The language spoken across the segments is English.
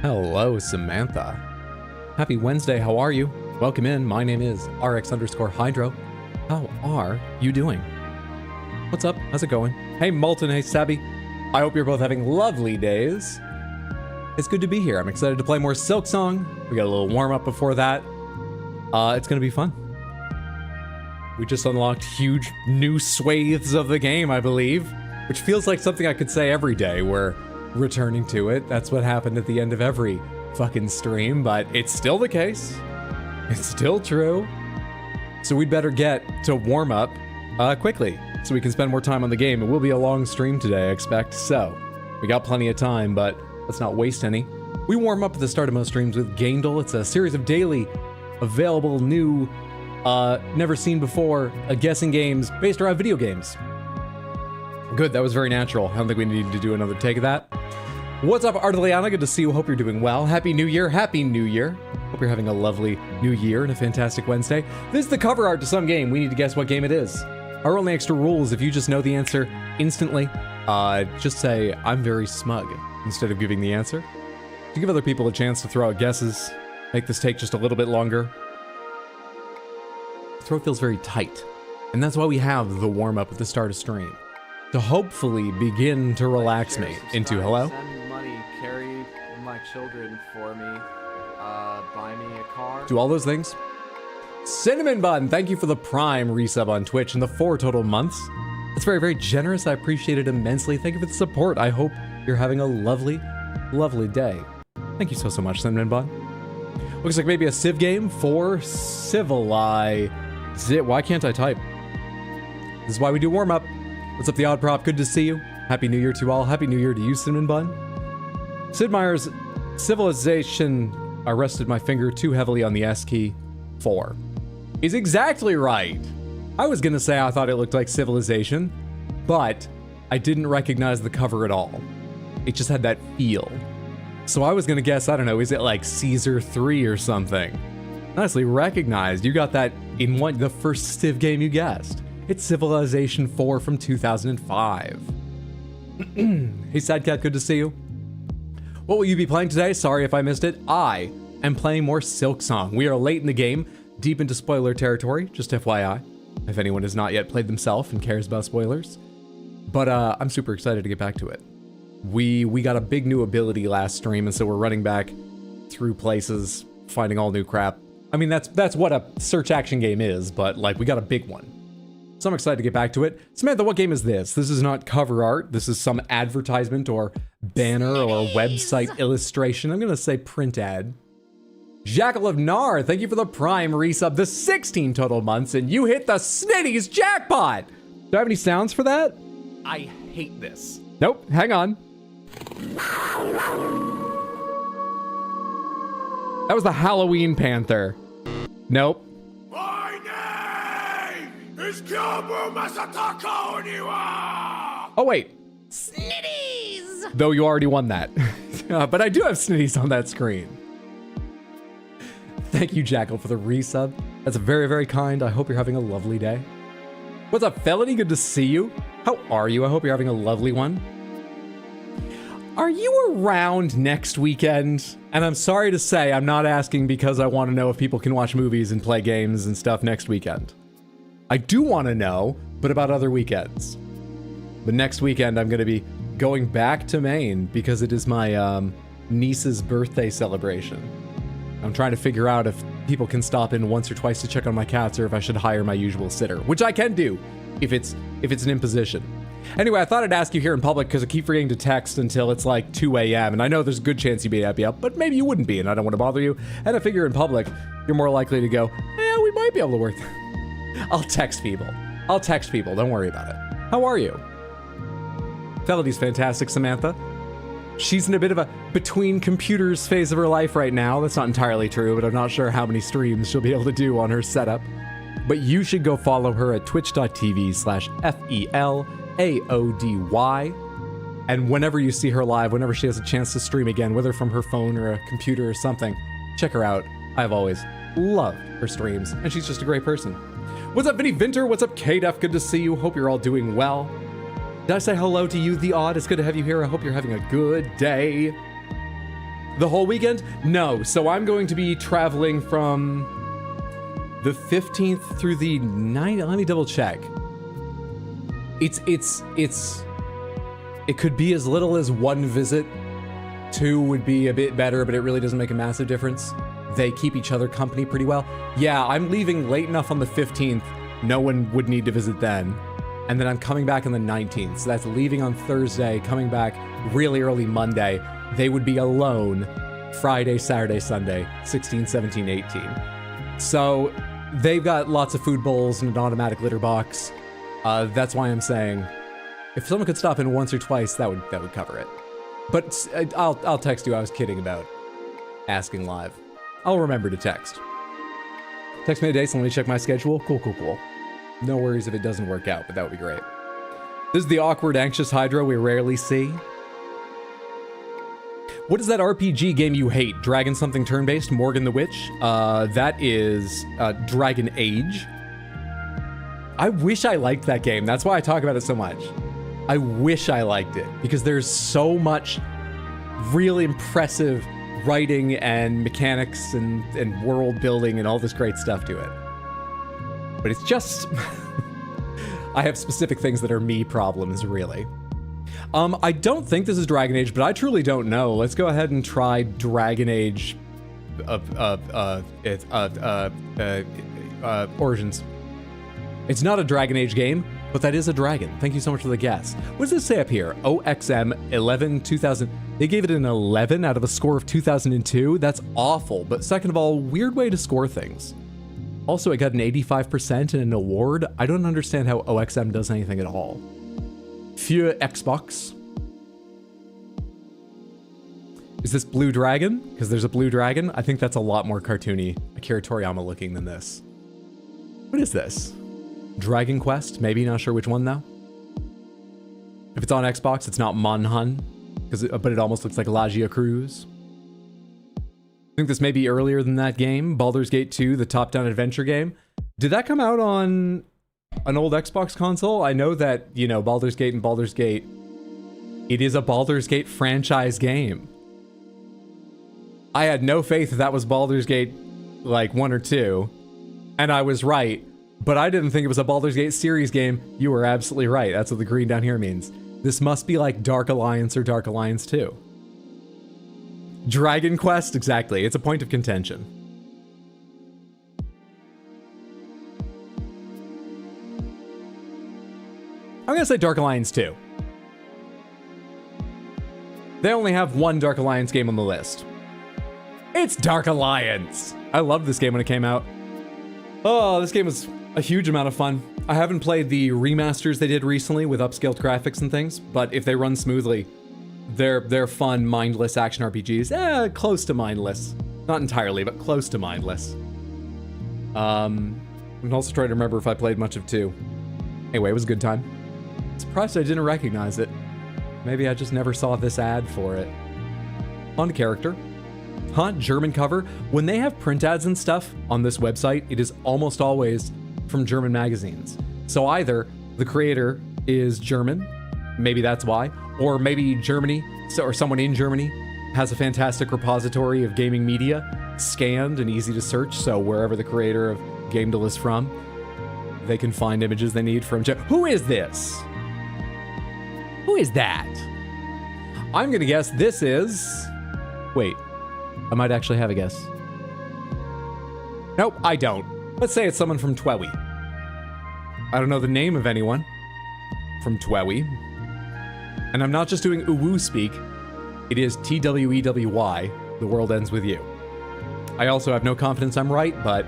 Hello, Samantha. Happy Wednesday, how are you? Welcome in, my name is RX_Hydro. How are you doing? What's up, how's it going? Hey Molten, hey Sabby. I hope you're both having lovely days. It's good to be here, I'm excited to play more Silksong. We got a little warm up before that. It's gonna be fun. We just unlocked huge new swathes of the game, I believe, which feels like something I could say every day. We're returning to it. That's what happened at the end of every fucking stream, but it's still the case. It's still true. So we'd better get to warm up quickly so we can spend more time on the game. It will be a long stream today, I expect. So we got plenty of time, but let's not waste any. We warm up at the start of most streams with gamedle. It's a series of daily available new never seen before guessing games based around video games. Good, that was very natural. I don't think we need to do another take of that. What's up, Arteliana? Good to see you. Hope you're doing well. Happy New Year. Happy New Year. Hope you're having a lovely new year and a fantastic Wednesday. This is the cover art to some game. We need to guess what game it is. Our only extra rule is if you just know the answer instantly, just say, I'm very smug, instead of giving the answer. To give other people a chance to throw out guesses, make this take just a little bit longer. The throat feels very tight, and that's why we have the warm-up at the start of stream. To hopefully begin to relax me into hello. Send money, carry my children for me, buy me a car. Do all those things. Cinnamon Bun, thank you for the Prime resub on Twitch and the 4 total months. That's very, very generous. I appreciate it immensely. Thank you for the support. I hope you're having a lovely, lovely day. Thank you so much, Cinnamon Bun. Looks like maybe a Civ game for Civilize. Why can't I type? This is why we do warm up. What's up, the Odd Prop? Good to see you. Happy New Year to all. Happy New Year to you, Cinnamon Bun. Sid Meier's Civilization. I rested my finger too heavily on the S key. 4. He's exactly right. I was gonna say I thought it looked like Civilization, but I didn't recognize the cover at all. It just had that feel. So I was gonna guess, I don't know, is it like Caesar 3 or something? Nicely recognized. You got that in the first Civ game you guessed. It's Civilization 4 from 2005. Hey Sadcat, good to see you. What will you be playing today? Sorry if I missed it. I am playing more Silksong. We are late in the game, deep into spoiler territory, just FYI, if anyone has not yet played themselves and cares about spoilers. But I'm super excited to get back to it. We got a big new ability last stream, and so we're running back through places, finding all new crap. I mean, that's what a search action game is, but like we got a big one. So I'm excited to get back to it. Samantha, what game is this? This is not cover art. This is some advertisement or banner or website illustration. I'm gonna say print ad. Jackal of Nar, thank you for the Prime resub, the 16 total months, and you hit the Snitties jackpot! Do I have any sounds for that? I hate this. Nope, hang on. That was the Halloween Panther. Nope. My name is Kyobu Masataka Oniwa! Oh wait. Snitties! Though you already won that. But I do have Snitties on that screen. Thank you, Jackal, for the resub. That's very, very kind. I hope you're having a lovely day. What's up, Felony? Good to see you. How are you? I hope you're having a lovely one. Are you around next weekend? And I'm sorry to say, I'm not asking because I want to know if people can watch movies and play games and stuff next weekend. I do want to know, but about other weekends. But next weekend, I'm going to be going back to Maine because it is my niece's birthday celebration. I'm trying to figure out if people can stop in once or twice to check on my cats or if I should hire my usual sitter, which I can do if it's an imposition. Anyway, I thought I'd ask you here in public because I keep forgetting to text until it's like 2 a.m. and I know there's a good chance you may not be up, but maybe you wouldn't be and I don't want to bother you. And I figure in public, you're more likely to go, yeah, we might be able to work. I'll text people. Don't worry about it. How are you? Felony's fantastic, Samantha. She's in a bit of a between computers phase of her life right now. That's not entirely true, but I'm not sure how many streams she'll be able to do on her setup. But you should go follow her at twitch.tv/FELAODY. And whenever you see her live, whenever she has a chance to stream again, whether from her phone or a computer or something, check her out. I've always loved her streams, and she's just a great person. What's up, Vinny Vinter? What's up, KDEF? Good to see you. Hope you're all doing well. Did I say hello to you, The Odd? It's good to have you here. I hope you're having a good day. The whole weekend? No. So I'm going to be traveling from the 15th through the 9th. Let me double check. It could be as little as one visit. 2 would be a bit better, but it really doesn't make a massive difference. They keep each other company pretty well. Yeah, I'm leaving late enough on the 15th. No one would need to visit then. And then I'm coming back on the 19th. So that's leaving on Thursday, coming back really early Monday. They would be alone Friday, Saturday, Sunday, 16, 17, 18. So they've got lots of food bowls and an automatic litter box. That's why I'm saying if someone could stop in once or twice, that would cover it. But I'll text you. I was kidding about asking live. I'll remember to text. Text me a day, so let me check my schedule. Cool. No worries if it doesn't work out, but that would be great. This is the awkward, anxious Hydra we rarely see. What is that RPG game you hate? Dragon something turn-based? Morgan the Witch? That is Dragon Age. I wish I liked that game. That's why I talk about it so much. I wish I liked it, because there's so much really impressive writing and mechanics and world building and all this great stuff to it. But it's just... I have specific things that are me problems, really. I don't think this is Dragon Age, but I truly don't know. Let's go ahead and try Dragon Age Origins. It's not a Dragon Age game, but that is a dragon. Thank you so much for the guess. What does it say up here? OXM 11 2000. They gave it an 11 out of a score of 2002. That's awful. But second of all, weird way to score things. Also, it got an 85% and an award. I don't understand how OXM does anything at all. Für Xbox. Is this Blue Dragon? Because there's a Blue Dragon. I think that's a lot more cartoony, Akira Toriyama looking than this. What is this? Dragon Quest? Maybe, not sure which one though. If it's on Xbox, it's not Monhun, but it almost looks like Lagia Cruz. I think this may be earlier than that game. Baldur's Gate 2, the top-down adventure game. Did that come out on an old Xbox console? I know that, you know, Baldur's Gate and Baldur's Gate, it is a Baldur's Gate franchise game. I had no faith that was Baldur's Gate, like, 1 or 2, and I was right. But I didn't think it was a Baldur's Gate series game. You were absolutely right. That's what the green down here means. This must be like Dark Alliance or Dark Alliance 2. Dragon Quest? Exactly. It's a point of contention. I'm gonna say Dark Alliance 2. They only have one Dark Alliance game on the list. It's Dark Alliance! I loved this game when it came out. Oh, this game was a huge amount of fun. I haven't played the remasters they did recently with upscaled graphics and things, but if they run smoothly, they're fun, mindless action RPGs. Close to mindless. Not entirely, but close to mindless. I'm also trying to remember if I played much of 2. Anyway, it was a good time. Surprised I didn't recognize it. Maybe I just never saw this ad for it. On character. Huh? German cover. When they have print ads and stuff on this website, it is almost always from German magazines. So either the creator is German, maybe that's why, or maybe Germany, or someone in Germany has a fantastic repository of gaming media, scanned and easy to search, so wherever the creator of gamedle is from, they can find images they need from Who is this? Who is that? I'm gonna guess this is... Wait, I might actually have a guess. Nope, I don't. Let's say it's someone from Twewy. I don't know the name of anyone from Twewy. And I'm not just doing uwu speak. It is T-W-E-W-Y. The world ends with you. I also have no confidence I'm right, but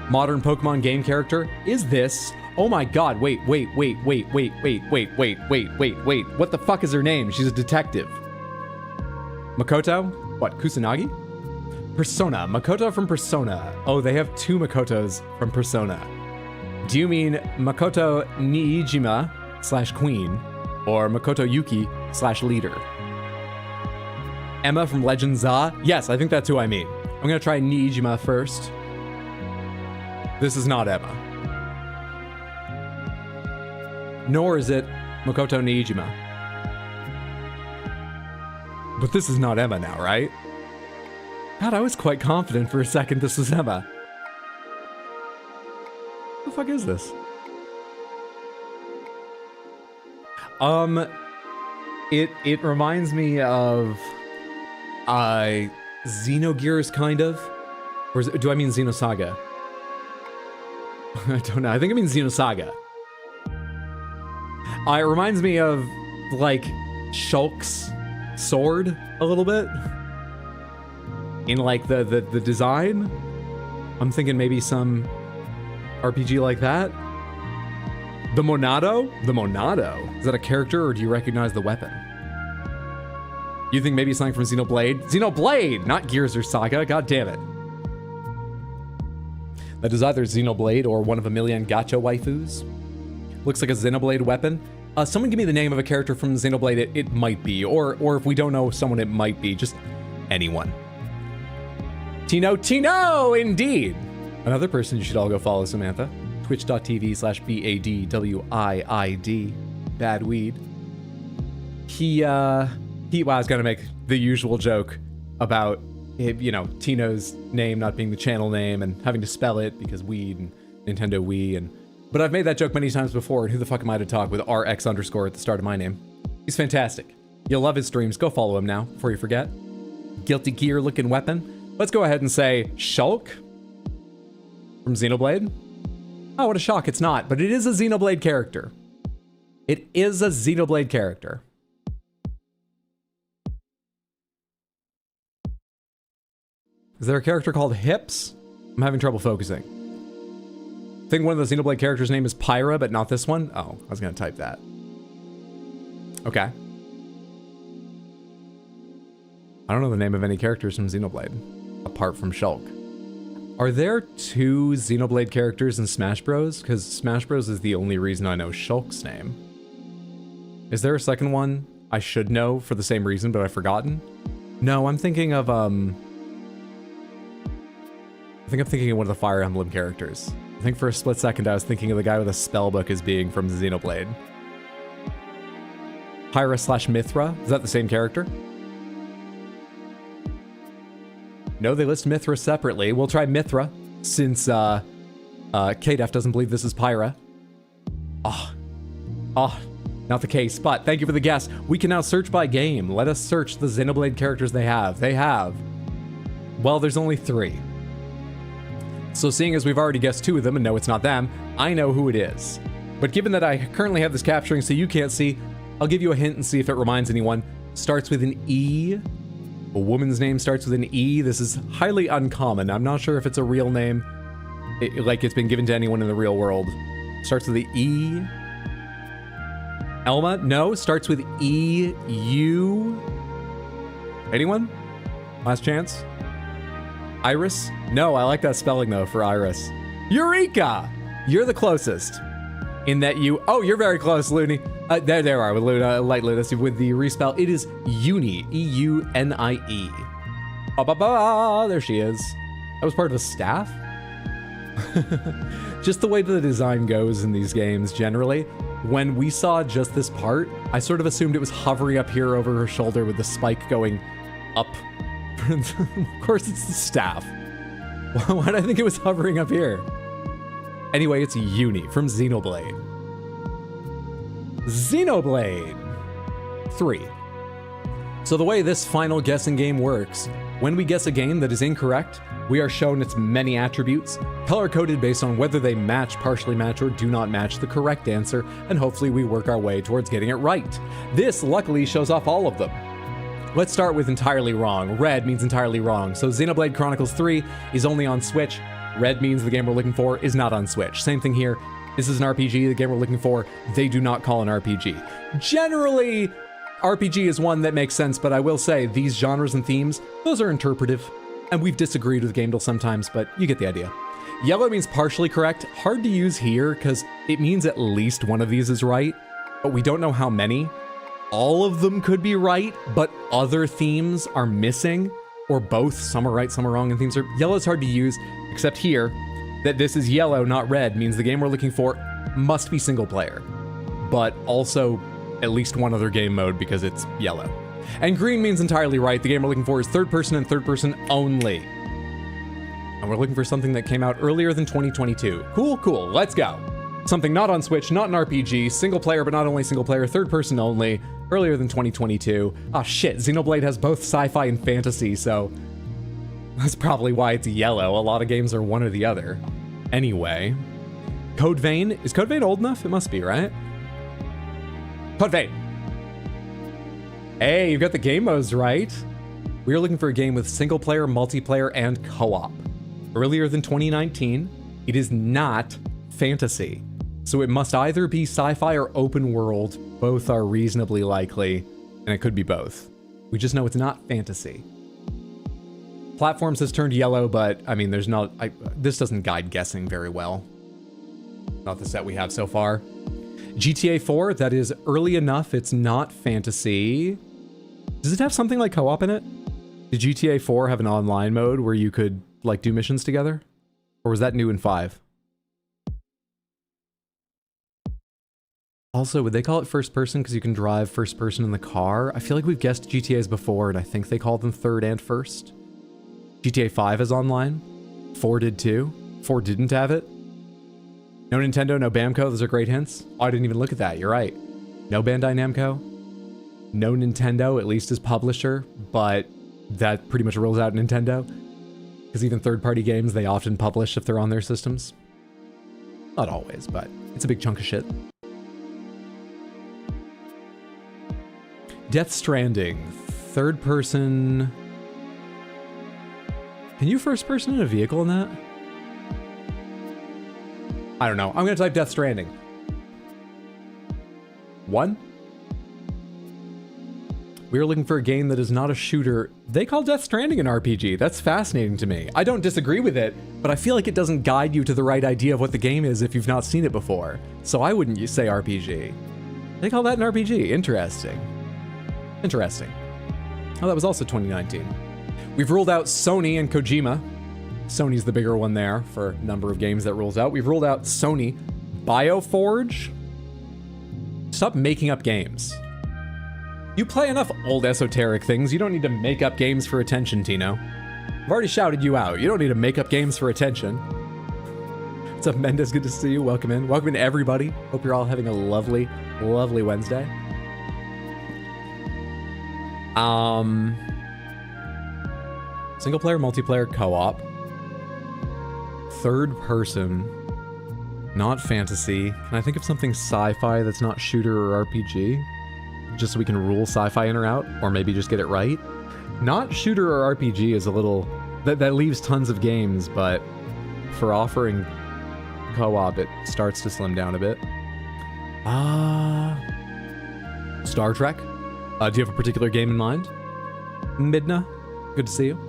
modern Pokemon game character is this. Oh my god, wait. What the fuck is her name? She's a detective. Makoto? What, Kusanagi? Persona. Makoto from Persona. Oh, they have 2 Makotos from Persona. Do you mean Makoto Niijima / Queen, or Makoto Yuki / Leader? Emma from Legend Za? Yes, I think that's who I mean. I'm gonna try Niijima first. This is not Emma. Nor is it Makoto Niijima. But this is not Emma now, right? God, I was quite confident for a second this was Emma. What the fuck is this? It reminds me of Xenogears, kind of. Or do I mean Xenosaga? I don't know. I think I mean Xenosaga. It reminds me of, like, Shulk's sword a little bit. In, like, the design. I'm thinking maybe some RPG like that. The Monado? The Monado? Is that a character, or do you recognize the weapon? You think maybe something from Xenoblade? Xenoblade! Not Gears or Saga, god damn it. That is either Xenoblade or one of a million gacha waifus. Looks like a Xenoblade weapon. Someone give me the name of a character from Xenoblade. It might be, or if we don't know someone, it might be. Just anyone. Tino, indeed! Another person you should all go follow, Samantha. Twitch.tv/BADWIID. Bad weed. Wow, I was gonna make the usual joke about, you know, Tino's name not being the channel name and having to spell it because weed and Nintendo Wii but I've made that joke many times before, and who the fuck am I to talk with RX underscore at the start of my name? He's fantastic. You'll love his streams. Go follow him now before you forget. Guilty Gear looking weapon. Let's go ahead and say Shulk from Xenoblade. Oh, what a shock, it's not, but it is a Xenoblade character. It is a Xenoblade character. Is there a character called Hips? I'm having trouble focusing. I think one of the Xenoblade characters' name is Pyra, but not this one. Oh, I was gonna type that. Okay. I don't know the name of any characters from Xenoblade, apart from Shulk. Are there 2 Xenoblade characters in Smash Bros? Because Smash Bros is the only reason I know Shulk's name. Is there a second one I should know for the same reason, but I've forgotten? No, I'm thinking of, I think I'm thinking of one of the Fire Emblem characters. I think for a split second I was thinking of the guy with a spellbook as being from Xenoblade. Pyra/Mithra? Is that the same character? No, they list Mithra separately. We'll try Mithra, since KDEF doesn't believe this is Pyra. Not the case, but thank you for the guess. We can now search by game. Let us search the Xenoblade characters they have. Well, there's only 3. So seeing as we've already guessed 2 of them and know it's not them, I know who it is. But given that I currently have this capturing so you can't see, I'll give you a hint and see if it reminds anyone. Starts with an E. A woman's name starts with an E. This is highly uncommon. I'm not sure if it's a real name, like it's been given to anyone in the real world. Starts with the E. Elma? No. Starts with E-U. Anyone? Last chance? Iris? No, I like that spelling though for Iris. Eureka! You're the closest. In that you... Oh, you're very close, Looney. There you are with Luna, Light Luna, with the respell. It is Uni. E-U-N-I-E. There she is. That was part of the staff? Just the way the design goes in these games, generally. When we saw just this part, I sort of assumed it was hovering up here over her shoulder with the spike going up. Of course it's the staff. Why did I think it was hovering up here? Anyway, it's Uni from Xenoblade. Xenoblade 3. So the way this final guessing game works, when we guess a game that is incorrect, we are shown its many attributes, color-coded based on whether they match, partially match, or do not match the correct answer, and hopefully we work our way towards getting it right. This, luckily, shows off all of them. Let's start with entirely wrong. Red means entirely wrong. So Xenoblade Chronicles 3 is only on Switch. Red means the game we're looking for is not on Switch. Same thing here. This is an RPG, the game we're looking for, they do not call an RPG. Generally, RPG is one that makes sense, but I will say these genres and themes, those are interpretive. And we've disagreed with gamedle sometimes, but you get the idea. Yellow means partially correct. Hard to use here because it means at least one of these is right, but we don't know how many. All of them could be right, but other themes are missing, or both. Some are right, some are wrong, and themes are... Yellow's hard to use, except here, that this is yellow, not red, means the game we're looking for must be single player, but also at least one other game mode because it's yellow. And green means entirely right. The game we're looking for is third person and third person only. And we're looking for something that came out earlier than 2022. Cool, cool. Let's go. Something not on Switch, not an RPG, single player, but not only single player, third person only, earlier than 2022. Ah, shit. Xenoblade has both sci-fi and fantasy, so that's probably why it's yellow. A lot of games are one or the other. Anyway, Code Vein. Is Code Vein old enough? It must be, right? Code Vein. Hey, you got the game modes right. We are looking for a game with single player, multiplayer, and co-op. Earlier than 2019, it is not fantasy. So it must either be sci-fi or open world. Both are reasonably likely, and it could be both. We just know it's not fantasy. Platforms has turned yellow, but I mean, there's not, this doesn't guide guessing very well. Not the set we have so far. GTA 4, that is early enough, it's not fantasy. Does it have something like co-op in it? Did GTA 4 have an online mode where you could like do missions together? Or was that new in 5? Also, would they call it first person because you can drive first person in the car? I feel like we've guessed GTAs before, and I think they called them third and first. GTA 5 is online. 4 did too. 4 didn't have it. No Nintendo, no Bamco. Those are great hints. Oh, I didn't even look at that. You're right. No Bandai Namco. No Nintendo, at least as publisher, but that pretty much rules out Nintendo. Because even third-party games, they often publish if they're on their systems. Not always, but it's a big chunk of shit. Death Stranding. Third person. Can you first person in a vehicle in that? I don't know. I'm gonna type Death Stranding. 1. We are looking for a game that is not a shooter. They call Death Stranding an RPG. That's fascinating to me. I don't disagree with it, but I feel like it doesn't guide you to the right idea of what the game is if you've not seen it before. So I wouldn't say RPG. They call that an RPG. Interesting. Interesting. Oh, that was also 2019. We've ruled out Sony and Kojima. Sony's the bigger one there for a number of games that rules out. We've ruled out Sony. BioForge. Stop making up games. You play enough old esoteric things, you don't need to make up games for attention, Tino. I've already shouted you out. You don't need to make up games for attention. What's up, Mendez? Good to see you. Welcome in. Welcome in, everybody. Hope you're all having a lovely, lovely Wednesday. Single player, multiplayer, co-op. Third person. Not fantasy. Can I think of something sci-fi that's not shooter or RPG? Just so we can rule sci-fi in or out, or maybe just get it right. Not shooter or RPG is a little... That leaves tons of games, but for offering co-op, it starts to slim down a bit. Star Trek? Do you have a particular game in mind? Midna, good to see you.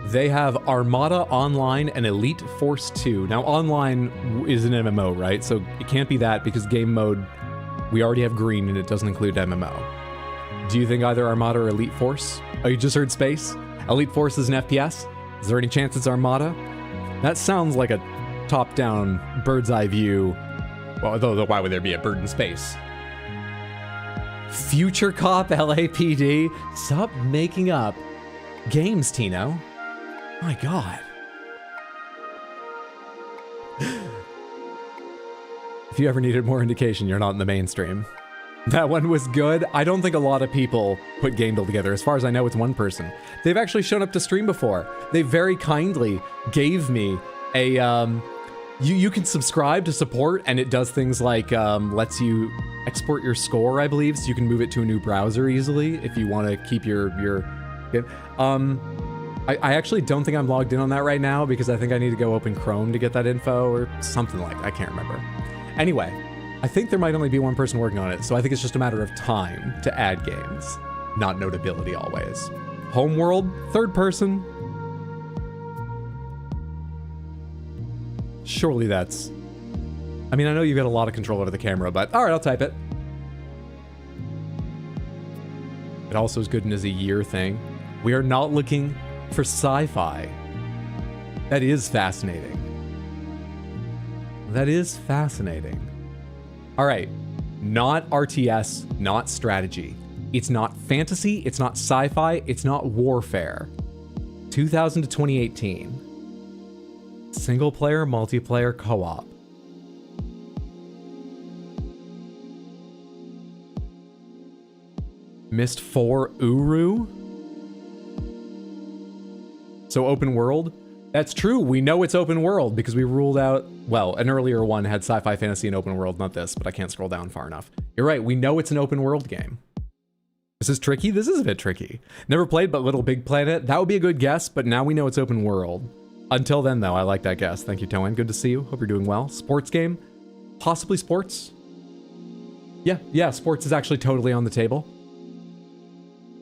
They have Armada Online and Elite Force 2. Now, online is an MMO, right? So it can't be that because game mode, we already have green and it doesn't include MMO. Do you think either Armada or Elite Force? Oh, you just heard space? Elite Force is an FPS? Is there any chance it's Armada? That sounds like a top-down, bird's-eye view. Well, although why would there be a bird in space? Future Cop LAPD? Stop making up games, Tino. My God. If you ever needed more indication, you're not in the mainstream. That one was good. I don't think a lot of people put gamedle together. As far as I know, it's one person. They've actually shown up to stream before. They very kindly gave me a, you can subscribe to support, and it does things like lets you export your score, I believe, so you can move it to a new browser easily if you want to keep your I actually don't think I'm logged in on that right now because I think I need to go open Chrome to get that info or something like that. I can't remember. Anyway, I think there might only be one person working on it, so I think it's just a matter of time to add games, not notability always. Homeworld, third person. Surely that's... I mean, I know you've got a lot of control over the camera, but all right, I'll type it. It also is good as a year thing. We are not looking for sci-fi. That is fascinating. That is fascinating. All right, not RTS, not strategy. It's not fantasy, it's not sci-fi, it's not warfare. 2000 to 2018. Single player, multiplayer, co-op. Missed 4 Uru. So open world? That's true. We know it's open world because we ruled out, well, an earlier one had sci-fi, fantasy, and open world, not this, but I can't scroll down far enough. You're right. We know it's an open world game. This is tricky. This is a bit tricky. Never played but Little Big Planet. That would be a good guess, but now we know it's open world. Until then, though, I like that guess. Thank you, Toan. Good to see you. Hope you're doing well. Sports game? Possibly sports? Yeah, sports is actually totally on the table.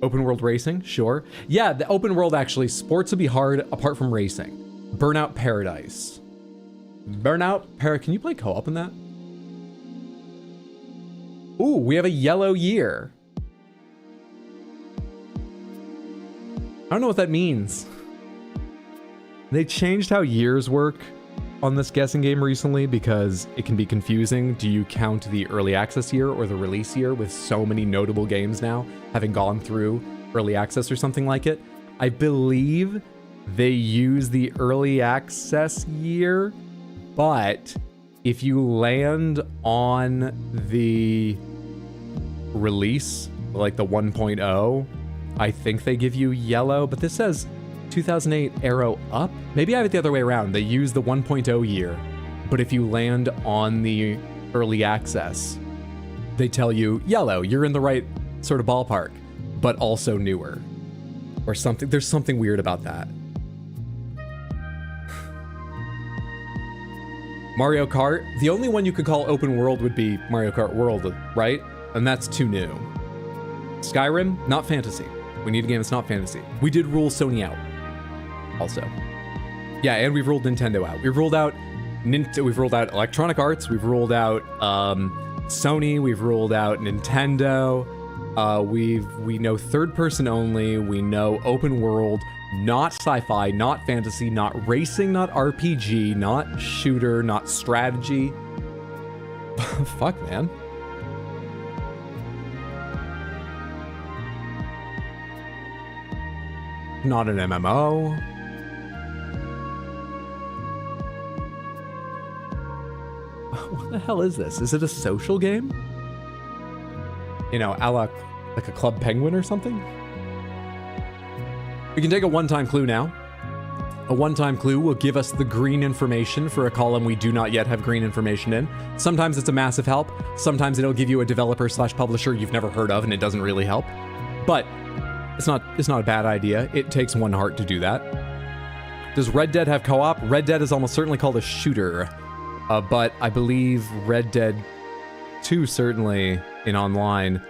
Open world racing? Sure. Yeah, the open world actually, sports would be hard apart from racing. Burnout Paradise. Can you play co-op in that? Ooh, we have a yellow year. I don't know what that means. They changed how years work on this guessing game recently because it can be confusing. Do you count the early access year or the release year with so many notable games now having gone through early access or something like it? I believe they use the early access year, but if you land on the release, like the 1.0, I think they give you yellow, but this says 2008 arrow up. Maybe I have it the other way around. They use the 1.0 year, but if you land on the early access, they tell you yellow. You're in the right sort of ballpark, but also newer or something. There's something weird about that. Mario Kart. The only one you could call open world would be Mario Kart World, right? And that's too new. Skyrim, not fantasy. We need a game that's not fantasy. We did rule Sony out. Also. Yeah, and we've ruled Nintendo out. We've ruled out Electronic Arts, we've ruled out Sony, we've ruled out Nintendo. We know third person only, we know open world, not sci-fi, not fantasy, not racing, not RPG, not shooter, not strategy. Fuck, man. Not an MMO. What the hell is this? Is it a social game? You know, a la like a Club Penguin or something? We can take a one-time clue now. A one-time clue will give us the green information for a column we do not yet have green information in. Sometimes it's a massive help. Sometimes it'll give you a developer/publisher you've never heard of and it doesn't really help. But it's not a bad idea. It takes one heart to do that. Does Red Dead have co-op? Red Dead is almost certainly called a shooter. But I believe Red Dead 2 certainly in online.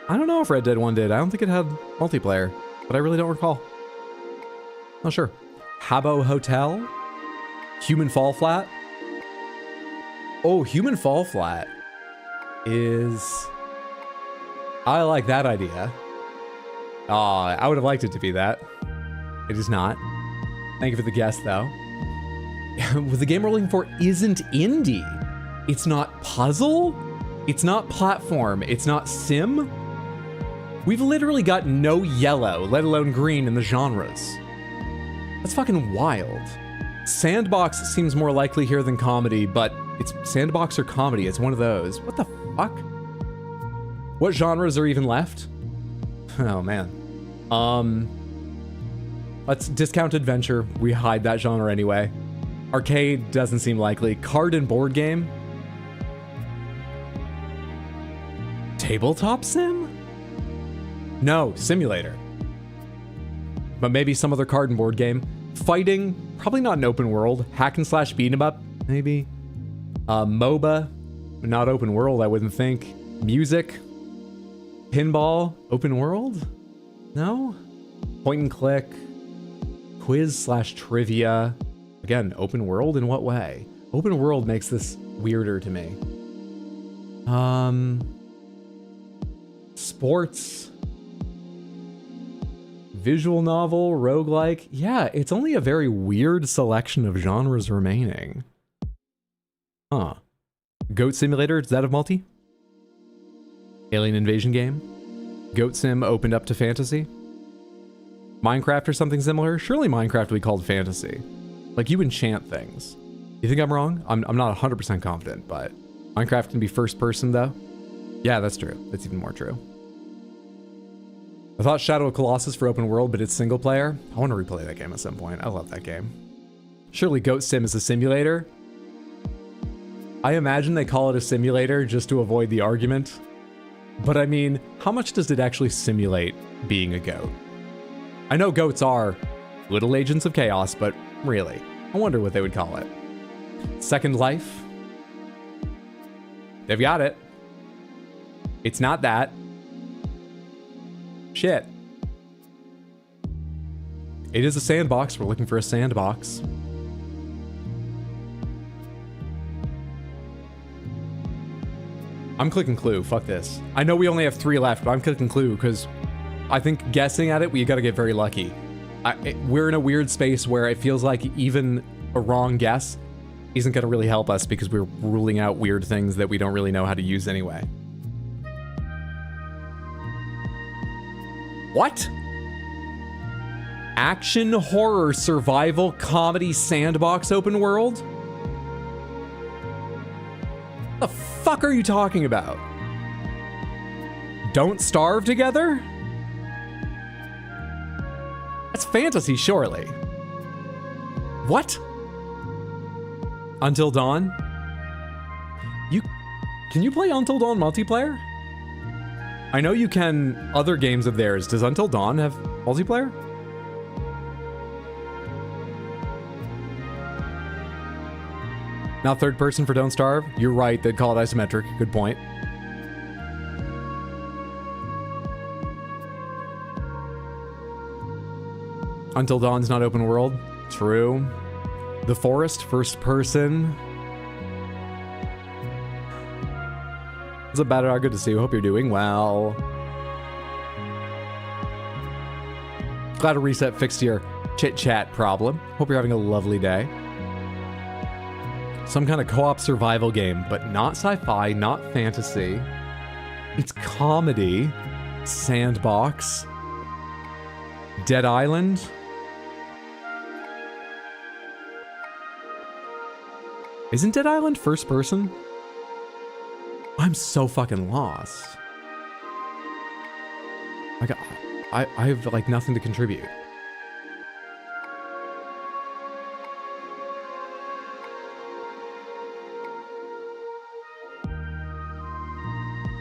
I don't know if Red Dead 1 did. I don't think it had multiplayer, but I really don't recall. Not sure. Habbo Hotel? Human Fall Flat? Oh, Human Fall Flat is... I like that idea. I would have liked it to be that. It is not. Thank you for the guess, though. The game we're looking for isn't indie. It's not puzzle. It's not platform. It's not sim. We've literally got no yellow, let alone green in the genres. That's fucking wild. Sandbox seems more likely here than comedy, but it's sandbox or comedy. It's one of those. What the fuck? What genres are even left? Oh, man. Let's discount adventure. We hide that genre anyway. Arcade doesn't seem likely. Card and board game? Tabletop sim? No, simulator. But maybe some other card and board game. Fighting? Probably not an open world. Hack and slash beat 'em up? Maybe. MOBA? Not open world, I wouldn't think. Music? Pinball? Open world? No? Point and click? Quiz slash trivia? Again, open world in what way? Open world makes this weirder to me. Sports. Visual novel, roguelike. Yeah, it's only a very weird selection of genres remaining. Huh. Goat Simulator, is that a multi? Alien invasion game? Goat Sim opened up to fantasy? Minecraft or something similar? Surely Minecraft would be called fantasy. Like, you enchant things. You think I'm wrong? I'm not 100% confident, but Minecraft can be first person, though. Yeah, that's true. That's even more true. I thought Shadow of Colossus for open world, but it's single player. I want to replay that game at some point. I love that game. Surely Goat Sim is a simulator. I imagine they call it a simulator just to avoid the argument. But I mean, how much does it actually simulate being a goat? I know goats are little agents of chaos, but really, I wonder what they would call it. Second Life. They've got it. It's not that. Shit. It is a sandbox. We're looking for a sandbox. I'm clicking Clue. Fuck this. I know we only have 3 left, but I'm clicking Clue because I think guessing at it, we gotta get very lucky. We're in a weird space where it feels like even a wrong guess isn't gonna really help us because we're ruling out weird things that we don't really know how to use anyway. What? Action, horror, survival, comedy, sandbox, open world? What the fuck are you talking about? Don't Starve Together? That's fantasy, surely. What? Until Dawn? Can you play Until Dawn multiplayer? I know you can other games of theirs. Does Until Dawn have multiplayer? Not third person for Don't Starve? You're right, they'd call it isometric. Good point. Until Dawn's not open world. True. The Forest, first person. What's up, Batter? Good to see you. Hope you're doing well. Glad a reset fixed your chit-chat problem. Hope you're having a lovely day. Some kind of co-op survival game, but not sci-fi, not fantasy. It's comedy. Sandbox. Dead Island. Isn't Dead Island first person? I'm so fucking lost. Like, I have like nothing to contribute.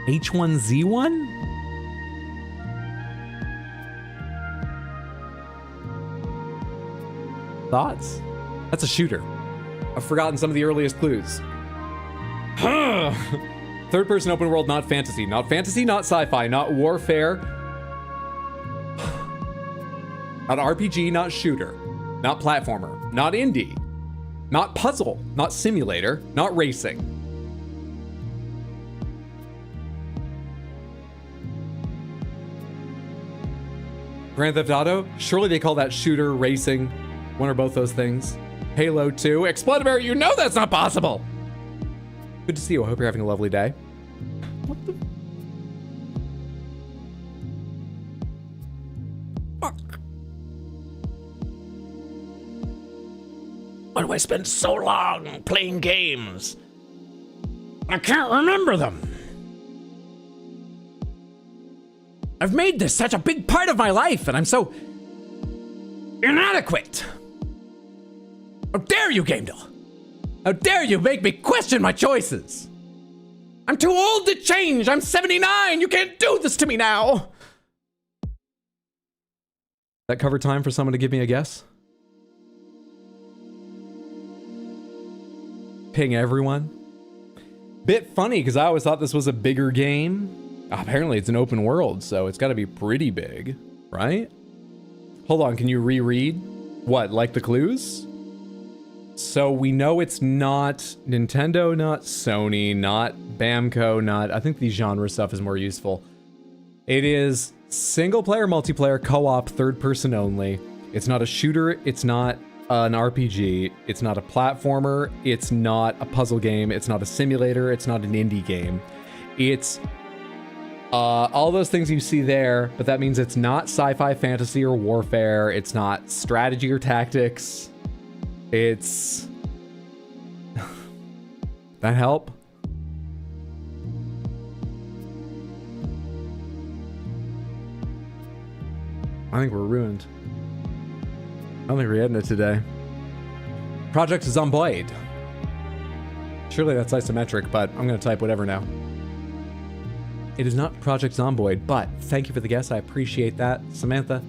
H1Z1? Thoughts? That's a shooter. I've forgotten some of the earliest clues. Third person open world, not fantasy. Not fantasy, not sci-fi, not warfare. Not RPG, not shooter. Not platformer. Not indie. Not puzzle. Not simulator. Not racing. Grand Theft Auto? Surely they call that shooter, racing. One or both those things. Halo 2. Explodivary, you know that's not possible! Good to see you. I hope you're having a lovely day. What the fuck? Why do I spend so long playing games? I can't remember them. I've made this such a big part of my life, and I'm so inadequate. How dare you, gamedle? How dare you make me question my choices? I'm too old to change. I'm 79. You can't do this to me now. That cover time for someone to give me a guess? Ping everyone. Bit funny, because I always thought this was a bigger game. Apparently it's an open world, so it's got to be pretty big, right? Hold on, can you reread? What, like the clues? So we know it's not Nintendo, not Sony, not Bamco, not... I think the genre stuff is more useful. It is single player, multiplayer, co-op, third person only. It's not a shooter, it's not an RPG, it's not a platformer, it's not a puzzle game, it's not a simulator, it's not an indie game. It's All those things you see there, but that means it's not sci-fi, fantasy, or warfare. It's not strategy or tactics. It's... That help? I think we're ruined. I don't think we're getting it today. Project Zomboid. Surely that's isometric, but I'm gonna type whatever now. It is not Project Zomboid, but thank you for the guess. I appreciate that. Samantha,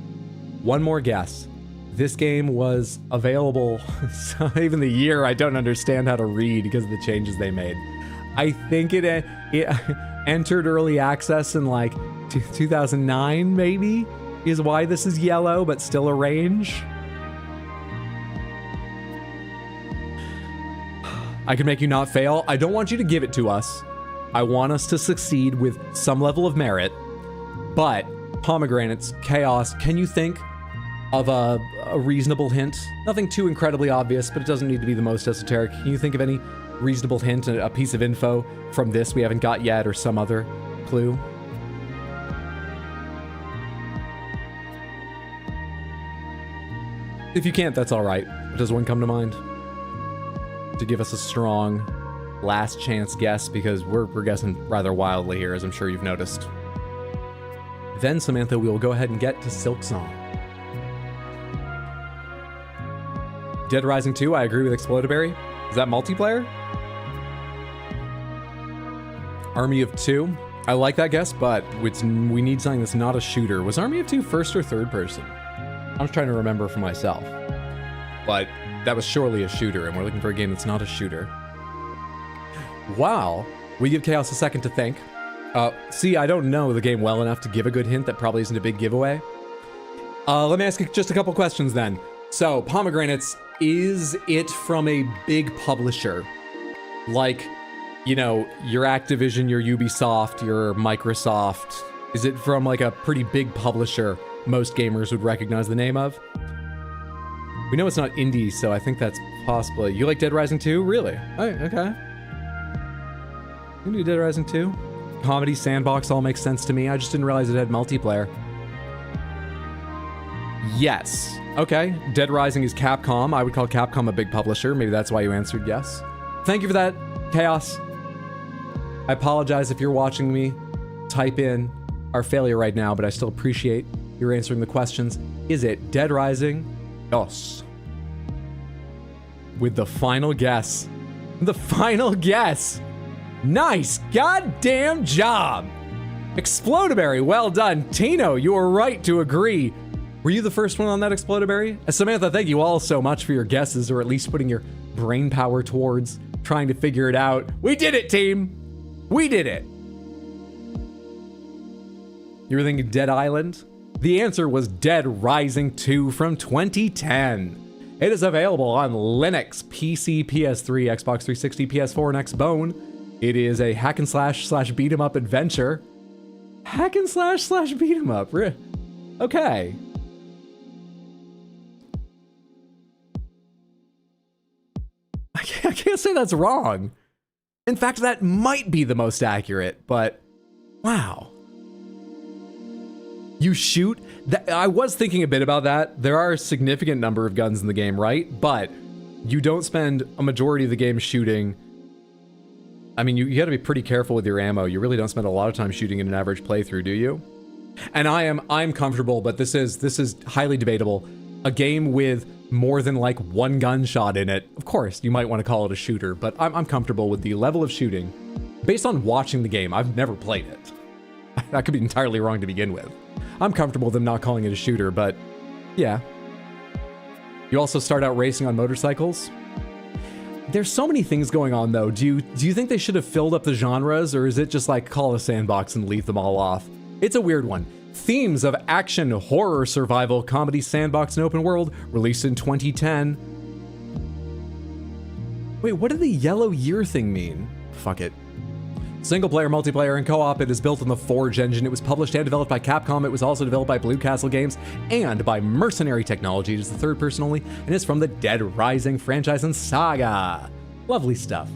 one more guess. This game was available, so even the year I don't understand how to read because of the changes they made. I think it entered early access in like 2009 maybe, is why this is yellow, but still a range. I can make you not fail. I don't want you to give it to us. I want us to succeed with some level of merit. But, pomegranates, chaos, can you think of a reasonable hint? Nothing too incredibly obvious, but it doesn't need to be the most esoteric. Can you think of any reasonable hint, a piece of info from this we haven't got yet, or some other clue? If you can't, that's all right. Does one come to mind? To give us a strong last chance guess, because we're guessing rather wildly here, as I'm sure you've noticed. Then, Samantha, we will go ahead and get to Silksong. Dead Rising 2, I agree with Explodaberry. Is that multiplayer? Army of Two, I like that guess, but we need something that's not a shooter. Was Army of Two first or third person? I'm just trying to remember for myself. But that was surely a shooter, and we're looking for a game that's not a shooter. Wow. We give Chaos a second to think. See, I don't know the game well enough to give a good hint. That probably isn't a big giveaway. Let me ask you just a couple questions then. So, Pomegranates, is it from a big publisher? Like, you know, your Activision, your Ubisoft, your Microsoft? Is it from like a pretty big publisher most gamers would recognize the name of? We know it's not indie, so I think that's possible. You like Dead Rising 2? Really? Oh, okay. You can do Dead Rising 2. Comedy, sandbox, all makes sense to me. I just didn't realize it had multiplayer. Yes. Okay. Dead Rising is Capcom. I would call Capcom a big publisher. Maybe that's why you answered yes. Thank you for that, Chaos. I apologize if you're watching me type in our failure right now, but I still appreciate your answering the questions. Is it Dead Rising? Yes. With the final guess. The final guess. Nice goddamn job. Explodaberry, well done. Tino, you were right to agree. Were you the first one on that, Explodaberry? Samantha, thank you all so much for your guesses, or at least putting your brain power towards trying to figure it out. We did it, team. We did it. You were thinking Dead Island? The answer was Dead Rising 2 from 2010. It is available on Linux, PC, PS3, Xbox 360, PS4, and Xbone. It is a hack and slash beat 'em up adventure. Hack and slash beat 'em up. Okay. I can't say that's wrong. In fact, that might be the most accurate, but wow. You shoot? I was thinking a bit about that. There are a significant number of guns in the game, right? But you don't spend a majority of the game shooting. I mean, you gotta be pretty careful with your ammo. You really don't spend a lot of time shooting in an average playthrough, do you? And I'm comfortable, but this is highly debatable. A game with more than like one gunshot in it. Of course, you might want to call it a shooter, but I'm comfortable with the level of shooting. Based on watching the game, I've never played it. That could be entirely wrong to begin with. I'm comfortable with them not calling it a shooter, but yeah. You also start out racing on motorcycles. There's so many things going on though. Do you think they should have filled up the genres, or is it just like call a sandbox and leave them all off? It's a weird one. Themes of action, horror, survival, comedy, sandbox, and open world, released in 2010. Wait, what did the yellow year thing mean? Fuck it. Single player, multiplayer, and co-op. It is built on the Forge engine. It was published and developed by Capcom. It was also developed by Blue Castle Games and by Mercenary Technology. It is the third person only, and is from the Dead Rising franchise and saga. Lovely stuff.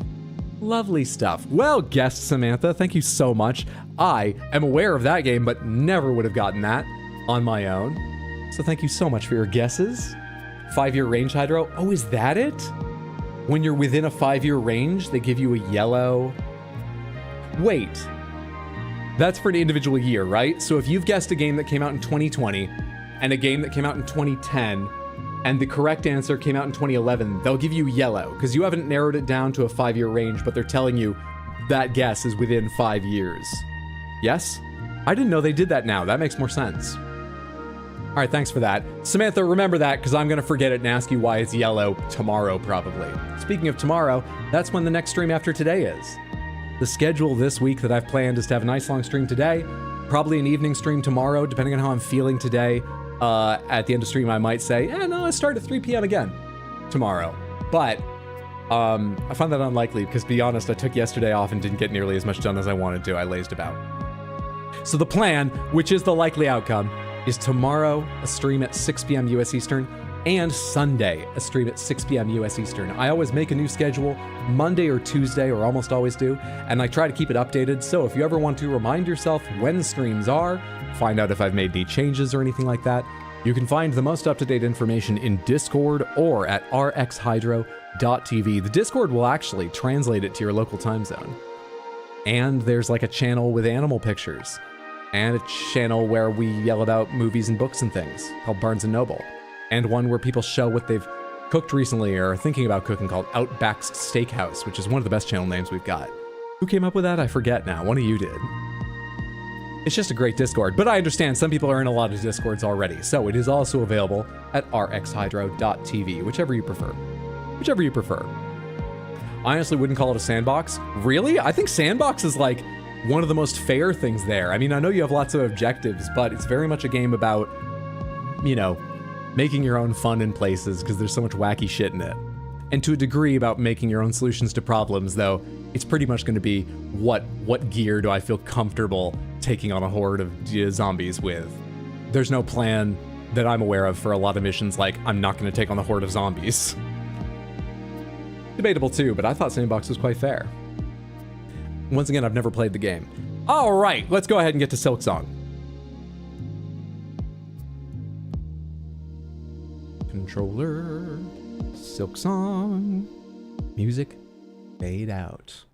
Lovely stuff. Well, guest Samantha, thank you so much. I am aware of that game, but never would have gotten that on my own. So thank you so much for your guesses. 5-year range hydro. Oh, is that it? When you're within a 5-year range, they give you a yellow. Wait. That's for an individual year, right? So if you've guessed a game that came out in 2020 and a game that came out in 2010, and the correct answer came out in 2011, they'll give you yellow, because you haven't narrowed it down to a 5-year range, but they're telling you that guess is within 5 years. Yes? I didn't know they did that now. That makes more sense. All right, thanks for that. Samantha, remember that, because I'm going to forget it and ask you why it's yellow tomorrow, probably. Speaking of tomorrow, that's when the next stream after today is. The schedule this week that I've planned is to have a nice long stream today, probably an evening stream tomorrow, depending on how I'm feeling today. At the end of stream, I might say, no, I start at 3 p.m. again tomorrow. But I find that unlikely because, to be honest, I took yesterday off and didn't get nearly as much done as I wanted to. I lazed about. So the plan, which is the likely outcome, is tomorrow a stream at 6 p.m. US Eastern, and Sunday a stream at 6 p.m. US Eastern. I always make a new schedule, Monday or Tuesday, or almost always do, and I try to keep it updated. So if you ever want to remind yourself when streams are, find out if I've made any changes or anything like that, you can find the most up-to-date information in Discord or at rxhydro.tv. The Discord will actually translate it to your local time zone. And there's like a channel with animal pictures, and a channel where we yell about movies and books and things called Barnes & Noble, and one where people show what they've cooked recently or are thinking about cooking called Outback's Steakhouse, which is one of the best channel names we've got. Who came up with that? I forget now. One of you did. It's just a great Discord, but I understand some people are in a lot of Discords already, so it is also available at rxhydro.tv, whichever you prefer. Whichever you prefer. I honestly wouldn't call it a sandbox. Really? I think sandbox is like one of the most fair things there. I mean, I know you have lots of objectives, but it's very much a game about, you know, making your own fun in places because there's so much wacky shit in it. And to a degree about making your own solutions to problems, though, it's pretty much going to be what gear do I feel comfortable taking on a horde of zombies with. There's no plan that I'm aware of for a lot of missions, like I'm not going to take on the horde of zombies. Debatable too, but I thought Sandbox was quite fair. Once again, I've never played the game. All right, let's go ahead and get to Silksong. Controller, Silksong, music, fade out.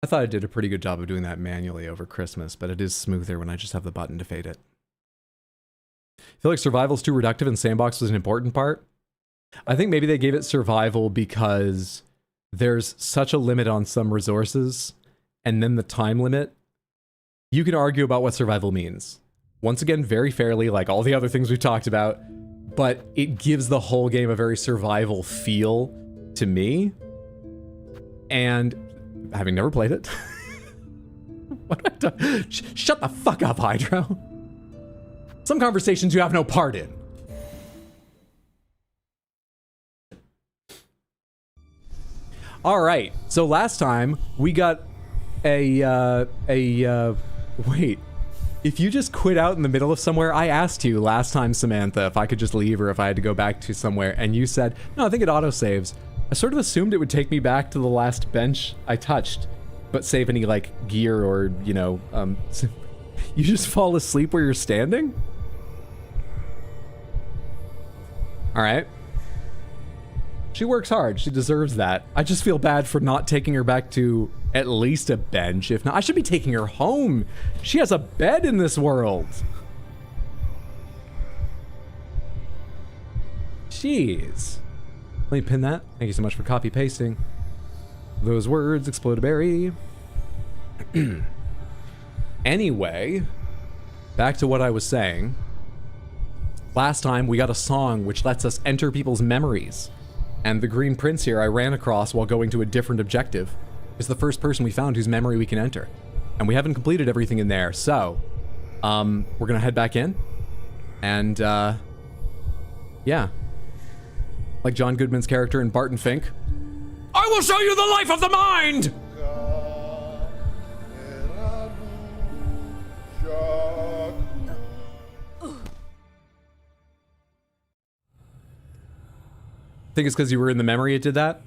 I thought I did a pretty good job of doing that manually over Christmas, but it is smoother when I just have the button to fade it. I feel like survival's too reductive and Sandbox was an important part. I think maybe they gave it survival because there's such a limit on some resources, and then the time limit. You can argue about what survival means. Once again, very fairly, like all the other things we've talked about, but it gives the whole game a very survival feel to me. And having never played it, what have I done? Shut the fuck up, Hydro. Some conversations you have no part in. All right, so last time we got wait. If you just quit out in the middle of somewhere, I asked you last time, Samantha, if I could just leave or if I had to go back to somewhere, and you said, no, I think it auto-saves. I sort of assumed it would take me back to the last bench I touched, but save any, like, gear or, you know, you just fall asleep where you're standing? All right. She works hard. She deserves that. I just feel bad for not taking her back to at least a bench. If not, I should be taking her home. She has a bed in this world. Jeez. Let me pin that. Thank you so much for copy pasting those words. Explode a berry. Anyway, back to what I was saying. Last time we got a song which lets us enter people's memories. And the green prince here I ran across while going to a different objective is the first person we found whose memory we can enter. And we haven't completed everything in there, so we're gonna head back in. And yeah. Like John Goodman's character in Barton Fink. I will show you the life of the mind! Think it's because you were in the memory it did that?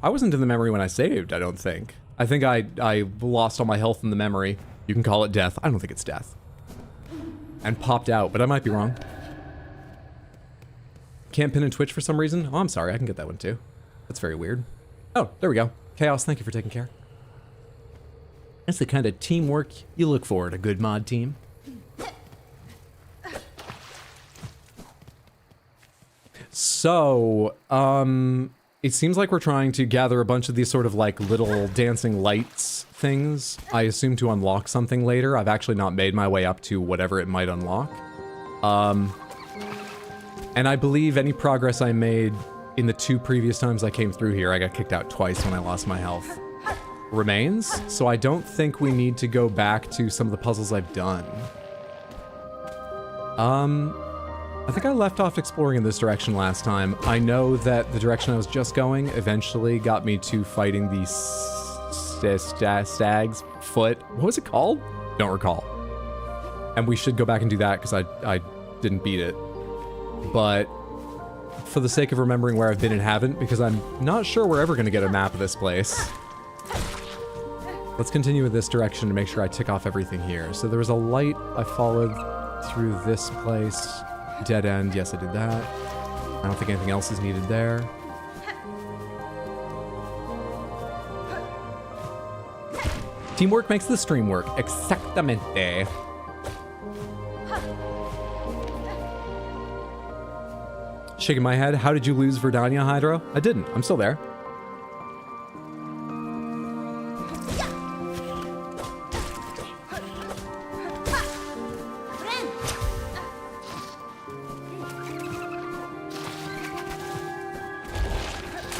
I wasn't in the memory when I saved, I don't think. I think I lost all my health in the memory. You can call it death. I don't think it's death. And popped out, but I might be wrong. Can't pin and twitch for some reason? Oh, I'm sorry. I can get that one too. That's very weird. Oh, there we go. Chaos, thank you for taking care. That's the kind of teamwork you look for in a good mod team. So, it seems like we're trying to gather a bunch of these sort of like little dancing lights things. I assume to unlock something later. I've actually not made my way up to whatever it might unlock. And I believe any progress I made in the 2 previous times I came through here, I got kicked out twice when I lost my health, remains. So I don't think we need to go back to some of the puzzles I've done. I think I left off exploring in this direction last time. I know that the direction I was just going eventually got me to fighting the stag's foot. What was it called? Don't recall. And we should go back and do that because I didn't beat it. But for the sake of remembering where I've been and haven't, because I'm not sure we're ever going to get a map of this place. Let's continue in this direction to make sure I tick off everything here. So there was a light I followed through this place. Dead end, yes I did that. I don't think anything else is needed there. Teamwork makes the stream work. Exactamente. Shaking my head. How did you lose Verdania, Hydro? I didn't. I'm still there.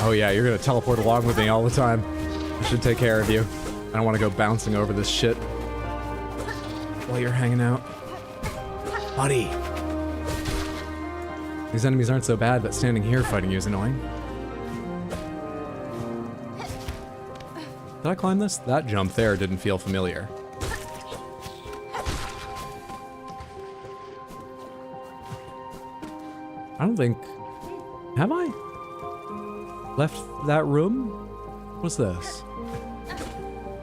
Oh yeah, you're gonna teleport along with me all the time. I should take care of you. I don't want to go bouncing over this shit while you're hanging out. Buddy. These enemies aren't so bad, but standing here fighting you is annoying. Did I climb this? That jump there didn't feel familiar. I don't think... Have I? Left that room? What's this?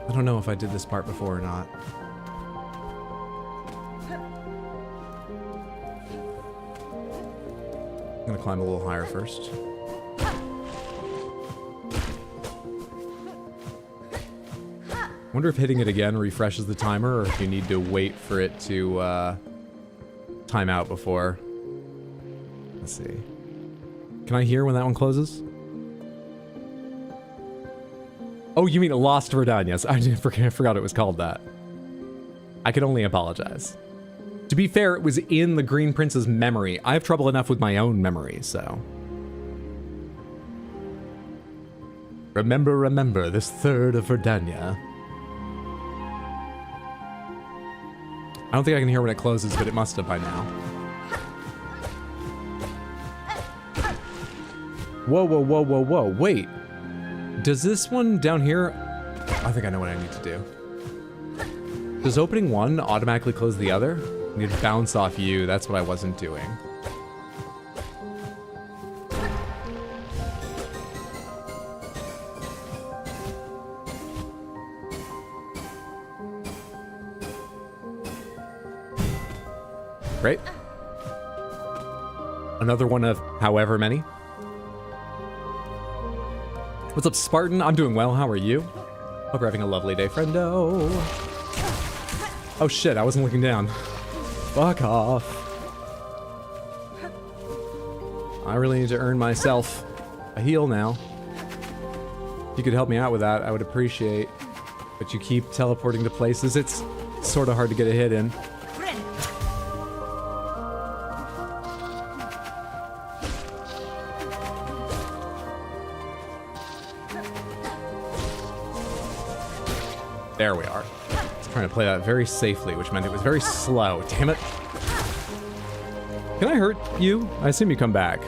I don't know if I did this part before or not. I'm gonna climb a little higher first. Wonder if hitting it again refreshes the timer, or if you need to wait for it to time out before. Let's see. Can I hear when that one closes? Oh, you mean Lost Verdanias. I forgot it was called that. I can only apologize. To be fair, it was in the Green Prince's memory. I have trouble enough with my own memory, so... Remember, this third of Verdania. I don't think I can hear when it closes, but it must have by now. Whoa, wait. Does this one down here... I think I know what I need to do. Does opening one automatically close the other? I need to bounce off you, that's what I wasn't doing. Great. Another one of however many. What's up, Spartan? I'm doing well, how are you? Hope you're having a lovely day, friendo. Oh shit, I wasn't looking down. Fuck off. I really need to earn myself a heal now. If you could help me out with that, I would appreciate. But you keep teleporting to places, it's sort of hard to get a hit in. There we are. I was trying to play that very safely, which meant it was very slow. Damn it. Can I hurt you? I assume you come back.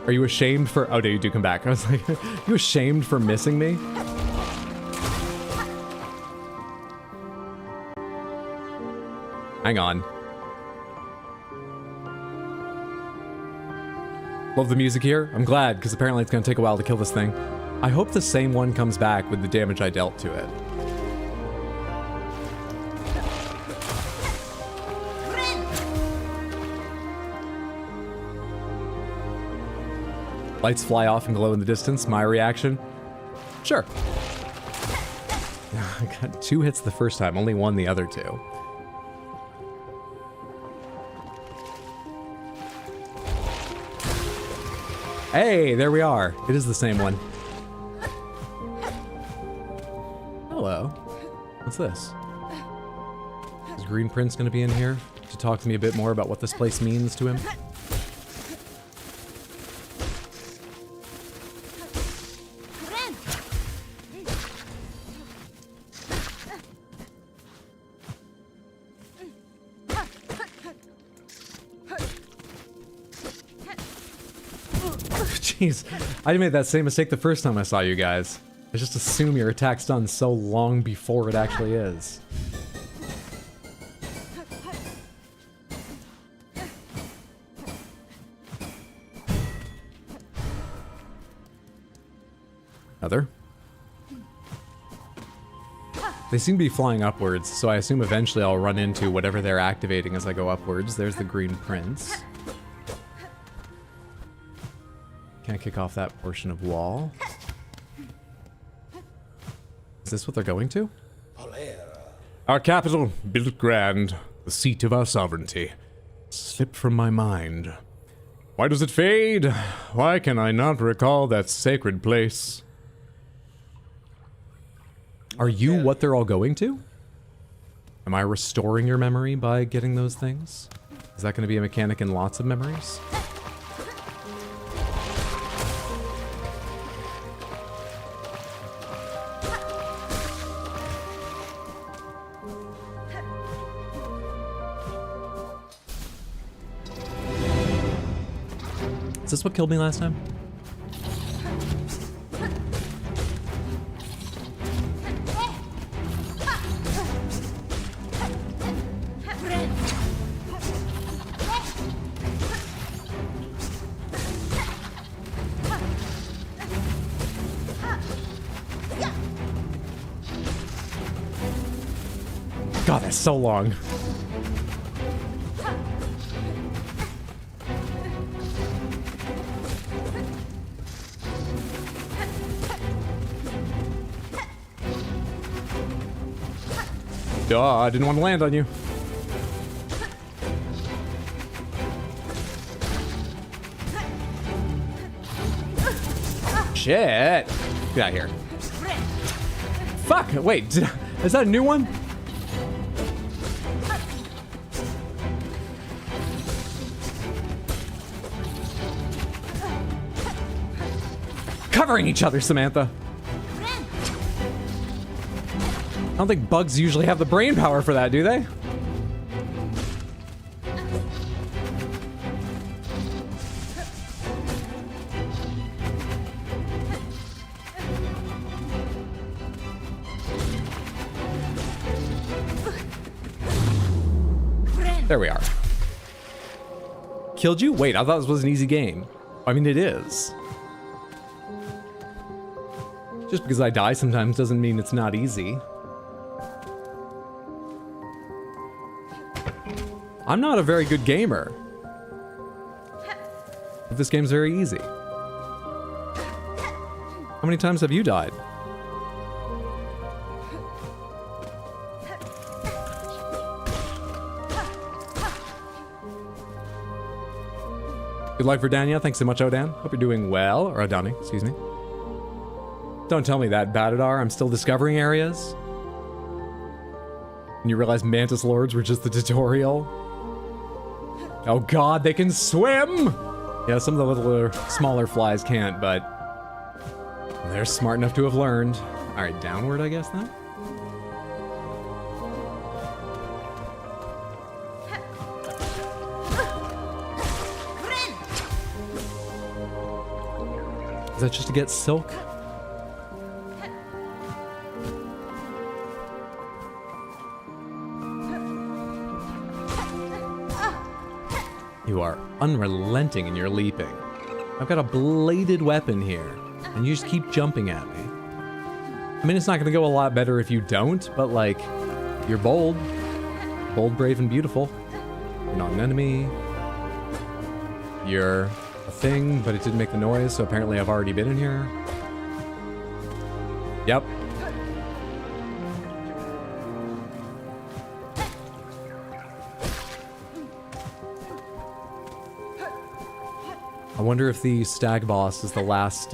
Are you ashamed for... Oh, no, you do come back. I was like, you ashamed for missing me? Hang on. Love the music here. I'm glad, because apparently it's going to take a while to kill this thing. I hope the same one comes back with the damage I dealt to it. Lights fly off and glow in the distance. My reaction? Sure. I got 2 hits the first time, only 1 the other 2. Hey, there we are. It is the same one. Hello. What's this? Is Green Prince going to be in here to talk to me a bit more about what this place means to him? Jeez, I made that same mistake the first time I saw you guys. I just assume your attack's done so long before it actually is. Another. They seem to be flying upwards, so I assume eventually I'll run into whatever they're activating as I go upwards. There's the Green Prince. Can't kick off that portion of wall. Is this what they're going to? Our capital, built grand, the seat of our sovereignty, slipped from my mind. Why does it fade? Why can I not recall that sacred place? Are you what they're all going to? Am I restoring your memory by getting those things? Is that going to be a mechanic in lots of memories? Is this what killed me last time? God, that's so long. Duh, I didn't want to land on you. Shit. Get out of here. Fuck, wait, is that a new one? Covering each other, Samantha. I don't think bugs usually have the brain power for that, do they? There we are. Killed you? Wait, I thought this was an easy game. I mean, it is. Just because I die sometimes doesn't mean it's not easy. I'm not a very good gamer. But this game's very easy. How many times have you died? Good luck for Dania. Thanks so much, Odan. Hope you're doing well. Or Odani, excuse me. Don't tell me that, Badadar. I'm still discovering areas. And you realize Mantis Lords were just the tutorial. Oh god, they can swim! Yeah, some of the littler, smaller flies can't, but they're smart enough to have learned. Alright, downward, I guess, then? Is that just to get silk? You are unrelenting in your leaping. I've got a bladed weapon here. and you just keep jumping at me. I mean, it's not gonna go a lot better if you don't, but like, you're bold. Bold, brave, and beautiful. You're not an enemy. You're a thing, but it didn't make the noise, so apparently I've already been in here. Yep. I wonder if the stag boss is the last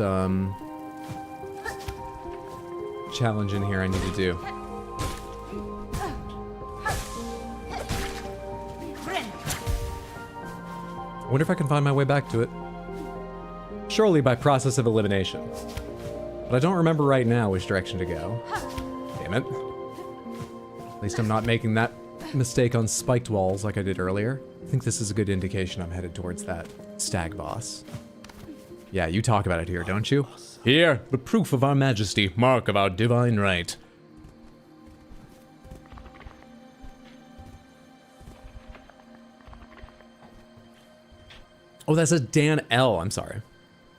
challenge in here I need to do. I wonder if I can find my way back to it. Surely by process of elimination. But I don't remember right now which direction to go. Damn it. At least I'm not making that mistake on spiked walls like I did earlier. I think this is a good indication I'm headed towards that stag boss. Yeah, you talk about it here, don't you? Here, the proof of our majesty, mark of our divine right. Oh, that's a Dan L. I'm sorry.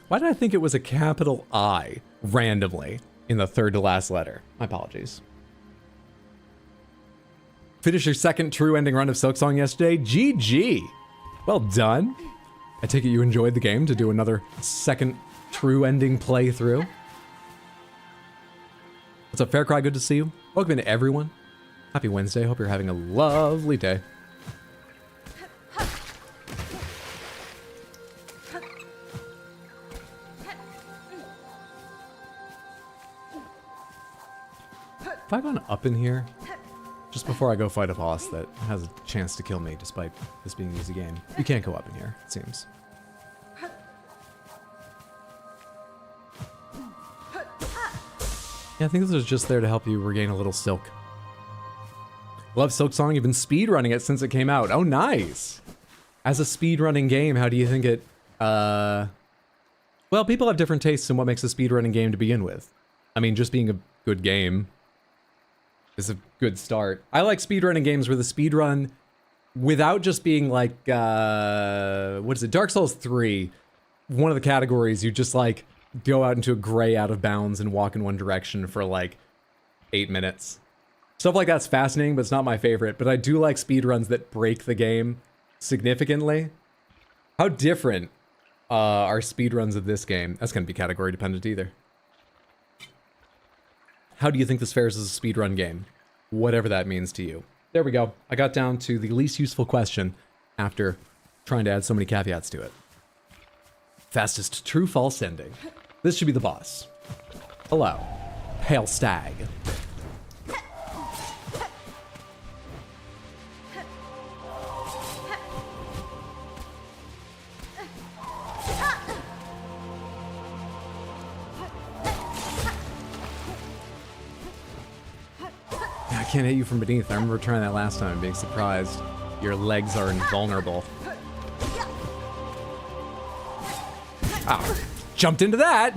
Why did I think it was a capital I randomly in the third to last letter? My apologies. Finished your second true ending run of Silksong yesterday? GG. Well done. I take it you enjoyed the game to do another second true ending playthrough. What's up, Faircry? Good to see you. Welcome to everyone. Happy Wednesday. Hope you're having a lovely day. If I gone up in here, just before I go fight a boss that has a chance to kill me despite this being an easy game, you can't go up in here, it seems. Yeah, I think this is just there to help you regain a little silk. Love Silksong, you've been speedrunning it since it came out. Oh, nice! As a speedrunning game, how do you think it, well, people have different tastes in what makes a speedrunning game to begin with. I mean, just being a good game is a good start. I like speedrunning games where the speedrun, without just being like, what is it, Dark Souls 3, one of the categories, you just like go out into a gray out of bounds and walk in one direction for like 8 minutes. Stuff like that's fascinating, but it's not my favorite. But I do like speedruns that break the game significantly. How different are speedruns of this game? That's gonna be category dependent either. How do you think this fares as a speedrun game? Whatever that means to you. There we go. I got down to the least useful question after trying to add so many caveats to it. Fastest true false ending. This should be the boss. Hello. Pale Stag. I can't hit you from beneath. I remember trying that last time and being surprised. Your legs are invulnerable. Ah, jumped into that!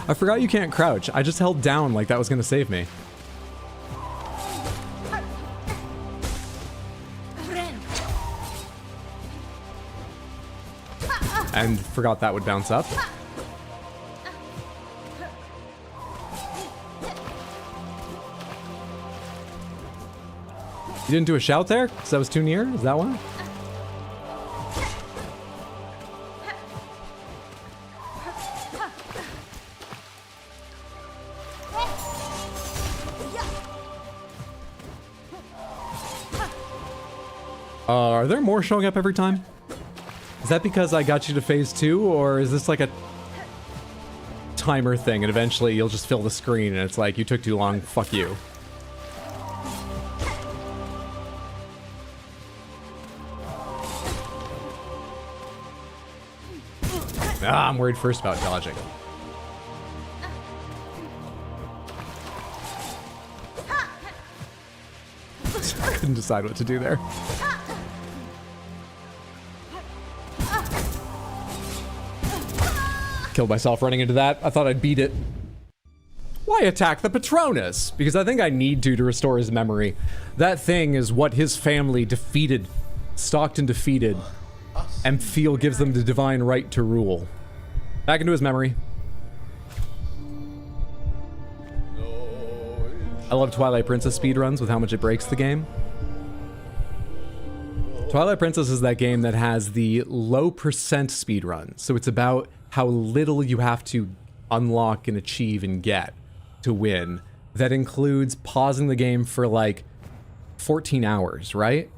I forgot you can't crouch. I just held down like that was gonna save me. And forgot that would bounce up. You didn't do a shout there? Because that was too near? Is that one? Are there more showing up every time? Is that because I got you to phase 2, or is this like a timer thing and eventually you'll just fill the screen and it's like, you took too long, fuck you. Ah, I'm worried first about dodging. I couldn't decide what to do there. Killed myself running into that. I thought I'd beat it. Why attack the Patronus? Because I think I need to restore his memory. That thing is what his family defeated, stalked and defeated, and feel gives them the divine right to rule. Back into his memory. I love Twilight Princess speedruns with how much it breaks the game. Twilight Princess is that game that has the low percent speedrun, so it's about how little you have to unlock and achieve and get to win. That includes pausing the game for like 14 hours, right?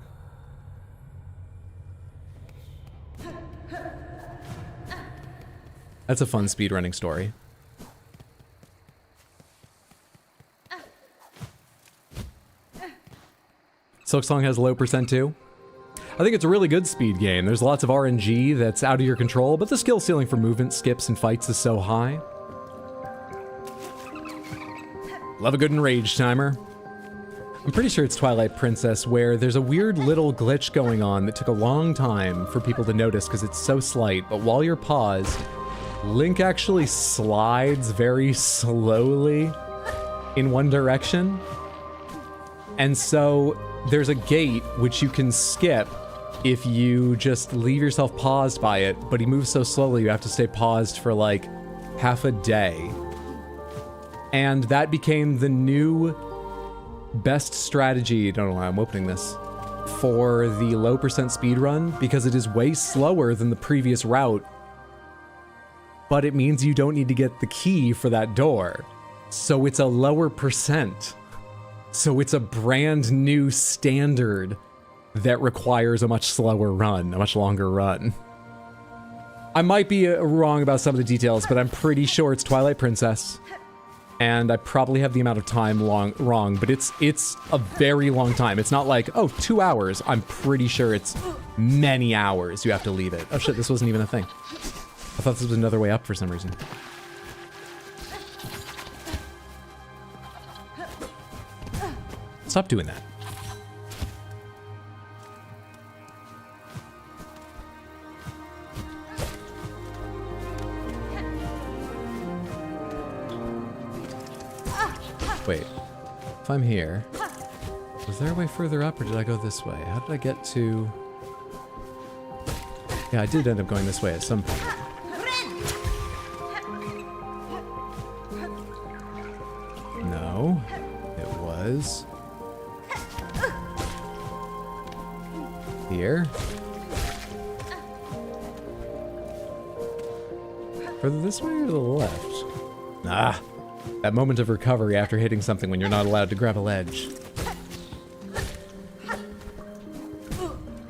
That's a fun speedrunning story. Silksong has low percent too. I think it's a really good speed game. There's lots of RNG that's out of your control, but the skill ceiling for movement, skips, and fights is so high. Love a good enrage timer. I'm pretty sure it's Twilight Princess where there's a weird little glitch going on that took a long time for people to notice because it's so slight, but while you're paused, Link actually slides very slowly in one direction. And so there's a gate which you can skip if you just leave yourself paused by it, but he moves so slowly you have to stay paused for like half a day. And that became the new best strategy, don't know why I'm opening this, for the low percent speedrun, because it is way slower than the previous route, but it means you don't need to get the key for that door. So it's a lower percent. So it's a brand new standard that requires a much slower run, a much longer run. I might be wrong about some of the details, but I'm pretty sure it's Twilight Princess. And I probably have the amount of time wrong, but it's a very long time. It's not like, oh, 2 hours. I'm pretty sure it's many hours you have to leave it. Oh shit, this wasn't even a thing. I thought this was another way up for some reason. Stop doing that. Wait, if I'm here, was there a way further up or did I go this way? How did I get to... Yeah, I did end up going this way at some point. No, it was... here. Further this way or to the left? Ah, that moment of recovery after hitting something when you're not allowed to grab a ledge.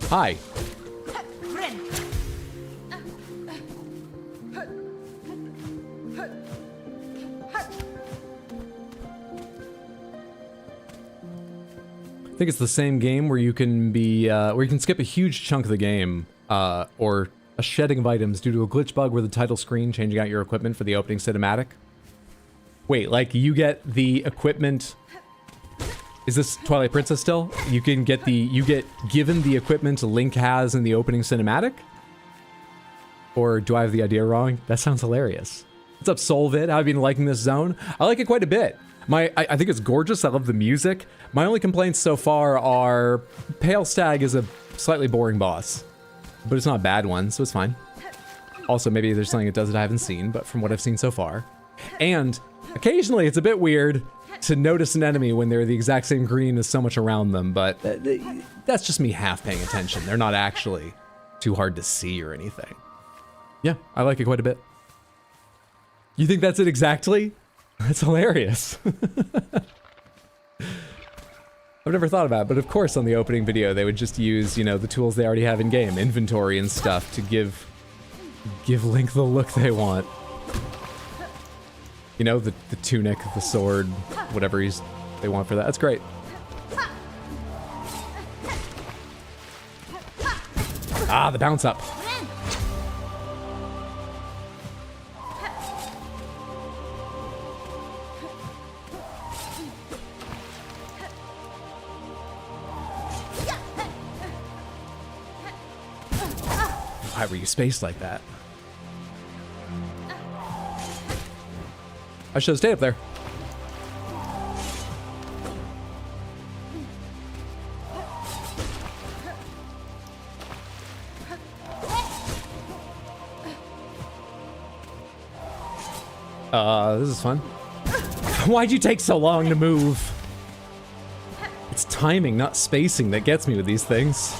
Hi. I think it's the same game where you can be, where you can skip a huge chunk of the game, or a shedding of items due to a glitch bug with the title screen changing out your equipment for the opening cinematic. Wait, like you get the equipment... Is this Twilight Princess still? You can get the, you get given the equipment Link has in the opening cinematic? Or do I have the idea wrong? That sounds hilarious. What's up, Solvid? How have you been liking this zone? I like it quite a bit. I think it's gorgeous. I love the music. My only complaints so far are Pale Stag is a slightly boring boss, but it's not a bad one, so it's fine. Also, maybe there's something it does that I haven't seen, but from what I've seen so far. And occasionally it's a bit weird to notice an enemy when they're the exact same green as so much around them, but that's just me half paying attention. They're not actually too hard to see or anything. Yeah, I like it quite a bit. You think that's it exactly? That's hilarious. I've never thought about it, but of course on the opening video they would just use, you know, the tools they already have in game, inventory and stuff, to give Link the look they want. You know, the tunic, the sword, whatever they want for that. That's great. Ah, the bounce up. Why were you spaced like that? I should have stayed up there. This is fun. Why'd you take so long to move? It's timing, not spacing, that gets me with these things.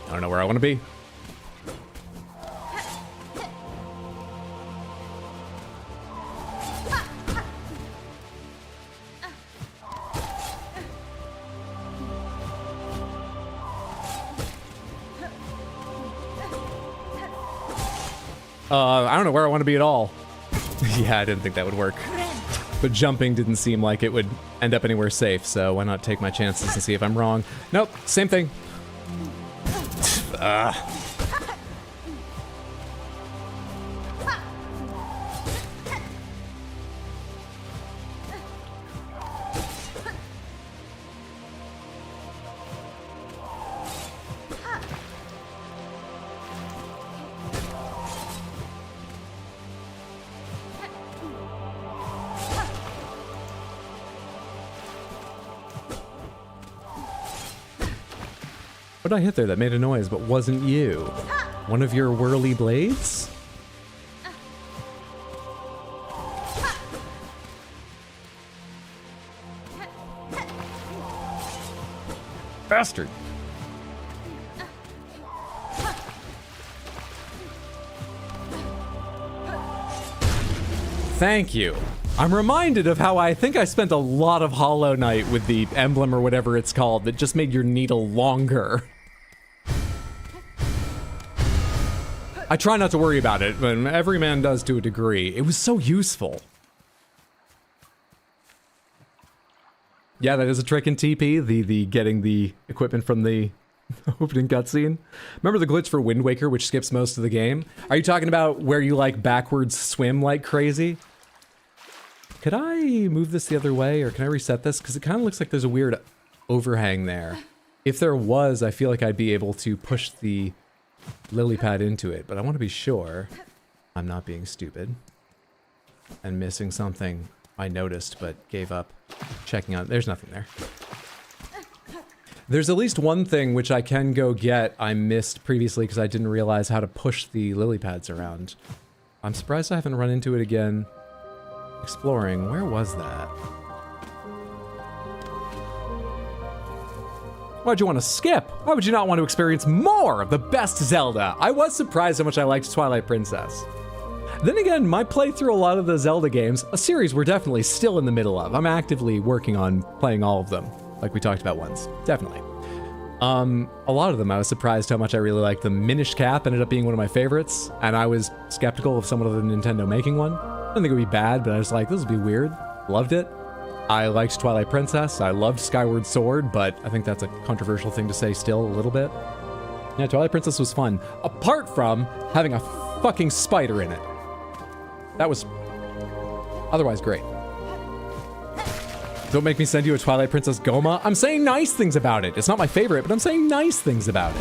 I don't know where I want to be. I don't know where I want to be at all. Yeah, I didn't think that would work. But jumping didn't seem like it would end up anywhere safe, so why not take my chances and see if I'm wrong? Nope, same thing. What did I hit there that made a noise but wasn't you? One of your whirly blades? Bastard! Thank you. I'm reminded of how I think I spent a lot of Hollow Knight with the emblem or whatever it's called that just made your needle longer. I try not to worry about it, but every man does to a degree. It was so useful. Yeah, that is a trick in TP, the getting the equipment from the opening cutscene. Remember the glitch for Wind Waker, which skips most of the game? Are you talking about where you like backwards swim like crazy? Could I move this the other way, or can I reset this? Because it kind of looks like there's a weird overhang there. If there was, I feel like I'd be able to push the lily pad into it, but I want to be sure I'm not being stupid and missing something I noticed but gave up checking out. There's nothing there. There's at least one thing which I can go get I missed previously because I didn't realize how to push the lily pads around. I'm surprised I haven't run into it again. Exploring, where was that? Why'd you want to skip? Why would you not want to experience more of the best Zelda? I was surprised how much I liked Twilight Princess. Then again, my playthrough a lot of the Zelda games, a series we're definitely still in the middle of. I'm actively working on playing all of them, like we talked about once. Definitely. A lot of them, I was surprised how much I really liked them. Minish Cap ended up being one of my favorites, and I was skeptical of someone other than Nintendo making one. I didn't think it would be bad, but I was like, this would be weird. Loved it. I liked Twilight Princess. I loved Skyward Sword, but I think that's a controversial thing to say still a little bit. Yeah, Twilight Princess was fun. Apart from having a fucking spider in it. That was otherwise great. Don't make me send you a Twilight Princess Goma. I'm saying nice things about it. It's not my favorite, but I'm saying nice things about it.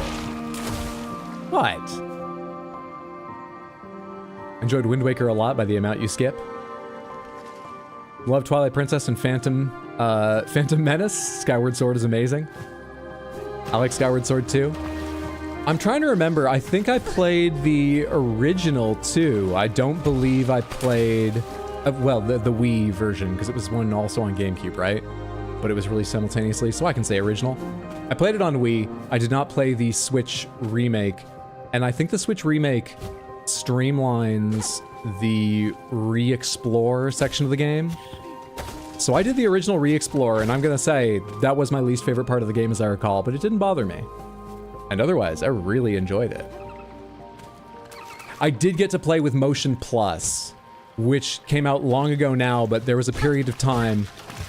What? Enjoyed Wind Waker a lot by the amount you skip. Love Twilight Princess and Phantom Menace. Skyward Sword is amazing. I like Skyward Sword too. I'm trying to remember, I think I played the original too. I don't believe I played, well, the Wii version, because it was one also on GameCube, right? But it was released simultaneously, so I can say original. I played it on Wii. I did not play the Switch remake, and I think the Switch remake streamlines the re-explore section of the game. So I did the original re-explore, and I'm gonna say that was my least favorite part of the game as I recall, but it didn't bother me. And otherwise, I really enjoyed it. I did get to play with Motion Plus, which came out long ago now, but there was a period of time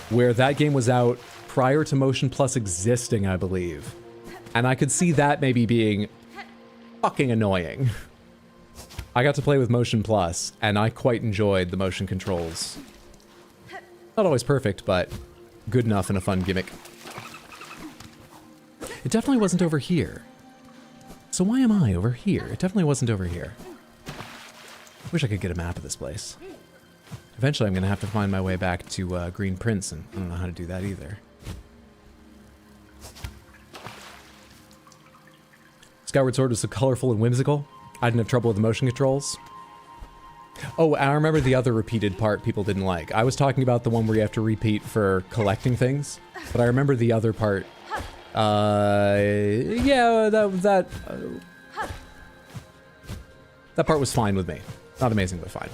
where that game was out prior to Motion Plus existing, I believe. And I could see that maybe being fucking annoying. I got to play with Motion Plus, and I quite enjoyed the motion controls. Not always perfect, but good enough and a fun gimmick. It definitely wasn't over here. So why am I over here? It definitely wasn't over here. Wish I could get a map of this place. Eventually I'm going to have to find my way back to Green Prince, and I don't know how to do that either. Skyward Sword was so colorful and whimsical. I didn't have trouble with the motion controls. Oh, I remember the other repeated part people didn't like. I was talking about the one where you have to repeat for collecting things, but I remember the other part. Yeah, that part was fine with me. Not amazing, but fine.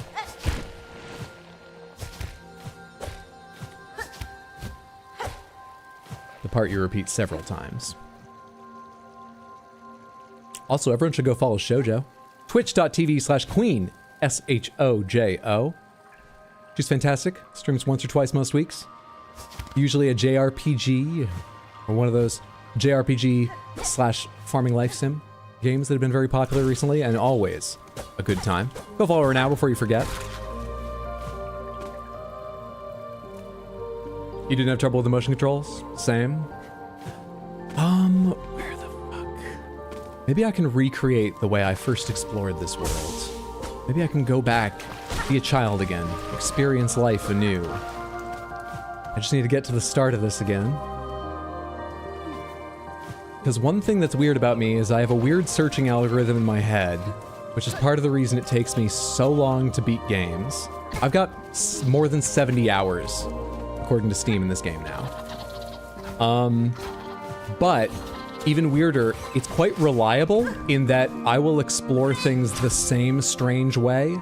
The part you repeat several times. Also, everyone should go follow Shoujo. Twitch.tv/Queen, SHOJO. She's fantastic. Streams once or twice most weeks. Usually a JRPG, or one of those JRPG/farming life sim games that have been very popular recently, and always a good time. Go follow her now before you forget. You didn't have trouble with the motion controls? Same. Where the fuck? Maybe I can recreate the way I first explored this world. Maybe I can go back, be a child again, experience life anew. I just need to get to the start of this again. Because one thing that's weird about me is I have a weird searching algorithm in my head, which is part of the reason it takes me so long to beat games. I've got more than 70 hours, according to Steam, in this game now. But even weirder, it's quite reliable in that I will explore things the same strange way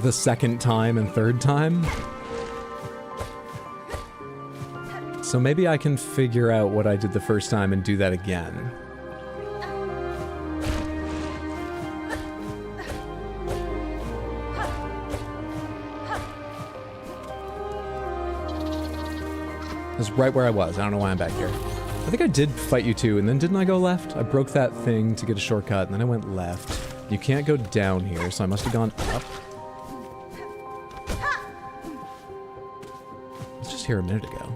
the second time and third time. So maybe I can figure out what I did the first time and do that again. This is right where I was. I don't know why I'm back here. I think I did fight you too, and then didn't I go left? I broke that thing to get a shortcut, and then I went left. You can't go down here, so I must have gone up. I was just here a minute ago.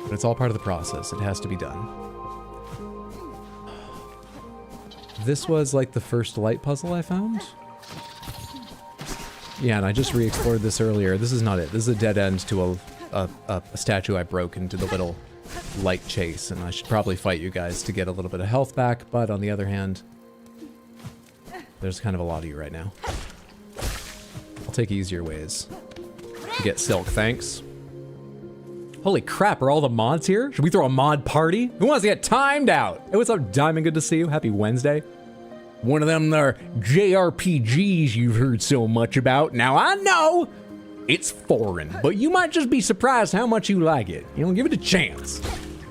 But it's all part of the process. It has to be done. This was like the first light puzzle I found? Yeah, and I just re-explored this earlier. This is not it. This is a dead end to a statue I broke into the little light chase, and I should probably fight you guys to get a little bit of health back, but on the other hand, there's kind of a lot of you right now. I'll take easier ways to get Silk, thanks. Holy crap, are all the mods here? Should we throw a mod party? Who wants to get timed out? Hey, what's up, Diamond? Good to see you. Happy Wednesday. One of them there JRPGs you've heard so much about. Now, I know it's foreign, but you might just be surprised how much you like it. You know, give it a chance.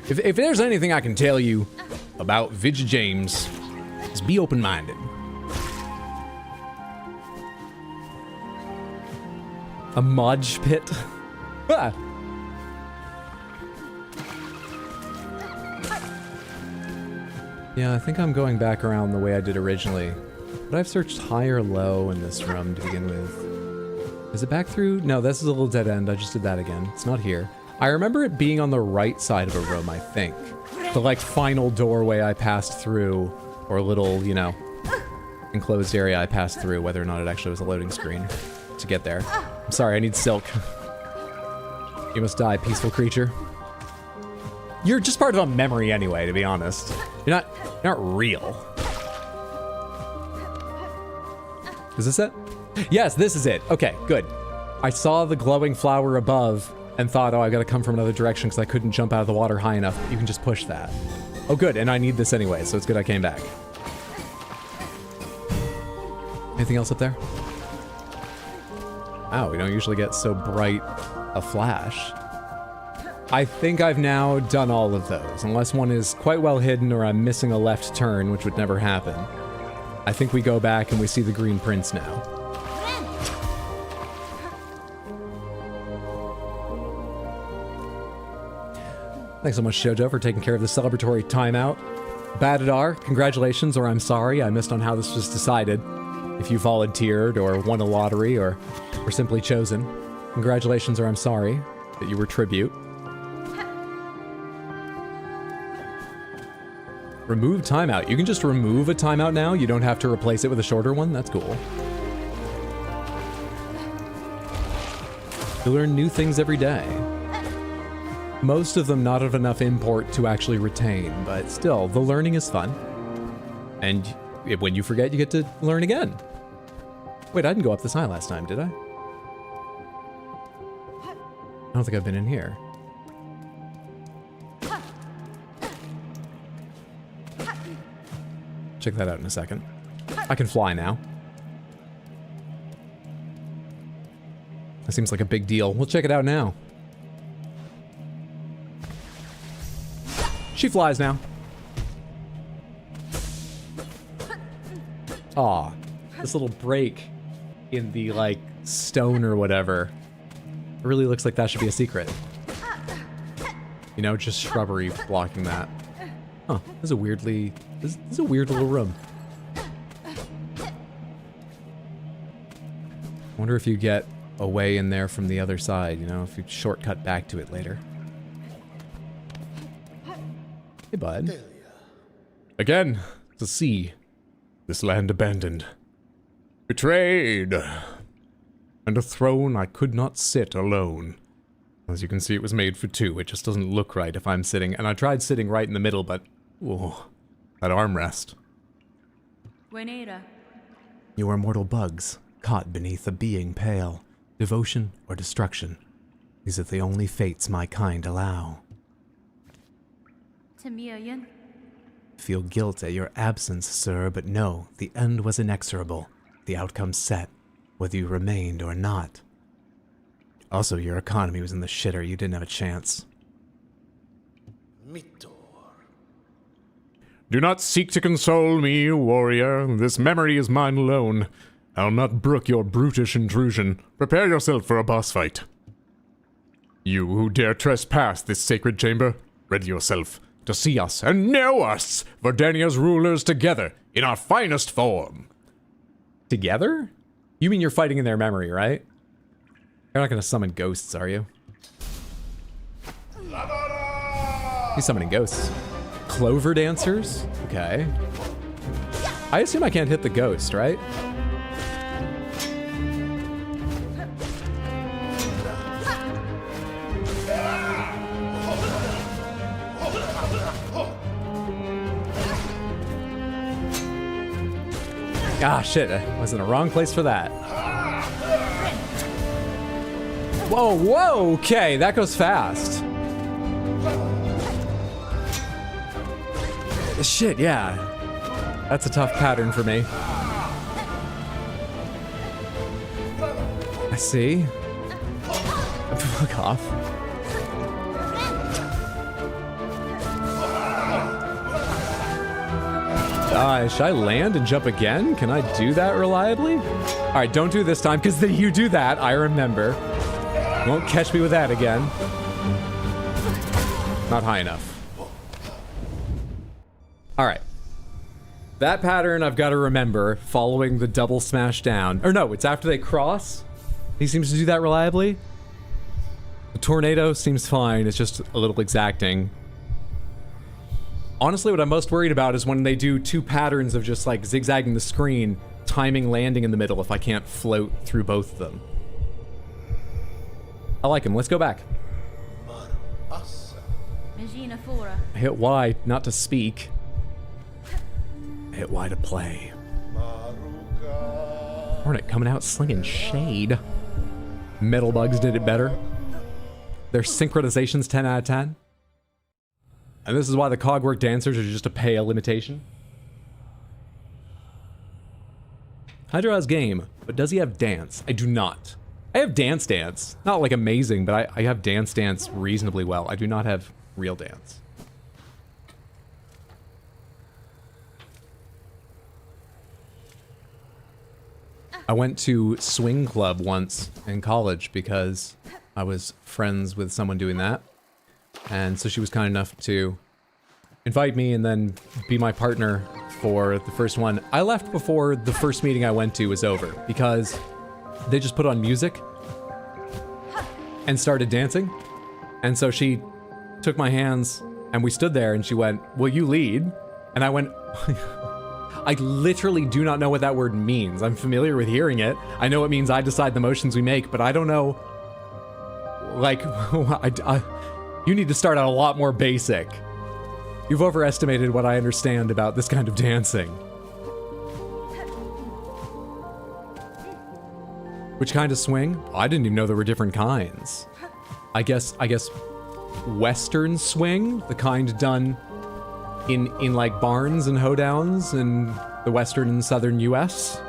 If there's anything I can tell you about Vidge James, just be open-minded. A modge pit? Ah. Yeah, I think I'm going back around the way I did originally. But I've searched high or low in this room to begin with. Is it back through? No, this is a little dead end. I just did that again. It's not here. I remember it being on the right side of a room, I think. The, like, final doorway I passed through, or little, you know, enclosed area I passed through, whether or not it actually was a loading screen to get there. I'm sorry, I need Silk. You must die, peaceful creature. You're just part of a memory anyway, to be honest. You're not real. Is this it? Yes, this is it. Okay, good. I saw the glowing flower above and thought, oh, I gotta come from another direction because I couldn't jump out of the water high enough. You can just push that. Oh, good, and I need this anyway, so it's good I came back. Anything else up there? Wow, we don't usually get so bright a flash. I think I've now done all of those, unless one is quite well hidden or I'm missing a left turn, which would never happen. I think we go back and we see the Green Prince now. Thanks so much, Shoujo, for taking care of the celebratory timeout. Badadar, congratulations, or I'm sorry, I missed on how this was decided. If you volunteered, or won a lottery, or were simply chosen. Congratulations, or I'm sorry that you were tribute. Remove timeout. You can just remove a timeout now. You don't have to replace it with a shorter one. That's cool. You learn new things every day. Most of them not of enough import to actually retain, but still, the learning is fun. And when you forget, you get to learn again. Wait, I didn't go up this high last time, did I? I don't think I've been in here. Check that out in a second. I can fly now. That seems like a big deal. We'll check it out now. She flies now. Aw, this little break in the, like, stone or whatever. It really looks like that should be a secret. You know, just shrubbery blocking that. Huh, this is a weirdly... This is a weird little room. Wonder if you get a way in there from the other side, you know, if you shortcut back to it later. Hey, bud. Again, to see this land abandoned, betrayed, and a throne I could not sit alone. As you can see, it was made for two. It just doesn't look right if I'm sitting, and I tried sitting right in the middle, but oh, that armrest. Buenera. You are mortal bugs, caught beneath a being pale. Devotion or destruction. These are the only fates my kind allow. Tamiayan. Feel guilt at your absence, sir, but no, the end was inexorable. The outcome set, whether you remained or not. Also, your economy was in the shitter. You didn't have a chance. Do not seek to console me, warrior. This memory is mine alone. I'll not brook your brutish intrusion. Prepare yourself for a boss fight. You who dare trespass this sacred chamber, ready yourself to see us and know us, Verdania's rulers, together in our finest form. Together? You mean you're fighting in their memory, right? You're not gonna summon ghosts, are you? He's summoning ghosts. Clover dancers? Okay. I assume I can't hit the ghost, right? Ah, shit. I was in the wrong place for that. Whoa, whoa, okay. That goes fast. Shit, yeah. That's a tough pattern for me. I see. Fuck off. Should I land and jump again? Can I do that reliably? Alright, don't do this time, because you do that, I remember. Won't catch me with that again. Not high enough. Alright. That pattern I've got to remember, following the double smash down. Or no, it's after they cross. He seems to do that reliably. The tornado seems fine, it's just a little exacting. Honestly, what I'm most worried about is when they do two patterns of just like zigzagging the screen, timing landing in the middle if I can't float through both of them. I like him. Let's go back. I hit Y not to speak. I hit Y to play. Hornet coming out slinging shade. Metal Bugs did it better. Their synchronization's 10 out of 10. And this is why the Cogwork dancers are just a pale imitation. Hydra has game, but does he have dance? I do not. I have dance. Not like amazing, but I have dance reasonably well. I do not have real dance. I went to swing club once in college because I was friends with someone doing that. And so she was kind enough to invite me and then be my partner for the first one. I left before the first meeting I went to was over because they just put on music and started dancing. And so she took my hands and we stood there and she went, "Will you lead?" And I went, I literally do not know what that word means. I'm familiar with hearing it. I know it means I decide the motions we make, but I don't know Like, you need to start out a lot more basic. You've overestimated what I understand about this kind of dancing. Which kind of swing? I didn't even know there were different kinds. I guess Western swing, the kind done in like barns and hoedowns in the Western and Southern US.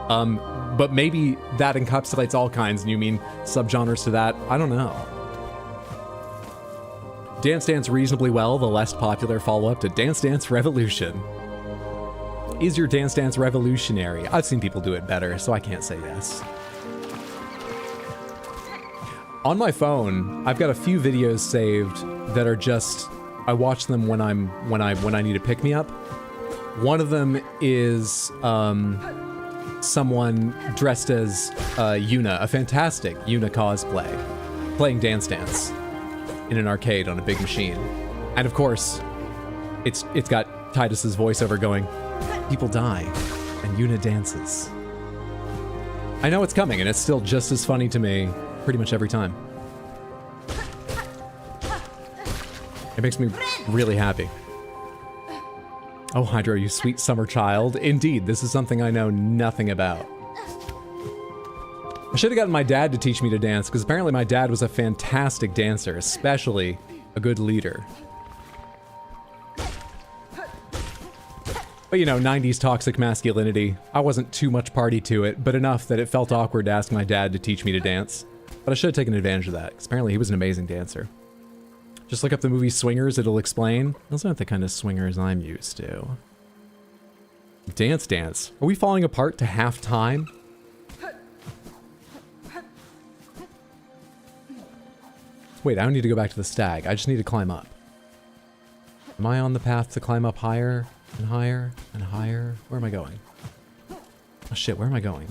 But maybe that encapsulates all kinds and you mean subgenres to that. I don't know. Dance Dance reasonably well, the less popular follow-up to Dance Dance Revolution. Is your Dance Dance revolutionary? I've seen people do it better, so I can't say yes. On my phone, I've got a few videos saved that are just, I watch them when I need to pick me up. One of them is someone dressed as Yuna, a fantastic Yuna cosplay, playing Dance Dance in an arcade on a big machine. And of course, it's got Titus's voiceover going, "People die, and Yuna dances." I know it's coming, and it's still just as funny to me pretty much every time. It makes me really happy. Oh, Hydro, you sweet summer child. Indeed, this is something I know nothing about. I should have gotten my dad to teach me to dance, because apparently my dad was a fantastic dancer, especially a good leader. But you know, 90s toxic masculinity. I wasn't too much party to it, but enough that it felt awkward to ask my dad to teach me to dance. But I should have taken advantage of that, because apparently he was an amazing dancer. Just look up the movie Swingers, it'll explain. Those aren't the kind of swingers I'm used to. Dance Dance. Are we falling apart to half-time? Wait, I don't need to go back to the stag. I just need to climb up. Am I on the path to climb up higher and higher and higher? Where am I going? Oh shit, where am I going?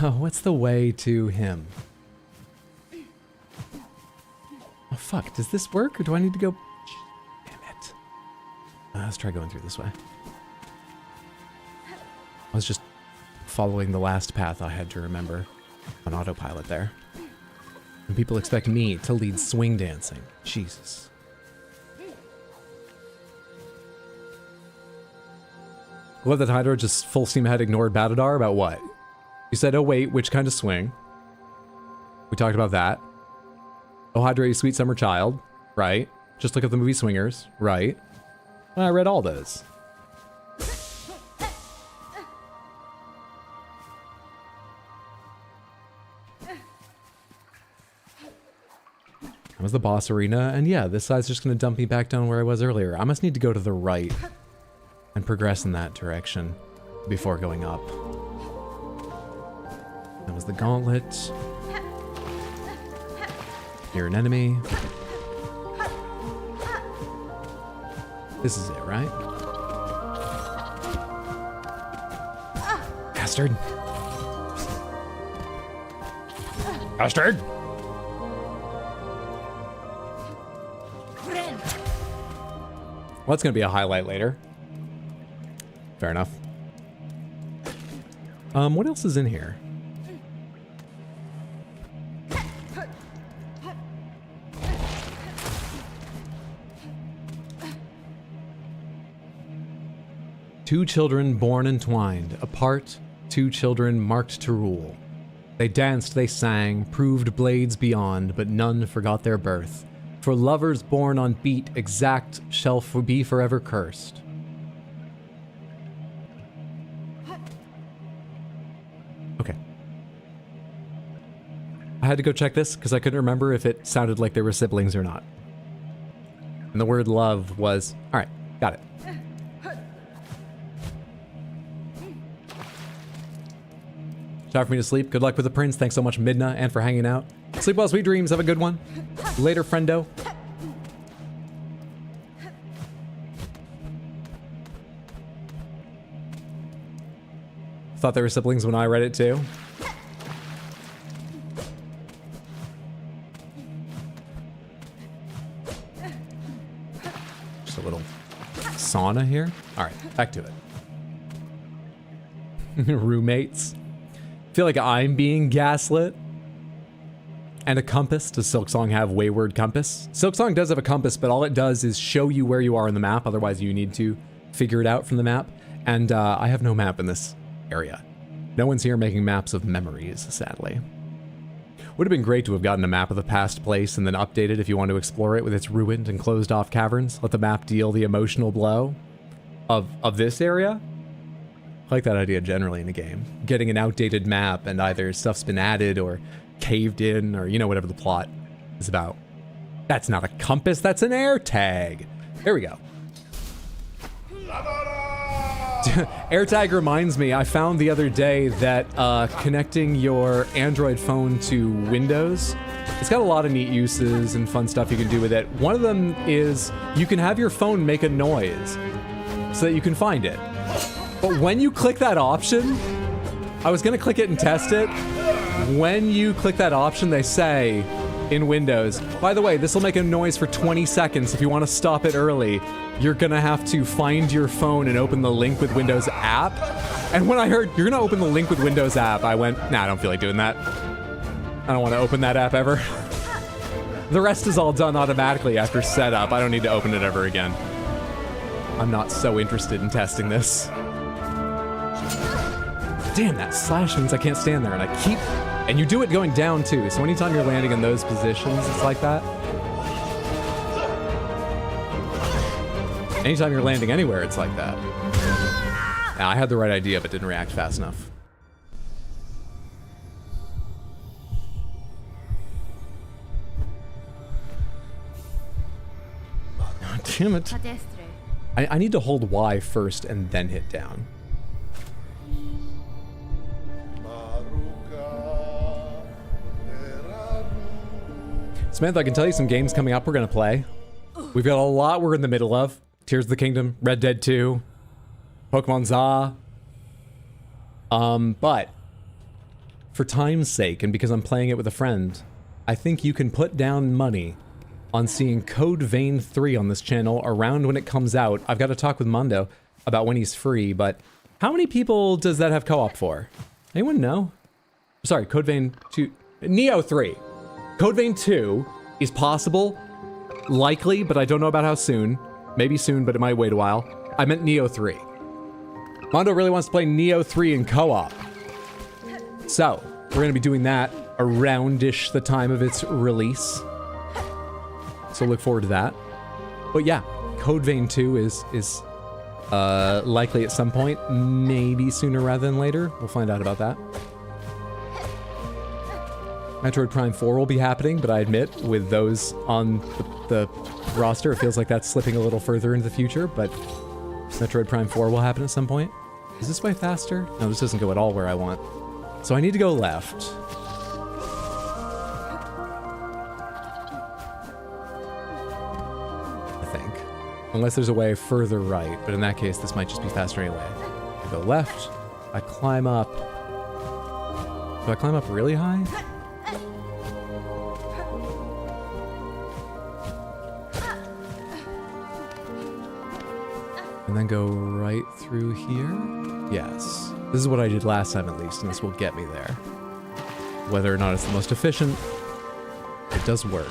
What's the way to him? Oh fuck, does this work or do I need to go? Damn it. Let's try going through this way. I was just following the last path I had to remember on autopilot there. And people expect me to lead swing dancing. Jesus. Love that Hydro just full steam ahead ignored Batadar about what? You said, oh wait, which kind of swing? We talked about that. Oh, Hydro, you sweet summer child. Right. Just look at the movie Swingers. Right. Well, I read all those. That was the boss arena, and yeah, this side's just gonna dump me back down where I was earlier. I must need to go to the right and progress in that direction before going up. That was the gauntlet. You're an enemy. This is it, right? Bastard. Bastard! Well, that's gonna be a highlight later. Fair enough. What else is in here? Two children born entwined, apart, two children marked to rule. They danced, they sang, proved blades beyond, but none forgot their birth. For lovers born on beat exact shall be forever cursed. Okay. I had to go check this because I couldn't remember if it sounded like they were siblings or not. And the word love was... Alright, got it. Time for me to sleep. Good luck with the prince. Thanks so much, Midna, and for hanging out. Sleep well, sweet dreams. Have a good one. Later, friendo. Thought they were siblings when I read it too. Just a little sauna here. All right, back to it. Roommates. I feel like I'm being gaslit. And a compass. Does Silksong have Wayward Compass? Silksong does have a compass, but all it does is show you where you are in the map. Otherwise, you need to figure it out from the map. And I have no map in this area. No one's here making maps of memories, sadly. Would have been great to have gotten a map of the past place and then updated if you want to explore it with its ruined and closed off caverns. Let the map deal the emotional blow of this area. I like that idea generally in a game. Getting an outdated map and either stuff's been added or caved in or, you know, whatever the plot is about. That's not a compass, that's an air tag. There we go. AirTag reminds me, I found the other day that connecting your Android phone to Windows, it's got a lot of neat uses and fun stuff you can do with it. One of them is you can have your phone make a noise so that you can find it. But when you click that option, I was gonna click it and test it. When you click that option, they say in Windows, by the way, this will make a noise for 20 seconds. If you want to stop it early, you're gonna have to find your phone and open the link with Windows app. And when I heard you're gonna open the link with Windows app, I went, nah, I don't feel like doing that. I don't want to open that app ever. The rest is all done automatically after setup. I don't need to open it ever again. I'm not so interested in testing this. Damn, that slash means I can't stand there, and I keep... And you do it going down, too, so anytime you're landing in those positions, it's like that. Anytime you're landing anywhere, it's like that. Now, I had the right idea, but didn't react fast enough. Oh, damn it. I need to hold Y first and then hit down. Samantha, I can tell you some games coming up we're going to play. We've got a lot we're in the middle of. Tears of the Kingdom, Red Dead 2, Pokemon Za. But for time's sake, and because I'm playing it with a friend, I think you can put down money on seeing Code Vein 3 on this channel around when it comes out. I've got to talk with Mondo about when he's free, but how many people does that have co-op for? Anyone know? Sorry, Code Vein 2, Neo 3. Code Vein 2 is possible, likely, but I don't know about how soon. Maybe soon, but it might wait a while. I meant Neo 3. Mondo really wants to play Neo 3 in co-op. So, we're going to be doing that around-ish the time of its release. So look forward to that. But yeah, Code Vein 2 is likely at some point, maybe sooner rather than later. We'll find out about that. Metroid Prime 4 will be happening, but I admit, with those on the roster, it feels like that's slipping a little further into the future, but Metroid Prime 4 will happen at some point. Is this way faster? No, this doesn't go at all where I want. So I need to go left. I think. Unless there's a way further right, but in that case, this might just be faster anyway. I go left, I climb up. Do I climb up really high? And then go right through here? Yes. This is what I did last time at least, and this will get me there. Whether or not it's the most efficient, it does work.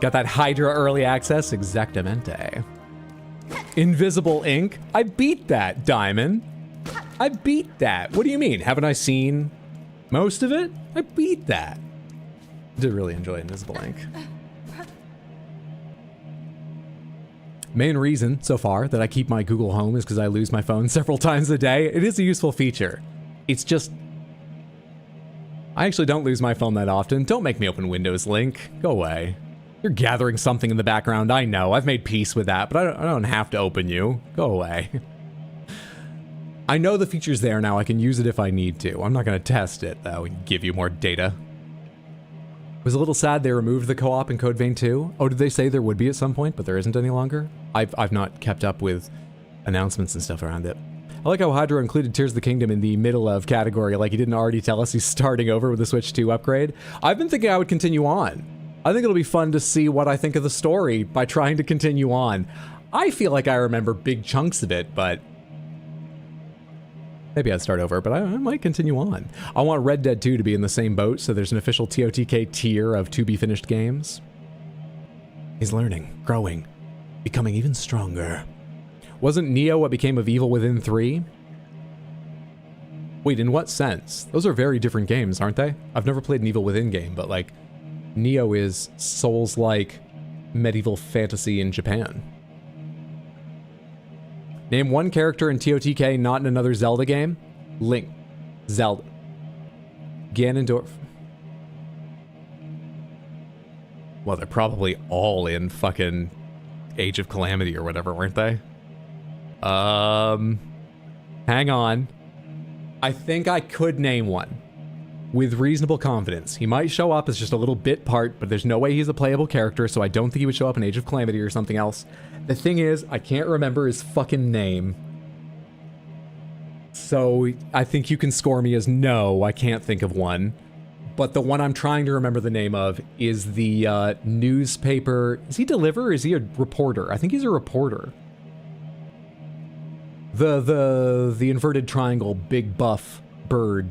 Got that Hydra early access? Exactamente. Invisible ink? I beat that, Diamond. I beat that. What do you mean? Haven't I seen most of it? I beat that. I did really enjoy Invisible Ink. Main reason so far that I keep my Google Home is because I lose my phone several times a day. It is a useful feature. It's just... I actually don't lose my phone that often. Don't make me open Windows Link. Go away. You're gathering something in the background. I know. I've made peace with that, but I don't have to open you. Go away. I know the feature's there now. I can use it if I need to. I'm not going to test it, though, and give you more data. Was a little sad they removed the co-op in Code Vein 2. Oh, did they say there would be at some point, but there isn't any longer? I've not kept up with announcements and stuff around it. I like how Hydro included Tears of the Kingdom in the middle of category, like he didn't already tell us he's starting over with the Switch 2 upgrade. I've been thinking I would continue on. I think it'll be fun to see what I think of the story by trying to continue on. I feel like I remember big chunks of it, but maybe I'd start over, but I might continue on. I want Red Dead 2 to be in the same boat, so there's an official TOTK tier of to-be-finished games. He's learning, growing, becoming even stronger. Wasn't Neo what became of Evil Within 3? Wait, in what sense? Those are very different games, aren't they? I've never played an Evil Within game, but like, Neo is Souls-like medieval fantasy in Japan. Name one character in TOTK not in another Zelda game. Link. Zelda. Ganondorf. Well, they're probably all in fucking Age of Calamity or whatever, weren't they? Hang on. I think I could name one with reasonable confidence. He might show up as just a little bit part, but there's no way he's a playable character, so I don't think he would show up in Age of Calamity or something else. The thing is, I can't remember his fucking name. So I think you can score me as no, I can't think of one. But the one I'm trying to remember the name of is the newspaper. Is he Deliver or is he a reporter? I think he's a reporter. The inverted triangle big buff bird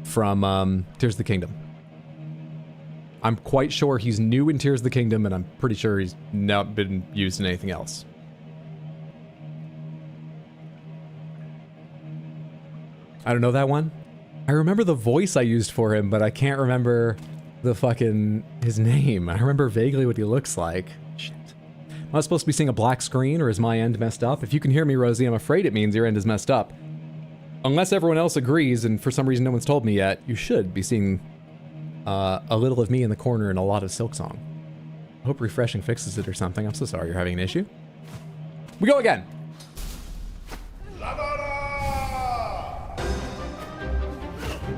from Tears of the Kingdom. I'm quite sure he's new in Tears of the Kingdom, and I'm pretty sure he's not been used in anything else. I don't know that one. I remember the voice I used for him, but I can't remember his name. I remember vaguely what he looks like. Shit. Am I supposed to be seeing a black screen, or is my end messed up? If you can hear me, Rosie, I'm afraid it means your end is messed up. Unless everyone else agrees, and for some reason no one's told me yet, you should be seeing a little of me in the corner and a lot of Silksong. I hope refreshing fixes it or something. I'm so sorry you're having an issue. We go again. I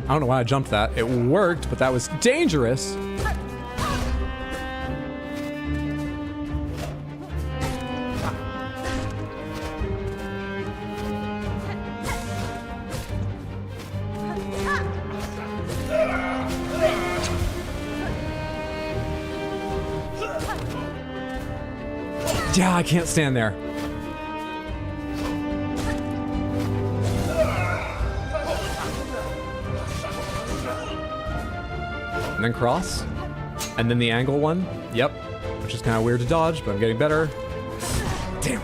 don't know why I jumped that. It worked, but that was dangerous. Yeah, I can't stand there. And then cross. And then the angle one. Yep. Which is kind of weird to dodge, but I'm getting better. Damn.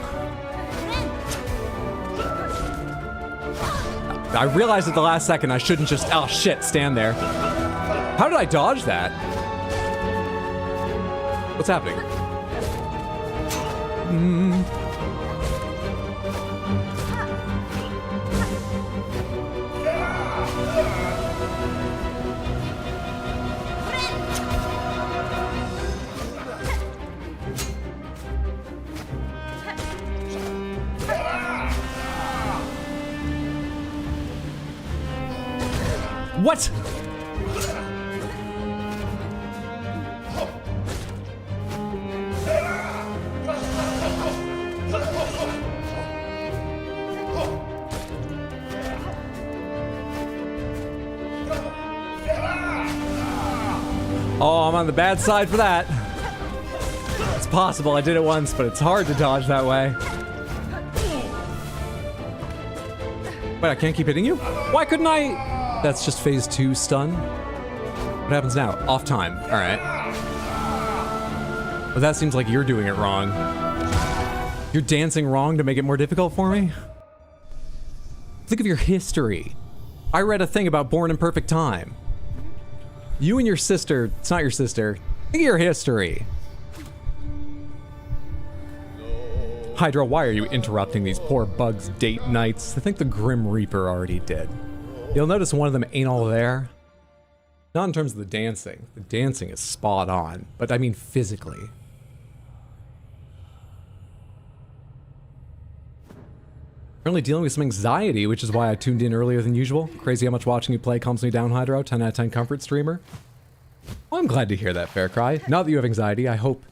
I realized at the last second I shouldn't just, oh shit, stand there. How did I dodge that? What's happening? What? Oh, I'm on the bad side for that. It's possible I did it once, but it's hard to dodge that way. Wait, I can't keep hitting you? Why couldn't I? That's just phase 2 stun. What happens now? Off time. All right. But that seems like you're doing it wrong. You're dancing wrong to make it more difficult for me? Think of your history. I read a thing about Born in Perfect Time. You and your sister, it's not your sister, think of your history. Hydra, why are you interrupting these poor bugs' date nights? I think the Grim Reaper already did. You'll notice one of them ain't all there. Not in terms of the dancing. The dancing is spot on, but I mean physically. Currently dealing with some anxiety, which is why I tuned in earlier than usual. Crazy how much watching you play calms me down, Hydro. 10 out of 10 comfort streamer. Well, I'm glad to hear that, Fair Cry. Not that you have anxiety, I hope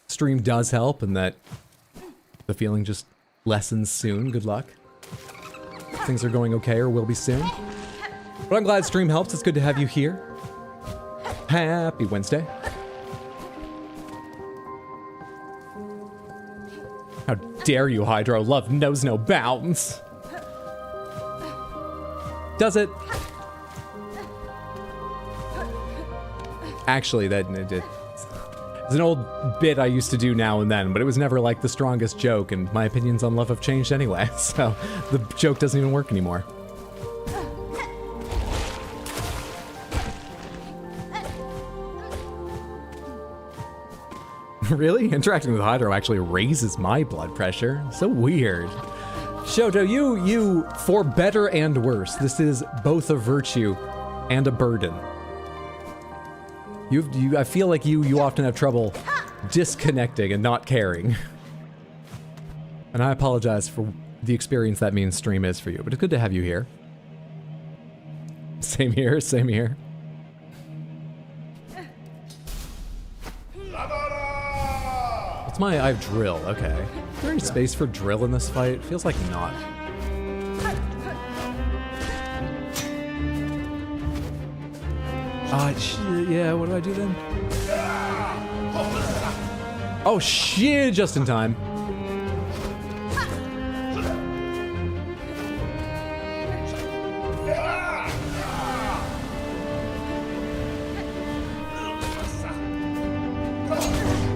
stream does help and that the feeling just lessens soon. Good luck. Things are going okay or will be soon. But I'm glad stream helps. It's good to have you here. Happy Wednesday. How dare you, Hydro? Love knows no bounds. Does it? Actually, it's an old bit I used to do now and then, but it was never like the strongest joke, and my opinions on love have changed anyway, so the joke doesn't even work anymore. Really? Interacting with Hydro actually raises my blood pressure. So weird. Shoto, you, for better and worse, this is both a virtue and a burden. I feel like you often have trouble disconnecting and not caring. And I apologize for the experience that mainstream is for you, but it's good to have you here. Same here, same here. I have drill, okay. Is there any space for drill in this fight? Feels like not. Shit, yeah, what do I do then? Oh shit, just in time.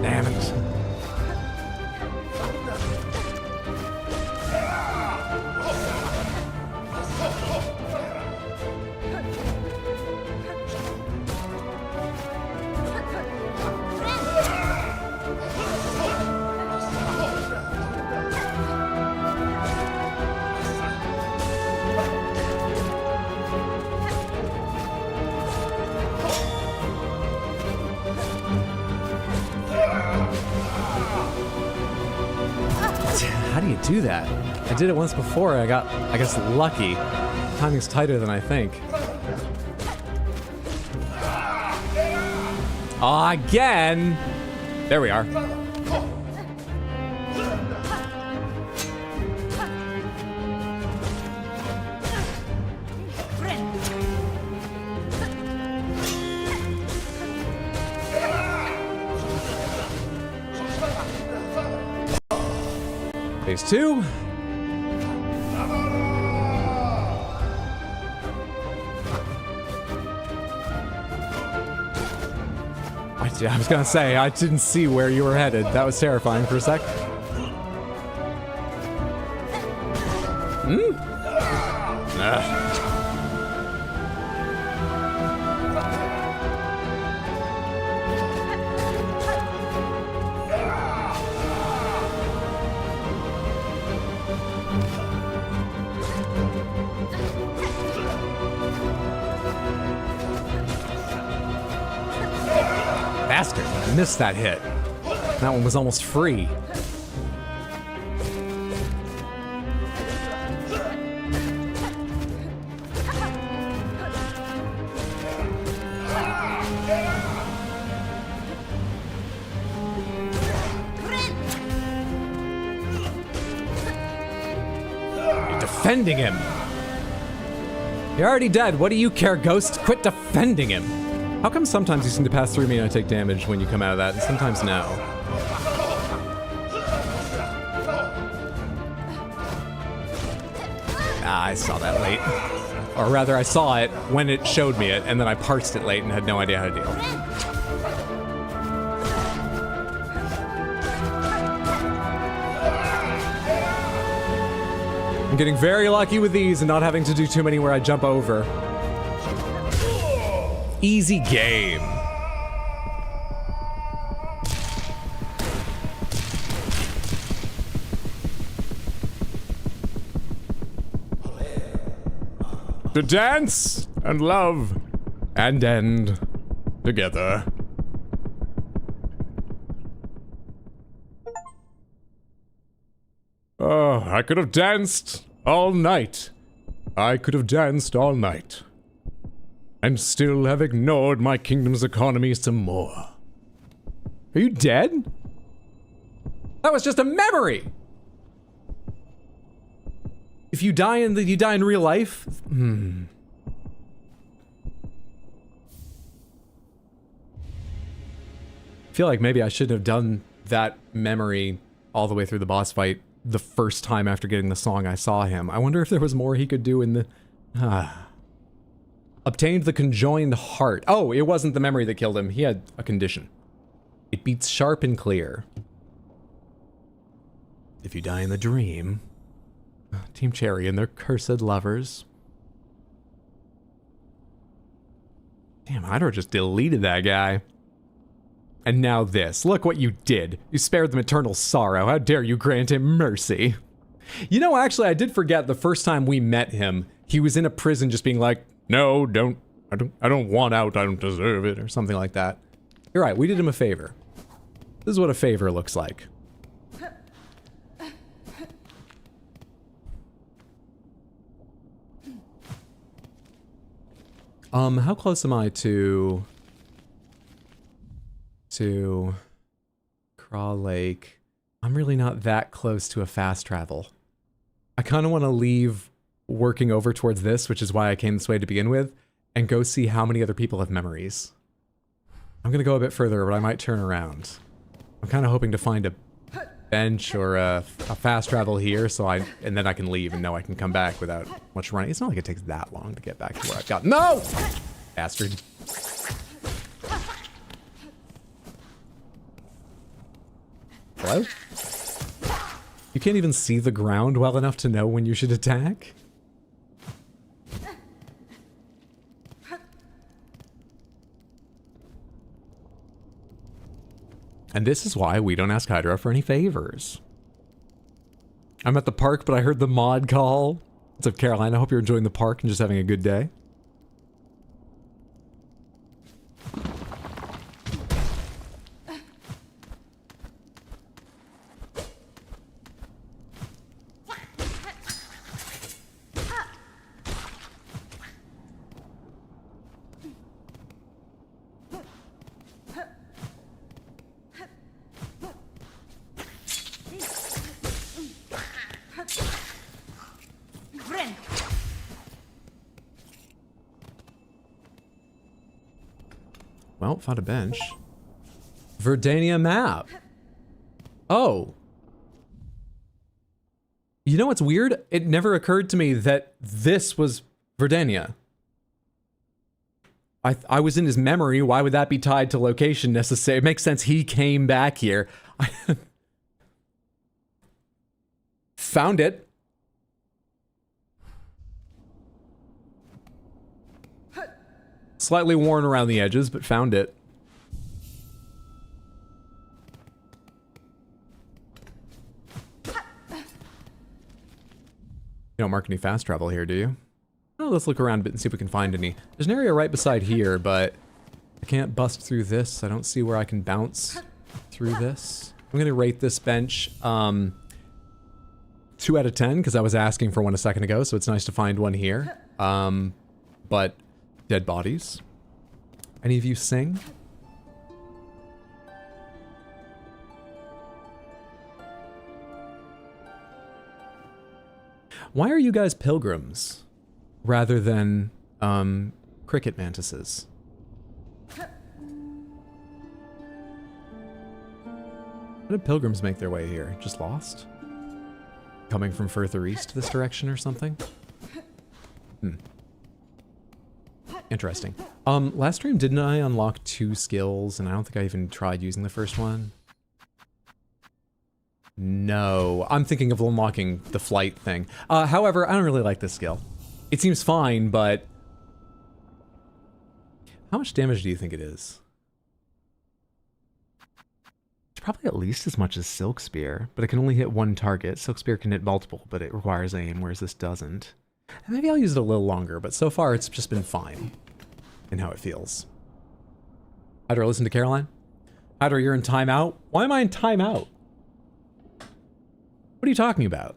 Damn it. How do you do that? I did it once before. I got, I guess, lucky. Timing's tighter than I think. Again! There we are. Phase 2. I was gonna say, I didn't see where you were headed. That was terrifying for a sec. Bastard, I missed that hit. That one was almost free. You're defending him. You're already dead. What do you care, Ghost? Quit defending him. How come sometimes you seem to pass through me and I take damage when you come out of that, and sometimes no? Ah, I saw that late. Or rather, I saw it when it showed me it, and then I parsed it late and had no idea how to deal. I'm getting very lucky with these and not having to do too many where I jump over. Easy game. To dance and love and end together. Oh, I could have danced all night. I could have danced all night. And still have ignored my kingdom's economy some more. Are you dead? That was just a memory! If you die in real life? I feel like maybe I shouldn't have done that memory all the way through the boss fight the first time after getting the song I saw him. I wonder if there was more he could do in the... Obtained the conjoined heart. Oh, it wasn't the memory that killed him. He had a condition. It beats sharp and clear. If you die in the dream... Team Cherry and their cursed lovers. Damn, Hydro just deleted that guy. And now this. Look what you did. You spared them eternal sorrow. How dare you grant him mercy? You know, actually, I did forget the first time we met him, he was in a prison just being like, no, I don't want out, I don't deserve it, or something like that. You're right, we did him a favor. This is what a favor looks like. How close am I to Craw Lake? I'm really not that close to a fast travel. I kind of want to leave working over towards this, which is why I came this way to begin with, and go see how many other people have memories. I'm going to go a bit further, but I might turn around. I'm kind of hoping to find a bench or a fast travel here, and then I can leave and know I can come back without much running. It's not like it takes that long to get back to where I've got. No! Bastard. Hello? You can't even see the ground well enough to know when you should attack? And this is why we don't ask Hydra for any favors. I'm at the park, but I heard the mod call. What's up, Caroline? I hope you're enjoying the park and just having a good day. Well, found a bench. Verdania map. Oh. You know what's weird? It never occurred to me that this was Verdania. I was in his memory. Why would that be tied to location necessary? It makes sense he came back here. Found it. Slightly worn around the edges, but found it. You don't mark any fast travel here, do you? Oh, let's look around a bit and see if we can find any. There's an area right beside here, but I can't bust through this. I don't see where I can bounce through this. I'm gonna rate this bench 2 out of 10 because I was asking for one a second ago, so it's nice to find one here. But dead bodies. Any of you sing? Why are you guys pilgrims rather than cricket mantises? How did pilgrims make their way here? Just lost? Coming from further east this direction or something? Interesting. Last stream, didn't I unlock 2 skills, and I don't think I even tried using the first one? No. I'm thinking of unlocking the flight thing. However, I don't really like this skill. It seems fine, but... How much damage do you think it is? It's probably at least as much as Silk Spear, but it can only hit 1 target. Silk Spear can hit multiple, but it requires aim, whereas this doesn't. And maybe I'll use it a little longer, but so far it's just been fine in how it feels. Hydra, listen to Caroline. Hydra, you're in timeout? Why am I in timeout? What are you talking about?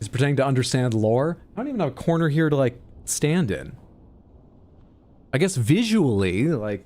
He's pretending to understand lore? I don't even have a corner here to, like, stand in. I guess visually, like...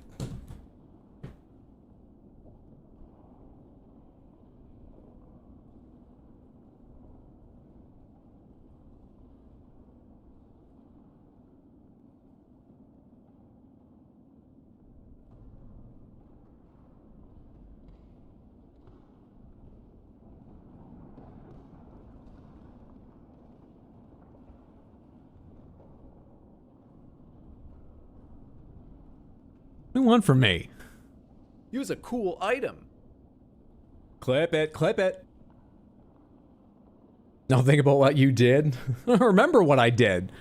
What do you want from me? Use a cool item. Clip it, clip it. Now think about what you did. Remember what I did.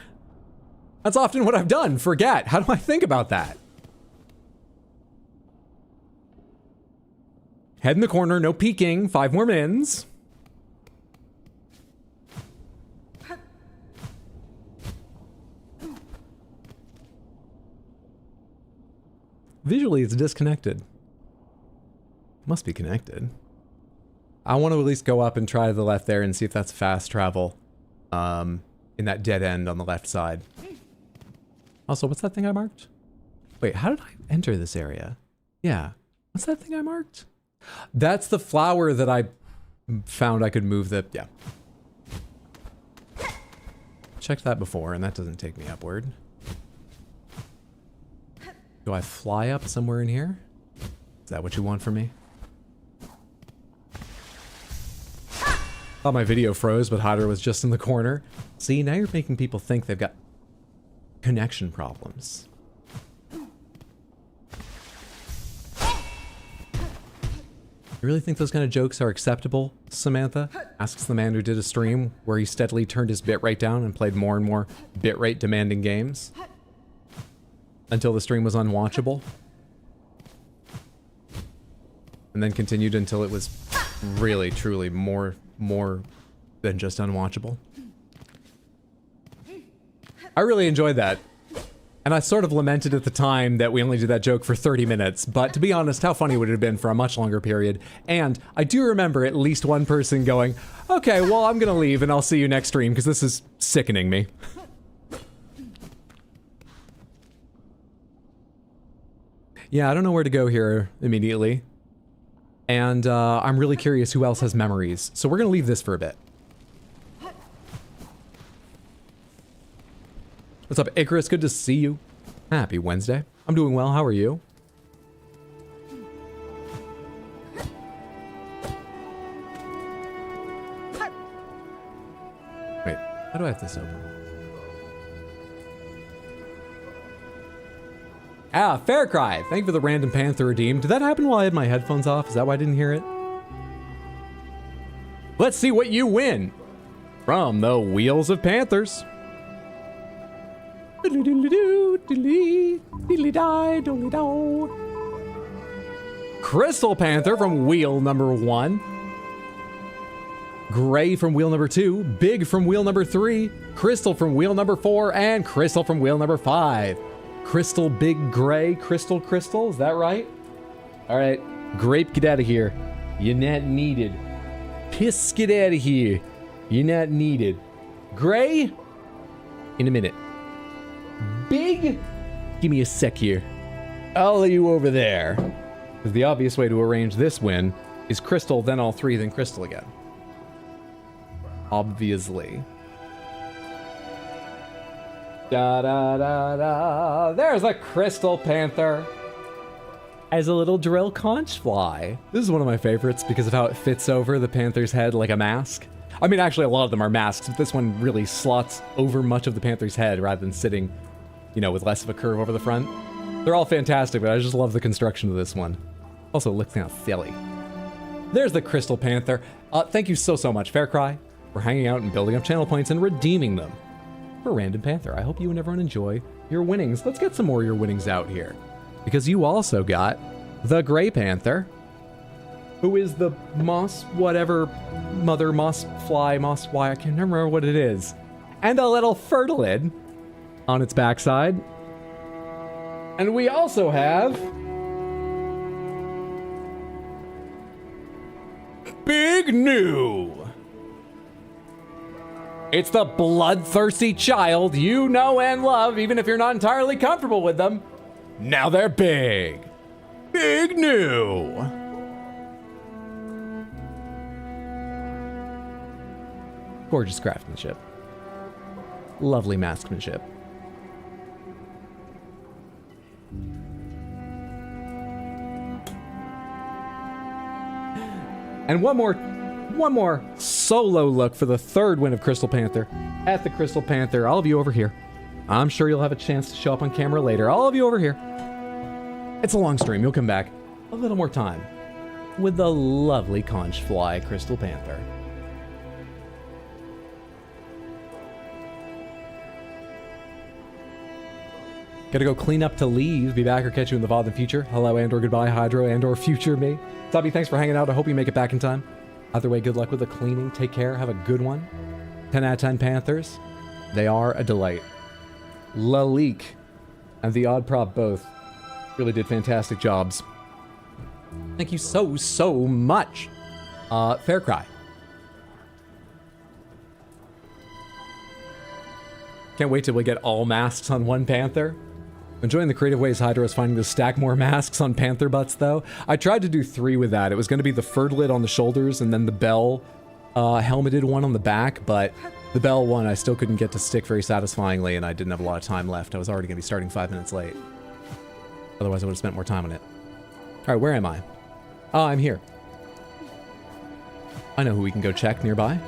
That's often what I've done. Forget. How do I think about that? Head in the corner, no peeking. 5 more mins. Visually, it's disconnected. Must be connected. I want to at least go up and try to the left there and see if that's fast travel. In that dead end on the left side. Also, what's that thing I marked? Wait, how did I enter this area? Yeah. What's that thing I marked? That's the flower that I found I could move the... Yeah. Checked that before, and that doesn't take me upward. Do I fly up somewhere in here? Is that what you want from me? Thought my video froze, but Hydra was just in the corner. See, now you're making people think they've got connection problems. You really think those kind of jokes are acceptable, Samantha? Asks the man who did a stream where he steadily turned his bitrate down and played more and more bitrate demanding games. Until the stream was unwatchable. And then continued until it was really, truly more than just unwatchable. I really enjoyed that. And I sort of lamented at the time that we only did that joke for 30 minutes, but to be honest, how funny would it have been for a much longer period? And I do remember at least one person going, okay, well, I'm gonna leave and I'll see you next stream because this is sickening me. Yeah, I don't know where to go here immediately. And I'm really curious who else has memories. So we're gonna leave this for a bit. What's up, Icarus? Good to see you. Happy Wednesday. I'm doing well. How are you? Wait, how do I have this open? Ah, Fair Cry. Thank you for the random Panther redeem. Did that happen while I had my headphones off? Is that why I didn't hear it? Let's see what you win from the Wheels of Panthers. Crystal Panther from wheel number 1. Gray from wheel number 2. Big from wheel number 3. Crystal from wheel number 4. And Crystal from wheel number 5. Crystal, Big, Gray, Crystal, Crystal. Is that right? All right. Grape, get out of here. You're not needed. Piss, get out of here. You're not needed. Gray? In a minute. Big? Give me a sec here. I'll let you over there. Because the obvious way to arrange this win is Crystal, then all 3, then Crystal again. Obviously. Da da da da. There's a Crystal Panther. As a little drill conch fly. This is one of my favorites because of how it fits over the Panther's head like a mask. I mean, actually, a lot of them are masks, but this one really slots over much of the Panther's head rather than sitting, you know, with less of a curve over the front. They're all fantastic, but I just love the construction of this one. Also, it looks kind of silly. There's the Crystal Panther. Thank you so much, Fair Cry, for hanging out and building up channel points and redeeming them for Random Panther. I hope you and everyone enjoy your winnings. Let's get some more of your winnings out here. Because you also got the Gray Panther, who is the moss, whatever, mother moss fly, I can't remember what it is. And a little fertilid on its backside. And we also have Big New. It's the bloodthirsty child you know and love, even if you're not entirely comfortable with them. Now they're big. Big New. Gorgeous craftsmanship. Lovely maskmanship. And one more solo look for the 3rd win of Crystal Panther at the Crystal Panther. All of you over here. I'm sure you'll have a chance to show up on camera later. All of you over here. It's a long stream. You'll come back a little more time with the lovely conch fly crystal panther. Gotta go clean up to leave. Be back or catch you in the VOD in the future. Hello and or goodbye, Hydro and or future me. Tubby, thanks for hanging out. I hope you make it back in time. Either way, good luck with the cleaning. Take care. Have a good one. 10 out of 10 Panthers. They are a delight. Lalik and the Odd Prop both really did fantastic jobs. Thank you so, so much. Fair Cry. Can't wait till we get all masks on one Panther. Enjoying the creative ways Hydra is finding to stack more masks on Panther butts, though. I tried to do 3 with that. It was going to be the furred on the shoulders and then the bell helmeted one on the back, but the bell one I still couldn't get to stick very satisfyingly, and I didn't have a lot of time left. I was already going to be starting 5 minutes late. Otherwise, I would have spent more time on it. All right, where am I? Oh, I'm here. I know who we can go check nearby.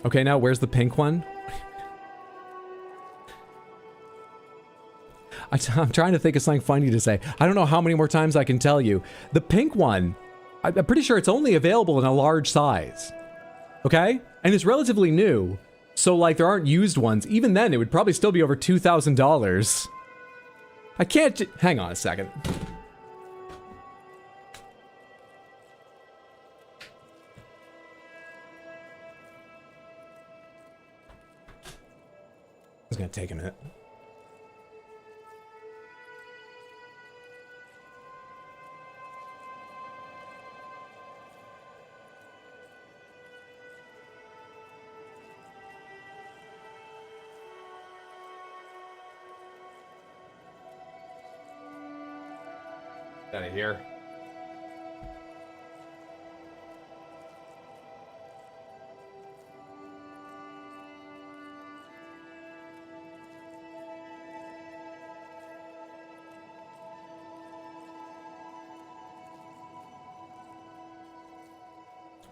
Okay, now where's the pink one? I'm trying to think of something funny to say. I don't know how many more times I can tell you. The pink one, I'm pretty sure it's only available in a large size. Okay? And it's relatively new. So, like, there aren't used ones. Even then, it would probably still be over $2,000. I can't hang on a second. It's gonna take a minute. Out of here.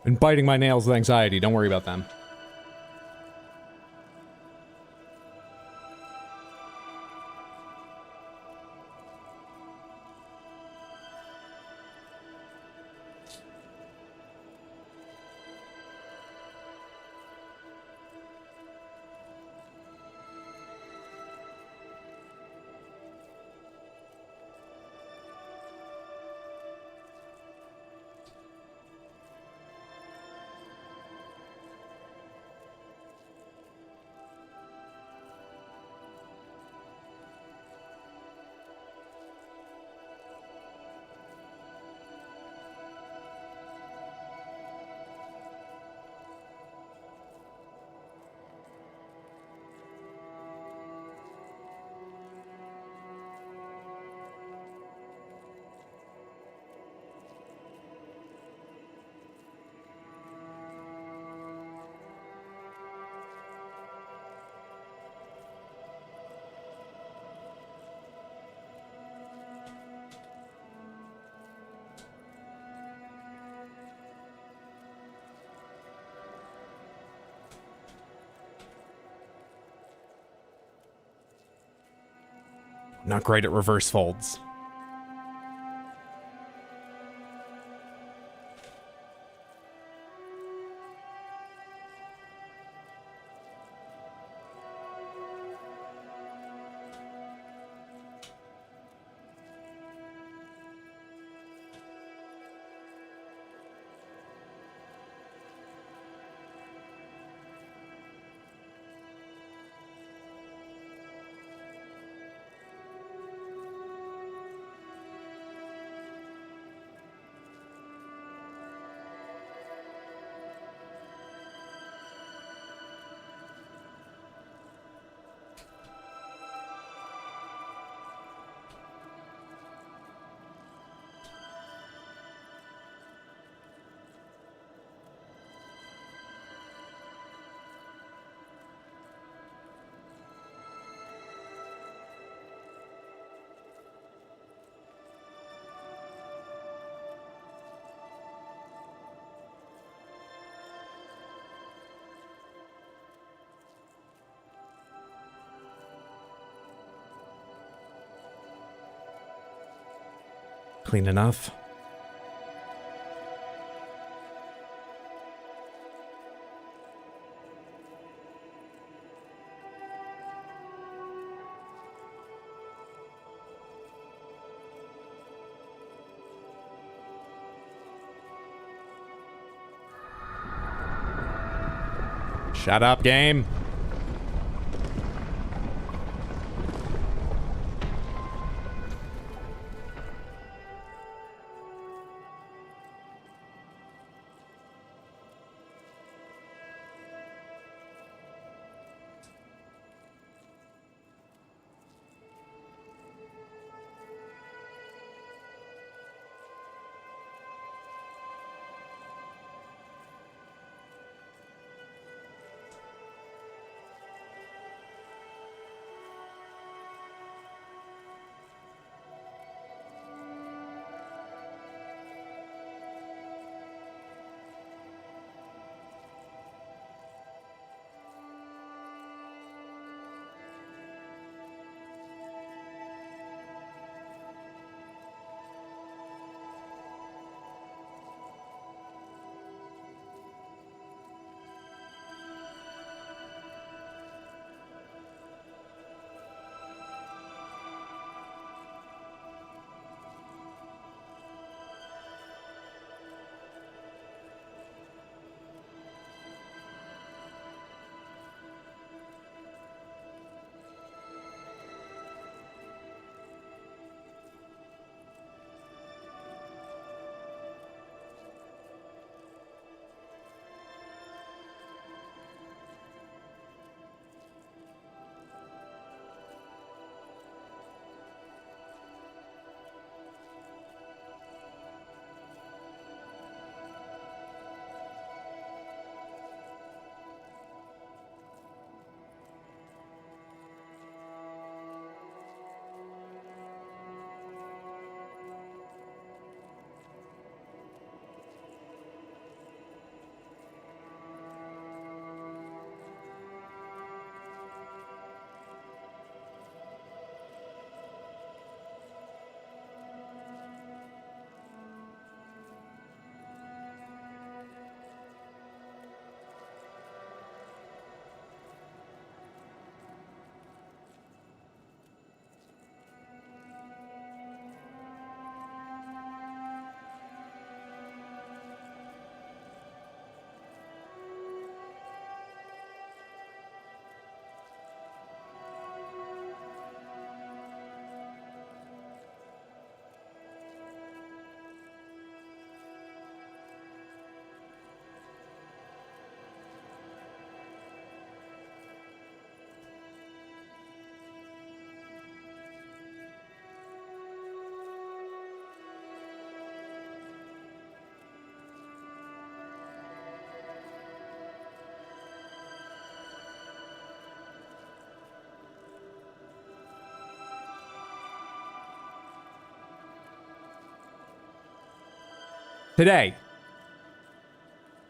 Been biting my nails with anxiety. Don't worry about them. Not great at reverse folds. clean enough. Shut up, game.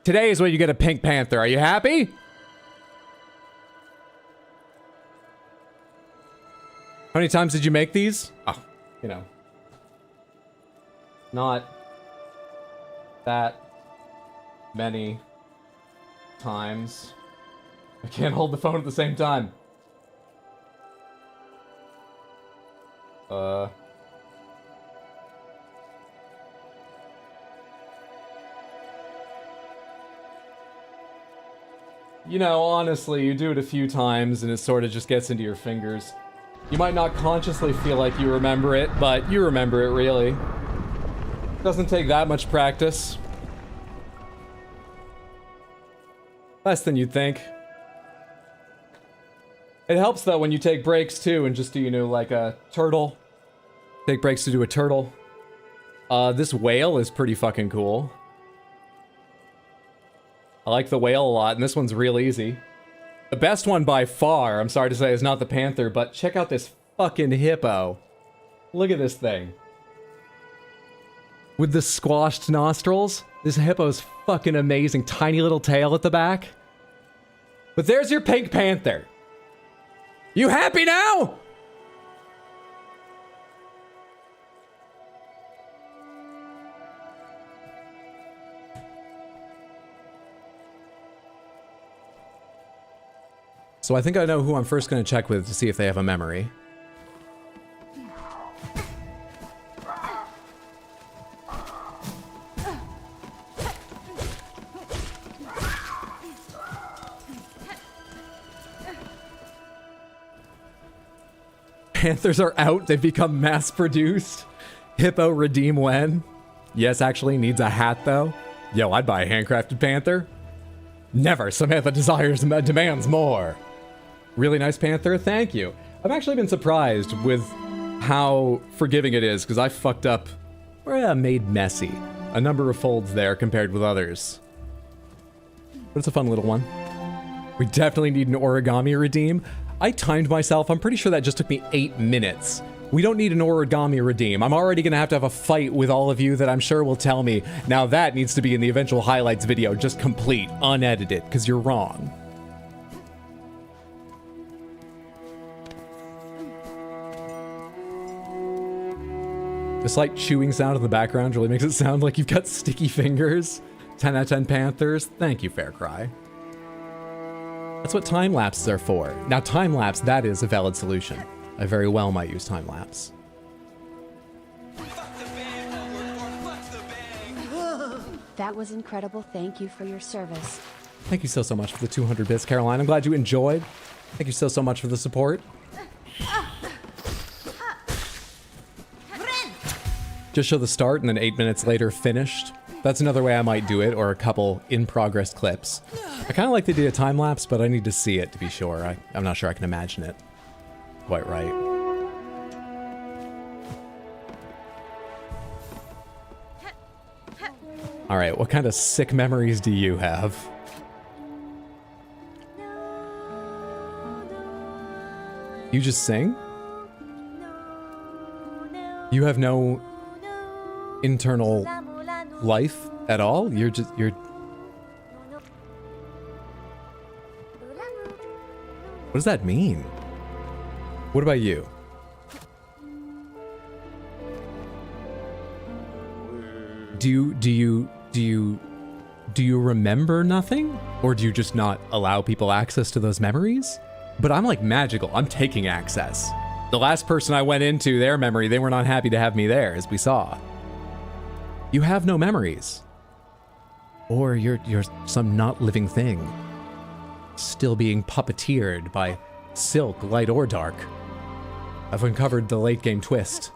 Today is when you get a pink panther. Are you happy? How many times did you make these? Oh, you know. Not that many times. I can't hold the phone at the same time. You know, honestly, you do it a few times and it sort of just gets into your fingers. You might not consciously feel like you remember it, but you remember it, really. Doesn't take that much practice. Less than you'd think. It helps, though, when you take breaks, too, and just do, you know, like a turtle. Take breaks to do a turtle. This whale is pretty fucking cool. I like the whale a lot, and this one's real easy. The best one by far, I'm sorry to say, is not the panther, but check out this fucking hippo. Look at this thing. With the squashed nostrils, this hippo's fucking amazing. Tiny little tail at the back. But there's your pink panther. You happy now? So I think I know who I'm first going to check with to see if they have a memory. Panthers are out. They've become mass-produced. Hippo redeem when? Yes, actually needs a hat, though. Yo, I'd buy a handcrafted panther. Never. Samantha demands more. Really nice panther. Thank you. I've actually been surprised with how forgiving it is, because I fucked up, or made messy, a number of folds there compared with others. But it's a fun little one. We definitely need an origami redeem. I timed myself. I'm pretty sure that just took me 8 minutes. We don't need an origami redeem. I'm already going to have a fight with all of you that I'm sure will tell me, now that needs to be in the eventual highlights video, just complete, unedited, because you're wrong. The slight chewing sound in the background really makes it sound like you've got sticky fingers. 10 out of 10 Panthers. Thank you, Fair Cry. That's what time lapses are for. Now, time lapse, that is a valid solution. I very well might use time lapse. That was incredible. Thank you for your service. Thank you so much for the 200 bits, Caroline. I'm glad you enjoyed. Thank you so much for the support. Just show the start and then 8 minutes later finished. That's another way I might do it, or a couple in-progress clips. I kind of like the idea of time-lapse, but I need to see it to be sure. I'm not sure I can imagine it quite right. All right, what kind of sick memories do you have? You just sing? You have no internal life at all? You're What does that mean? What about you? Do you remember nothing? Or do you just not allow people access to those memories? But I'm like magical. I'm taking access. The last person I went into their memory, they were not happy to have me there, as we saw. You have no memories. Or you're some not living thing. Still being puppeteered by Silk, light or dark. I've uncovered the late game twist.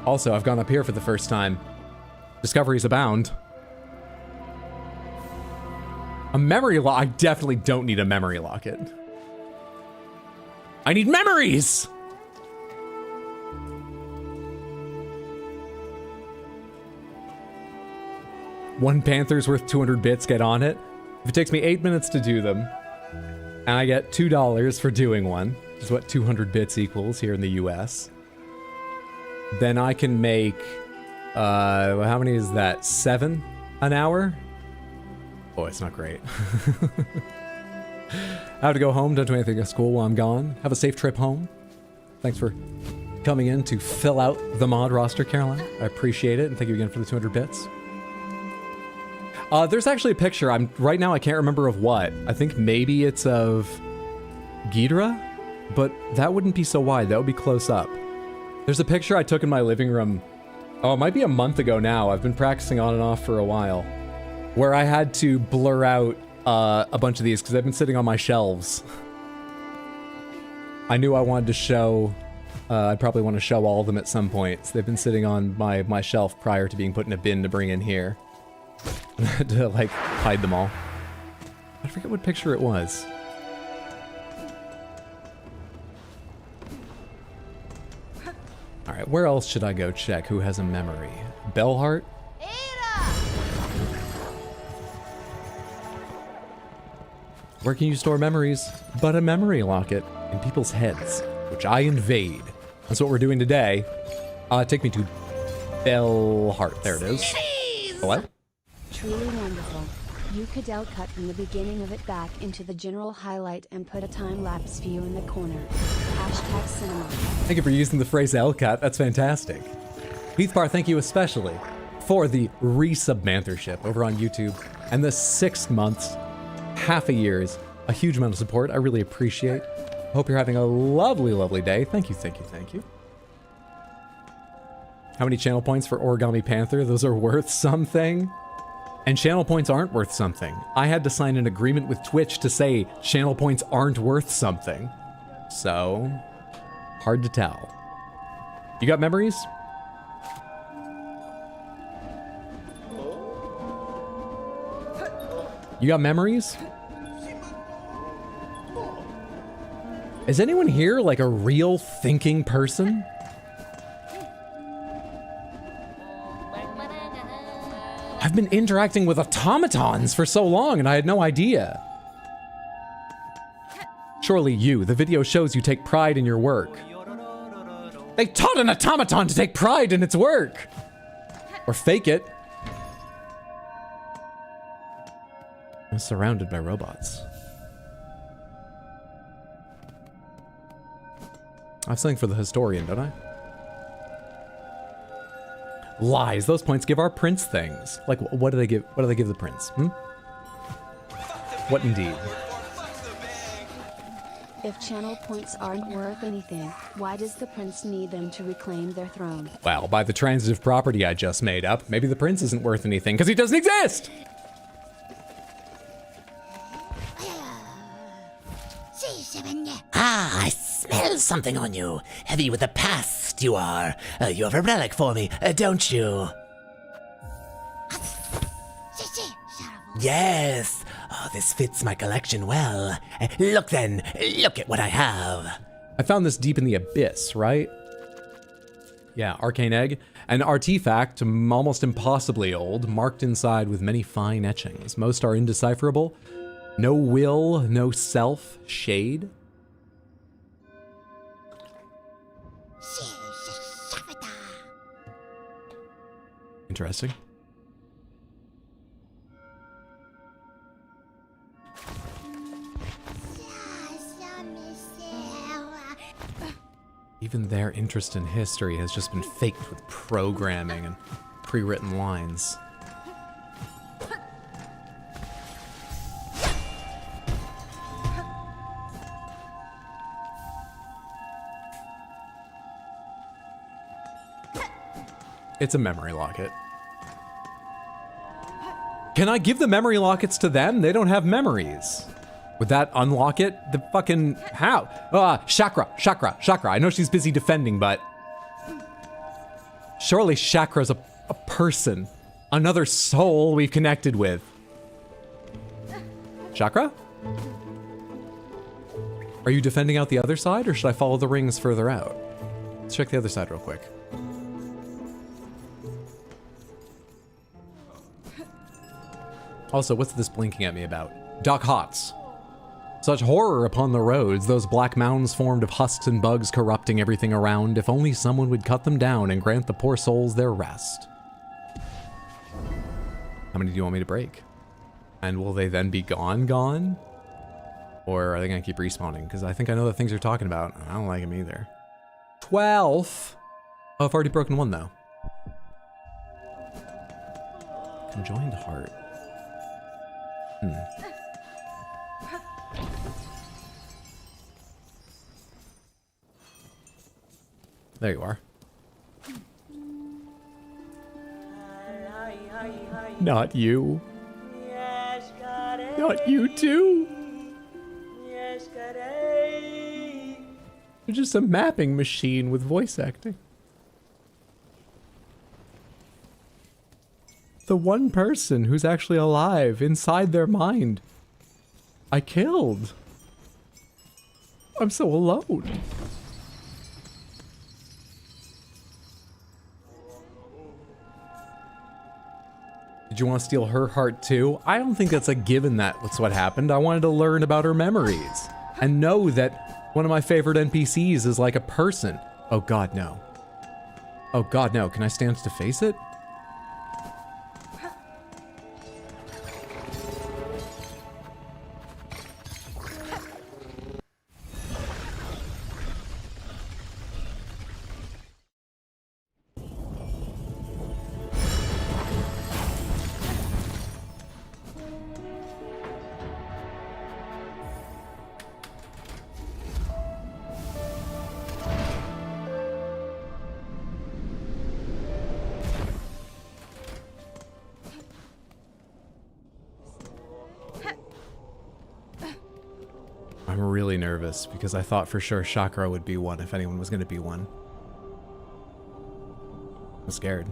Also, I've gone up here for the first time. Discoveries abound. A memory lock? I definitely don't need a memory locket. I need memories! One Panther's worth 200 bits, get on it. If it takes me 8 minutes to do them, and I get $2 for doing one, which is what 200 bits equals here in the US, then I can make, how many is that? 7 an hour? Oh, it's not great. I have to go home, don't do anything at school while I'm gone. Have a safe trip home. Thanks for coming in to fill out the mod roster, Caroline. I appreciate it, and thank you again for the 200 bits. There's actually a picture. Right now I can't remember of what. I think maybe it's of Ghidra, but that wouldn't be so wide. That would be close up. There's a picture I took in my living room. Oh, it might be a month ago now. I've been practicing on and off for a while, where I had to blur out a bunch of these because they've been sitting on my shelves. I knew I wanted to show. I'd probably want to show all of them at some point. So they've been sitting on my shelf prior to being put in a bin to bring in here. To like hide them all. I forget what picture it was. Alright, where else should I go check who has a memory? Bellheart? Where can you store memories but a memory locket in people's heads, which I invade? That's what we're doing today. Take me to Bellheart. There it is. What? Truly wonderful. You could cut from the beginning of it back into the general highlight and put a time-lapse view in the corner. Hashtag cinema. Thank you for using the phrase L-cut. That's fantastic. Heathbar, thank you especially for the resub-manthership over on YouTube and the 6 months, half a year's a huge amount of support. I really appreciate. Hope you're having a lovely, lovely day. Thank you, thank you, thank you. How many channel points for Origami Panther? Those are worth something. And channel points aren't worth something. I had to sign an agreement with Twitch to say channel points aren't worth something. So, hard to tell. You got memories? You got memories? Is anyone here like a real thinking person? I've been interacting with automatons for so long and I had no idea. Surely you, the video shows you take pride in your work. They taught an automaton to take pride in its work! Or fake it. I'm surrounded by robots. I have something for the historian, don't I? Lies. Those points give our prince things. Like, what do they give? What do they give the prince? Hmm? What indeed? If channel points aren't worth anything, why does the prince need them to reclaim their throne? Well, by the transitive property I just made up, maybe the prince isn't worth anything because he doesn't exist! Ah, I smell something on you. Heavy with the past, you are. You have a relic for me, don't you? Yes. Oh, this fits my collection well. Look then, look at what I have. I found this deep in the abyss, right? Yeah, arcane egg. An artifact, almost impossibly old, marked inside with many fine etchings. Most are indecipherable. No will, no self, shade. Interesting. Even their interest in history has just been faked with programming and pre-written lines. It's a memory locket. Can I give the memory lockets to them? They don't have memories. Would that unlock it? The fucking, how? Chakra. I know she's busy defending, but surely Chakra's a person. Another soul we've connected with. Chakra? Are you defending out the other side, or should I follow the rings further out? Let's check the other side real quick. Also, what's this blinking at me about? Doc Hots. Such horror upon the roads, those black mounds formed of husks and bugs corrupting everything around. If only someone would cut them down and grant the poor souls their rest. How many do you want me to break? And will they then be gone? Or are they gonna keep respawning? Because I think I know the things you're talking about. I don't like them either. 12! Oh, I've already broken one though. Conjoined heart. There you are. Not you. Not you too. You're just a mapping machine with voice acting. The one person who's actually alive inside their mind, I killed. I'm so alone. Did you want to steal her heart too? I don't think that's a given that's what happened. I wanted to learn about her memories and know that one of my favorite NPCs is like a person. Oh God, no. Oh God, no. Can I stand to face it? nervous because I thought for sure Chakra would be one if anyone was going to be one. I'm scared.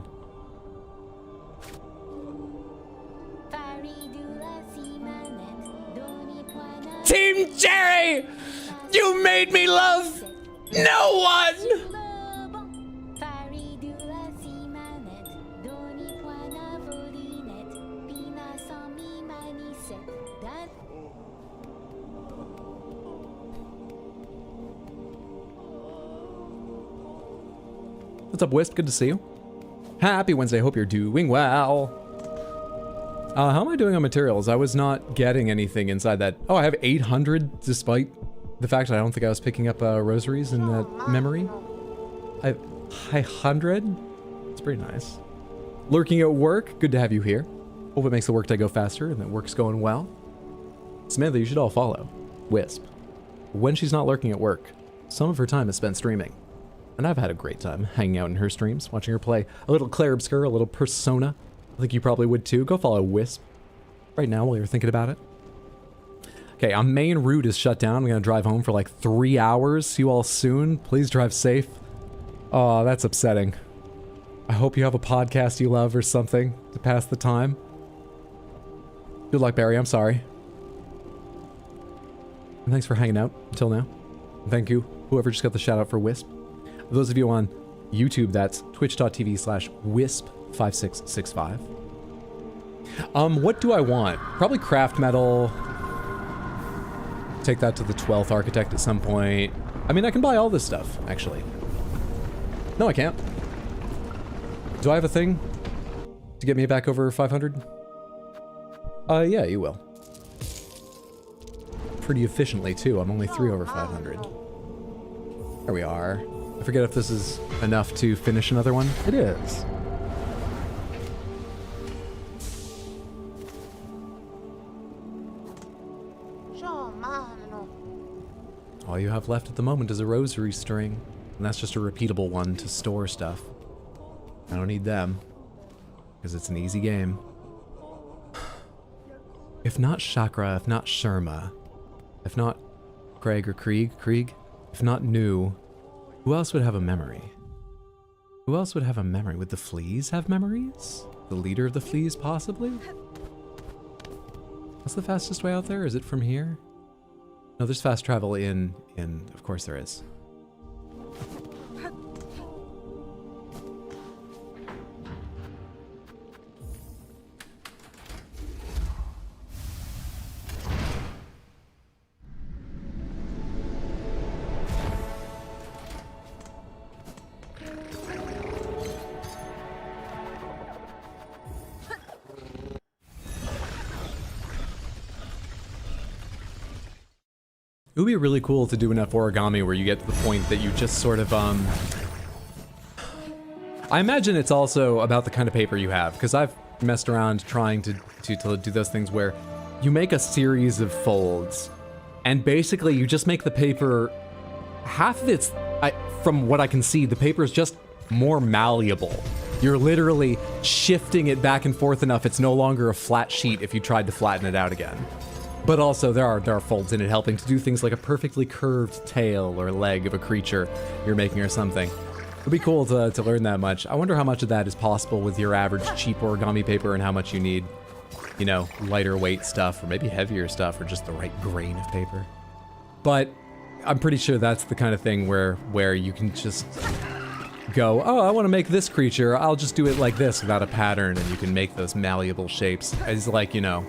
Team Jerry! You made me love no one! What's up, Wisp? Good to see you. Happy Wednesday. Hope you're doing well. How am I doing on materials? I was not getting anything inside that. Oh, I have 800 despite the fact that I don't think I was picking up rosaries in that memory. I have 100? It's pretty nice. Lurking at work. Good to have you here. Hope it makes the workday go faster and that work's going well. Samantha, you should all follow Wisp. When she's not lurking at work, some of her time is spent streaming. And I've had a great time hanging out in her streams, watching her play a little Claire Obscure, a little Persona. I think you probably would too. Go follow Wisp right now while you're thinking about it. Okay, our main route is shut down. I'm going to drive home for like 3 hours. See you all soon. Please drive safe. Oh, that's upsetting. I hope you have a podcast you love or something to pass the time. Good luck, Barry. I'm sorry. And thanks for hanging out until now. Thank you, whoever just got the shout out for Wisp. For those of you on YouTube, that's twitch.tv/wisp5665. What do I want? Probably craft metal. Take that to the 12th architect at some point. I mean, I can buy all this stuff, actually. No, I can't. Do I have a thing to get me back over 500? Yeah, you will. Pretty efficiently, too. I'm only 3 over 500. There we are. I forget if this is enough to finish another one. It is. All you have left at the moment is a rosary string, and that's just a repeatable one to store stuff. I don't need them, because it's an easy game. If not Chakra, if not Sherma, if not Craig or Krieg, if not Nu, who else would have a memory? Who else would have a memory? Would the fleas have memories? The leader of the fleas, possibly? What's the fastest way out there? Is it from here? No, there's fast travel in, of course there is. It would be really cool to do enough origami where you get to the point that you just sort of, I imagine it's also about the kind of paper you have, because I've messed around trying to do those things where you make a series of folds, and basically you just make the paper, half of it's, from what I can see, the paper is just more malleable. You're literally shifting it back and forth enough it's no longer a flat sheet if you tried to flatten it out again. But also, there are folds in it helping to do things like a perfectly curved tail or leg of a creature you're making or something. It'd be cool to learn that much. I wonder how much of that is possible with your average cheap origami paper and how much you need, you know, lighter weight stuff or maybe heavier stuff or just the right grain of paper. But I'm pretty sure that's the kind of thing where you can just go, oh, I want to make this creature. I'll just do it like this without a pattern, and you can make those malleable shapes. It's like, you know,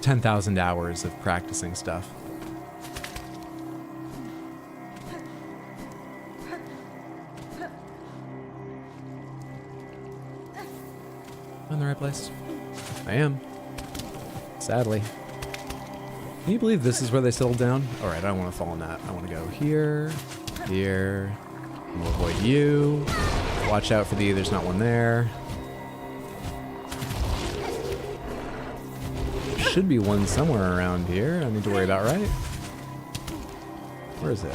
10,000 hours of practicing stuff. I'm in the right place. I am. Sadly. Can you believe this is where they settled down? Alright, I don't want to fall in that. I want to go here, here. We'll avoid you. Watch out for there's not one there. Should be one somewhere around here. I don't need to worry about, right? Where is it?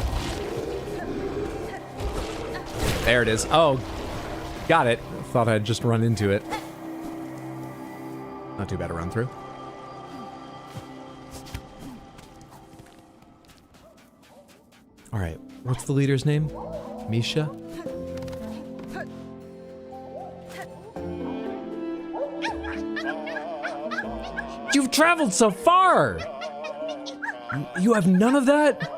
There it is. Oh, got it. Thought I'd just run into it. Not too bad to run through. All right, what's the leader's name? Misha? You've traveled so far! You have none of that?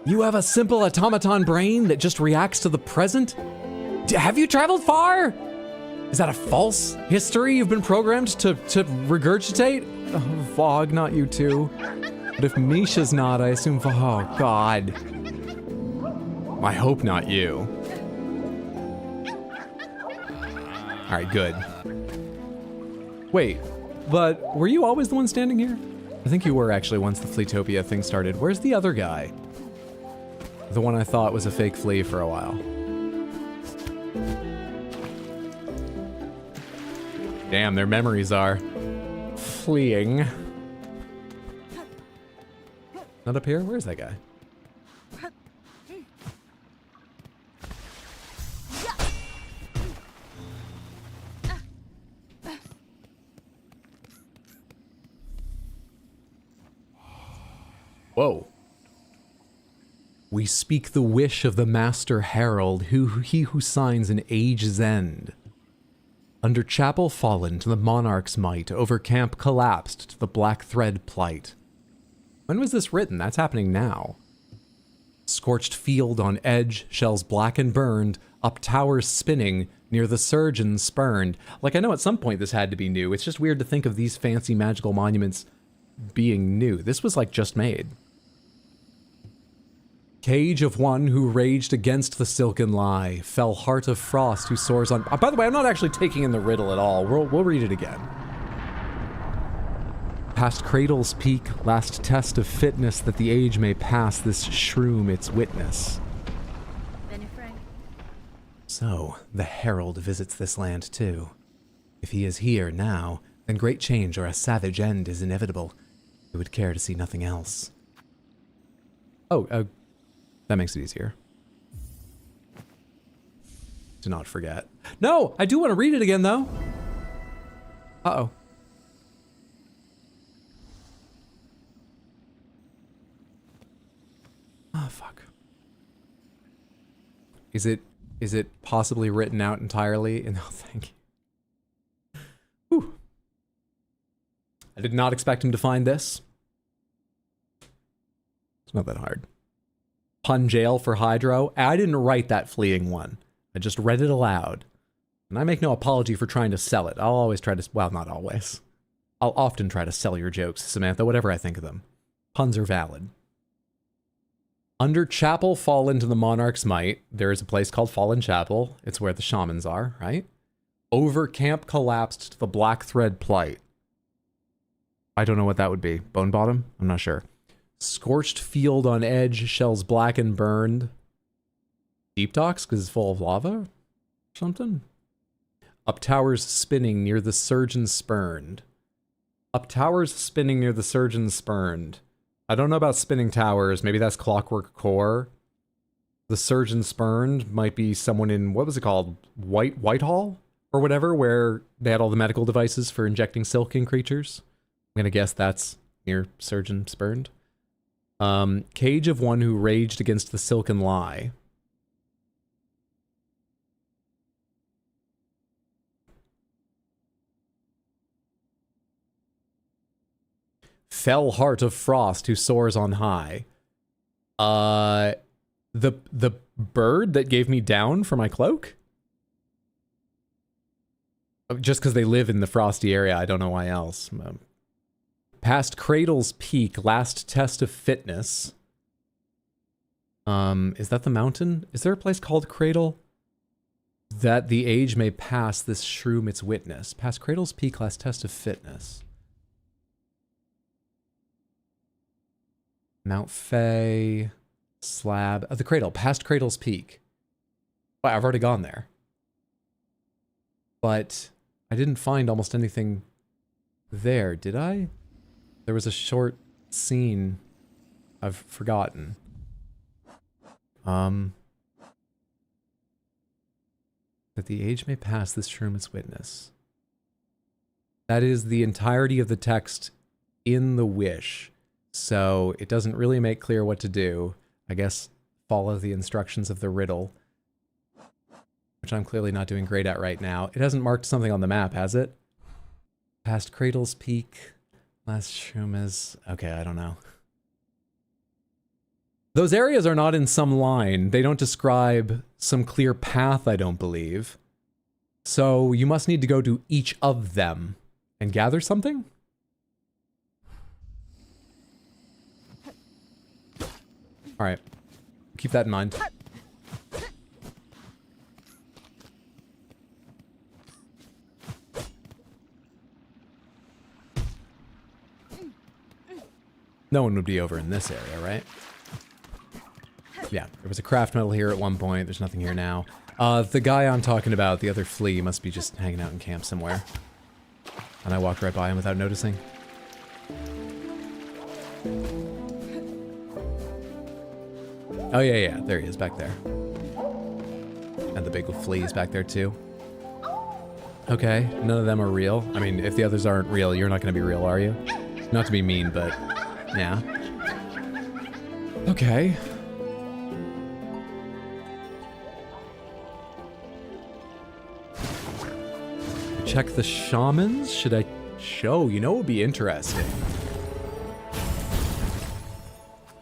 You have a simple automaton brain that just reacts to the present? Have you traveled far? Is that a false history you've been programmed to regurgitate? Oh, Vogue, not you too. But if Misha's not, I assume, oh God. I hope not you. All right, good. Wait, but were you always the one standing here? I think you were actually once the Fleetopia thing started. Where's the other guy? The one I thought was a fake flea for a while. Damn, their memories are fleeing. Not up here? Where's that guy? Whoa. We speak the wish of the Master Herald, he who signs an age's end. Under chapel fallen to the monarch's might, over camp collapsed to the black thread plight. When was this written? That's happening now. Scorched field on edge, shells black and burned, up towers spinning, near the surgeon spurned. Like, I know at some point this had to be new. It's just weird to think of these fancy magical monuments being new. This was like just made. Cage of one who raged against the silken lie, fell heart of frost who soars on... by the way, I'm not actually taking in the riddle at all. We'll read it again. Past cradle's peak, last test of fitness that the age may pass this shroom its witness. Benny Frank. So, the herald visits this land too. If he is here now, then great change or a savage end is inevitable. He would care to see nothing else. Oh, that makes it easier. To not forget. No, I do want to read it again, though. Uh-oh. Oh, fuck. Is it possibly written out entirely? No, thank you. Whew. I did not expect him to find this. It's not that hard. Pun jail for Hydro. I didn't write that fleeing one. I just read it aloud. And I make no apology for trying to sell it. I'll always try to, well, not always. I'll often try to sell your jokes, Samantha, whatever I think of them. Puns are valid. Under chapel fallen to the monarch's might, there is a place called Fallen Chapel. It's where the shamans are, right? Over camp collapsed to the black thread plight. I don't know what that would be. Bone bottom? I'm not sure. Scorched field on edge, shells black and burned. Deep docks because it's full of lava or something? Up towers spinning near the surgeon spurned. Up towers spinning near the surgeon spurned. I don't know about spinning towers. Maybe that's Clockwork Core. The surgeon spurned might be someone in, what was it called? Whitehall? Or whatever, where they had all the medical devices for injecting silk in creatures. I'm gonna guess that's near surgeon spurned. Cage of one who raged against the silken lie. Fell heart of frost who soars on high. The bird that gave me down for my cloak? Just because they live in the frosty area, I don't know why else. Past cradle's peak, last test of fitness. Is that the mountain? Is there a place called Cradle? That the age may pass this shroom its witness. Past cradle's peak, last test of fitness. Mount Fay, slab, the cradle, past cradle's peak. Wow, I've already gone there. But I didn't find almost anything there, did I? There was a short scene I've forgotten. That the age may pass this shroom its witness. That is the entirety of the text in the wish. So it doesn't really make clear what to do. I guess, follow the instructions of the riddle. Which I'm clearly not doing great at right now. It hasn't marked something on the map, has it? Past Cradle's Peak. Last shroom is... Okay, I don't know. Those areas are not in some line. They don't describe some clear path, I don't believe. So you must need to go to each of them and gather something? Alright. Keep that in mind. No one would be over in this area, right? Yeah, there was a craft metal here at one point. There's nothing here now. The guy I'm talking about, the other flea, must be just hanging out in camp somewhere. And I walked right by him without noticing. Oh yeah, there he is back there. And the big flea is back there too. Okay, none of them are real. I mean, if the others aren't real, you're not gonna be real, are you? Not to be mean, but... yeah. Okay. Check the shamans? Should I show? You know, it would be interesting.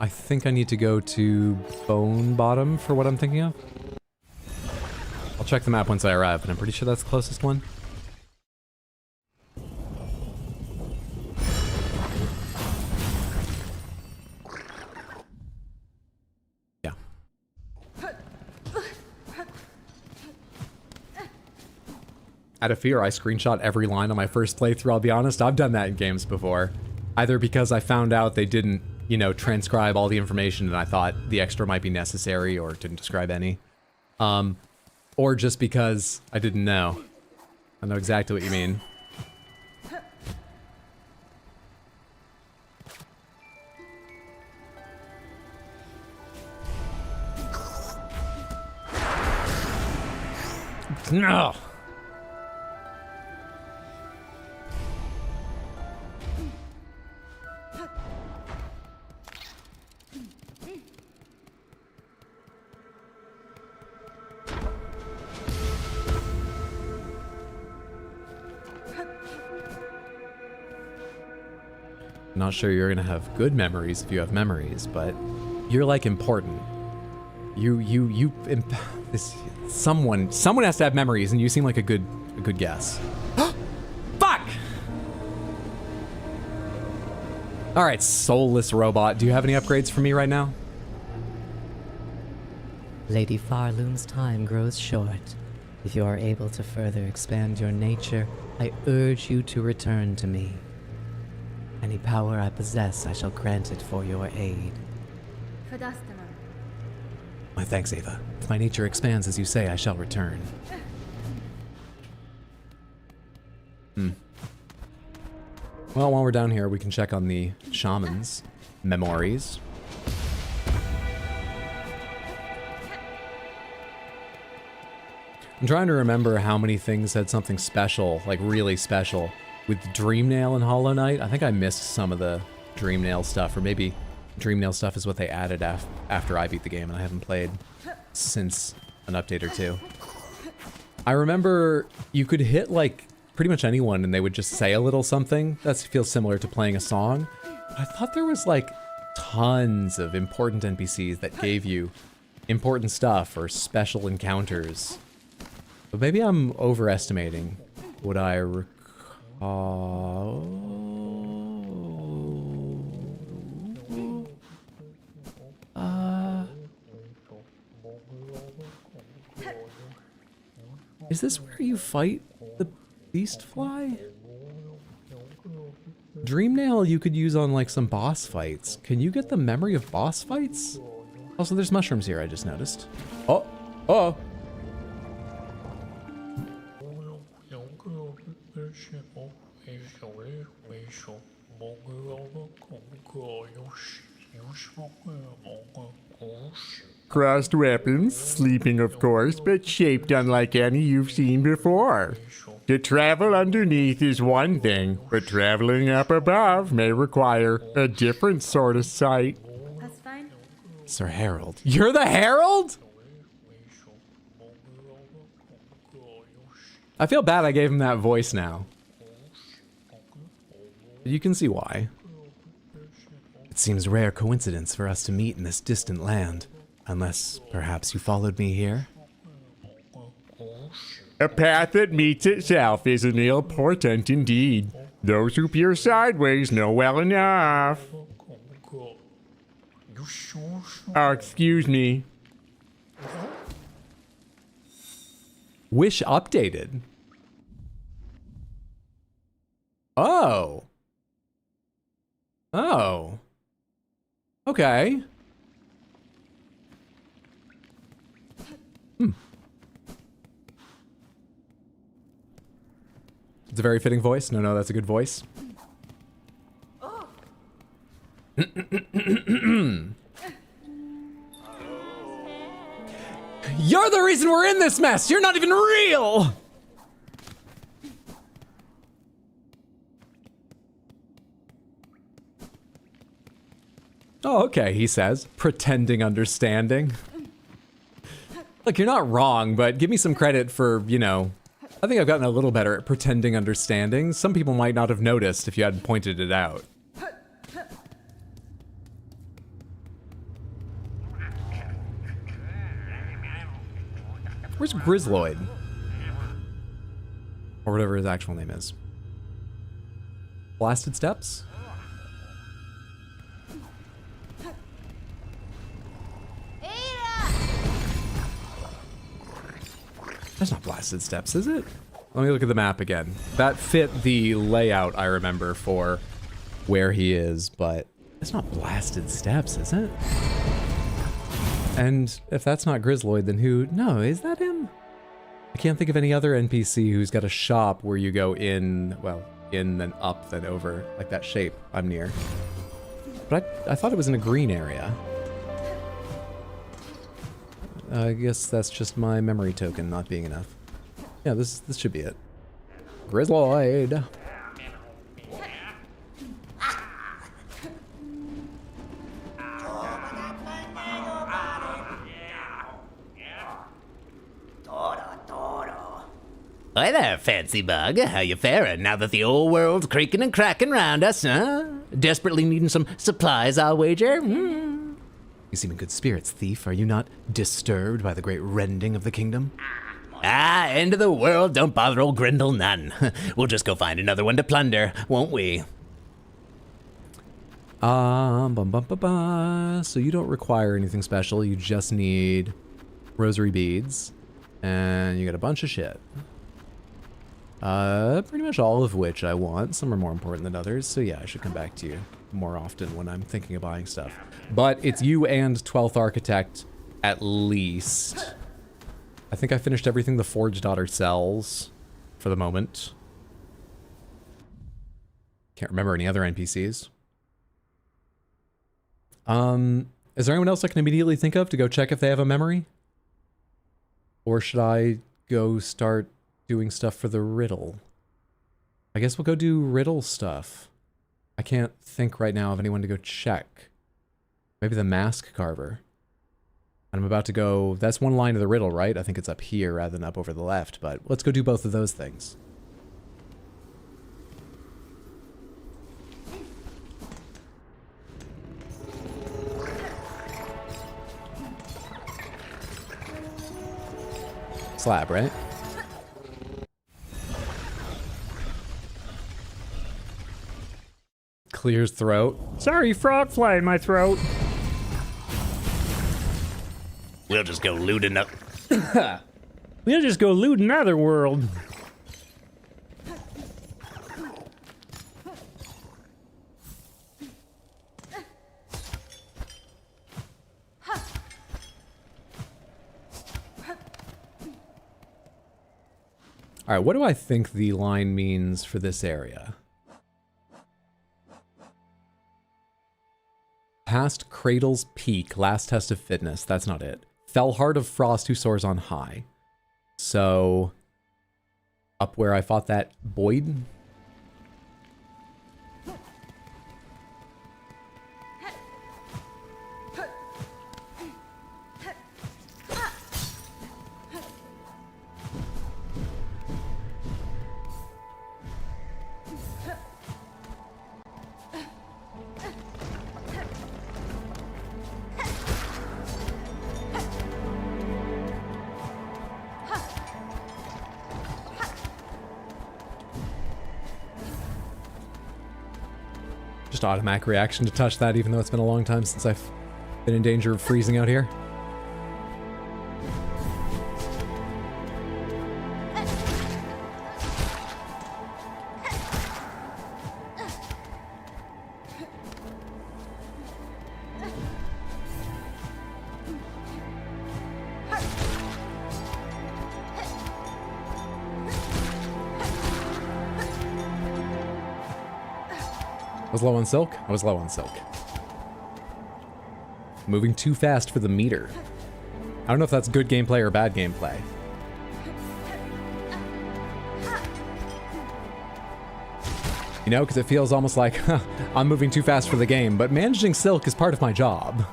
I think I need to go to Bone Bottom for what I'm thinking of. I'll check the map once I arrive, but I'm pretty sure that's the closest one. Yeah. Out of fear, I screenshot every line on my first playthrough, I'll be honest. I've done that in games before. Either because I found out they didn't, you know, transcribe all the information and I thought the extra might be necessary or didn't describe any. Or just because I didn't know. I know exactly what you mean. No! Not sure you're gonna have good memories if you have memories, but you're like important. Someone has to have memories, and you seem like a good guess. Fuck! All right, soulless robot. Do you have any upgrades for me right now? Lady Farloom's time grows short. If you are able to further expand your nature, I urge you to return to me. Any power I possess, I shall grant it for your aid. My thanks, Ava. If my nature expands as you say, I shall return. Well, while we're down here, we can check on the shaman's memories. I'm trying to remember how many things had something special, like really special. With Dreamnail and Hollow Knight, I think I missed some of the Dreamnail stuff, or maybe Dreamnail stuff is what they added after I beat the game, and I haven't played since an update or two. I remember you could hit, like, pretty much anyone and they would just say a little something. That feels similar to playing a song. But I thought there was, like, tons of important NPCs that gave you important stuff or special encounters. But maybe I'm overestimating what I recall. Is this where you fight the beast fly? Dreamnail you could use on like some boss fights. Can you get the memory of boss fights? Also, there's mushrooms here, I just noticed. Oh, oh. Crossed weapons, sleeping of course, but shaped unlike any you've seen before. To travel underneath is one thing, but traveling up above may require a different sort of sight. That's fine. Sir Harold. You're the Herald? I feel bad I gave him that voice now. You can see why. It seems a rare coincidence for us to meet in this distant land. Unless, perhaps, you followed me here? A path that meets itself is an ill portent indeed. Those who peer sideways know well enough. Oh, excuse me. Wish updated. Oh. Oh. Okay. It's a very fitting voice. No, that's a good voice. You're the reason we're in this mess! You're not even real! Oh, okay, he says, pretending understanding. Look, you're not wrong, but give me some credit for, you know, I think I've gotten a little better at pretending understanding. Some people might not have noticed if you hadn't pointed it out. Where's Grizzloid? Or whatever his actual name is. Blasted Steps? That's not Blasted Steps, is it? Let me look at the map again. That fit the layout I remember for where he is, but it's not Blasted Steps, is it? And if that's not Grizzloid, then who? No, is that him? I can't think of any other NPC who's got a shop where you go in, well, in, then up, then over, like that shape I'm near. But I thought it was in a green area. I guess that's just my memory token not being enough. Yeah, this should be it. Grizzloid. Hi there, fancy bug. How you faring now that the old world's creaking and cracking round us, huh? Desperately needing some supplies, I'll wager. You seem in good spirits, thief. Are you not disturbed by the great rending of the kingdom? Ah, end of the world. Don't bother old Grindel none. We'll just go find another one to plunder, won't we? So you don't require anything special. You just need rosary beads, and you got a bunch of shit. Pretty much all of which I want. Some are more important than others, so yeah, I should come back to you more often when I'm thinking of buying stuff. But it's you and 12th Architect at least. I think I finished everything the Forge Daughter sells for the moment. Can't remember any other NPCs. Is there anyone else I can immediately think of to go check if they have a memory? Or should I go start doing stuff for the riddle? I guess we'll go do riddle stuff. I can't think right now of anyone to go check. Maybe the mask carver. And I'm about to go, that's one line of the riddle, right? I think it's up here rather than up over the left, but let's go do both of those things. Slab, right? Clears throat. Sorry, frog fly in my throat. We'll just go looting up. We'll just go loot another world. All right, what do I think the line means for this area? Past Cradle's Peak, last test of fitness. That's not it. Fell Heart of Frost who soars on high. So, up where I fought that Boyd? just automatic reaction to touch that, even though it's been a long time since I've been in danger of freezing out here. I was low on silk? I was low on silk. Moving too fast for the meter. I don't know if that's good gameplay or bad gameplay. You know, because it feels almost like, huh, I'm moving too fast for the game, but managing silk is part of my job.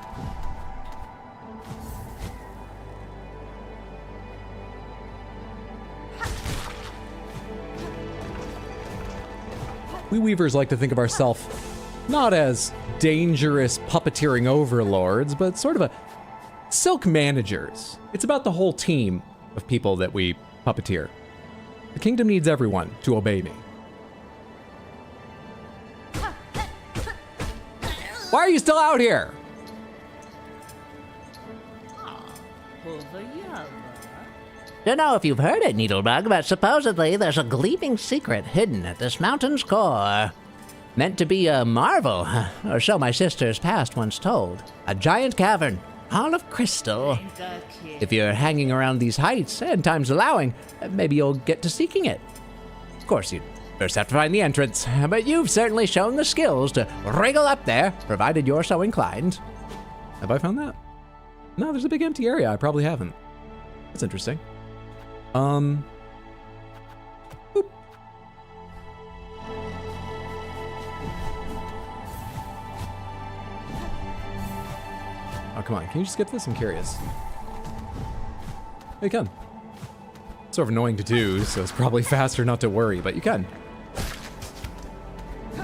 We weavers like to think of ourselves not as dangerous puppeteering overlords, but sort of a silk managers. It's about the whole team of people that we puppeteer. The kingdom needs everyone to obey me. Why are you still out here? Don't know if you've heard it, Needlebug, but supposedly there's a gleaming secret hidden at this mountain's core. Meant to be a marvel, or so my sister's past once told. A giant cavern, all of crystal. If you're hanging around these heights, and time's allowing, maybe you'll get to seeking it. Of course, you'd first have to find the entrance, but you've certainly shown the skills to wriggle up there, provided you're so inclined. Have I found that? No, there's a big empty area. I probably haven't. That's interesting. Boop. Oh, come on. Can you just skip this? I'm curious. You can. It's sort of annoying to do, so it's probably faster not to worry, but you can. Is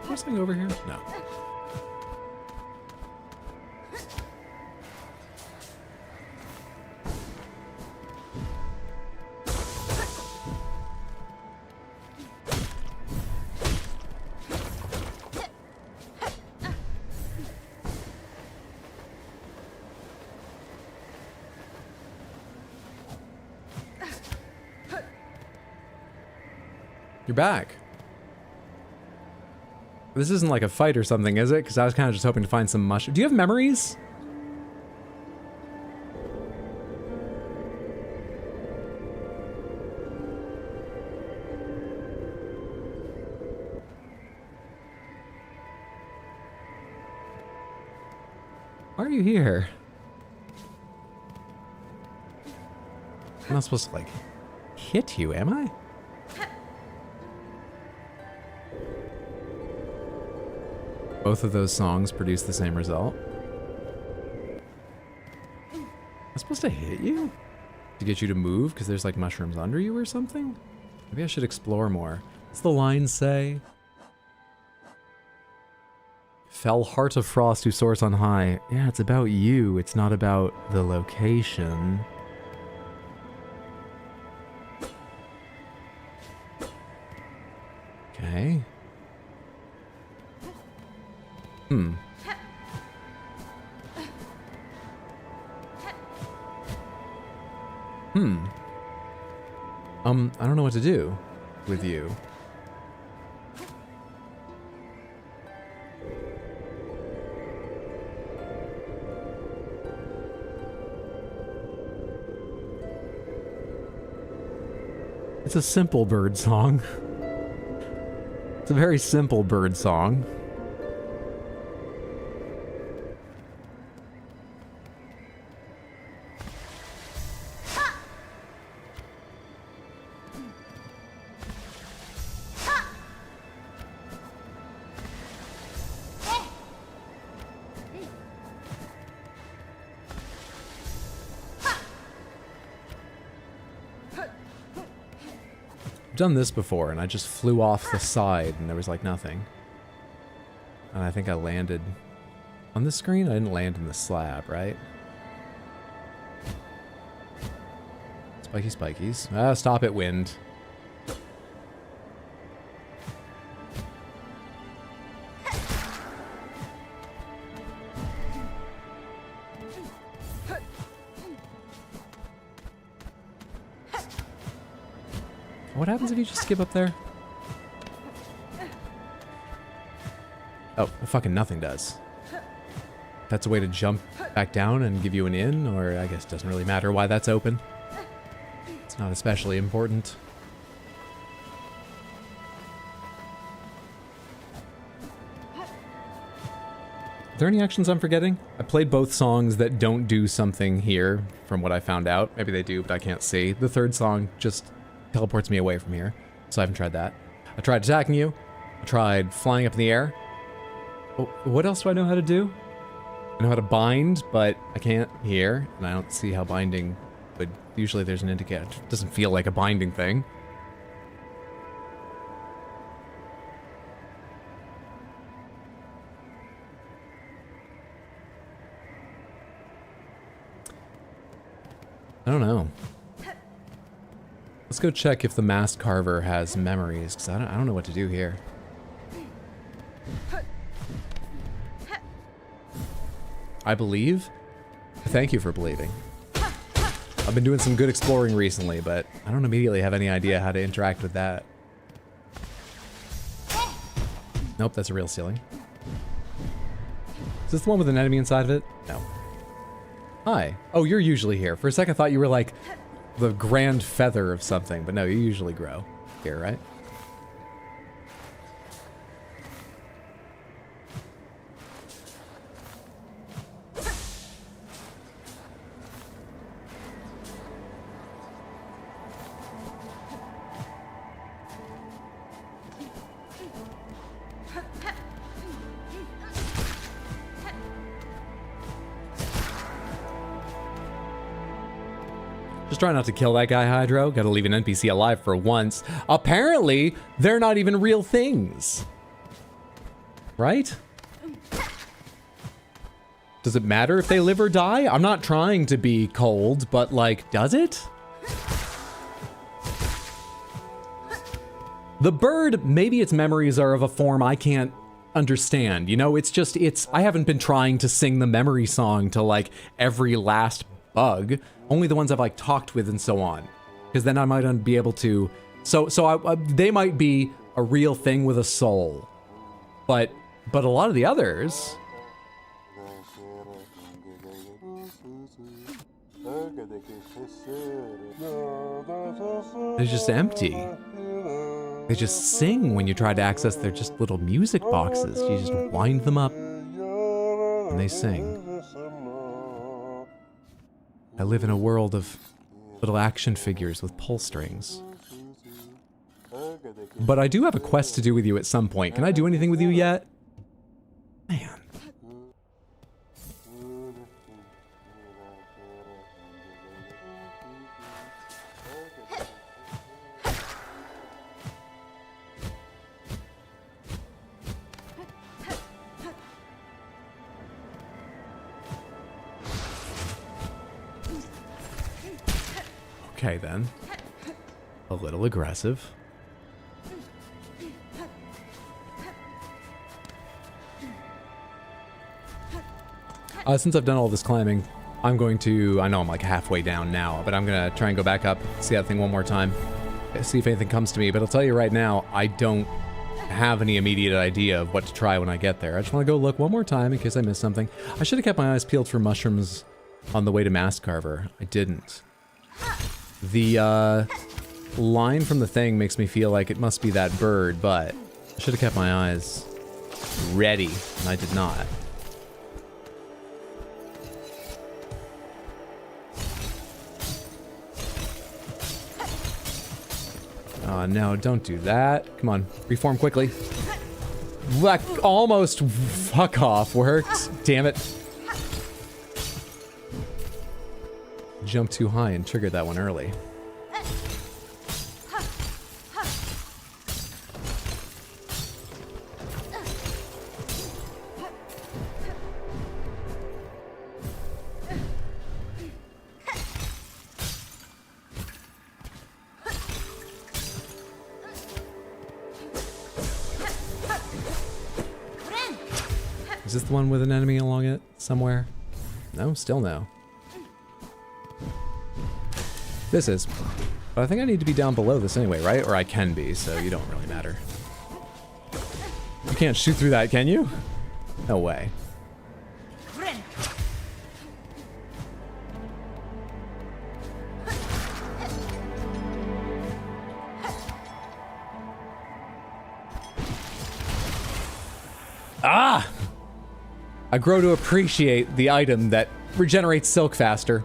there something over here? No. You're back. This isn't like a fight or something, is it? Because I was kind of just hoping to find some mushroom. Do you have memories? Why are you here? I'm not supposed to, like, hit you, am I? Both of those songs produce the same result. Am I supposed to hit you? To get you to move because there's like mushrooms under you or something? Maybe I should explore more. What's the line say? Fell heart of frost who soars on high. Yeah, it's about you. It's not about the location. Okay. Hmm. I don't know what to do with you. It's a simple bird song. It's a very simple bird song. Done this before and I just flew off the side and there was like nothing. And I think I landed on the screen. I didn't land in the slab, right? Spiky spikies. Ah, stop it, wind. What happens if you just skip up there? Oh, fucking nothing does. That's a way to jump back down and give you an in, or I guess it doesn't really matter why that's open. It's not especially important. Are there any actions I'm forgetting? I played both songs that don't do something here, from what I found out. Maybe they do, but I can't see. The third song just teleports me away from here, so I haven't tried that. I tried attacking you. I tried flying up in the air. Oh, what else do I know how to do? I know how to bind, but I can't here, and I don't see how binding would... Usually there's an indicator. It doesn't feel like a binding thing. I don't know. Let's go check if the mask carver has memories, because I don't know what to do here. I believe? Thank you for believing. I've been doing some good exploring recently, but I don't immediately have any idea how to interact with that. Nope, that's a real ceiling. Is this the one with an enemy inside of it? No. Hi. Oh, you're usually here. For a second I thought you were like the grand feather of something, but no, you usually grow here, right? Just try not to kill that guy, Hydro. Gotta leave an NPC alive for once. Apparently, they're not even real things. Right? Does it matter if they live or die? I'm not trying to be cold, but like, does it? The bird, maybe its memories are of a form I can't understand. You know, it's just, I haven't been trying to sing the memory song to like every last bug. Only the ones I've like talked with and so on, because then I might be able to. They might be a real thing with a soul, but a lot of the others. They're just empty. They just sing when you try to access. They're just little music boxes. You just wind them up and they sing. I live in a world of little action figures with pull strings. But I do have a quest to do with you at some point. Can I do anything with you yet? Man. Okay, then. A little aggressive. Since I've done all this climbing, I'm going to... I know I'm like halfway down now, but I'm going to try and go back up, see that thing one more time, see if anything comes to me. But I'll tell you right now, I don't have any immediate idea of what to try when I get there. I just want to go look one more time in case I missed something. I should have kept my eyes peeled for mushrooms on the way to Mask Carver. I didn't. The line from the thing makes me feel like it must be that bird, but I should have kept my eyes ready, and I did not. Oh no, don't do that. Come on, reform quickly. That almost fuck off worked. Damn it. Jumped too high and triggered that one early. Is this the one with an enemy along it somewhere? No, still no. This is. But I think I need to be down below this anyway, right? Or I can be, so you don't really matter. You can't shoot through that, can you? No way. Ah! I grow to appreciate the item that regenerates silk faster.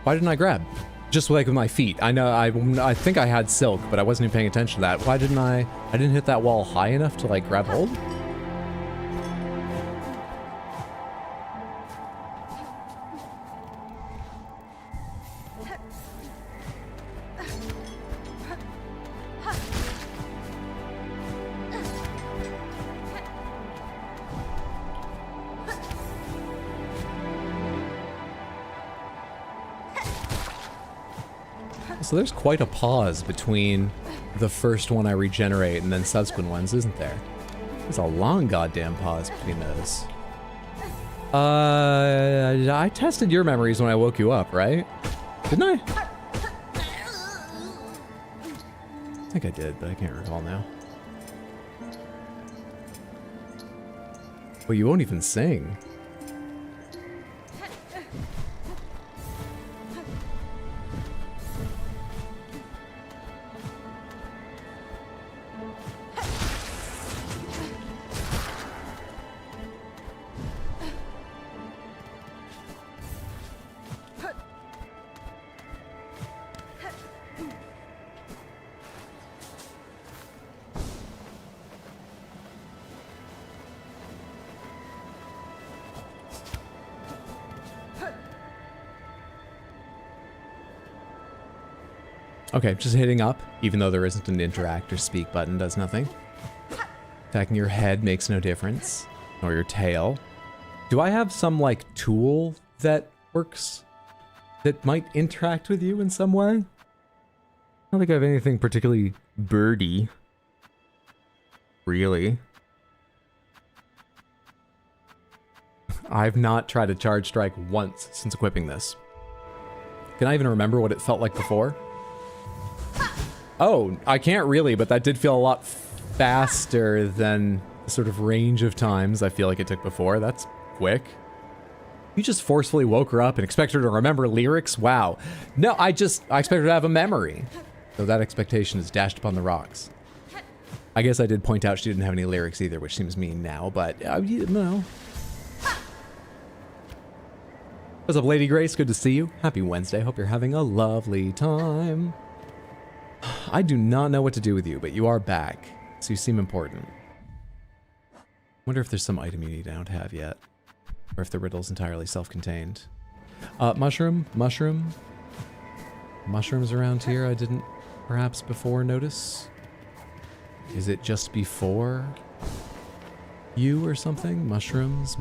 Why didn't I grab? Just like with my feet. I know, I think I had silk, but I wasn't even paying attention to that. Why didn't I didn't hit that wall high enough to like grab hold? So there's quite a pause between the first one I regenerate and then subsequent ones, isn't there? There's a long goddamn pause between those. I tested your memories when I woke you up, right? Didn't I? I think I did, but I can't recall now. Well, you won't even sing. Okay, just hitting up, even though there isn't an interact or speak button, does nothing. Attacking your head makes no difference. Or your tail. Do I have some, like, tool that works? That might interact with you in some way? I don't think I have anything particularly birdy. Really? I've not tried to charge strike once since equipping this. Can I even remember what it felt like before? Oh, I can't really, but that did feel a lot faster than the sort of range of times I feel like it took before. That's quick. You just forcefully woke her up and expect her to remember lyrics? Wow. No, I expect her to have a memory. So that expectation is dashed upon the rocks. I guess I did point out she didn't have any lyrics either, which seems mean now, but no. What's up, Lady Grace? Good to see you. Happy Wednesday. Hope you're having a lovely time. I do not know what to do with you, but you are back, so you seem important. Wonder if there's some item you need I don't have yet, or if the riddle's entirely self-contained. Mushrooms around here I didn't perhaps before notice. Is it just before you or something? Mushrooms?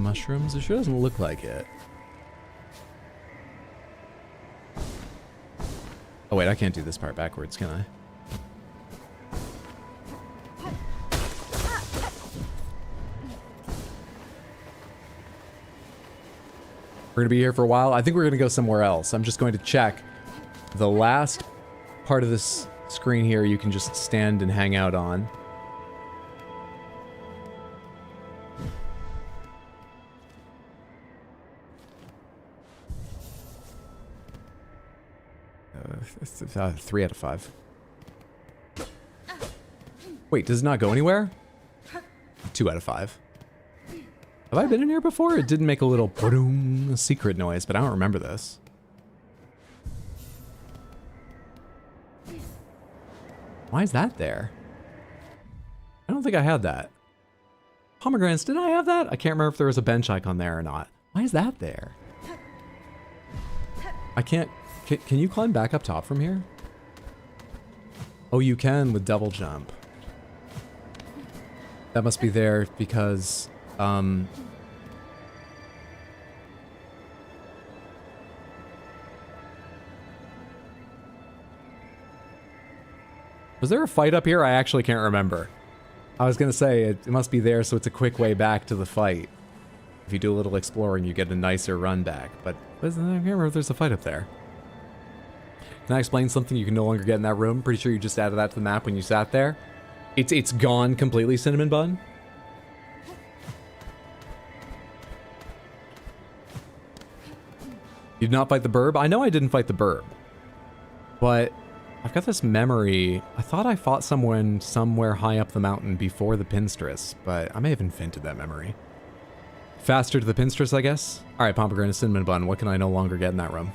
It sure doesn't look like it. Oh wait, I can't do this part backwards, can I? We're gonna be here for a while. I think we're gonna go somewhere else. I'm just going to check the last part of this screen here you can just stand and hang out on. It's 3 out of 5. Wait, does it not go anywhere? 2 out of 5. Have I been in here before? It didn't make a little boom secret noise, but I don't remember this. Why is that there? I don't think I had that. Pomegranates, did I have that? I can't remember if there was a bench icon there or not. Why is that there? I can't... Can you climb back up top from here? Oh, you can with double jump. That must be there because, Was there a fight up here? I actually can't remember. I was gonna say, it must be there, so it's a quick way back to the fight. If you do a little exploring, you get a nicer run back. But I can't remember if there's a fight up there. Can I explain something you can no longer get in that room? Pretty sure you just added that to the map when you sat there. It's gone completely, Cinnamon Bun. You did not fight the burb? I know I didn't fight the burb. But I've got this memory. I thought I fought someone somewhere high up the mountain before the Pinstress, but I may have invented that memory. Faster to the Pinstress, I guess? Alright, Pomegranate Cinnamon Bun, what can I no longer get in that room?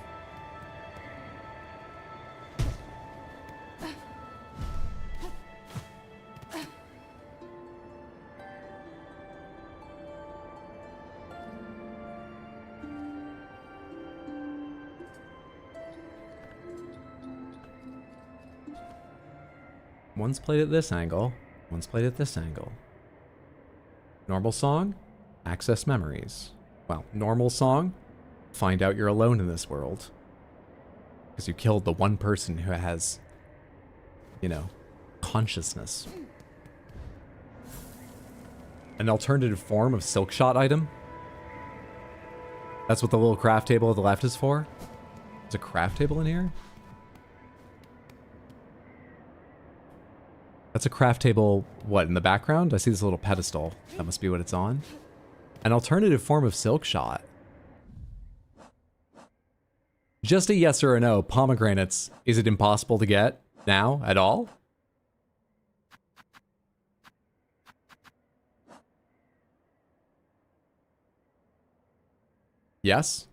One's played at this angle, one's played at this angle. Normal song, access memories. Well, normal song, find out you're alone in this world. Because you killed the one person who has, you know, consciousness. An alternative form of silk shot item. That's what the little craft table at the left is for. There's a craft table in here? That's a craft table, what, in the background? I see this little pedestal. That must be what it's on. An alternative form of silk shot. Just a yes or a no. Pomegranates, is it impossible to get now at all? Yes?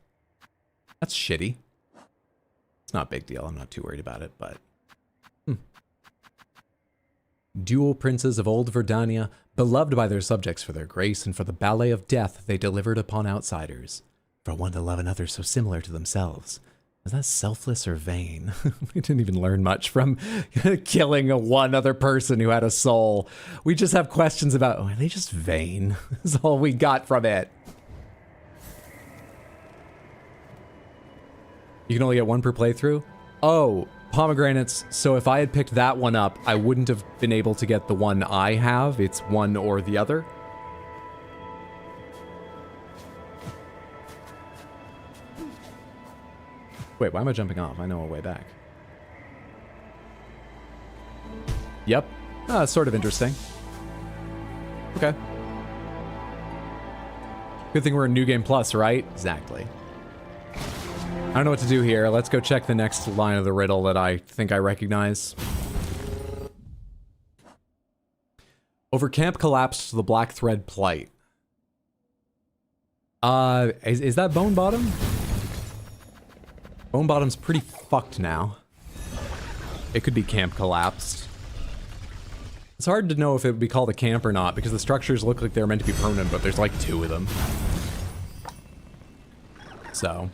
That's shitty. It's not a big deal. I'm not too worried about it, but... Dual princes of old Verdania, beloved by their subjects for their grace and for the ballet of death they delivered upon outsiders. For one to love another so similar to themselves. Is that selfless or vain? We didn't even learn much from killing one other person who had a soul. We just have questions about, oh, are they just vain? That's all we got from it. You can only get one per playthrough? Oh, pomegranates. So if I had picked that one up, I wouldn't have been able to get the one I have. It's one or the other. Wait, why am I jumping off? I know a way back. Yep. Sort of interesting. Okay. Good thing we're in New Game Plus, right? Exactly. I don't know what to do here. Let's go check the next line of the riddle that I think I recognize. Over camp collapsed to the black thread plight. Is that Bone Bottom? Bone Bottom's pretty fucked now. It could be camp collapsed. It's hard to know if it would be called a camp or not because the structures look like they're meant to be permanent, but there's like 2 of them. So...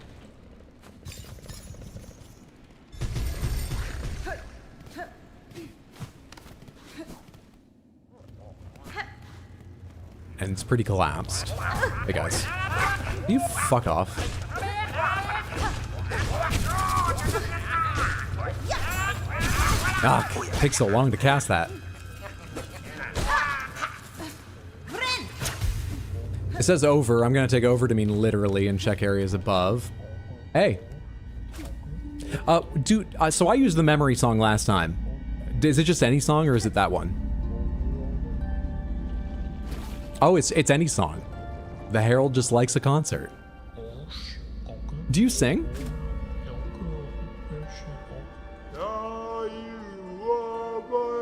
and it's pretty collapsed. Hey guys. You fuck off. Ah, it takes so long to cast that. It says over. I'm gonna take over to mean literally and check areas above. Hey. Dude, so I used the memory song last time. Is it just any song or is it that one? Oh, it's any song. The Herald just likes a concert. Do you sing?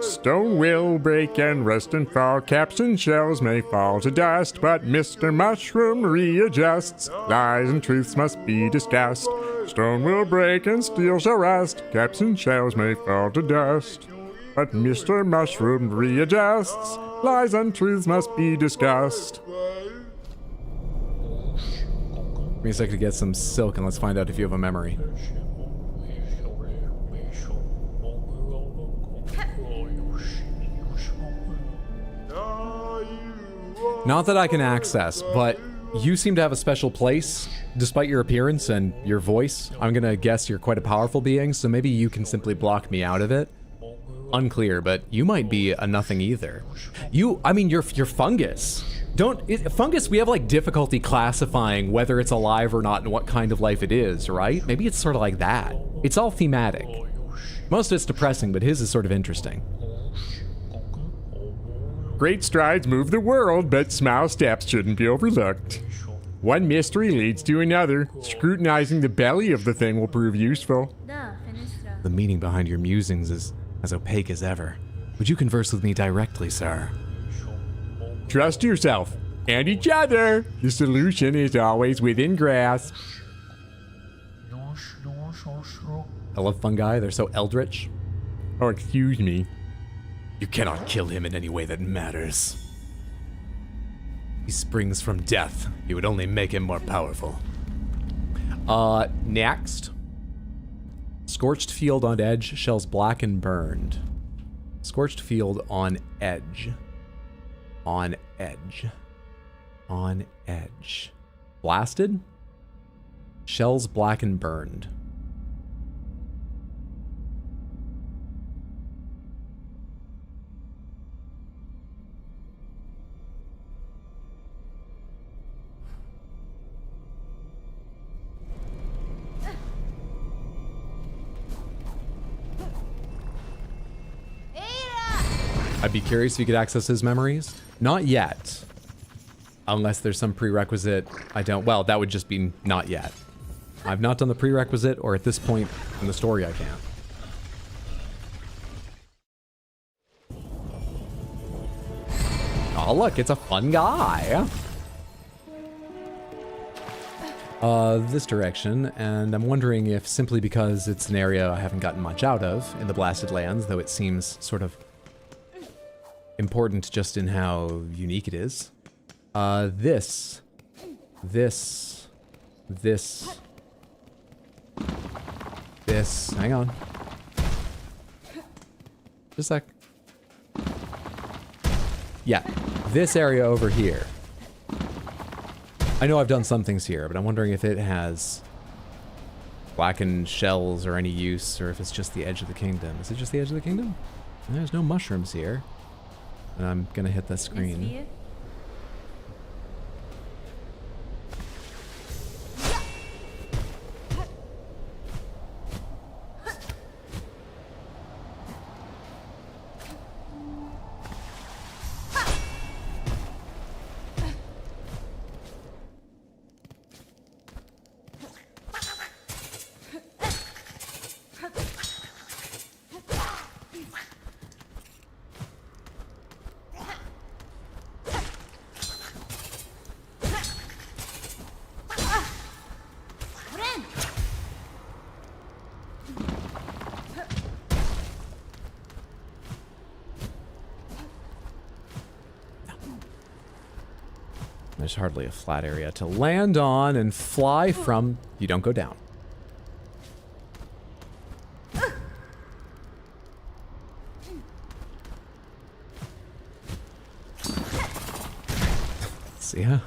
Stone will break and rust and fall, caps and shells may fall to dust, but Mr. Mushroom readjusts, lies and truths must be discussed. Stone will break and steel shall rust, caps and shells may fall to dust, but Mr. Mushroom readjusts, lies and truths must be discussed. Give me a second to get some silk and let's find out if you have a memory. Not that I can access, but you seem to have a special place, despite your appearance and your voice. I'm gonna guess you're quite a powerful being, so maybe you can simply block me out of it. unclear, but you might be a nothing either. I mean, you're fungus. Fungus, we have like difficulty classifying whether it's alive or not and what kind of life it is, right? Maybe it's sort of like that. It's all thematic. Most of it's depressing, but his is sort of interesting. Great strides move the world, but small steps shouldn't be overlooked. One mystery leads to another. Scrutinizing the belly of the thing will prove useful. Da, fenestra. The meaning behind your musings is as opaque as ever. Would you converse with me directly, sir? Trust yourself and each other. The solution is always within grasp. I love fungi, they're so eldritch. Oh, excuse me. You cannot kill him in any way that matters. He springs from death. You would only make him more powerful. Next. Scorched field on edge, shells black and burned. Scorched field on edge. On edge. On edge. Blasted? Shells black and burned. I'd be curious if you could access his memories. Not yet. Unless there's some prerequisite I don't... Well, that would just be not yet. I've not done the prerequisite, or at this point in the story I can't. Oh, look, it's a fun guy. This direction, and I'm wondering if simply because it's an area I haven't gotten much out of in the Blasted Lands, though it seems sort of important just in how unique it is. This, hang on. Just a sec. Yeah, this area over here. I know I've done some things here, but I'm wondering if it has blackened shells or any use, or if it's just the edge of the kingdom. Is it just the edge of the kingdom? There's no mushrooms here. And I'm gonna hit the screen. There's hardly a flat area to land on and fly from. You don't go down. See ya.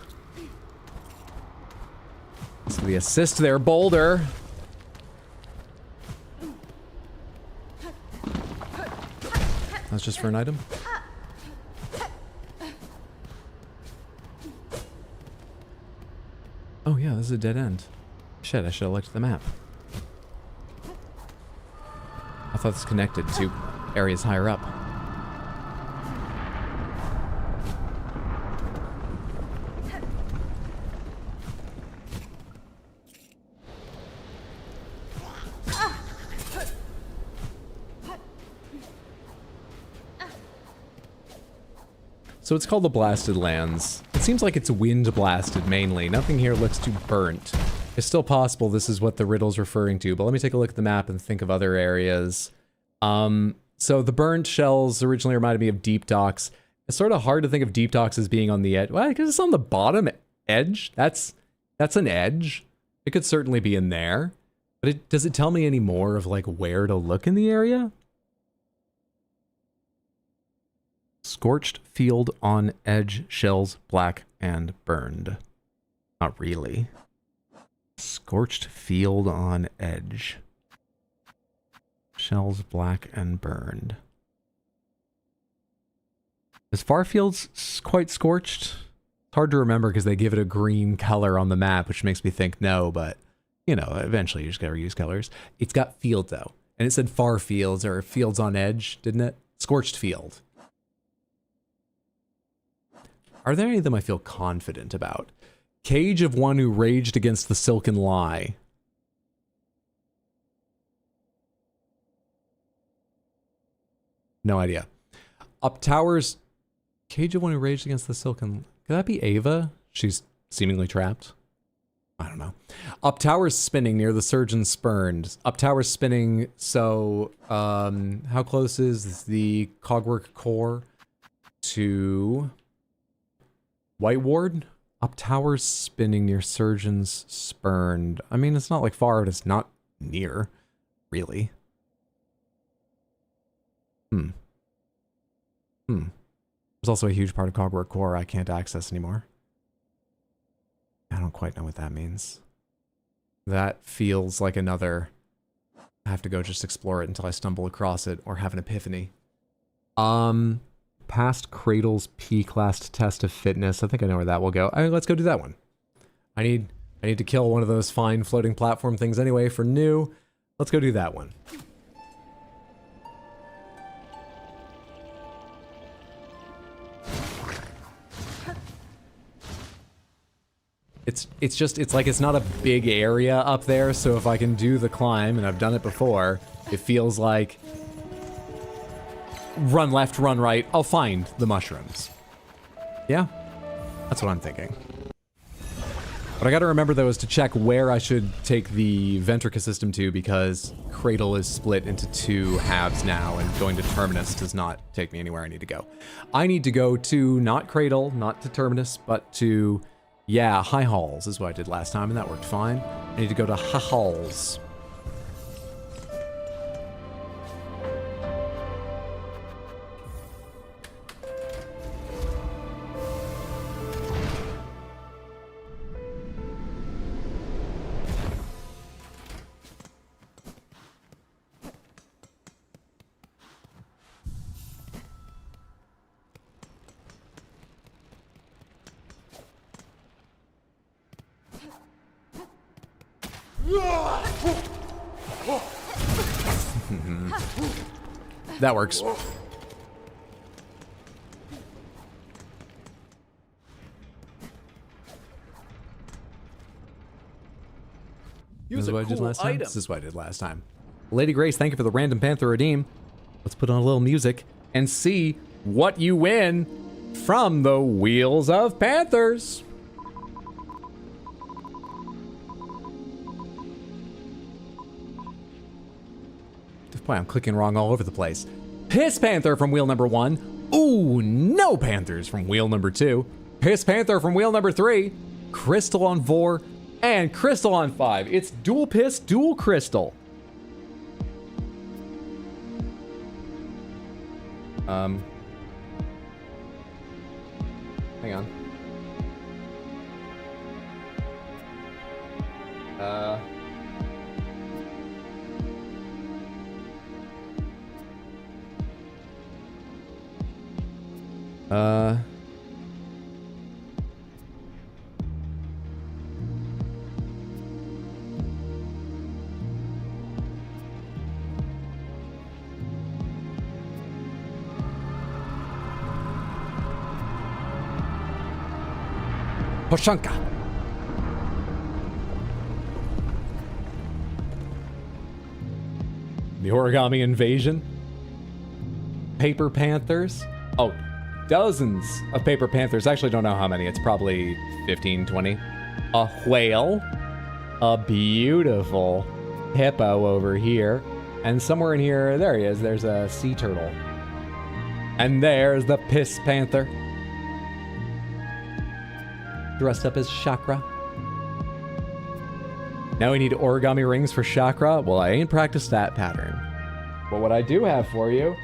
So the assist there, Boulder. That's just for an item. Oh yeah, this is a dead end. Shit, I should have looked at the map. I thought this connected to areas higher up. So it's called the Blasted Lands. It seems like it's wind blasted mainly. Nothing here looks too burnt. It's still possible this is what the riddle's referring to, but let me take a look at the map and think of other areas. So the burnt shells originally reminded me of deep docks. It's sort of hard to think of deep docks as being on the edge. Well, because it's on the bottom edge. That's an edge. It could certainly be in there. But does it tell me any more of like where to look in the area? Scorched field on edge, shells black and burned. Not really. Scorched field on edge. Shells black and burned. Is Farfield's quite scorched? It's hard to remember because they give it a green color on the map, which makes me think no, but, you know, eventually you just gotta reuse colors. It's got field, though. And it said far fields, or fields on edge, didn't it? Scorched field. Are there any of them I feel confident about? Cage of one who raged against the silken lie. No idea. Up towers. Cage of one who raged against the silken. Could that be Ava? She's seemingly trapped. I don't know. Up towers spinning near the surgeon spurned. Up towers spinning. So, how close is the Cogwork core to White Ward? Up towers spinning near surgeons spurned. I mean, it's not like far, but it's not near, really. There's also a huge part of Cogwork core I can't access anymore. I don't quite know what that means. That feels like another... I have to go just explore it until I stumble across it or have an epiphany. Past Cradle's P-class test of fitness. I think I know where that will go. Let's go do that one. I need to kill one of those fine floating platform things anyway for new. Let's go do that one. It's like it's not a big area up there, so if I can do the climb, and I've done it before, it feels like run left, run right, I'll find the mushrooms. Yeah, that's what I'm thinking. What I gotta remember though is to check where I should take the Ventrica system to, because Cradle is split into two halves now, and going to Terminus does not take me anywhere I need to go. I need to go to, not Cradle, not to Terminus, but to... yeah, High Halls is what I did last time, and that worked fine. I need to go to High Halls. That works. This is what I did last time. This is what I did last time. Lady Grace, thank you for the random Panther redeem. Let's put on a little music and see what you win from the Wheels of Panthers. Boy, I'm clicking wrong all over the place. Piss Panther from wheel number 1. Ooh, no Panthers from wheel number 2. Piss Panther from wheel number 3. Crystal on 4. And Crystal on 5. It's dual piss, dual crystal. Hang on. Poshanka. The Origami Invasion. Paper Panthers. Oh, dozens of Paper Panthers. Actually, don't know how many. It's probably 15, 20. A whale. A beautiful hippo over here. And somewhere in here, there he is. There's a sea turtle. And there's the Piss Panther. Dressed up as Chakra. Now we need origami rings for Chakra. Well, I ain't practiced that pattern. But what I do have for you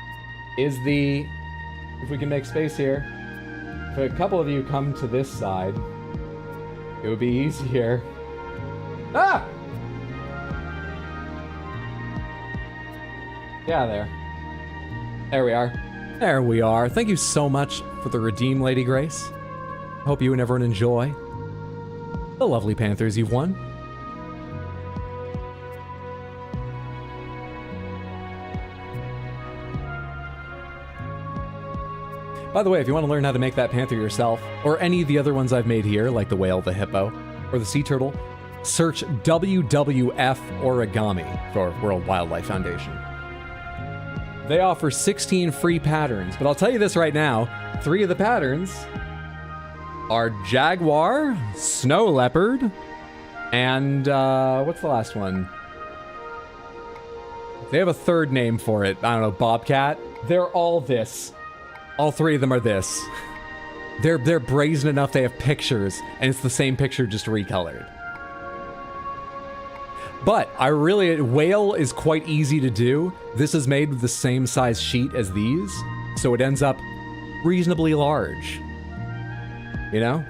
is the... if we can make space here. If a couple of you come to this side, it would be easier. Ah! Yeah, there. There we are. There we are. Thank you so much for the redeem, Lady Grace. Hope you and everyone enjoy the lovely Panthers you've won. By the way, if you want to learn how to make that panther yourself, or any of the other ones I've made here, like the whale, the hippo, or the sea turtle, search WWF Origami for World Wildlife Foundation. They offer 16 free patterns, but I'll tell you this right now, 3 of the patterns are jaguar, snow leopard, and what's the last one? They have a third name for it. I don't know, bobcat. They're all this. All 3 of them are this. They're brazen enough they have pictures, and it's the same picture just recolored. But whale is quite easy to do. This is made with the same size sheet as these, so it ends up reasonably large. You know?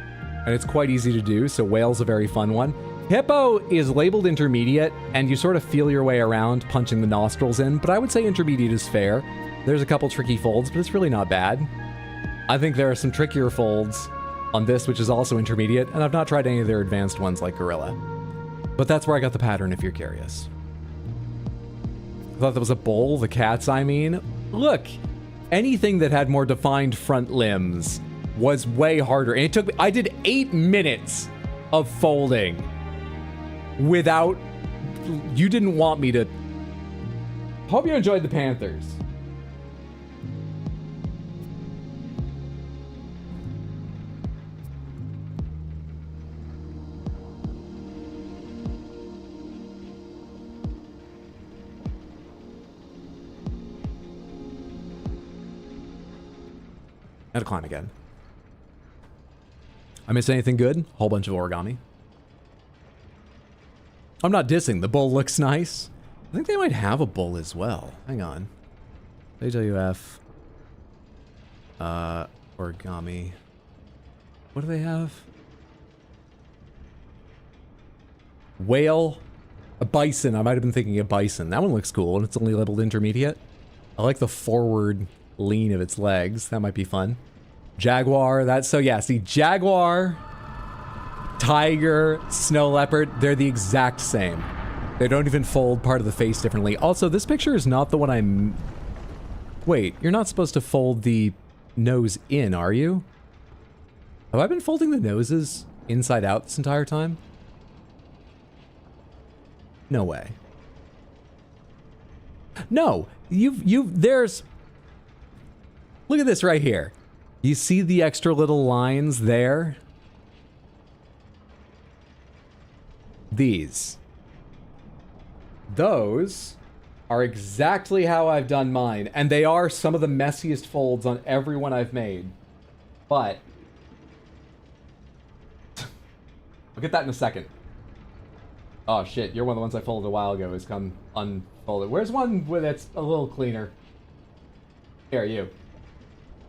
And it's quite easy to do, so whale's a very fun one. Hippo is labeled intermediate, and you sort of feel your way around punching the nostrils in, but I would say intermediate is fair. There's a couple tricky folds, but it's really not bad. I think there are some trickier folds on this, which is also intermediate, and I've not tried any of their advanced ones like Gorilla. But that's where I got the pattern, if you're curious. I thought that was a bull, the cats, I mean. Look, anything that had more defined front limbs was way harder. And I did 8 minutes of folding without, you didn't want me to. Hope you enjoyed the Panthers. I had to climb again. I missed anything good? Whole bunch of origami. I'm not dissing. The bull looks nice. I think they might have a bull as well. Hang on. AWF. Origami. What do they have? Whale. A bison. I might have been thinking of bison. That one looks cool, and it's only labeled intermediate. I like the forward lean of its legs. That might be fun. Jaguar. That's so yeah. See, jaguar, tiger, snow leopard. They're the exact same. They don't even fold part of the face differently. Also, this picture is not the one I'm. Wait, you're not supposed to fold the nose in, are you? Have I been folding the noses inside out this entire time? No way. No, there's. Look at this right here. You see the extra little lines there? These. Those are exactly how I've done mine, and they are some of the messiest folds on every one I've made. But I'll get that in a second. Oh shit, you're one of the ones I folded a while ago has come unfolded. Where's one where that's a little cleaner? Here, you.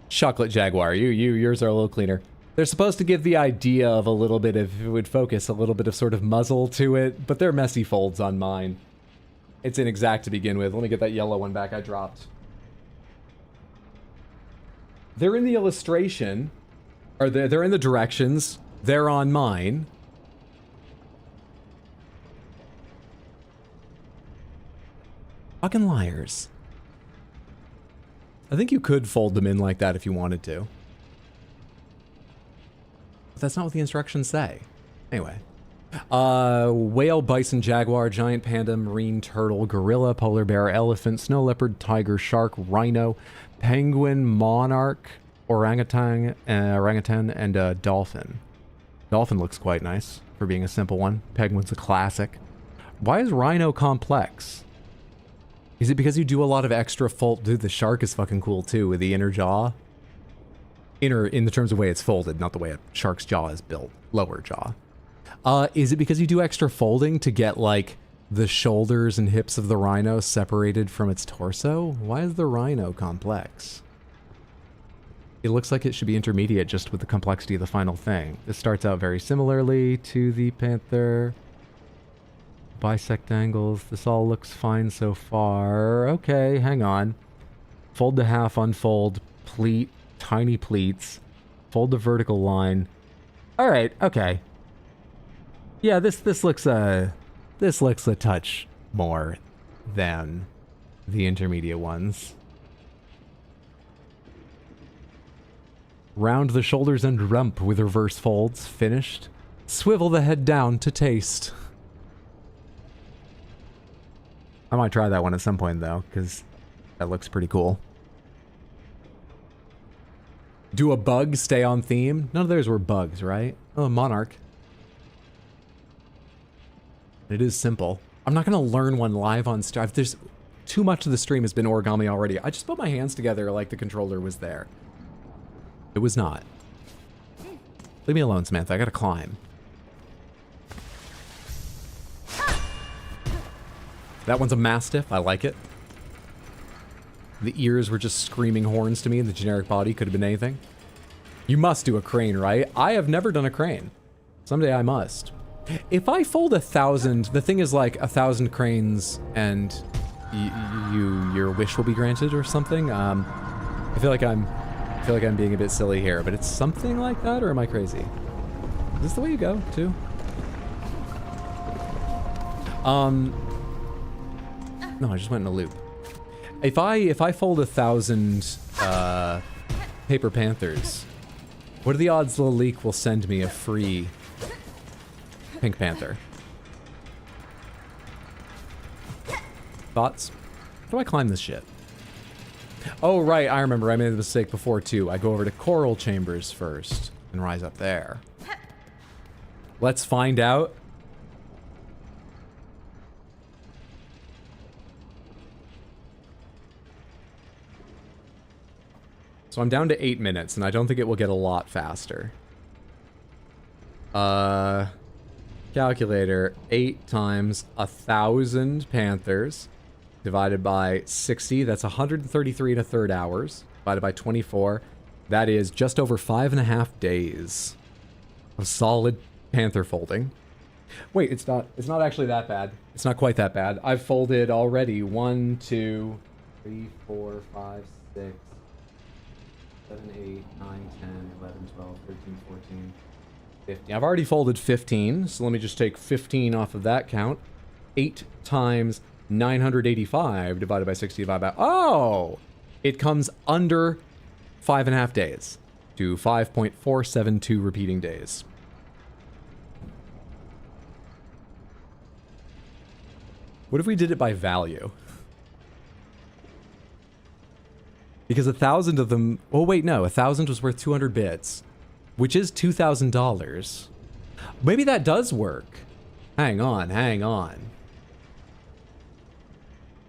Chocolate Jaguar, yours are a little cleaner. They're supposed to give the idea of a little bit of, it would focus a little bit of sort of muzzle to it, but they're messy folds on mine. It's inexact to begin with. Let me get that yellow one back I dropped. They're in the illustration, or they're in the directions. They're on mine. Fucking liars. I think you could fold them in like that if you wanted to. But that's not what the instructions say. Anyway. Whale, bison, jaguar, giant panda, marine turtle, gorilla, polar bear, elephant, snow leopard, tiger, shark, rhino, penguin, monarch, orangutan, and dolphin. Dolphin looks quite nice for being a simple one. Penguin's a classic. Why is rhino complex? Is it because you do a lot of extra fold? Dude, the shark is fucking cool too with the inner jaw. Inner in the terms of the way it's folded, not the way a shark's jaw is built. Lower jaw. Is it because you do extra folding to get like the shoulders and hips of the rhino separated from its torso? Why is the rhino complex? It looks like it should be intermediate just with the complexity of the final thing. This starts out very similarly to the panther. Bisect angles. This all looks fine so far. Okay, hang on. Fold to half, unfold, pleat, tiny pleats, fold the vertical line. All right, okay. Yeah, this looks a touch more than the intermediate ones. Round the shoulders and rump with reverse folds. Finished. Swivel the head down to taste. I might try that one at some point, though, because that looks pretty cool. Do a bug stay on theme? None of theirs were bugs, right? Oh, Monarch. It is simple. I'm not going to learn one live on stream. There's too much of the stream has been origami already. I just put my hands together like the controller was there. It was not. Leave me alone, Samantha. I gotta climb. That one's a Mastiff. I like it. The ears were just screaming horns to me, and the generic body could have been anything. You must do a crane, right? I have never done a crane. Someday I must. If I fold 1,000, the thing is like 1,000 cranes and your wish will be granted or something. I feel like I'm being a bit silly here, but it's something like that, or am I crazy? Is this the way you go, too? No, I just went in a loop. If I fold 1,000 Paper Panthers, what are the odds Lalique will send me a free Pink Panther? Thoughts? How do I climb this shit? Oh, right, I remember. I made the mistake before, too. I go over to Coral Chambers first and rise up there. Let's find out. So I'm down to 8 minutes, and I don't think it will get a lot faster. Calculator. 8 times 1,000 Panthers divided by 60. That's 133 1/3 hours. Divided by 24. That is just over 5.5 days of solid Panther folding. Wait, it's not actually that bad. It's not quite that bad. I've folded already 1, 2, 3, 4, 5, 6, 7, 8, 9, 10, 11, 12, 13, 14, 15. I've already folded 15, so let me just take 15 off of that count. 8 times 985 divided by 60 divided by... Oh! It comes under 5.5 days to 5.472 repeating days. What if we did it by value? Because 1,000 of them... Oh, wait, no. 1,000 was worth 200 bits, which is $2,000. Maybe that does work. Hang on, hang on.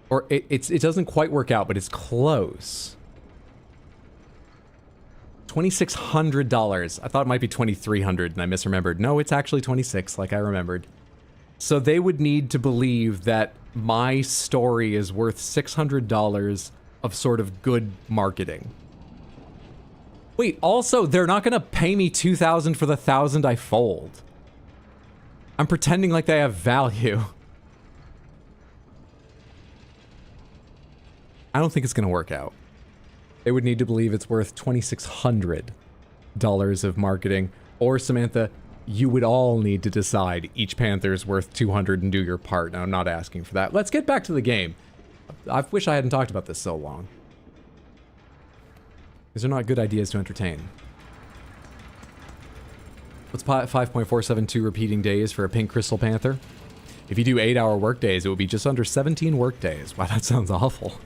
Or it doesn't quite work out, but it's close. $2,600. I thought it might be $2,300, and I misremembered. No, it's actually 26, like I remembered. So they would need to believe that my story is worth $600 of sort of good marketing. Wait, also, they're not going to pay me $2,000 for the 1,000 I fold. I'm pretending like they have value. I don't think it's going to work out. They would need to believe it's worth $2,600 of marketing. Or, Samantha, you would all need to decide each Panther's worth 200 and do your part. Now, I'm not asking for that. Let's get back to the game. I wish I hadn't talked about this so long. These are not good ideas to entertain. What's 5.472 repeating days for a pink crystal panther? If you do 8-hour work days, it would be just under 17 work days. Wow, that sounds awful.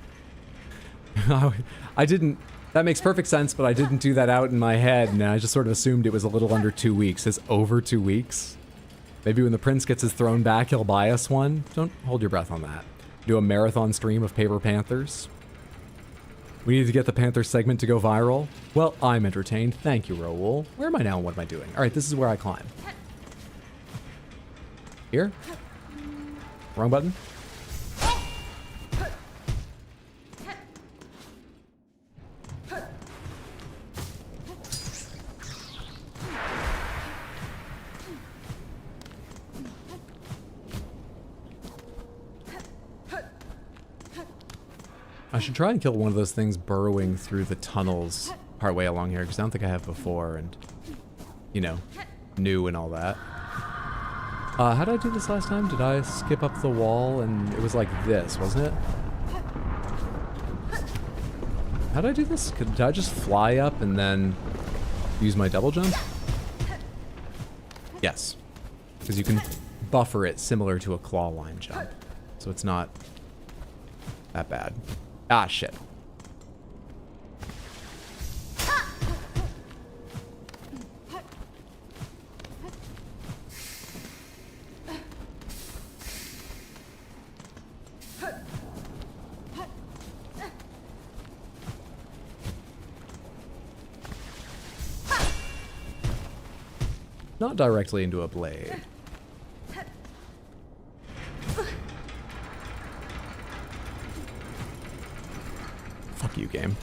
I didn't... That makes perfect sense, but I didn't do that out in my head, and I just sort of assumed it was a little under 2 weeks. It's over 2 weeks. Maybe when the prince gets his throne back, he'll buy us one. Don't hold your breath on that. Do a marathon stream of Paper Panthers. We need to get the Panther segment to go viral. Well, I'm entertained. Thank you, Raoul. Where am I now and what am I doing? All right, this is where I climb. Here? Wrong button? I should try and kill one of those things burrowing through the tunnels partway along here, because I don't think I have before, and, you know, new and all that. How did I do this last time? Did I skip up the wall and it was like this, wasn't it? How did I do this? Did I just fly up and then use my double jump? Yes. Because you can buffer it similar to a claw line jump. So it's not that bad. Ah, shit. Not directly into a blade. Fuck you, game.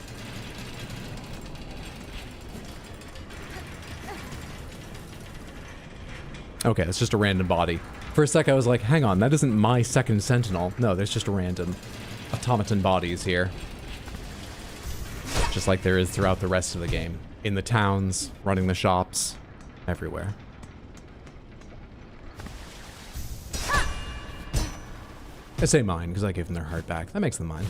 Okay, it's just a random body. For a sec I was like, hang on, that isn't my second sentinel. No, there's just a random automaton bodies here. Just like there is throughout the rest of the game. In the towns, running the shops, everywhere. I say mine, because I gave them their heart back. That makes them mine.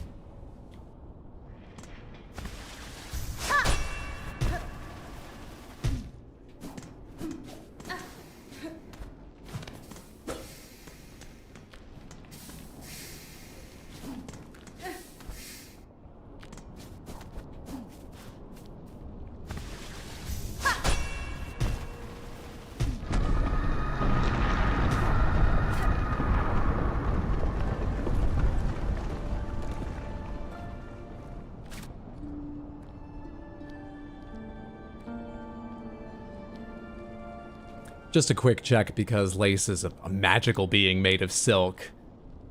Just a quick check because Lace is a magical being made of silk.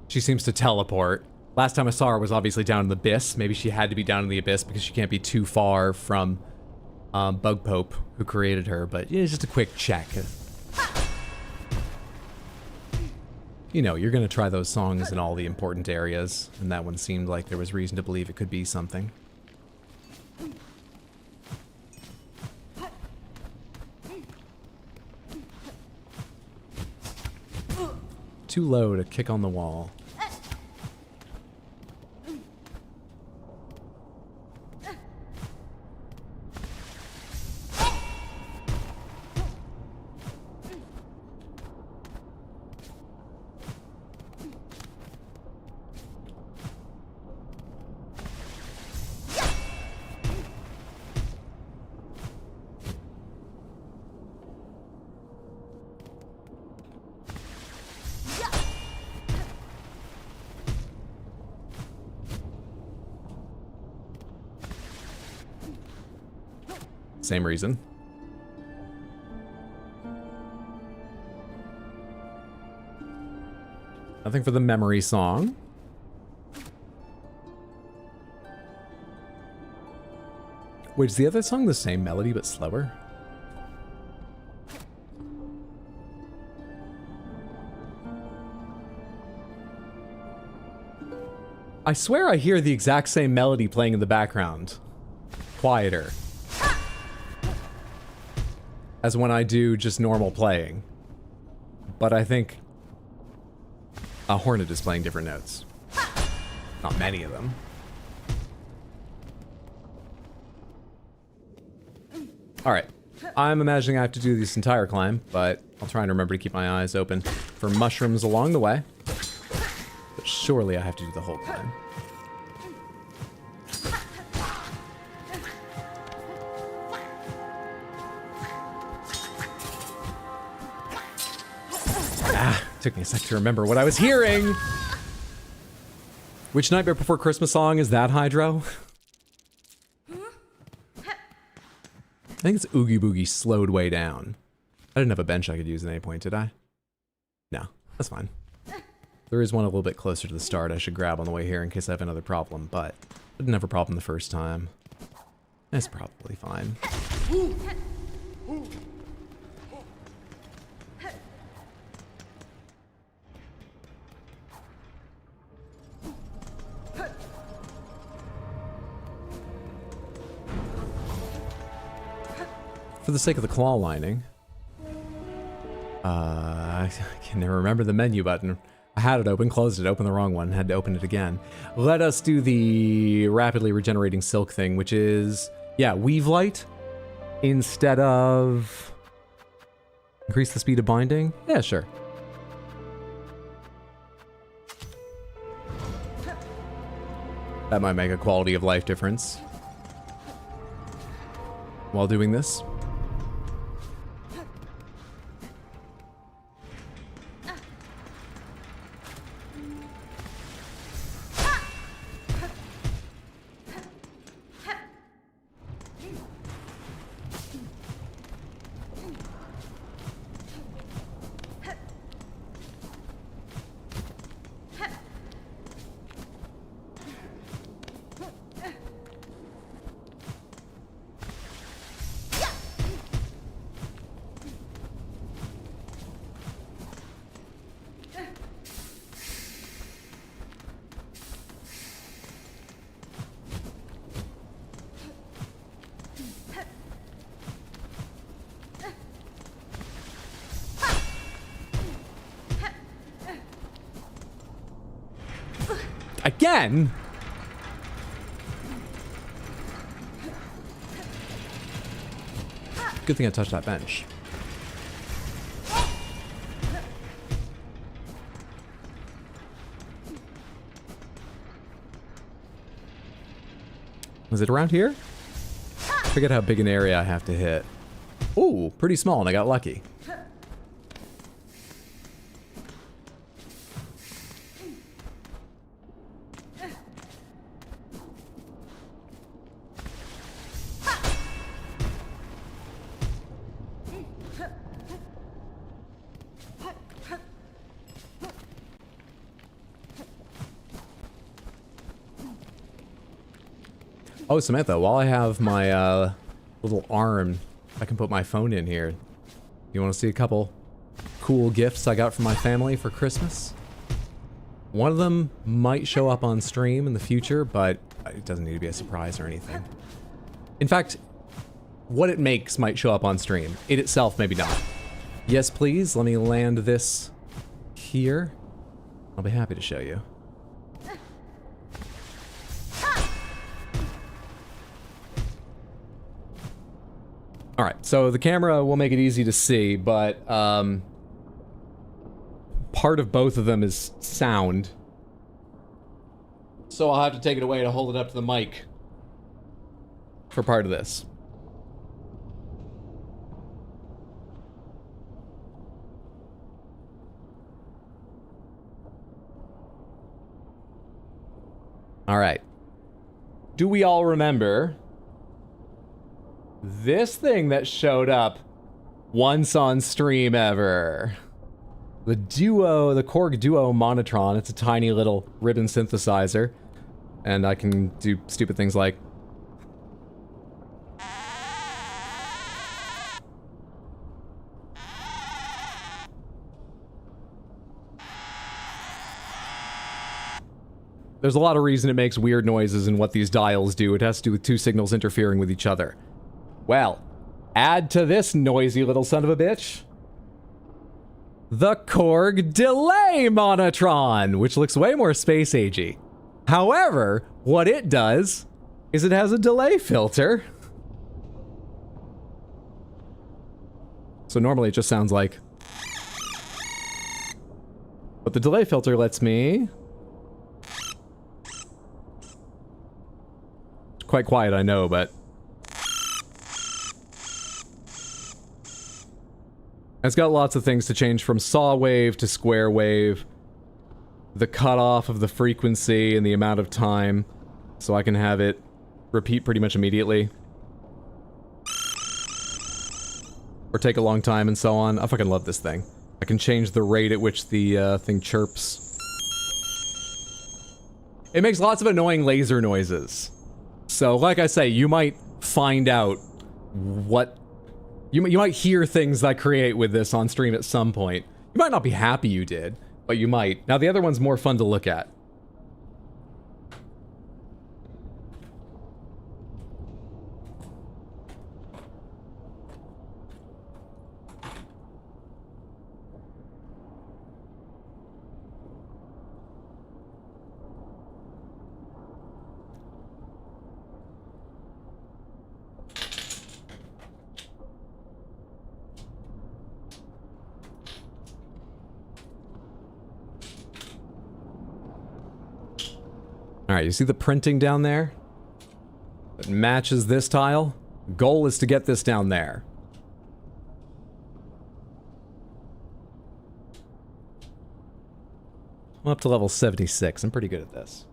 She seems to teleport. Last time I saw her was obviously down in the abyss. Maybe she had to be down in the abyss because she can't be too far from Bug Pope, who created her. But yeah, just a quick check. You know, you're gonna try those songs in all the important areas, and that one seemed like there was reason to believe it could be something. Too low to kick on the wall. Same reason. Nothing for the memory song. Wait, is the other song the same melody but slower? I swear I hear the exact same melody playing in the background. Quieter. As when I do just normal playing. But I think a Hornet is playing different notes. Not many of them. Alright. I'm imagining I have to do this entire climb, but I'll try and remember to keep my eyes open for mushrooms along the way. But surely I have to do the whole climb. Took me a sec to remember what I was hearing. Which Nightmare Before Christmas song is that, Hydro? I think it's Oogie Boogie slowed way down. I didn't have a bench I could use at any point, did I? No, that's fine. There is one a little bit closer to the start I should grab on the way here in case I have another problem, but I didn't have a problem the first time. That's probably fine. for the sake of the claw lining. I can never remember the menu button. I had it open, closed it, opened the wrong one, had to open it again. Let us do the rapidly regenerating silk thing, which is, yeah, weave light instead of increase the speed of binding. Yeah, sure. That might make a quality of life difference while doing this. Again? Good thing I touched that bench. Was it around here? Forget how big an area I have to hit. Ooh, pretty small, and I got lucky. Oh, Samantha, while I have my little arm, I can put my phone in here. You want to see a couple cool gifts I got from my family for Christmas? One of them might show up on stream in the future, but it doesn't need to be a surprise or anything. In fact, what it makes might show up on stream. It itself, maybe not. Yes, please, let me land this here. I'll be happy to show you. All right, so the camera will make it easy to see, but part of both of them is sound. So I'll have to take it away to hold it up to the mic for part of this. All right. Do we all remember this thing that showed up once on stream ever? The Korg Duo Monotron. It's a tiny little ribbon synthesizer. And I can do stupid things like... There's a lot of reason it makes weird noises and what these dials do. It has to do with two signals interfering with each other. Well, add to this noisy little son of a bitch the Korg Delay Monotron, which looks way more space-agey. However, what it does is it has a delay filter. So normally it just sounds like... But the delay filter lets me... It's quite quiet, I know, but... It's got lots of things to change from saw wave to square wave, the cutoff of the frequency and the amount of time, so I can have it repeat pretty much immediately. Or take a long time and so on. I fucking love this thing. I can change the rate at which the thing chirps. It makes lots of annoying laser noises. So, like I say, you might find out what... You might hear things I create with this on stream at some point. You might not be happy you did, but you might. Now, the other one's more fun to look at. Alright, you see the printing down there? It matches this tile. Goal is to get this down there. I'm up to level 76. I'm pretty good at this.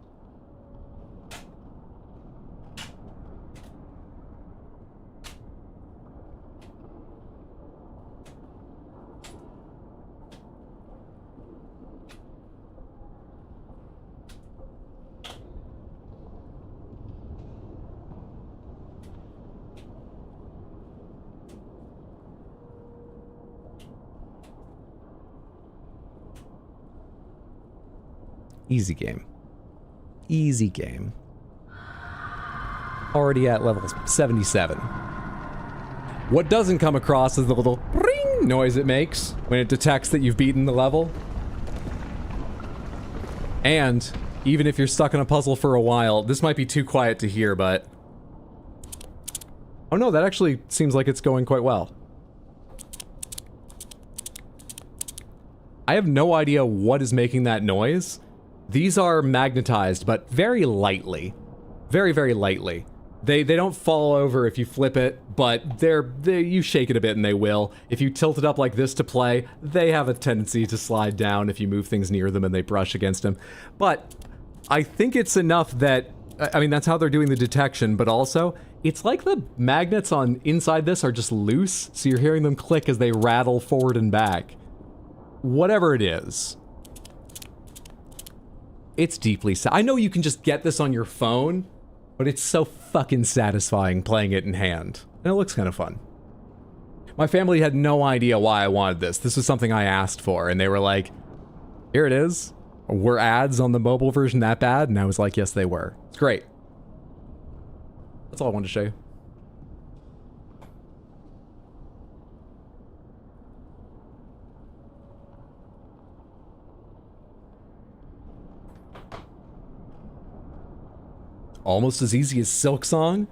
Easy game. Easy game. Already at level 77. What doesn't come across is the little ring noise it makes when it detects that you've beaten the level. And even if you're stuck in a puzzle for a while, this might be too quiet to hear, but... Oh no, that actually seems like it's going quite well. I have no idea what is making that noise. These are magnetized, but very lightly. Very, very lightly. They don't fall over if you flip it, but you shake it a bit and they will. If you tilt it up like this to play, they have a tendency to slide down if you move things near them and they brush against them. But I think it's enough that, I mean, that's how they're doing the detection, but also, it's like the magnets on inside this are just loose, so you're hearing them click as they rattle forward and back. Whatever it is. It's deeply I know you can just get this on your phone, but it's so fucking satisfying playing it in hand. And it looks kind of fun. My family had no idea why I wanted this. This was something I asked for, and they were like, here it is. Were ads on the mobile version that bad? And I was like, yes, they were. It's great. That's all I wanted to show you. Almost as easy as Silksong.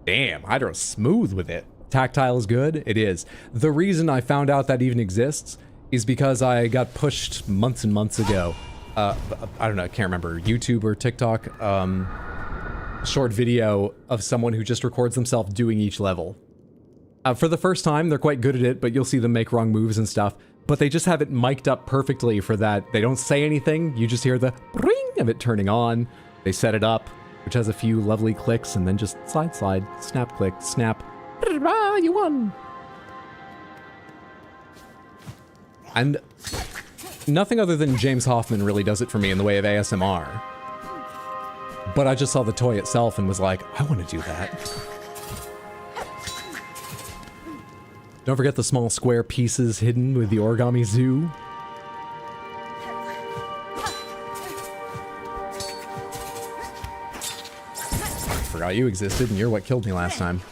Damn, Hydro's smooth with it. Tactile is good? It is. The reason I found out that even exists is because I got pushed months and months ago. I don't know, I can't remember, YouTube or TikTok, short video of someone who just records themselves doing each level. For the first time, they're quite good at it, but you'll see them make wrong moves and stuff. But they just have it mic'd up perfectly for that. They don't say anything, you just hear the ring of it turning on. They set it up, which has a few lovely clicks, and then just slide, slide, snap, click, snap. You won! And nothing other than James Hoffman really does it for me in the way of ASMR. But I just saw the toy itself and was like, I want to do that. Don't forget the small square pieces hidden with the origami zoo. Forgot you existed and you're what killed me last time.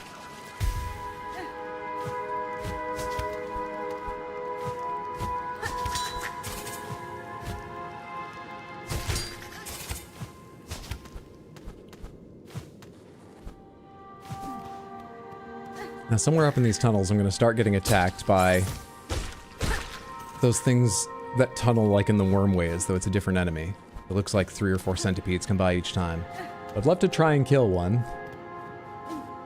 Now, somewhere up in these tunnels, I'm going to start getting attacked by those things that tunnel like in the worm ways, though it's a different enemy. It looks like 3 or 4 centipedes come by each time. I'd love to try and kill one.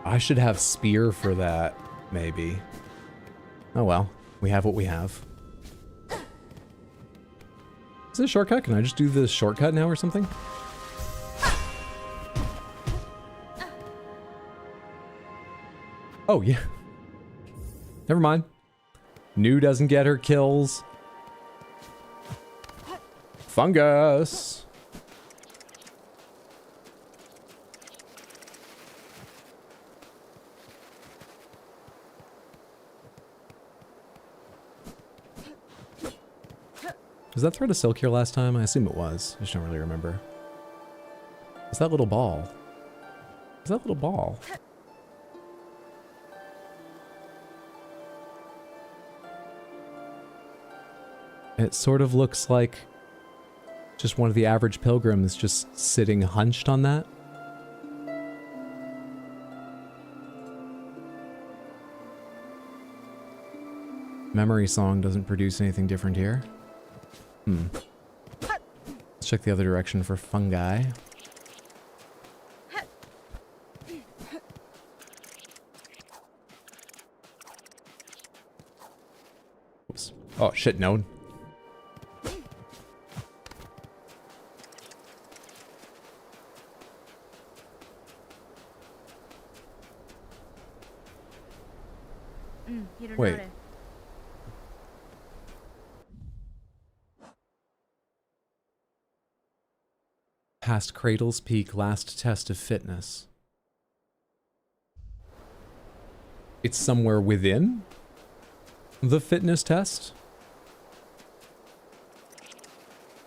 I should have spear for that, maybe. Oh well, we have what we have. Is it a shortcut? Can I just do the shortcut now or something? Oh, yeah. Never mind. New doesn't get her kills. Fungus. Was that thread of silk here last time? I assume it was. I just don't really remember. What's that little ball? What's that little ball? It sort of looks like just one of the average pilgrims just sitting hunched on that. Memory Song doesn't produce anything different here. Let's check the other direction for fungi. Oops. Oh shit, no. Wait. Past Cradle's Peak, last test of fitness. It's somewhere within the fitness test?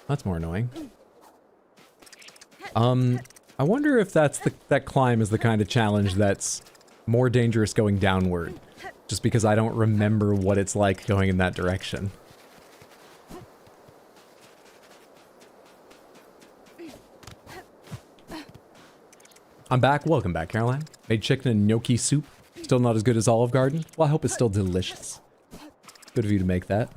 That's more annoying. I wonder if that's that climb is the kind of challenge that's more dangerous going downward. Just because I don't remember what it's like going in that direction. I'm back. Welcome back, Caroline. Made chicken and gnocchi soup. Still not as good as Olive Garden. Well, I hope it's still delicious. Good of you to make that.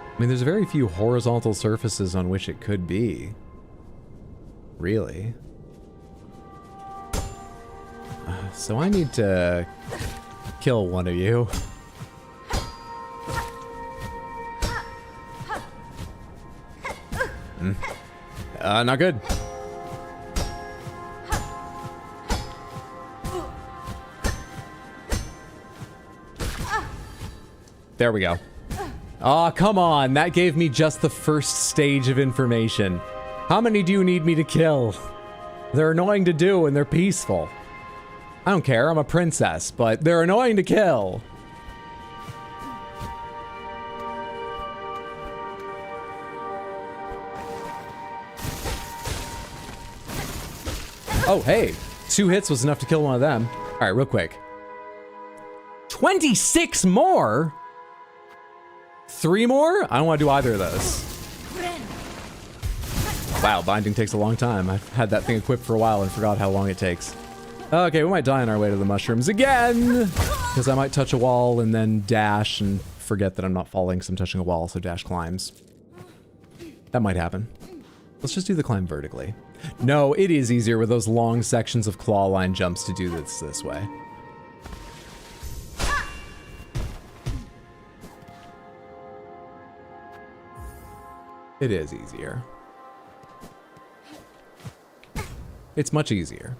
I mean, there's very few horizontal surfaces on which it could be. Really. So I need to kill one of you. Not good. There we go. Aw, come on. That gave me just the first stage of information. How many do you need me to kill? They're annoying to do and they're peaceful. I don't care, I'm a princess, but they're annoying to kill. Oh, hey. 2 hits was enough to kill one of them. Alright, real quick. 26 more? 3 more? I don't want to do either of those. Wow, binding takes a long time. I've had that thing equipped for a while and forgot how long it takes. Okay, we might die on our way to the mushrooms again! Because I might touch a wall and then dash and forget that I'm not falling because I'm touching a wall, so dash climbs. That might happen. Let's just do the climb vertically. No, it is easier with those long sections of claw line jumps to do this way. It is easier. It's much easier.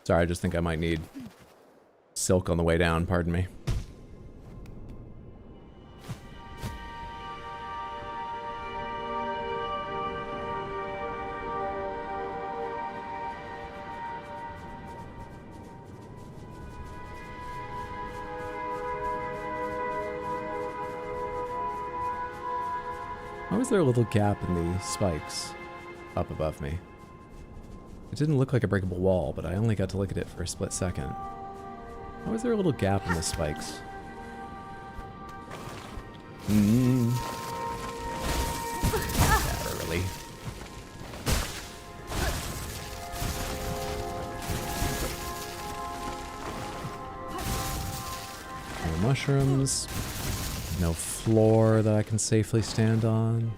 Sorry, I just think I might need silk on the way down, pardon me. Why was there a little gap in the spikes up above me? It didn't look like a breakable wall, but I only got to look at it for a split second. Why was there a little gap in the spikes? Yeah, really. No mushrooms. No floor that I can safely stand on.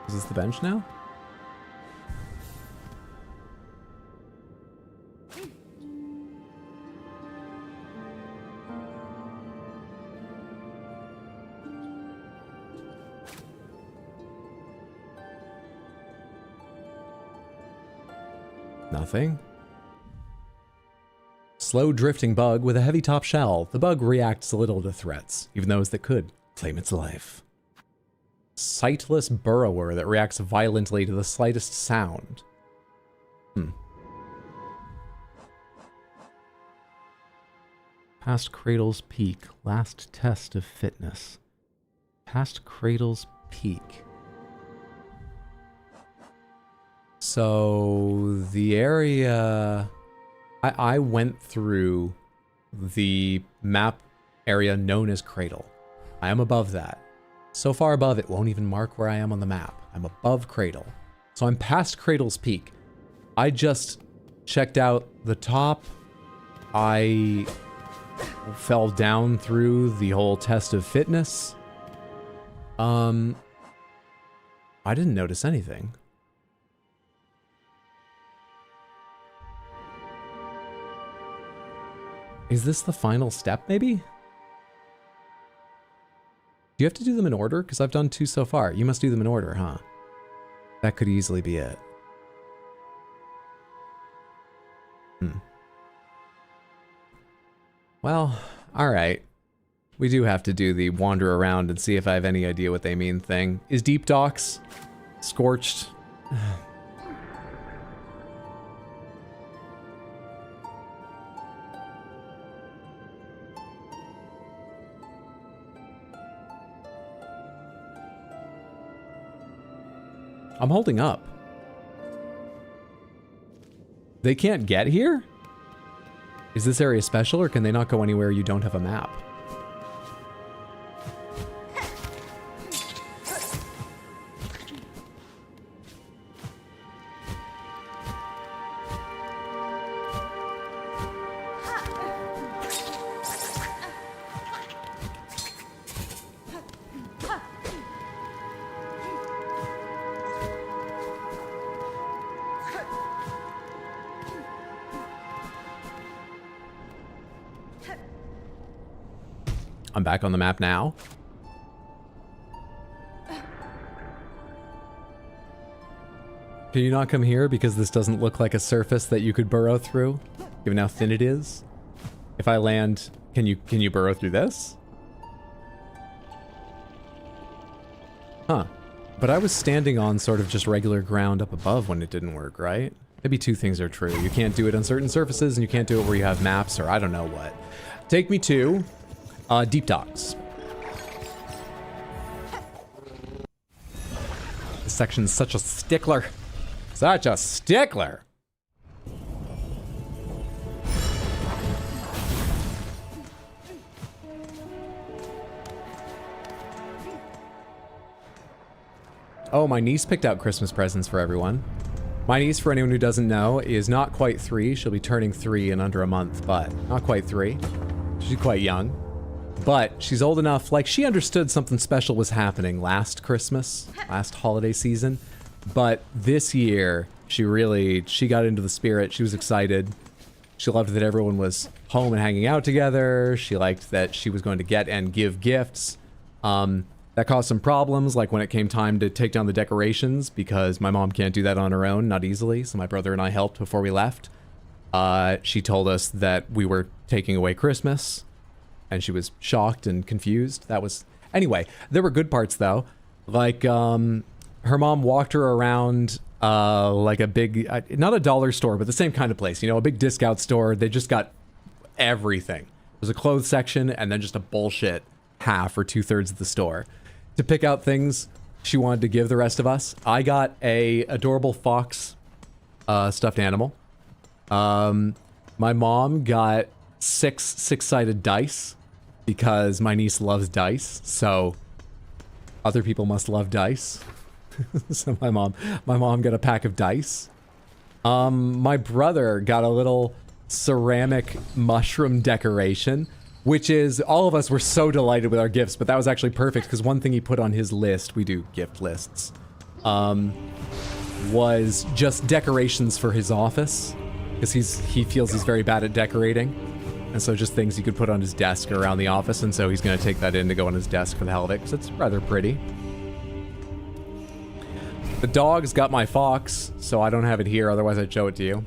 Is this the bench now? Nothing. Slow drifting bug with a heavy top shell. The bug reacts little to threats, even those that could claim its life. Sightless burrower that reacts violently to the slightest sound. Past Cradle's Peak. Last test of fitness. Past Cradle's Peak. So the area... I went through the map area known as Cradle. I am above that. So far above, it won't even mark where I am on the map. I'm above Cradle. So I'm past Cradle's Peak. I just checked out the top. I fell down through the whole test of fitness. I didn't notice anything. Is this the final step, maybe? Do you have to do them in order? Because I've done 2 so far. You must do them in order, huh? That could easily be it. Well, alright. We do have to do the wander around and see if I have any idea what they mean thing. Is Deep Docks scorched? I'm holding up. They can't get here? Is this area special, or can they not go anywhere you don't have a map? I'm back on the map now. Can you not come here because this doesn't look like a surface that you could burrow through, given how thin it is? If I land, can you burrow through this? Huh. But I was standing on sort of just regular ground up above when it didn't work, right? Maybe 2 things are true. You can't do it on certain surfaces, and you can't do it where you have maps, or I don't know what. Take me to Deep Docks. This section's such a stickler. Such a stickler. Oh, my niece picked out Christmas presents for everyone. My niece, for anyone who doesn't know, is not quite 3. She'll be turning 3 in under a month, but not quite 3. She's quite young. But she's old enough, like, she understood something special was happening last Christmas, last holiday season. But this year, she got into the spirit. She was excited. She loved that everyone was home and hanging out together. She liked that she was going to get and give gifts. That caused some problems, like when it came time to take down the decorations, because my mom can't do that on her own, not easily. So my brother and I helped before we left. She told us that we were taking away Christmas. And she was shocked and confused. Anyway, there were good parts though. Like, her mom walked her around, like a big, not a dollar store, but the same kind of place, you know, a big discount store. They just got everything. There's a clothes section and then just a bullshit half or 2/3 of the store. To pick out things she wanted to give the rest of us, I got a adorable fox, stuffed animal. My mom got 6 six-sided dice, because my niece loves dice, so other people must love dice. So my mom got a pack of dice. My brother got a little ceramic mushroom decoration, which is, all of us were so delighted with our gifts, but that was actually perfect, because one thing he put on his list, we do gift lists, was just decorations for his office, because he feels he's very bad at decorating. And so just things he could put on his desk or around the office, and so he's going to take that in to go on his desk for the hell of it, because it's rather pretty. The dog's got my fox, so I don't have it here, otherwise I'd show it to you.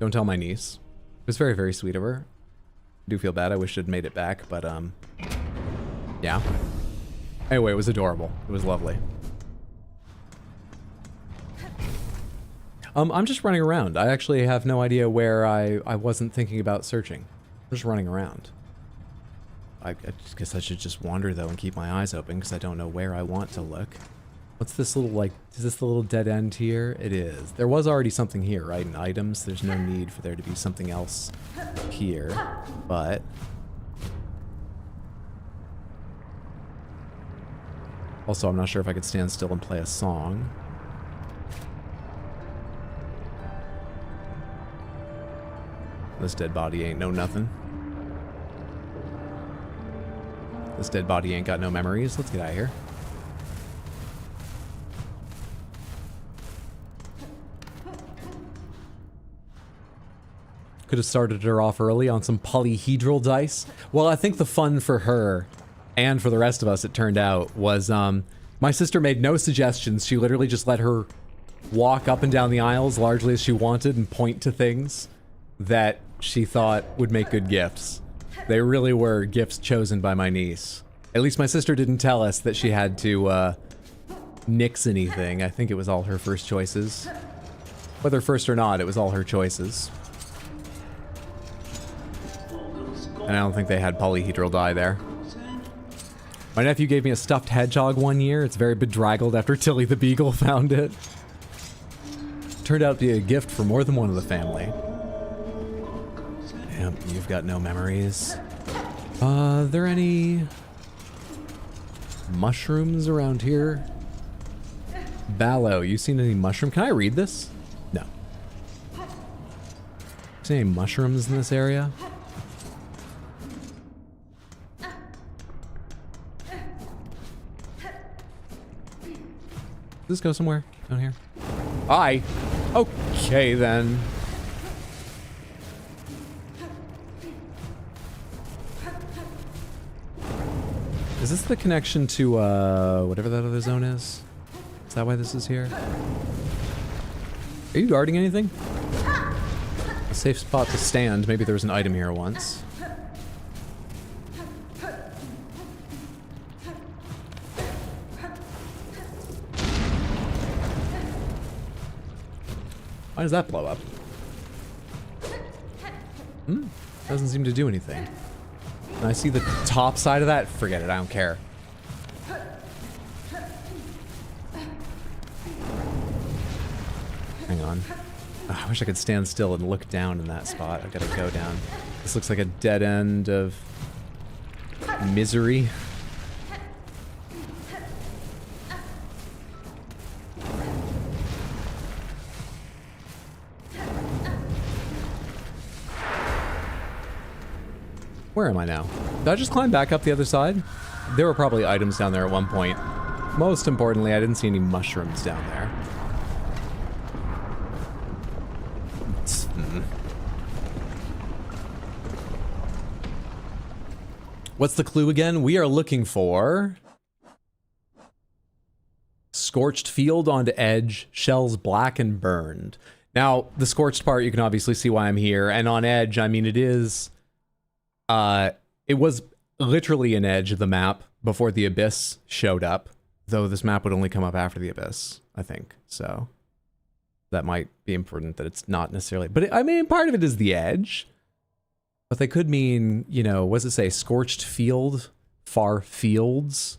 Don't tell my niece. It was very, very sweet of her. I do feel bad. I wish I'd made it back, but, yeah. Anyway, it was adorable. It was lovely. I'm just running around. I actually have no idea where I wasn't thinking about searching. I'm just running around. I guess I should just wander, though, and keep my eyes open, because I don't know where I want to look. What's this little, like, is this the little dead end here? It is. There was already something here, right? In items, there's no need for there to be something else here, but... Also, I'm not sure if I could stand still and play a song. This dead body ain't no nothing. This dead body ain't got no memories. Let's get out of here. Could have started her off early on some polyhedral dice. Well, I think the fun for her, and for the rest of us, it turned out, was my sister made no suggestions. She literally just let her walk up and down the aisles largely as she wanted and point to things that she thought would make good gifts. They really were gifts chosen by my niece. At least my sister didn't tell us that she had to nix anything. I think it was all her first choices. Whether first or not, it was all her choices. And I don't think they had polyhedral dye there. My nephew gave me a stuffed hedgehog one year. It's very bedraggled after Tilly the Beagle found it. Turned out to be a gift for more than one of the family. Damn, you've got no memories. Are there any mushrooms around here? Ballo, you seen any mushroom? Can I read this? No. See any mushrooms in this area? Does this go somewhere down here? Aye. Okay then. Is this the connection to whatever that other zone is? Is that why this is here? Are you guarding anything? A safe spot to stand. Maybe there was an item here once. Why does that blow up? Doesn't seem to do anything. Can I see the top side of that? Forget it, I don't care. Hang on. Oh, I wish I could stand still and look down in that spot. I gotta go down. This looks like a dead end of misery. Where am I now? Did I just climb back up the other side? There were probably items down there at one point. Most importantly, I didn't see any mushrooms down there. What's the clue again? We are looking for... Scorched field onto edge, shells black and burned. Now, the scorched part, you can obviously see why I'm here. And on edge, I mean, it is... it was literally an edge of the map before the abyss showed up, though this map would only come up after the abyss, I think. So that might be important that it's not necessarily, but I mean, part of it is the edge, but they could mean, you know, what does it say? Scorched field, far fields.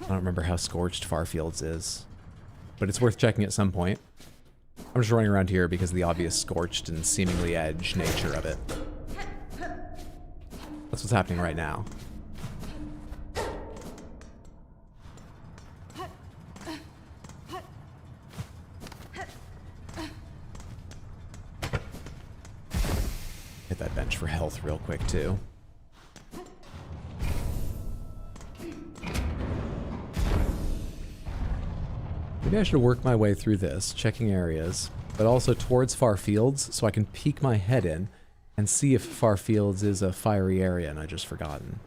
I don't remember how scorched far fields is, but it's worth checking at some point. I'm just running around here because of the obvious scorched and seemingly edge nature of it. That's what's happening right now. Hit that bench for health real quick, too. Maybe I should work my way through this, checking areas, but also towards far fields so I can peek my head in and see if far fields is a fiery area and I just forgotten.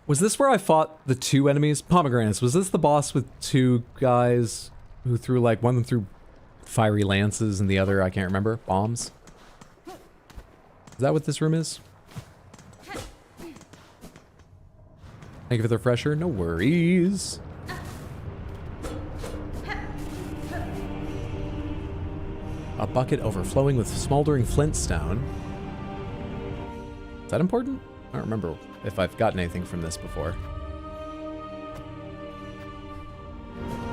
Was this where I fought the two enemies? Pomegranates, was this the boss with two guys who threw like, one of them threw fiery lances and the other, I can't remember, bombs? Is that what this room is? Thank you for the refresher, no worries. A bucket overflowing with smoldering flintstone. Is that important? I don't remember if I've gotten anything from this before.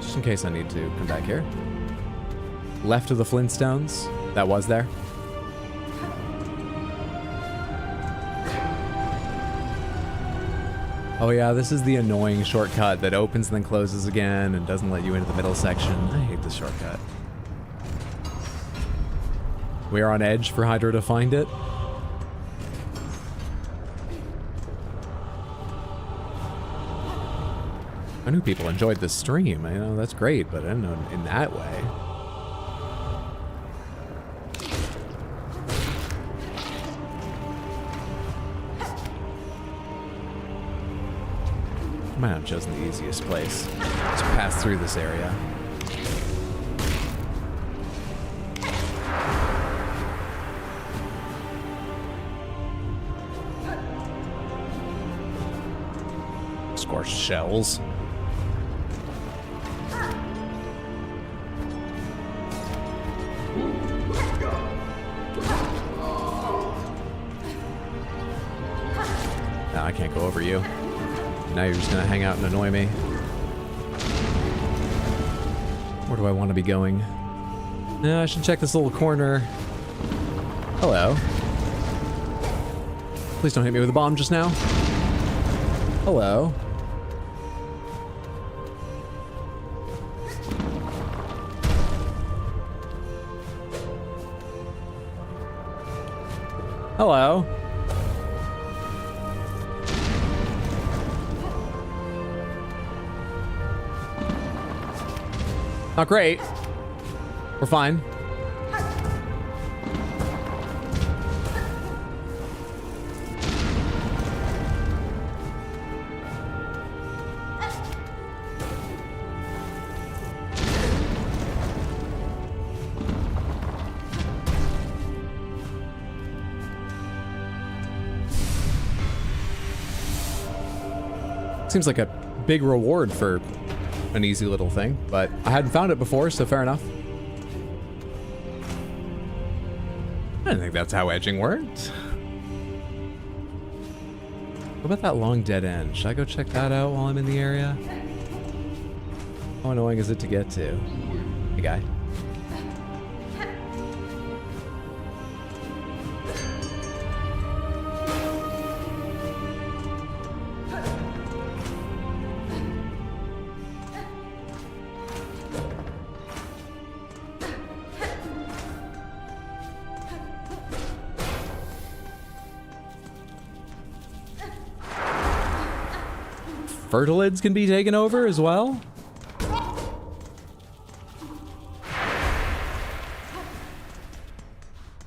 Just in case I need to come back here. Left of the flintstones. That was there. Oh yeah, this is the annoying shortcut that opens and then closes again and doesn't let you into the middle section. I hate this shortcut. We are on edge for Hydra to find it. I knew people enjoyed this stream. I know that's great, but I don't know in that way. I might have chosen the easiest place to pass through this area. Scorched shells. No, I can't go over you. Now you're just gonna hang out and annoy me. Where do I want to be going? No, I should check this little corner. Hello. Please don't hit me with a bomb just now. Hello. Hello. Not great. We're fine. Seems like a big reward for an easy little thing, but I hadn't found it before, so fair enough. I didn't think that's how edging worked. What about that long dead end? Should I go check that out while I'm in the area? How annoying is it to get to? Hey, guy. Fertilids can be taken over as well?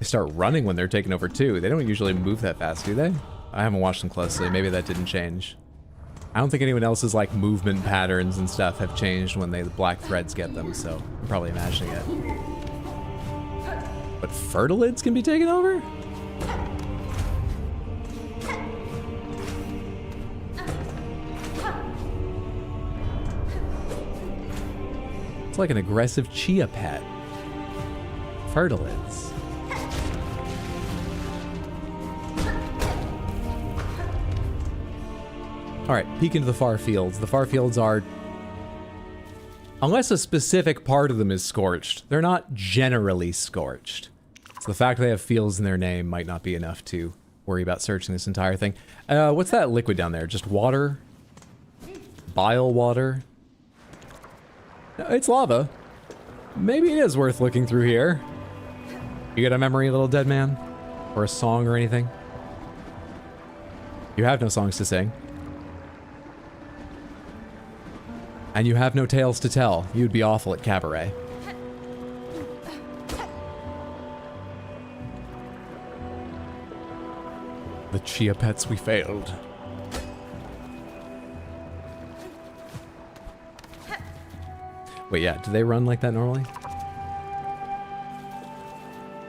They start running when they're taken over too. They don't usually move that fast, do they? I haven't watched them closely. Maybe that didn't change. I don't think anyone else's like movement patterns and stuff have changed when the black threads get them, so I'm probably imagining it. But fertilids can be taken over? It's like an aggressive chia pet. Fertilids. Alright, peek into the far fields. The far fields are... Unless a specific part of them is scorched, they're not generally scorched. So the fact they have fields in their name might not be enough to worry about searching this entire thing. What's that liquid down there? Just water? Bile water? No, it's lava. Maybe it is worth looking through here. You got a memory, little dead man? Or a song or anything? You have no songs to sing. And you have no tales to tell. You'd be awful at cabaret. The chia pets we failed. Wait, yeah, do they run like that normally?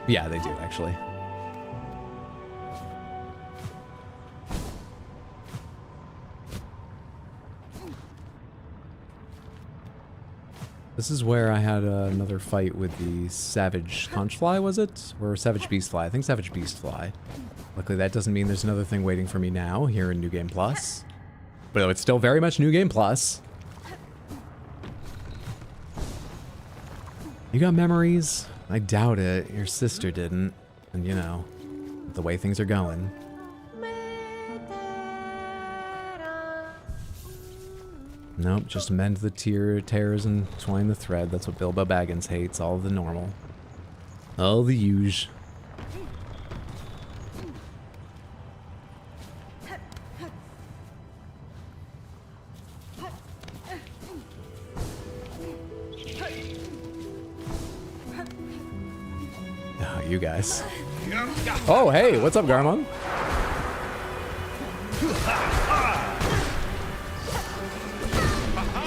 Yeah, they do, actually. This is where I had another fight with the Savage Conchfly, was it? Or Savage Beastfly? I think Savage Beastfly. Luckily, that doesn't mean there's another thing waiting for me now here in New Game Plus. But it's still very much New Game Plus. You got memories? I doubt it. Your sister didn't. And you know, the way things are going. Nope, just mend the tears and twine the thread. That's what Bilbo Baggins hates. All the normal. All the usual. Oh, you guys. Oh, hey, what's up, Garmon?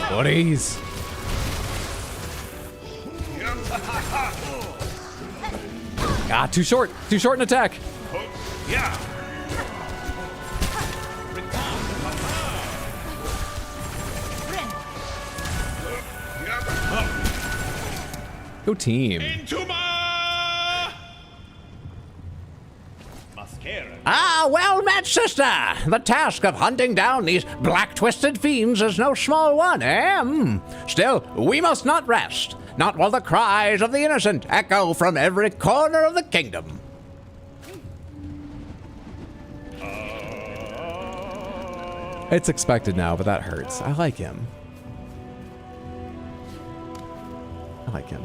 Buddies. Ah, too short in attack. Go team. Ah, well met, sister. The task of hunting down these black-twisted fiends is no small one, eh? Still, we must not rest. Not while the cries of the innocent echo from every corner of the kingdom. It's expected now, but that hurts. I like him. I like him.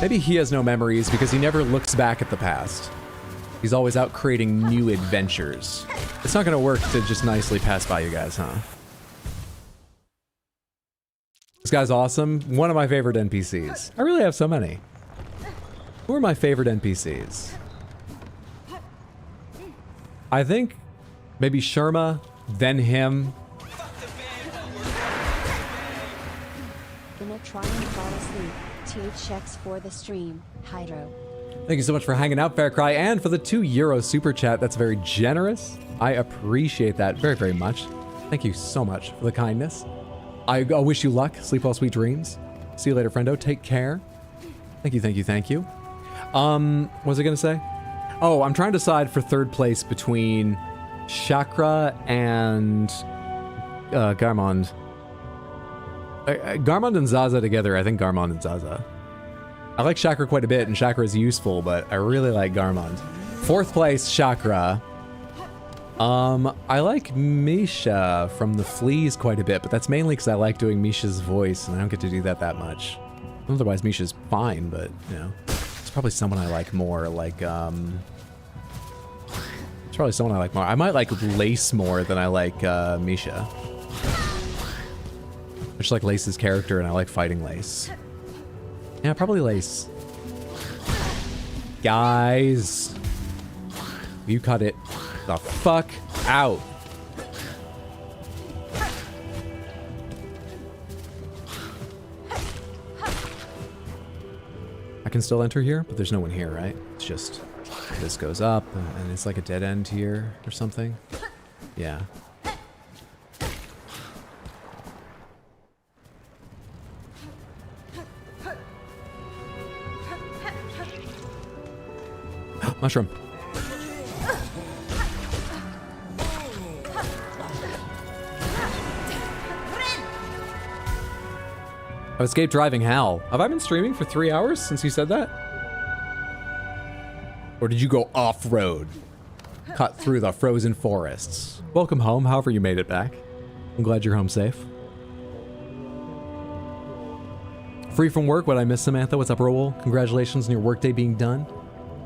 Maybe he has no memories because he never looks back at the past. He's always out creating new adventures. It's not gonna work to just nicely pass by you guys, huh? This guy's awesome. One of my favorite NPCs. I really have so many. Who are my favorite NPCs? I think maybe Sherma, then him. Gonna try and fall asleep. 2 checks for the stream. Hydro. Thank you so much for hanging out, Faircry, and for the €2 super chat. That's very generous. I appreciate that very, very much. Thank you so much for the kindness. I wish you luck. Sleep well, sweet dreams. See you later, friendo. Take care. Thank you, thank you, thank you. What was I gonna say? Oh, I'm trying to decide for third place between Chakra and Garmond. Garmond and Zaza together. I think Garmond and Zaza. I like Chakra quite a bit, and Chakra is useful, but I really like Garmond. Fourth place, Chakra. I like Misha from the Fleas quite a bit, but that's mainly because I like doing Misha's voice, and I don't get to do that much. Otherwise, Misha's fine, but, you know, it's probably someone I like more, like, it's probably someone I like more. I might like Lace more than I like, Misha. I just like Lace's character, and I like fighting Lace. Yeah, probably Lace. Guys. You cut it the fuck out. I can still enter here, but there's no one here, right? It's just this goes up, and it's like a dead end here or something. Yeah. Mushroom. I've escaped driving hell. Have I been streaming for 3 hours since you said that? Or did you go off-road? Cut through the frozen forests. Welcome home, however you made it back. I'm glad you're home safe. Free from work, what I miss, Samantha? What's up, Raoul? Congratulations on your workday being done.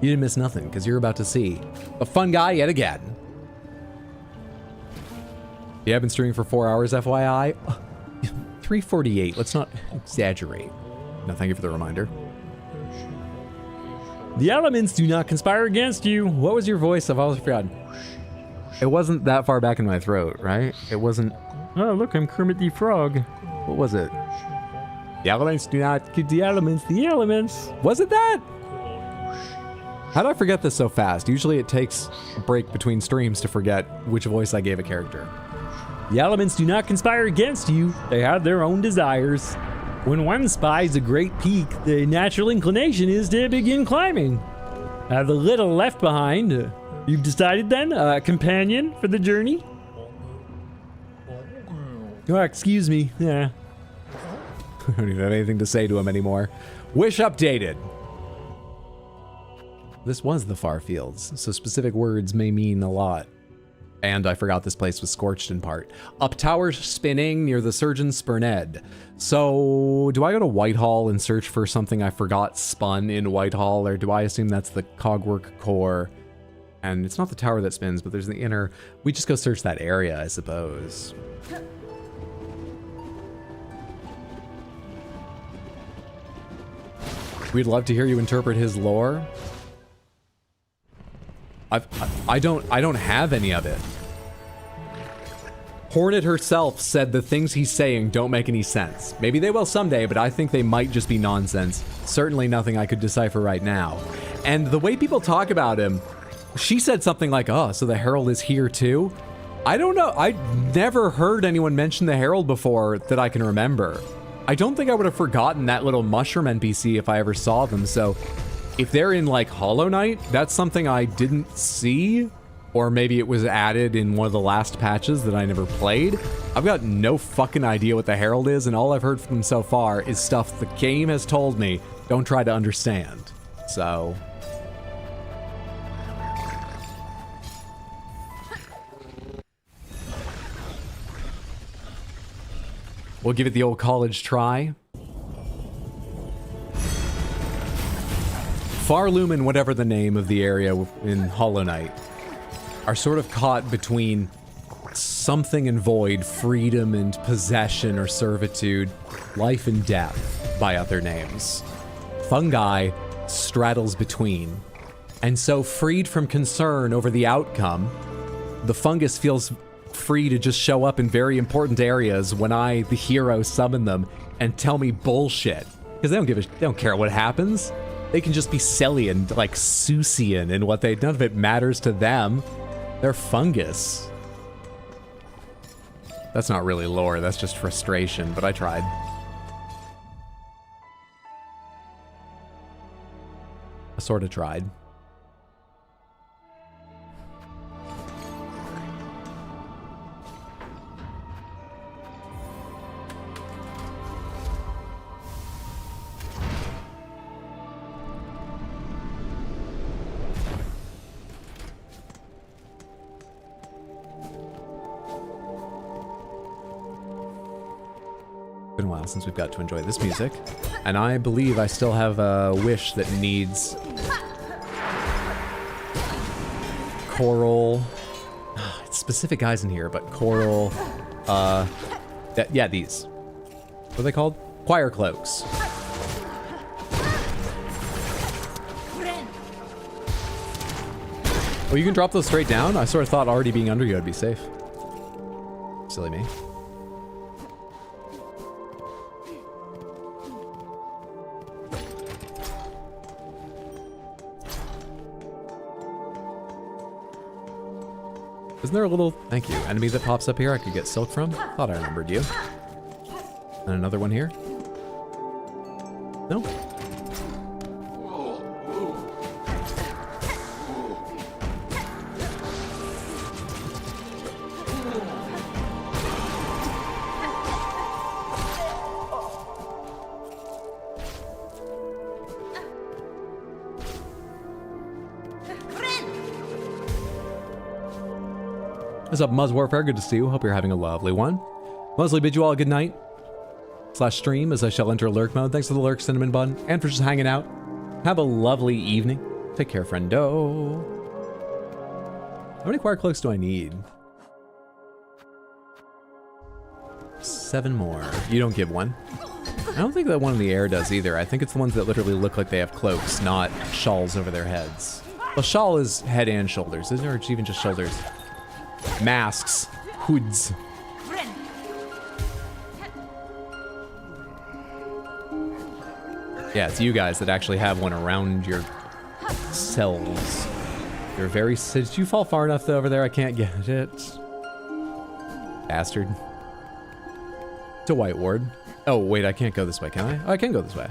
You didn't miss nothing, because you're about to see a fun guy yet again. Yeah, I've been streaming for 4 hours, FYI. 3:48, let's not exaggerate. No, thank you for the reminder. The elements do not conspire against you. What was your voice? I've always forgotten. It wasn't that far back in my throat, right? It wasn't... Oh, look, I'm Kermit the Frog. What was it? The elements do not... The elements, the elements. Was it that? How did I forget this so fast? Usually it takes a break between streams to forget which voice I gave a character. The elements do not conspire against you. They have their own desires. When one spies a great peak, the natural inclination is to begin climbing. The little left behind. You've decided then? A companion for the journey? Oh, excuse me. Yeah. I don't even have anything to say to him anymore. Wish updated. This was the far fields, so specific words may mean a lot. And I forgot this place was scorched in part. Up towers spinning near the Surgeon's Spurned. So, do I go to Whitehall and search for something I forgot spun in Whitehall, or do I assume that's the Cogwork Core? And it's not the tower that spins, but there's the inner... We just go search that area, I suppose. We'd love to hear you interpret his lore. I don't have any of it. Hornet herself said the things he's saying don't make any sense. Maybe they will someday, but I think they might just be nonsense. Certainly nothing I could decipher right now. And the way people talk about him, she said something like, oh, so the Herald is here too? I don't know. I never heard anyone mention the Herald before that I can remember. I don't think I would have forgotten that little mushroom NPC if I ever saw them, so if they're in like Hollow Knight, that's something I didn't see, or maybe it was added in one of the last patches that I never played. I've got no fucking idea what the Herald is, and all I've heard from them so far is stuff the game has told me, don't try to understand. So... we'll give it the old college try. Farloom and whatever the name of the area in Hollow Knight are sort of caught between something and void, freedom and possession or servitude, life and death by other names. Fungi straddles between. And so freed from concern over the outcome, the fungus feels free to just show up in very important areas when I, the hero, summon them and tell me bullshit. Because they don't care what happens. They can just be silly and like Susian and none of it matters to them. They're fungus. That's not really lore, that's just frustration, but I tried. I sort of tried. Been a while since we've got to enjoy this music, and I believe I still have a wish that needs coral. It's specific guys in here, but coral. Yeah, these. What are they called? Choir cloaks. Oh, you can drop those straight down? I sort of thought already being under you I'd be safe. Silly me. Isn't there a little, thank you, enemy that pops up here I could get silk from? Thought I remembered you. And another one here? No? What's up, Muzz Warfare? Good to see you. Hope you're having a lovely one. Muzzly bid you all a good night / stream as I shall enter lurk mode. Thanks for the lurk, Cinnamon Bun, and for just hanging out. Have a lovely evening. Take care, friendo. How many choir cloaks do I need? 7 more. You don't give one. I don't think that one in the air does either. I think it's the ones that literally look like they have cloaks, not shawls over their heads. Well, shawl is head and shoulders, isn't it? Or it's even just shoulders. Masks. Hoods. Yeah, it's you guys that actually have one around your cells. You're very... Did you fall far enough over there? I can't get it. Bastard. It's a white ward. Oh, wait, I can't go this way, can I? Oh, I can go this way.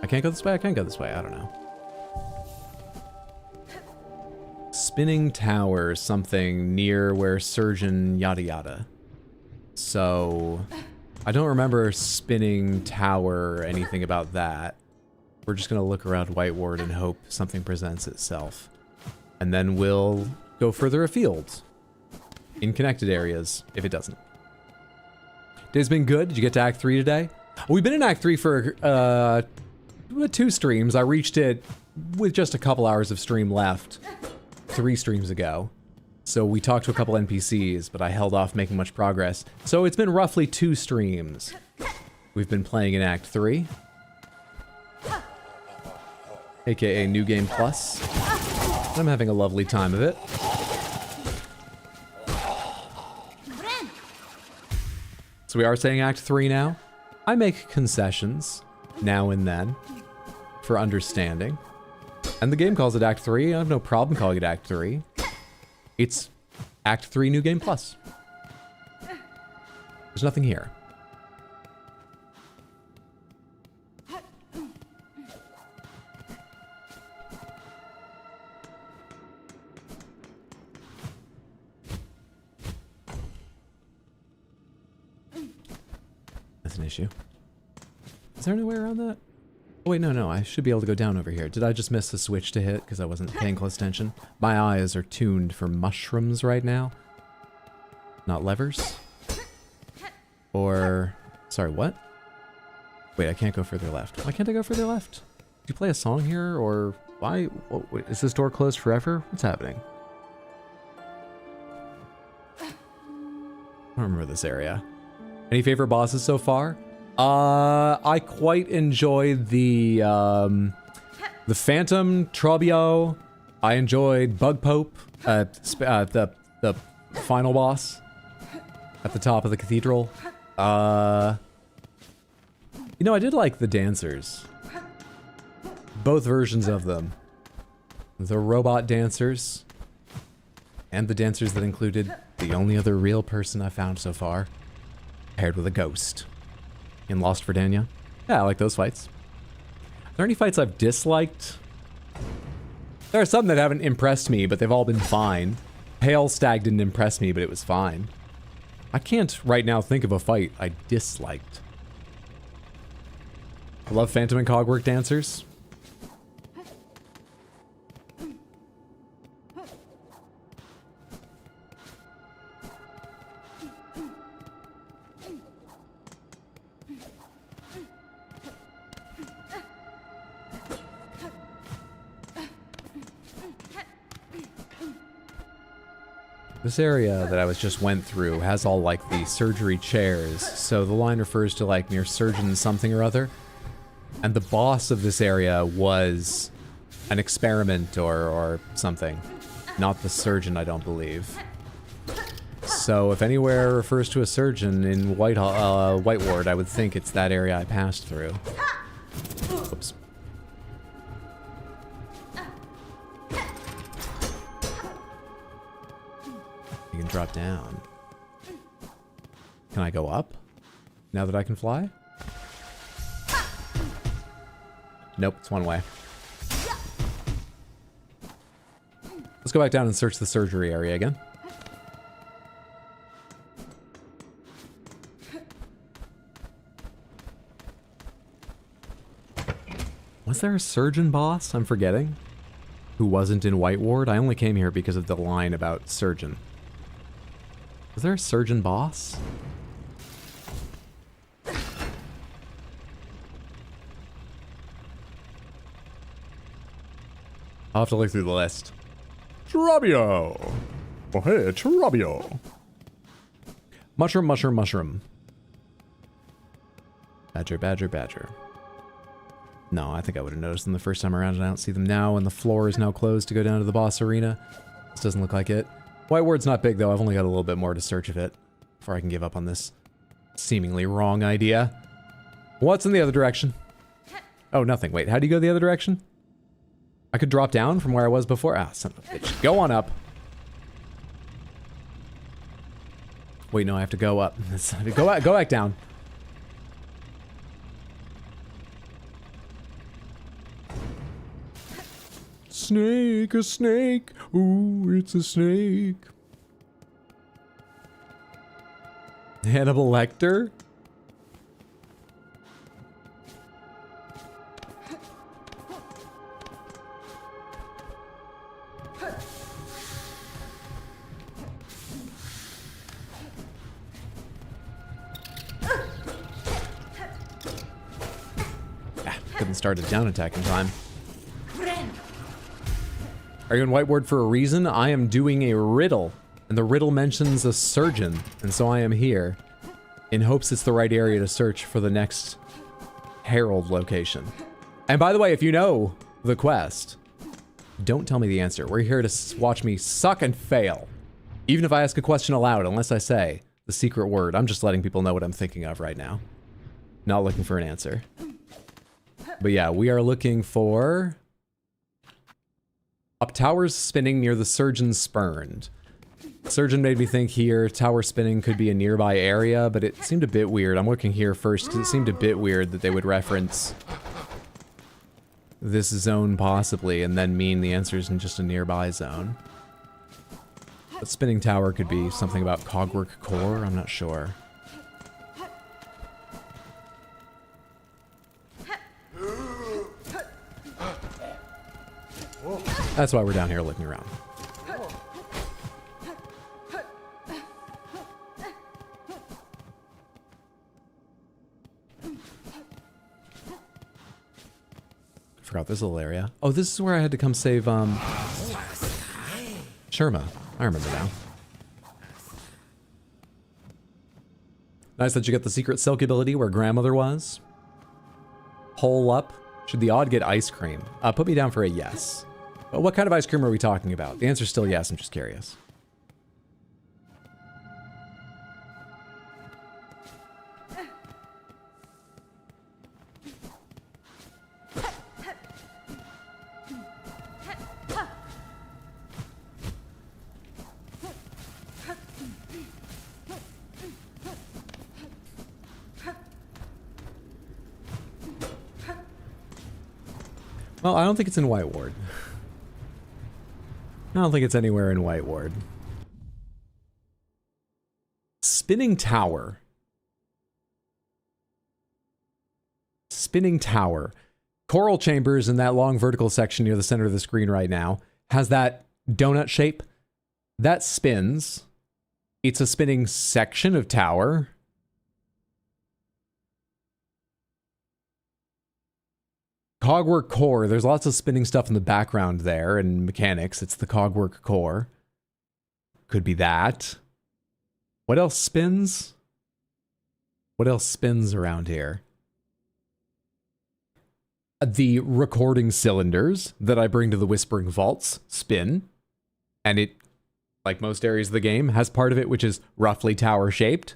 I can't go this way? I can go this way. I don't know. Spinning tower, something near where surgeon yada yada. So, I don't remember spinning tower or anything about that. We're just gonna look around White Ward and hope something presents itself. And then we'll go further afield. In connected areas, if it doesn't. Day's been good. Did you get to Act 3 today? We've been in Act 3 for 2 streams. I reached it with just a couple hours of stream left 3 streams ago. So we talked to a couple NPCs, but I held off making much progress. So it's been roughly 2 streams. We've been playing in Act 3. AKA New Game Plus. I'm having a lovely time of it. So we are saying Act 3 now. I make concessions now and then for understanding. And the game calls it Act 3. I have no problem calling it Act 3. It's Act 3 New Game Plus. There's nothing here. That's an issue. Is there any way around that? Oh wait, no, I should be able to go down over here. Did I just miss the switch to hit because I wasn't paying close attention? My eyes are tuned for mushrooms right now. Not levers. Or... Sorry, what? Wait, I can't go further left. Why can't I go further left? Do you play a song here, or... Why? Oh, wait, is this door closed forever? What's happening? I don't remember this area. Any favorite bosses so far? I quite enjoyed the Phantom Trobio. I enjoyed Bug Pope, the final boss at the top of the cathedral. You know, I did like the dancers. Both versions of them. The robot dancers and the dancers that included the only other real person I found so far, paired with a ghost. In Lost Verdania. Yeah, I like those fights. Are there any fights I've disliked? There are some that haven't impressed me, but they've all been fine. Pale Stag didn't impress me, but it was fine. I can't right now think of a fight I disliked. I love Phantom and Cogwork dancers. This area that I just went through has all like the surgery chairs, so the line refers to like near surgeon something or other. And the boss of this area was an experiment or something. Not the surgeon, I don't believe. So if anywhere refers to a surgeon in White Ward, I would think it's that area I passed through. Oops. You can drop down. Can I go up? Now that I can fly? Nope, it's one way. Let's go back down and search the surgery area again. Was there a surgeon boss I'm forgetting? Who wasn't in White Ward? I only came here because of the line about surgeon. Was there a surgeon boss? I'll have to look through the list. Trobio! Oh hey, Trobio! Mushroom, mushroom, mushroom. Badger, badger, badger. No, I think I would have noticed them the first time around, and I don't see them now, and the floor is now closed to go down to the boss arena. This doesn't look like it. Whiteward's not big, though. I've only got a little bit more to search of it before I can give up on this seemingly wrong idea. What's in the other direction? Oh, nothing. Wait, how do you go the other direction? I could drop down from where I was before. Ah, son of a bitch. Go on up. Wait, no, I have to go up. Go back down. Snake, a snake. Ooh, it's a snake. Hannibal Lecter? Couldn't start a down attack in time. Are you in whiteboard for a reason? I am doing a riddle, and the riddle mentions a surgeon, and so I am here in hopes it's the right area to search for the next Herald location. And by the way, if you know the quest, don't tell me the answer. We're here to watch me suck and fail. Even if I ask a question aloud, unless I say the secret word, I'm just letting people know what I'm thinking of right now. Not looking for an answer. But yeah, we are looking for... Up towers spinning near the surgeon spurned. Surgeon made me think here tower spinning could be a nearby area, but it seemed a bit weird. I'm looking here first because it seemed a bit weird that they would reference this zone possibly and then mean the answer is in just a nearby zone. But spinning tower could be something about Cogwork Core, I'm not sure. That's why we're down here looking around. Forgot this little area. Oh, this is where I had to come save, Sherma. I remember now. Nice that you get the secret silk ability where grandmother was. Hole up. Should the odd get ice cream? Put me down for a yes. But what kind of ice cream are we talking about? The answer's still yes, I'm just curious. Well, I don't think it's in White Ward. I don't think it's anywhere in White Ward. Spinning tower. Spinning tower. Coral chambers in that long vertical section near the center of the screen right now has that donut shape. That spins. It's a spinning section of tower. Cogwork Core, there's lots of spinning stuff in the background there, and mechanics. It's the Cogwork Core. Could be that. What else spins? What else spins around here? The recording cylinders that I bring to the Whispering Vaults spin. And it, like most areas of the game, has part of it which is roughly tower-shaped.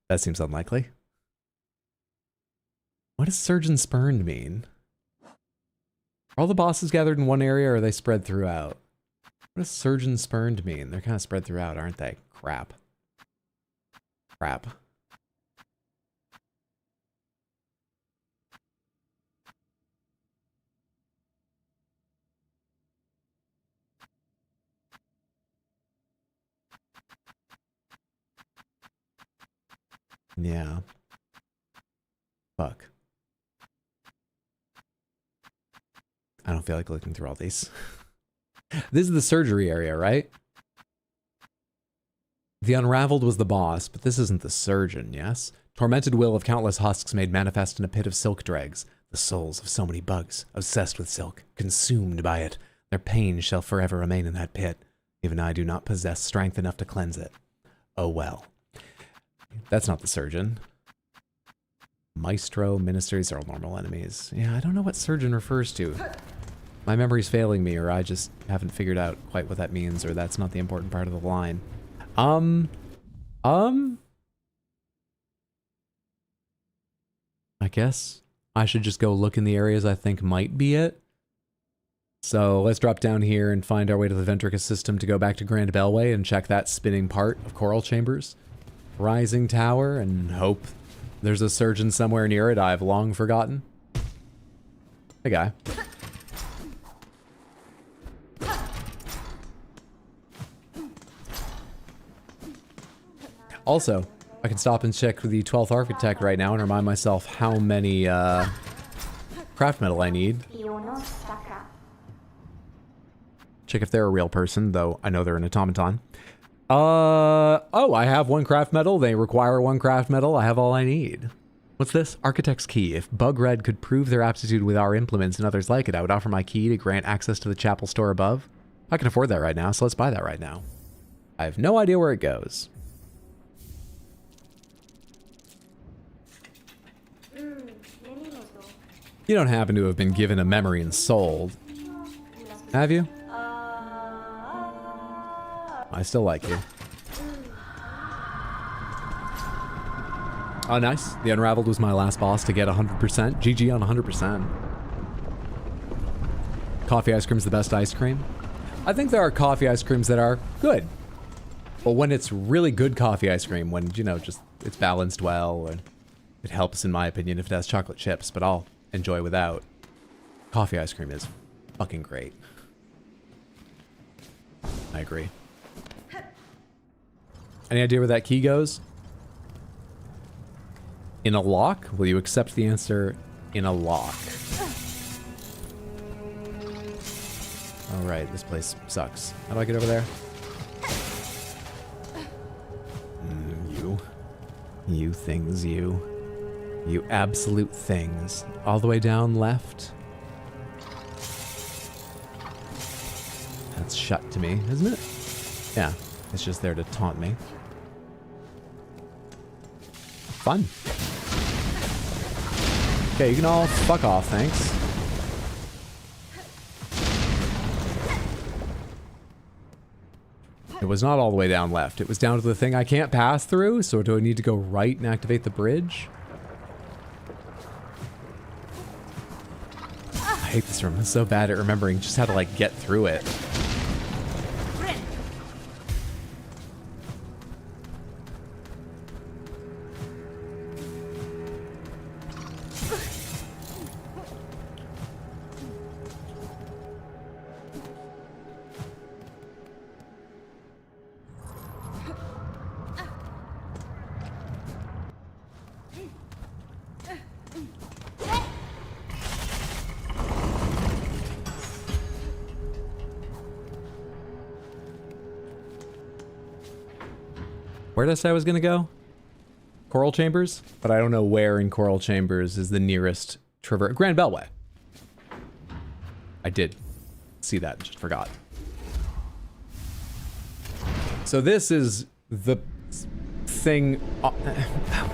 That seems unlikely. What does Surgeon Spurned mean? Are all the bosses gathered in one area or are they spread throughout? What does Surgeon Spurned mean? They're kind of spread throughout, aren't they? Crap. Crap. Yeah. Fuck. I don't feel like looking through all these. This is the surgery area, right? The Unraveled was the boss, but this isn't the surgeon, yes? Tormented will of countless husks made manifest in a pit of silk dregs. The souls of so many bugs, obsessed with silk, consumed by it. Their pain shall forever remain in that pit. Even I do not possess strength enough to cleanse it. Oh well. That's not the surgeon. Maestro, Ministers are all normal enemies. Yeah, I don't know what Surgeon refers to. My memory's failing me, or I just haven't figured out quite what that means, or that's not the important part of the line. I guess I should just go look in the areas I think might be it. So let's drop down here and find our way to the Ventricus system to go back to Grand Bellway and check that spinning part of Coral Chambers. Rising Tower, and hope there's a surgeon somewhere near it I've long forgotten. Hey, guy. Also, I can stop and check the 12th Architect right now and remind myself how many craft metal I need. Check if they're a real person, though I know they're an automaton. Oh, I have 1 craft metal. They require 1 craft metal. I have all I need. What's this? Architect's Key. If Bug Red could prove their aptitude with our implements and others like it, I would offer my key to grant access to the chapel store above. I can afford that right now, so let's buy that right now. I have no idea where it goes. You don't happen to have been given a memory and sold, have you? I still like you. Oh, nice. The Unraveled was my last boss to get 100%. GG on 100%. Coffee ice cream's the best ice cream. I think there are coffee ice creams that are good. But when it's really good coffee ice cream, when, you know, just it's balanced well, and it helps, in my opinion, if it has chocolate chips, but I'll enjoy without. Coffee ice cream is fucking great. I agree. Any idea where that key goes? In a lock? Will you accept the answer in a lock? Alright, this place sucks. How do I get over there? You things, you. You absolute things. All the way down left. That's shut to me, isn't it? Yeah, it's just there to taunt me. Fun. Okay, you can all fuck off, thanks. It was not all the way down left. It was down to the thing I can't pass through, so do I need to go right and activate the bridge? I hate this room. I'm so bad at remembering just how to, like, get through it. Where did I say I was gonna go? Coral Chambers? But I don't know where in Coral Chambers is the nearest traverse. Grand Bellway. I did see that, just forgot. So this is the thing...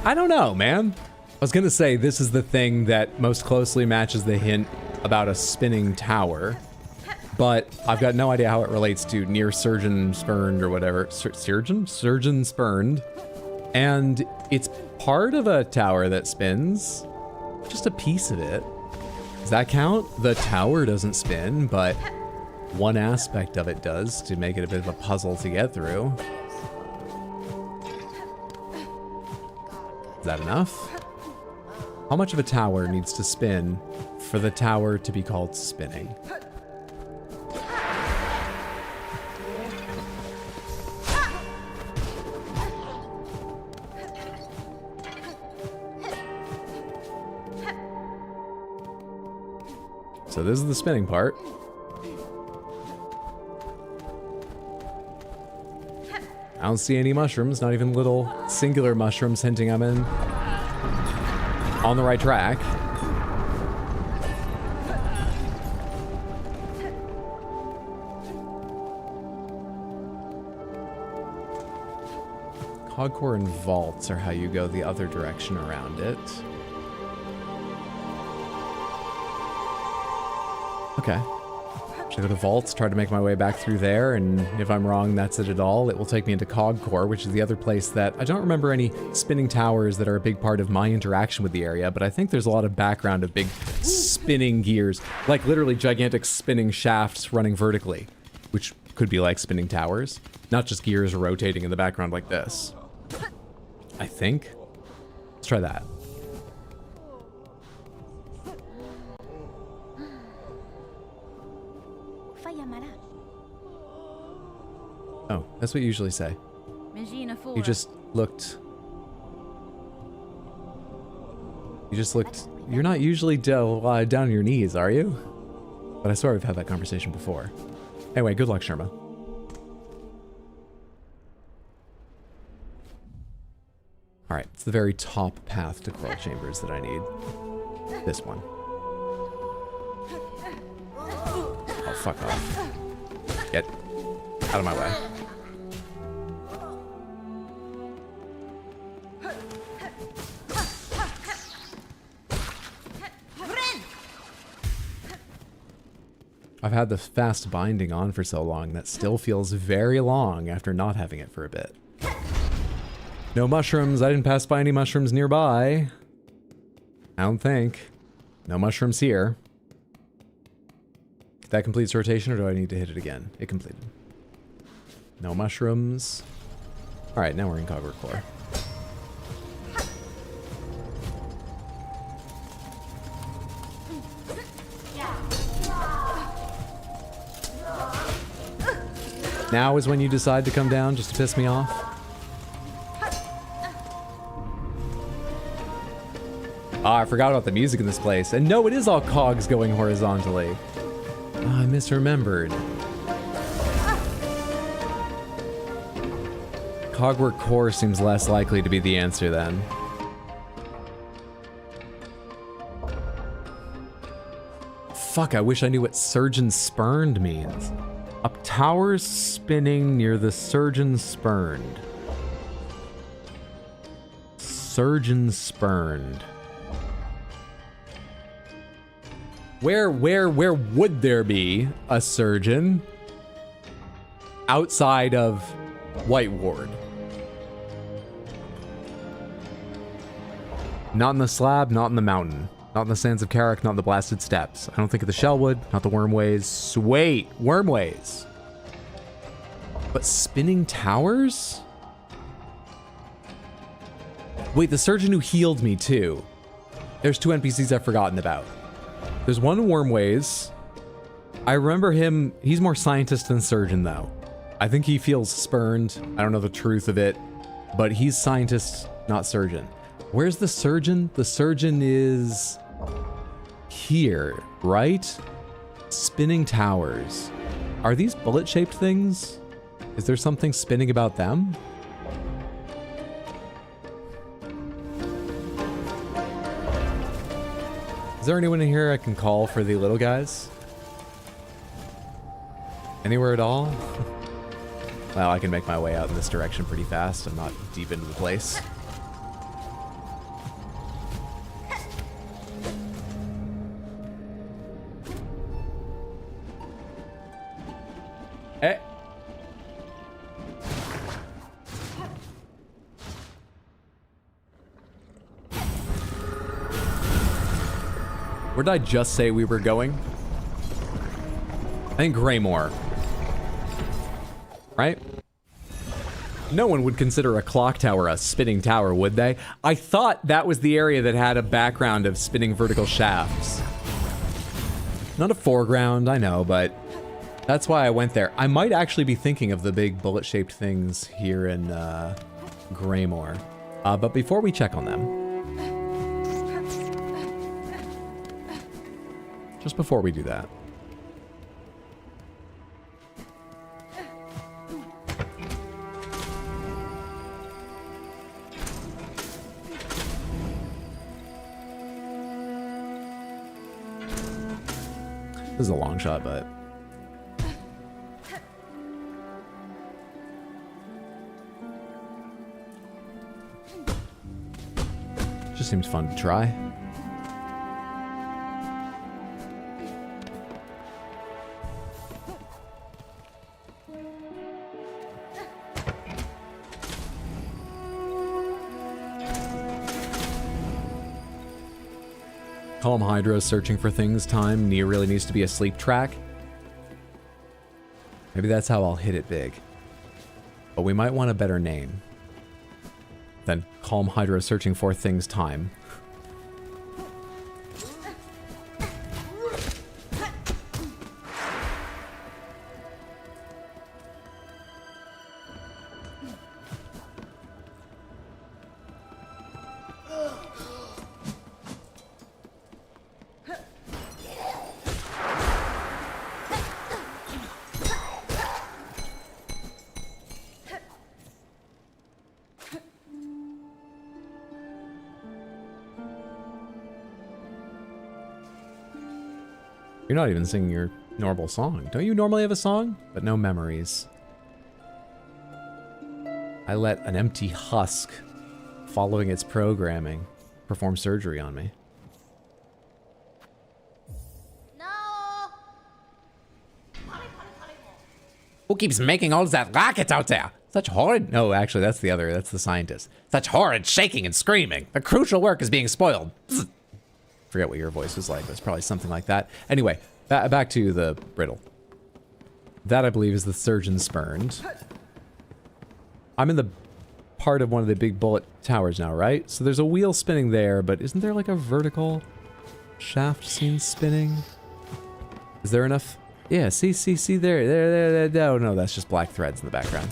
I don't know, man. I was gonna say this is the thing that most closely matches the hint about a spinning tower. But I've got no idea how it relates to near Surgeon Spurned or whatever. Surgeon Spurned. And it's part of a tower that spins. Just a piece of it. Does that count? The tower doesn't spin, but one aspect of it does to make it a bit of a puzzle to get through. Is that enough? How much of a tower needs to spin for the tower to be called spinning? So this is the spinning part. I don't see any mushrooms, not even little singular mushrooms hinting I'm on the right track. Cogcore and vaults are how you go the other direction around it. Okay. Should I go to vaults, try to make my way back through there, and if I'm wrong, that's it at all. It will take me into Cog Core, which is the other place that I don't remember any spinning towers that are a big part of my interaction with the area, but I think there's a lot of background of big spinning gears, like literally gigantic spinning shafts running vertically, which could be like spinning towers, not just gears rotating in the background like this. I think. Let's try that. Oh, that's what you usually say. You just looked... You're not usually down on your knees, are you? But I swear we've had that conversation before. Anyway, good luck, Sherma. Alright, it's the very top path to Coral Chambers that I need. This one. Oh, fuck off. Get out of my way. I've had the fast binding on for so long that still feels very long after not having it for a bit. No mushrooms. I didn't pass by any mushrooms nearby. I don't think. No mushrooms here. That completes rotation, or do I need to hit it again? It completed. No mushrooms. Alright, now we're in Cogger Core. Now is when you decide to come down just to piss me off? Ah, I forgot about the music in this place. And no, it is all cogs going horizontally. Ah, I misremembered. Cogwork Core seems less likely to be the answer then. Fuck, I wish I knew what Surgeon Spurned means. Up towers spinning near the Surgeon Spurned. Surgeon Spurned. Where would there be a surgeon outside of White Ward? Not in the slab, not in the mountain. Not in the sands of Carrick, not in the blasted steppes. I don't think of the Shellwood, not the Wormways. Wait, Wormways. But spinning towers? Wait, the surgeon who healed me too. There's two NPCs I've forgotten about. There's one in Wormways. I remember him, he's more scientist than surgeon though. I think he feels spurned. I don't know the truth of it, but he's scientist, not surgeon. Where's the surgeon? The surgeon is here, right? Spinning towers. Are these bullet-shaped things? Is there something spinning about them? Is there anyone in here I can call for the little guys? Anywhere at all? Well, I can make my way out in this direction pretty fast. I'm not deep into the place. Hey. Where did I just say we were going? I think Greymore. Right? No one would consider a clock tower a spinning tower, would they? I thought that was the area that had a background of spinning vertical shafts. Not a foreground, I know, but that's why I went there. I might actually be thinking of the big bullet-shaped things here in Greymore. But before we check on them, just before we do that, this is a long shot, but just seems fun to try. Calm Hydra searching for things time. Nia really needs to be a sleep track. Maybe that's how I'll hit it big. But we might want a better name than Calm Hydra searching for things time. You're not even singing your normal song. Don't you normally have a song? But no memories. I let an empty husk, following its programming, perform surgery on me. No! Who keeps making all that racket out there? Such horrid... No, actually, that's the scientist. Such horrid shaking and screaming. The crucial work is being spoiled. Psst. Forget what your voice was like. It was probably something like that. Anyway, back to the riddle. That, I believe, is the surgeon spurned. I'm in the part of one of the big bullet towers now, right? So there's a wheel spinning there, but isn't there like a vertical shaft seen spinning? Is there enough? Yeah, see there. Oh, no, that's just black threads in the background.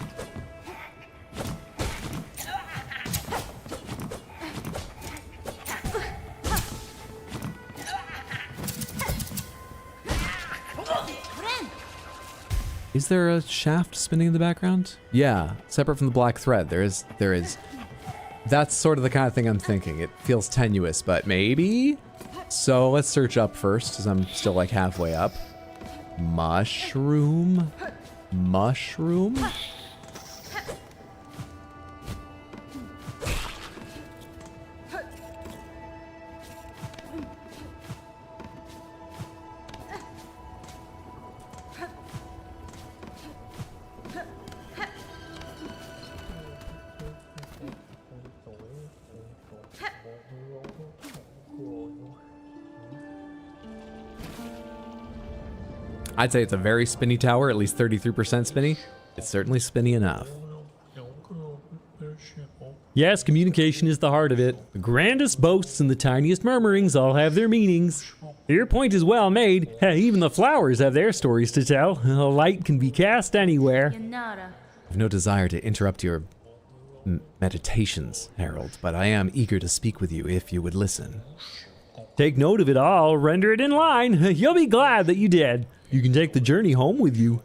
Is there a shaft spinning in the background? Yeah, separate from the black thread. There is. That's sort of the kind of thing I'm thinking. It feels tenuous, but maybe? So let's search up first, because I'm still like halfway up. Mushroom? Mushroom? I'd say it's a very spinny tower, at least 33% spinny. It's certainly spinny enough. Yes, communication is the heart of it. The grandest boasts and the tiniest murmurings all have their meanings. Your point is well made. Hey, even the flowers have their stories to tell. A light can be cast anywhere. Yanara. I have no desire to interrupt your meditations, Harold, but I am eager to speak with you if you would listen. Take note of it all, render it in line. You'll be glad that you did. You can take the journey home with you.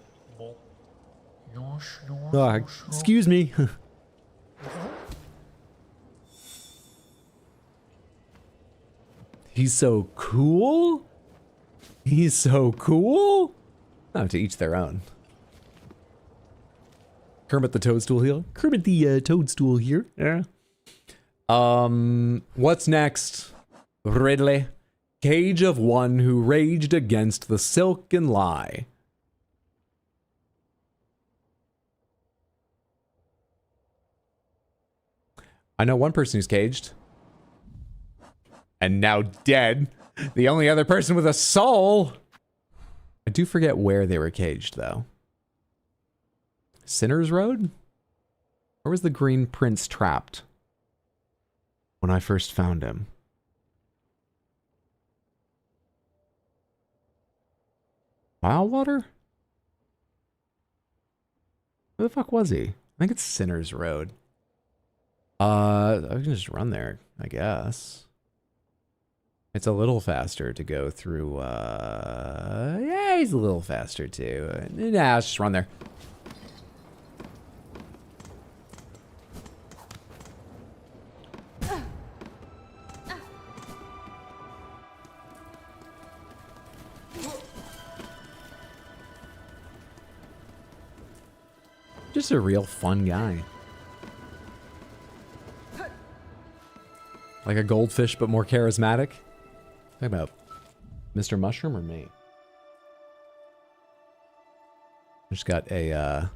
Excuse me. He's so cool? He's so cool? Oh, to each their own. Kermit the Toadstool here. Kermit the Toadstool here. Yeah. What's next? Ridley. Cage of one who raged against the silken lie. I know one person who's caged. And now dead. The only other person with a soul. I do forget where they were caged, though. Sinner's Road? Where was the Green Prince trapped when I first found him? Wildwater? Where the fuck was he? I think it's Sinner's Road. I can just run there, I guess. It's a little faster to go through, yeah, he's a little faster too. Nah, let's just run there. Just a real fun guy. Like a goldfish, but more charismatic. Talk about Mr. Mushroom or me? Just got a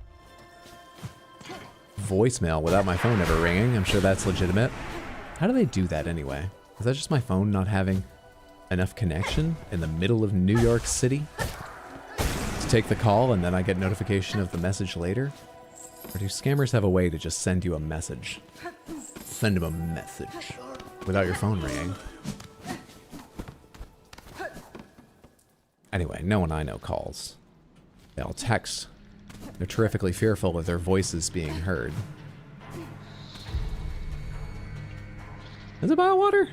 voicemail without my phone ever ringing. I'm sure that's legitimate. How do they do that anyway? Is that just my phone not having enough connection in the middle of New York City to take the call and then I get notification of the message later? Or do scammers have a way to just send you a message? Send them a message without your phone ringing. Anyway, no one I know calls. They all text. They're terrifically fearful of their voices being heard. Is it pile water?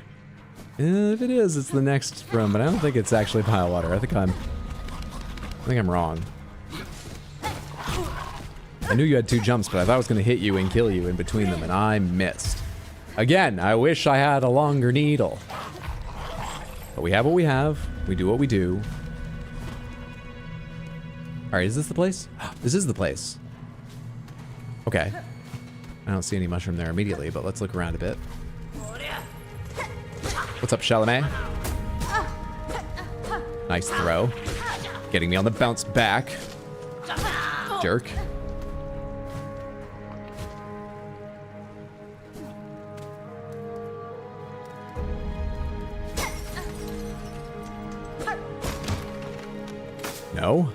If it is, it's the next room, but I don't think it's actually pile water. I think I'm wrong. I knew you had 2 jumps, but I thought I was going to hit you and kill you in between them, and I missed. Again, I wish I had a longer needle. But we have what we have. We do what we do. Alright, is this the place? This is the place. Okay. I don't see any mushroom there immediately, but let's look around a bit. What's up, Chalamet? Nice throw. Getting me on the bounce back. Jerk. No.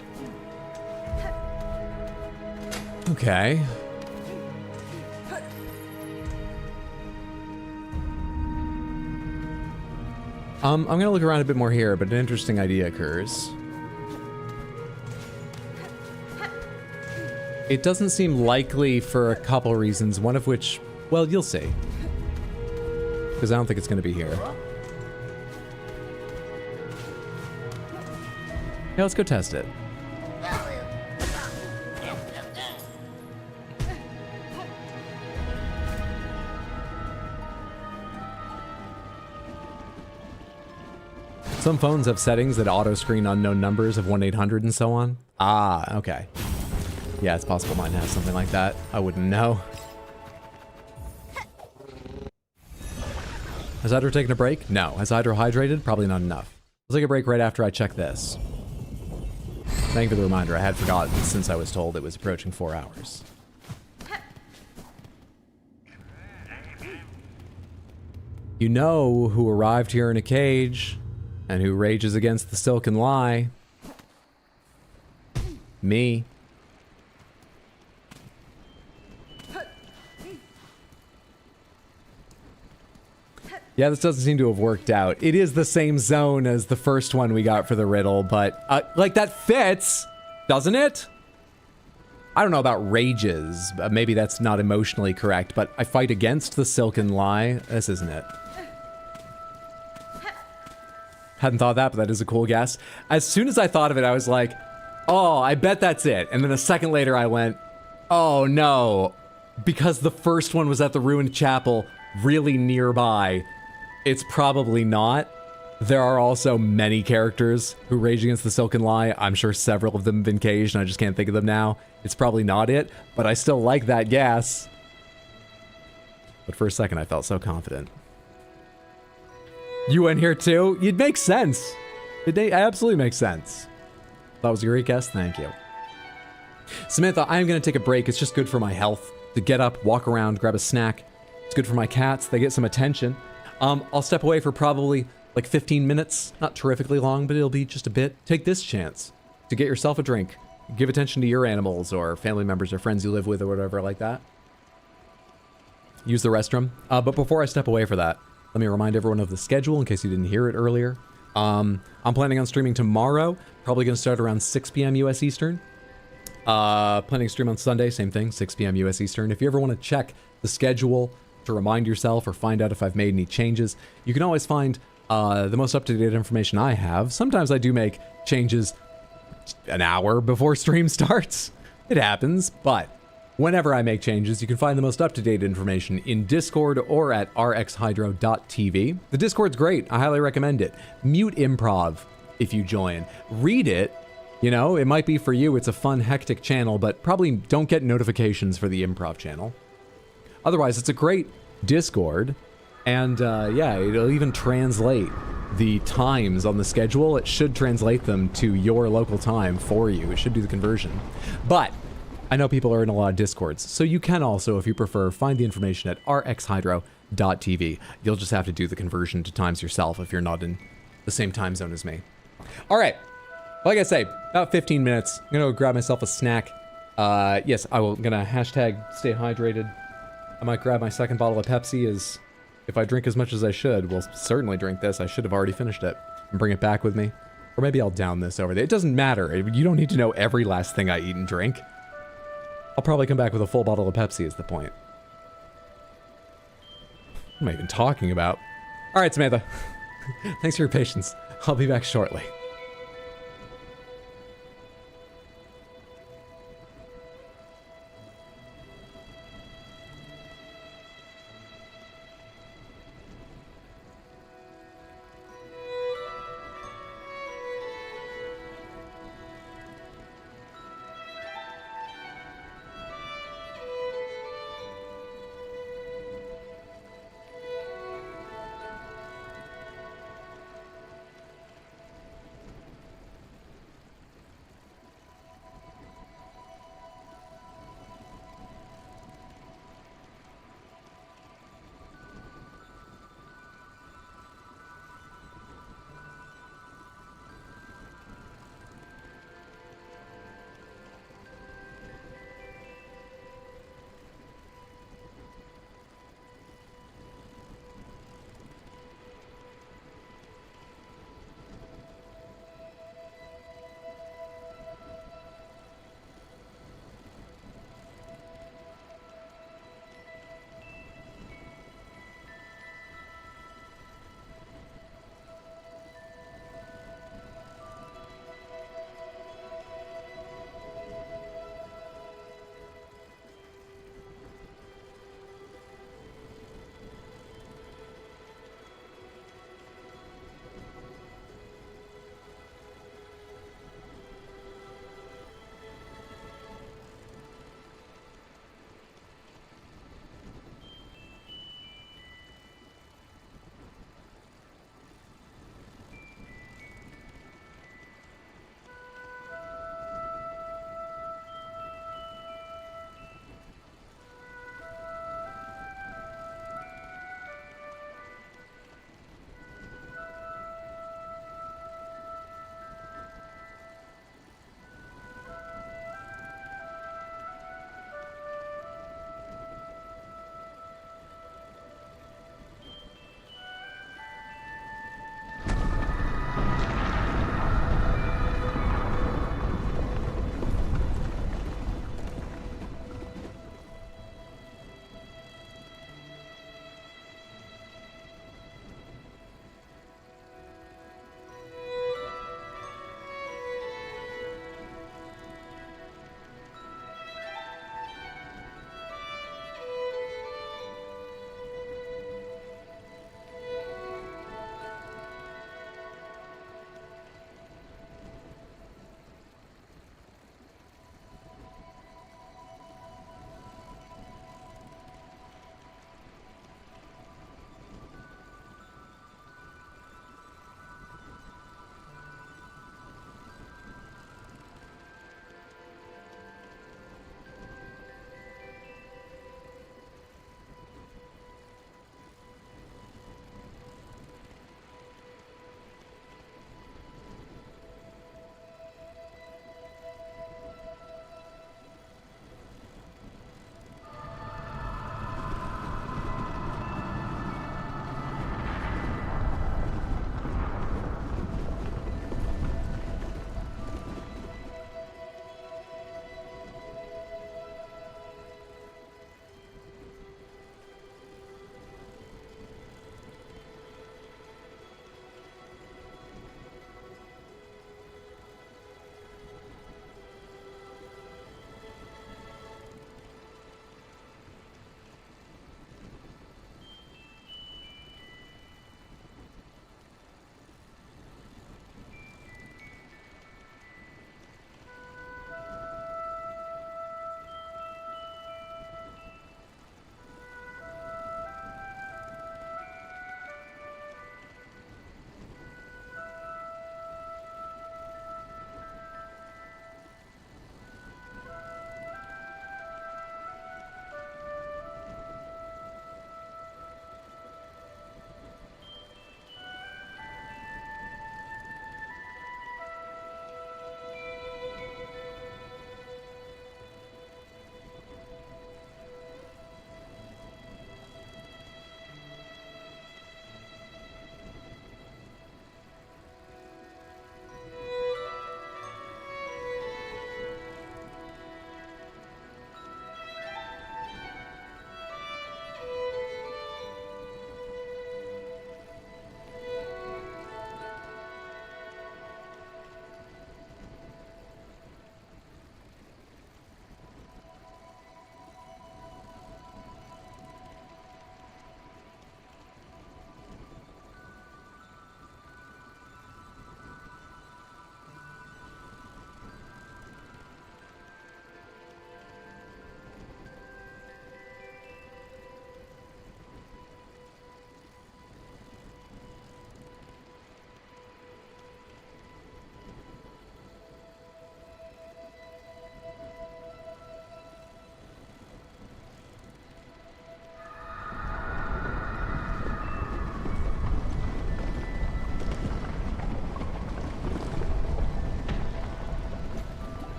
Okay. I'm gonna look around a bit more here, but an interesting idea occurs. It doesn't seem likely for a couple reasons, one of which, well, you'll see. Because I don't think it's gonna be here. Yeah, let's go test it. Some phones have settings that auto-screen unknown numbers of 1-800 and so on. Ah, okay. Yeah, it's possible mine has something like that. I wouldn't know. Has Hydro taken a break? No. Has Hydro hydrated? Probably not enough. I'll take a break right after I check this. Thank you for the reminder. I had forgotten since I was told it was approaching 4 hours. You know who arrived here in a cage and who rages against the silken lie. Me. Yeah, this doesn't seem to have worked out. It is the same zone as the first one we got for the riddle, but, like, that fits, doesn't it? I don't know about rages. Maybe that's not emotionally correct, but I fight against the silken lie. This isn't it. Hadn't thought of that, but that is a cool guess. As soon as I thought of it, I was like, oh, I bet that's it. And then a second later, I went, oh, no. Because the first one was at the ruined chapel really nearby. It's probably not. There are also many characters who rage against the silken lie. I'm sure several of them have been caged, and I just can't think of them now. It's probably not it, but I still like that guess. But for a second, I felt so confident. You went here too? It makes sense. It absolutely makes sense. That was a great guess. Thank you. Samantha, I am going to take a break. It's just good for my health to get up, walk around, grab a snack. It's good for my cats. They get some attention. I'll step away for probably like 15 minutes. Not terrifically long, but it'll be just a bit. Take this chance to get yourself a drink. Give attention to your animals or family members or friends you live with or whatever like that. Use the restroom. But before I step away for that, let me remind everyone of the schedule in case you didn't hear it earlier. I'm planning on streaming tomorrow. Probably going to start around 6 p.m. US Eastern. Planning to stream on Sunday. Same thing, 6 p.m. US Eastern. If you ever want to check the schedule to remind yourself or find out if I've made any changes, you can always find the most up-to-date information I have. Sometimes I do make changes an hour before stream starts. It happens, but whenever I make changes, you can find the most up-to-date information in Discord or at rxhydro.tv. The Discord's great. I highly recommend it. Mute improv if you join. Read it. You know, it might be for you. It's a fun, hectic channel, but probably don't get notifications for the improv channel. Otherwise, it's a great Discord. And yeah, it'll even translate the times on the schedule. It should translate them to your local time for you. It should do the conversion. But I know people are in a lot of Discords, so you can also, if you prefer, find the information at rxhydro.tv. You'll just have to do the conversion to times yourself if you're not in the same time zone as me. All right. Like I say, about 15 minutes. I'm gonna go grab myself a snack. Yes, I will gonna hashtag stay hydrated. I might grab my second bottle of Pepsi as if I drink as much as I should, we'll certainly drink this. I should have already finished it and bring it back with me. Or maybe I'll down this over there. It doesn't matter. You don't need to know every last thing I eat and drink. I'll probably come back with a full bottle of Pepsi is the point. What am I even talking about? All right, Samantha. Thanks for your patience. I'll be back shortly.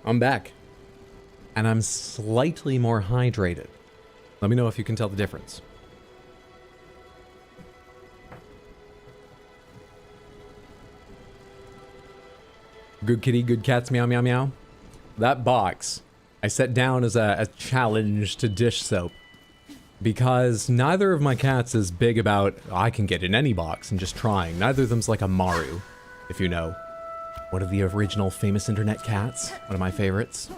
I'm back. And I'm slightly more hydrated. Let me know if you can tell the difference. Good kitty, good cats, meow, meow, meow. That box I set down as a challenge to dish soap. Because neither of my cats is big about, I can get in any box and just trying. Neither of them's like a Maru, if you know. One of the original famous internet cats. One of my favorites.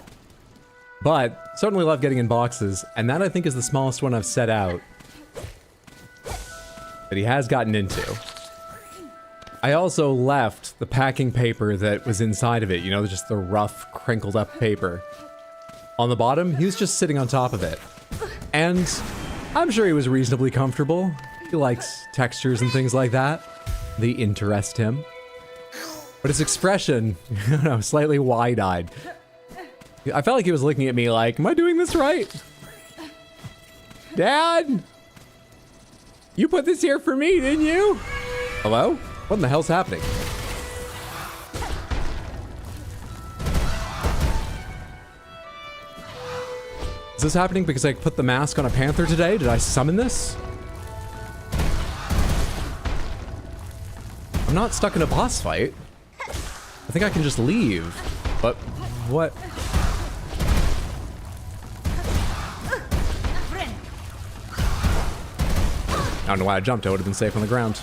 But certainly love getting in boxes, and that I think is the smallest one I've set out that he has gotten into. I also left the packing paper that was inside of it, you know, just the rough, crinkled up paper. On the bottom, he was just sitting on top of it. And I'm sure he was reasonably comfortable. He likes textures and things like that. They interest him. But his expression, I don't know, slightly wide-eyed. I felt like he was looking at me like, am I doing this right? Dad? You put this here for me, didn't you? Hello? What in the hell's happening? Is this happening because I put the mask on a panther today? Did I summon this? I'm not stuck in a boss fight. I think I can just leave. But what? I don't know why I jumped. I would have been safe on the ground.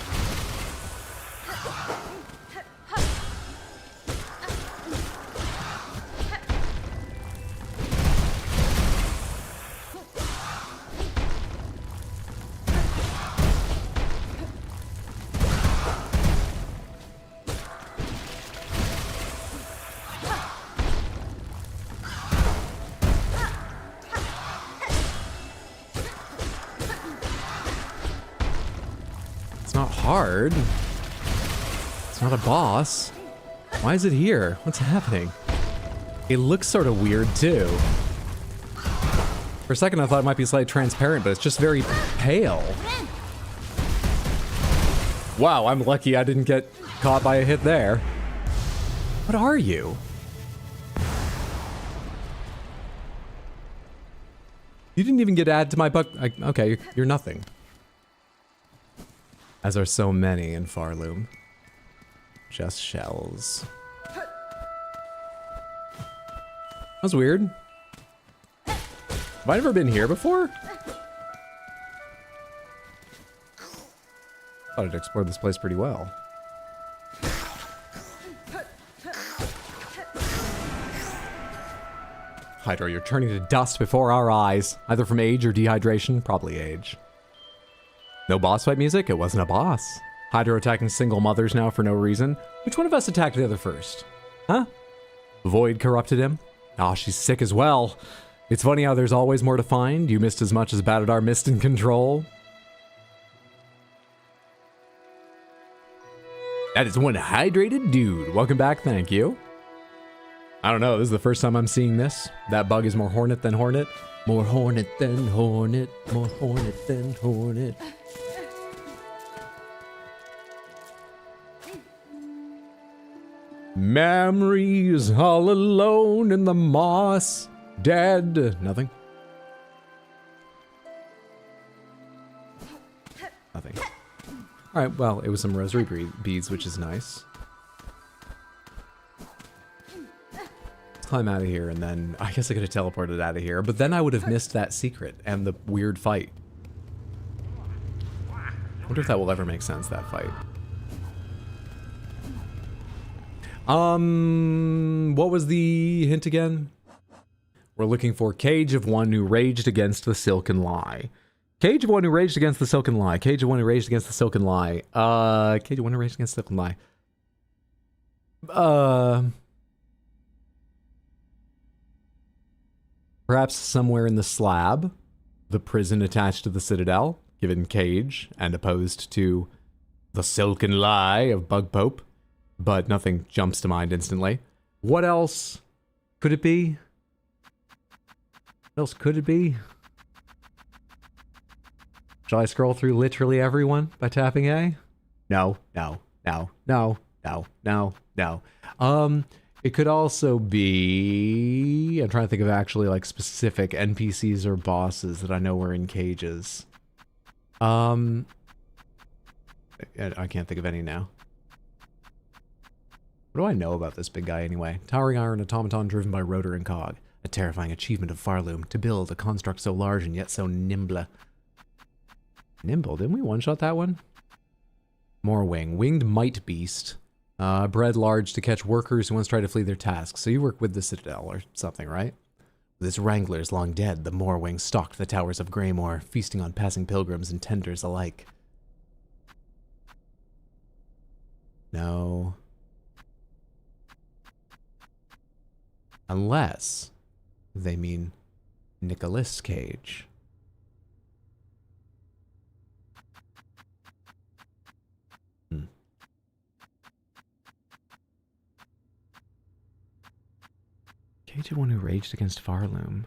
Hard. It's not a boss. Why is it here? What's happening? It looks sort of weird too. For a second I thought it might be slightly transparent, but it's just very pale. Wow, I'm lucky I didn't get caught by a hit there. What are you? You didn't even get added to my buck. Okay, you're nothing. As are so many in Farloom. Just shells. That was weird. Have I never been here before? Thought I'd explored this place pretty well. Hydra, you're turning to dust before our eyes. Either from age or dehydration. Probably age. No boss fight music? It wasn't a boss. Hydra attacking single mothers now for no reason. Which one of us attacked the other first? Huh? Void corrupted him? Ah, she's sick as well. It's funny how there's always more to find. You missed as much as Batadar missed in control. That is one hydrated dude. Welcome back, thank you. I don't know, this is the first time I'm seeing this. That bug is more hornet than hornet. More hornet than hornet. More hornet than hornet. Memories all alone in the moss. Dead. Nothing. Nothing. Alright, well, it was some rosary beads, which is nice. Let's climb out of here, and then I guess I could have teleported out of here, but then I would have missed that secret and the weird fight. I wonder if that will ever make sense, that fight. What was the hint again? We're looking for Cage of One Who Raged Against the Silken Lie. Cage of One Who Raged Against the Silken Lie. Cage of One Who Raged Against the Silken Lie. Cage of One Who Raged Against the Silken Lie. Perhaps somewhere in the slab. The prison attached to the Citadel, given Cage, and opposed to the Silken Lie of Bug Pope. But nothing jumps to mind instantly. What else could it be? What else could it be? Shall I scroll through literally everyone by tapping A? No, no, no, no, no, no, no. It could also be... I'm trying to think of actually like specific NPCs or bosses that I know were in cages. I can't think of any now. What do I know about this big guy anyway? Towering iron automaton driven by rotor and cog. A terrifying achievement of Farloom, to build a construct so large and yet so nimble. Nimble? Didn't we one-shot that one? Moorwing. Winged might beast. Bred large to catch workers who once try to flee their tasks. So you work with the Citadel or something, right? With its wranglers long dead, the Moorwing stalked the towers of Greymoor, feasting on passing pilgrims and tenders alike. No. Unless they mean Nicolas Cage. Cage, the one who raged against Farloom.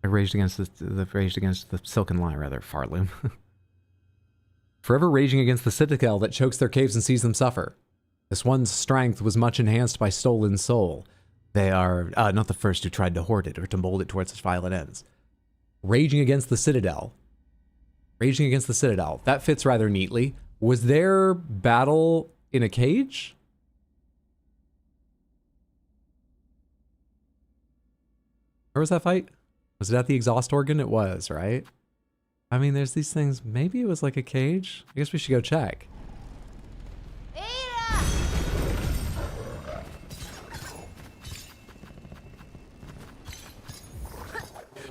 I raged against the Silken Lie, rather, Farloom. Forever raging against the Citadel that chokes their caves and sees them suffer. This one's strength was much enhanced by stolen soul. They are not the first who tried to hoard it or to mold it towards such violent ends. Raging against the Citadel. Raging against the Citadel. That fits rather neatly. Was their battle in a cage? Where was that fight? Was it at the exhaust organ? It was, right? I mean, there's these things. Maybe it was like a cage. I guess we should go check.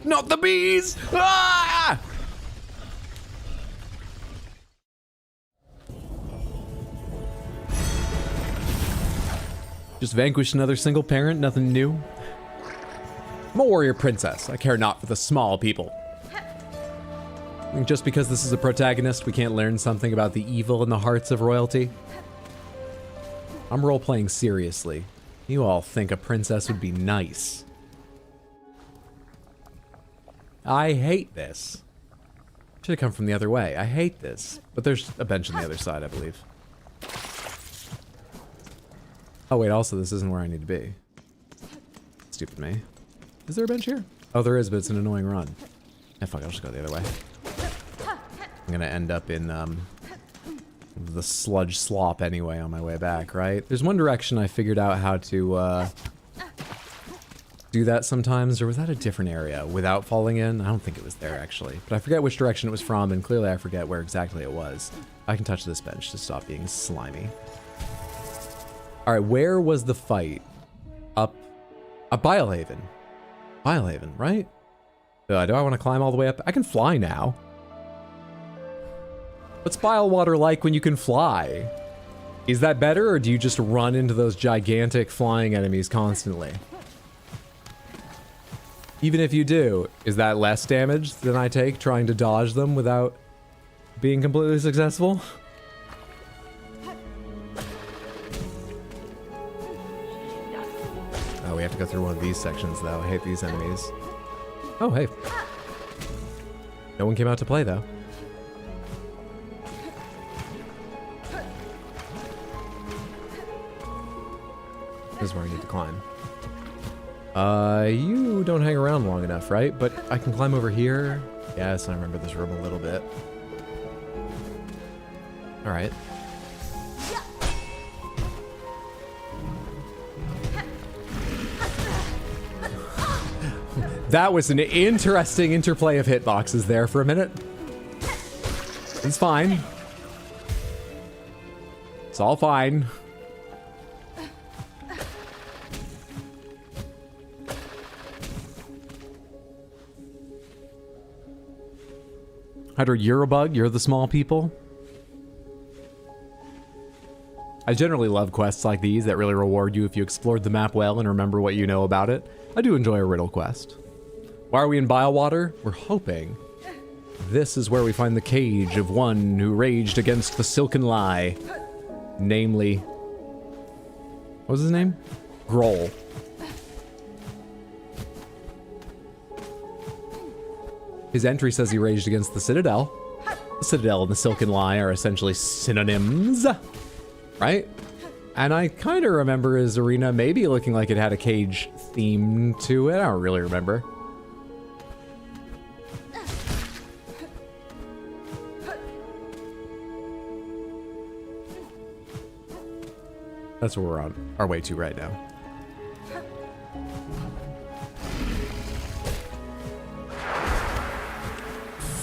Not the bees! Ah! Just vanquished another single parent, nothing new. I'm a warrior princess. I care not for the small people. I think just because this is a protagonist, we can't learn something about the evil in the hearts of royalty. I'm role-playing seriously. You all think a princess would be nice. I hate this. Should have come from the other way. I hate this. But there's a bench on the other side, I believe. Oh wait, also this isn't where I need to be. Stupid me. Is there a bench here? Oh, there is, but it's an annoying run. Yeah, fuck, I'll just go the other way. I'm gonna end up in, the sludge slop anyway on my way back, right? There's one direction I figured out how to, do that sometimes, or was that a different area without falling in? I don't think it was there, actually. But I forget which direction it was from, and clearly I forget where exactly it was. I can touch this bench to stop being slimy. Alright, where was the fight? Up Bilehaven. Bilehaven, right? Do I want to climb all the way up? I can fly now. What's Bilewater like when you can fly? Is that better, or do you just run into those gigantic flying enemies constantly? Even if you do, is that less damage than I take trying to dodge them without being completely successful? Oh, we have to go through one of these sections, though. I hate these enemies. Oh, hey. No one came out to play, though. This is where I need to climb. You don't hang around long enough, right? But I can climb over here. Yes, I remember this room a little bit. All right. That was an interesting interplay of hitboxes there for a minute. It's fine. It's all fine. Hydra, you're a bug. You're the small people. I generally love quests like these that really reward you if you explored the map well and remember what you know about it. I do enjoy a riddle quest. Why are we in Bilewater? We're hoping this is where we find the cage of one who raged against the Silken Lie. Namely... what was his name? Groll. His entry says he raged against the Citadel. The Citadel and the Silken Lie are essentially synonyms. Right? And I kind of remember his arena maybe looking like it had a cage theme to it. I don't really remember. That's where we're on our way to right now.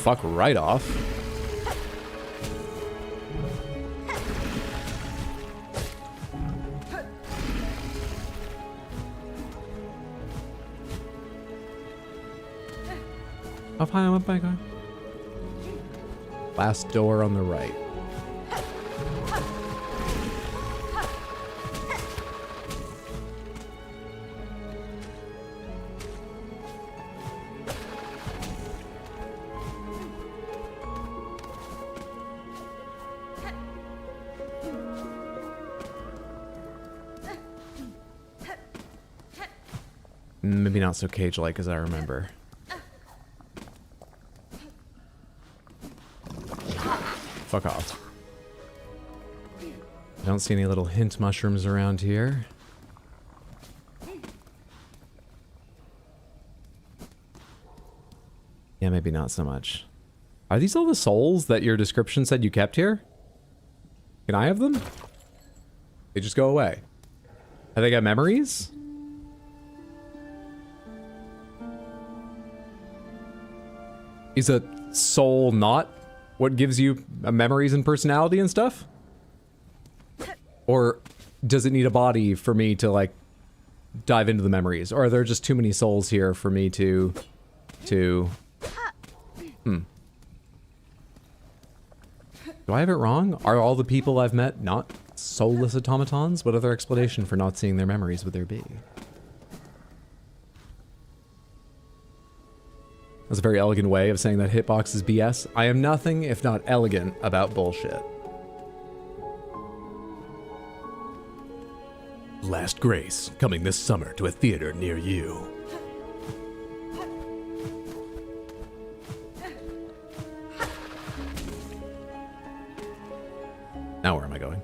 Fuck right off. Up high, I'm up back on. Last door on the right. Maybe not so cage-like as I remember. Fuck off. I don't see any little hint mushrooms around here. Yeah, maybe not so much. Are these all the souls that your description said you kept here? Can I have them? They just go away. Have they got memories? Is a soul not what gives you memories and personality and stuff? Or does it need a body for me to, like, dive into the memories? Or are there just too many souls here for me to... Do I have it wrong? Are all the people I've met not soulless automatons? What other explanation for not seeing their memories would there be? That's a very elegant way of saying that hitbox is BS. I am nothing if not elegant about bullshit. Last Grace, coming this summer to a theater near you. Now where am I going?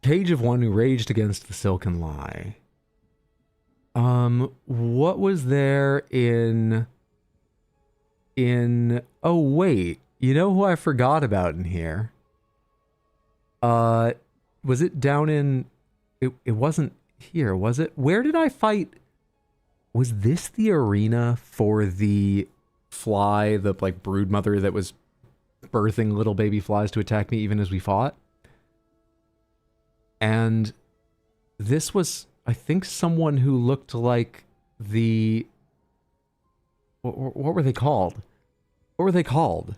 Cage of one who raged against the silken lie. What was there in... Oh, wait. You know who I forgot about in here? Was it down in... It wasn't here, was it? Where did I fight? Was this the arena for the fly, the, like, brood mother that was birthing little baby flies to attack me even as we fought? And this was, I think, someone who looked like the... What were they called? What were they called?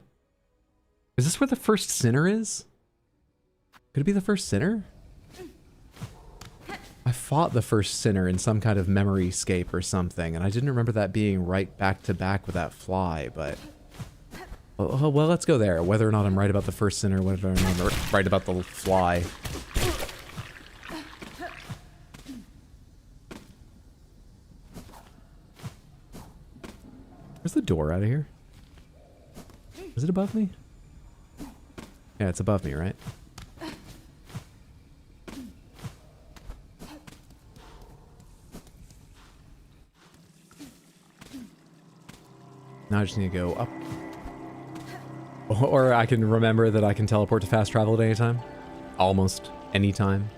Is this where the first sinner is? Could it be the first sinner? I fought the first sinner in some kind of memory scape or something, and I didn't remember that being right back to back with that fly, but... Well, let's go there. Whether or not I'm right about the first sinner, whether or not I'm right about the fly. Where's the door out of here? Is it above me? Yeah, it's above me, right? Now I just need to go up. Or I can remember that I can teleport to fast travel at any time. Almost any time.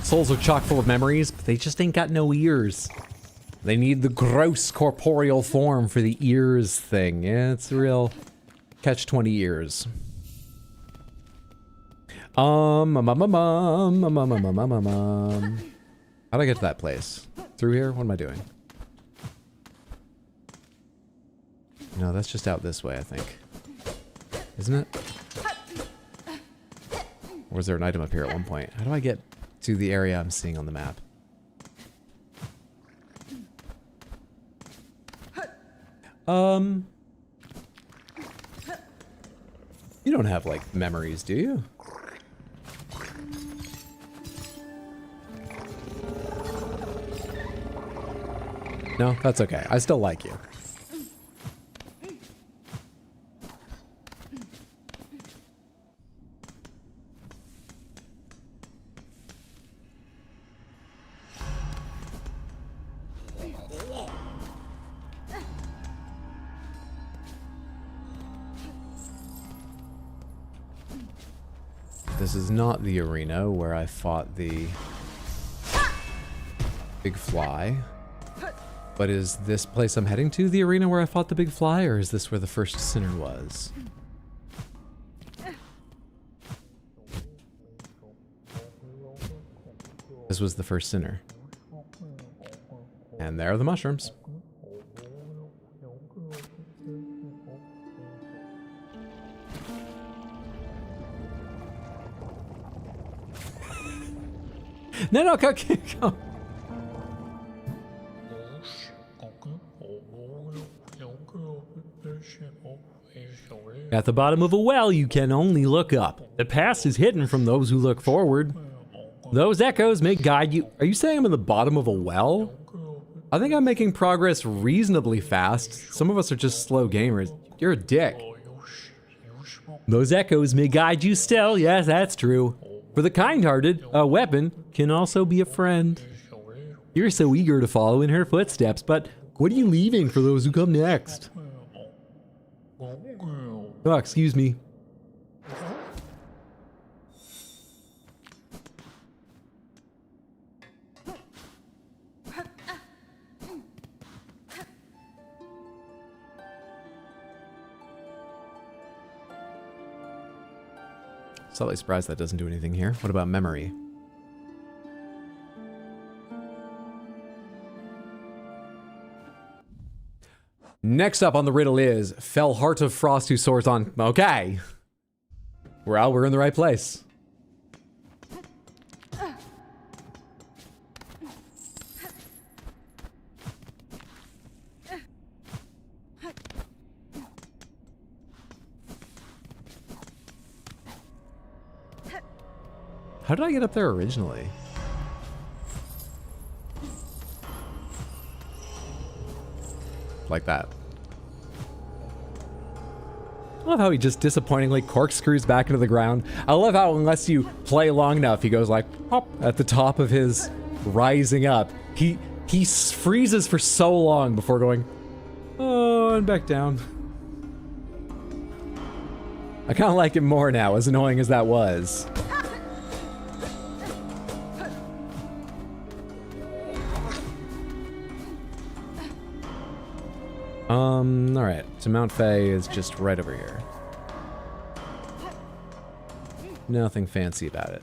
Souls are chock full of memories, but they just ain't got no ears. They need the gross corporeal form for the ears thing. Yeah, it's a real catch-20 ears. How'd I get to that place? Through here? What am I doing? No, that's just out this way, I think. Isn't it? Or was there an item up here at one point? How do I get to the area I'm seeing on the map. You don't have, like, memories, do you? No, that's okay. I still like you. This is not the arena where I fought the big fly. But is this place I'm heading to the arena where I fought the big fly, or is this where the first sinner was? This was the first sinner. And there are the mushrooms. No, go. At the bottom of a well, you can only look up. The past is hidden from those who look forward. Those echoes may guide you. Are you saying I'm in the bottom of a well? I think I'm making progress reasonably fast. Some of us are just slow gamers. You're a dick. Those echoes may guide you still. Yes, that's true. For the kind-hearted, a weapon can also be a friend. You're so eager to follow in her footsteps, but what are you leaving for those who come next? Oh, excuse me. Slightly surprised that doesn't do anything here. What about memory? Next up on the riddle is Fell Heart of Frost who soars on. Okay. We're in the right place. How did I get up there originally? Like that. I love how he just disappointingly corkscrews back into the ground. I love how unless you play long enough, he goes like hop at the top of his rising up. He freezes for so long before going, oh, and back down. I kind of like it more now, as annoying as that was. Alright, so Mount Faye is just right over here. Nothing fancy about it.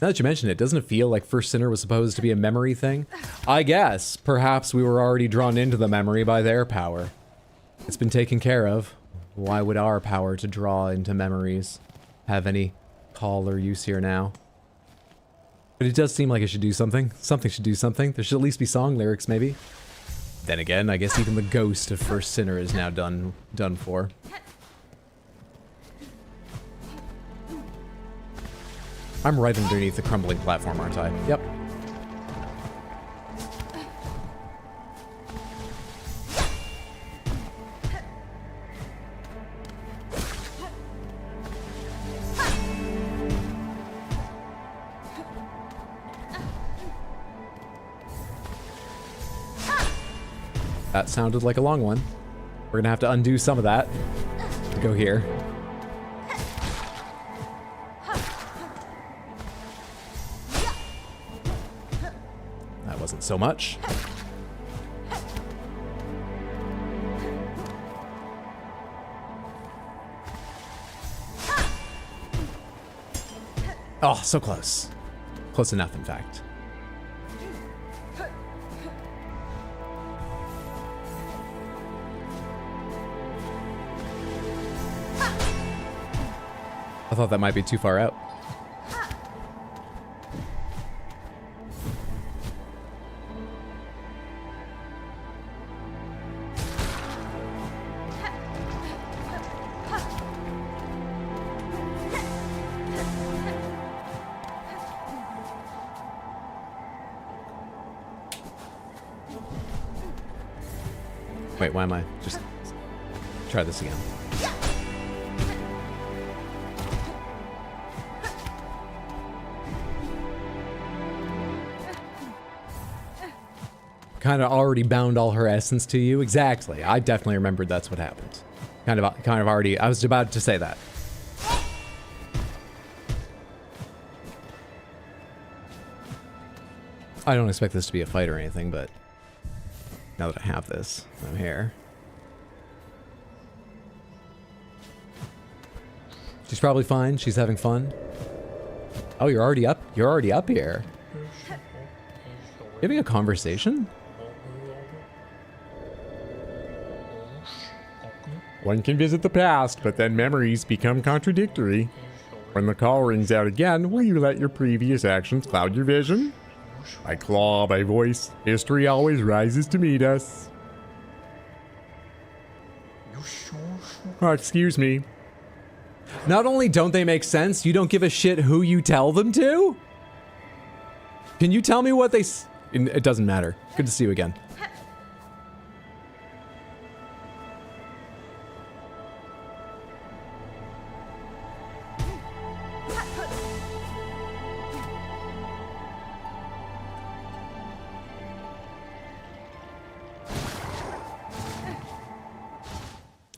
Now that you mention it, doesn't it feel like First Sinner was supposed to be a memory thing? I guess, perhaps we were already drawn into the memory by their power. It's been taken care of. Why would our power to draw into memories have any call or use here now? But it does seem like it should do something. Something should do something. There should at least be song lyrics, maybe. Then again, I guess even the ghost of First Sinner is now done for. I'm right underneath the crumbling platform, aren't I? Yep. That sounded like a long one. We're gonna have to undo some of that to go here. That wasn't so much. Oh, so close. Close enough, in fact. thought that might be too far out. Wait, why am I? Just try this again. Kind of already bound all her essence to you. Exactly. I definitely remembered that's what happened. Kind of already. I was about to say that. I don't expect this to be a fight or anything, but now that I have this, I'm here. She's probably fine. She's having fun. Oh, you're already up. You're already up here. Having a conversation? One can visit the past, but then memories become contradictory. When the call rings out again, will you let your previous actions cloud your vision? By claw, by voice, history always rises to meet us. Oh, excuse me. Not only don't they make sense, you don't give a shit who you tell them to? Can you tell me what they it doesn't matter. Good to see you again.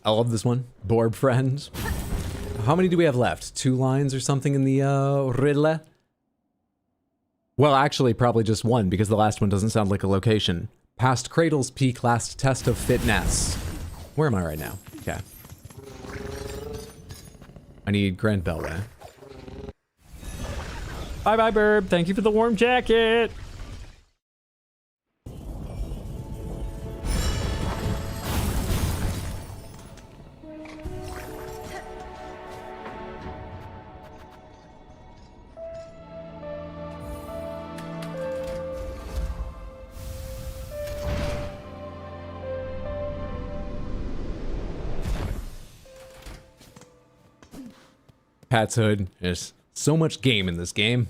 I love this one. Borb friend. How many do we have left? 2 lines or something in the riddle? Well, actually, probably just 1, because the last one doesn't sound like a location. Past Cradle's peak last test of fitness. Where am I right now? Okay. I need Grand Beltway. Bye-bye, Burb. Thank you for the warm jacket. Pat's Hood. There's so much game in this game.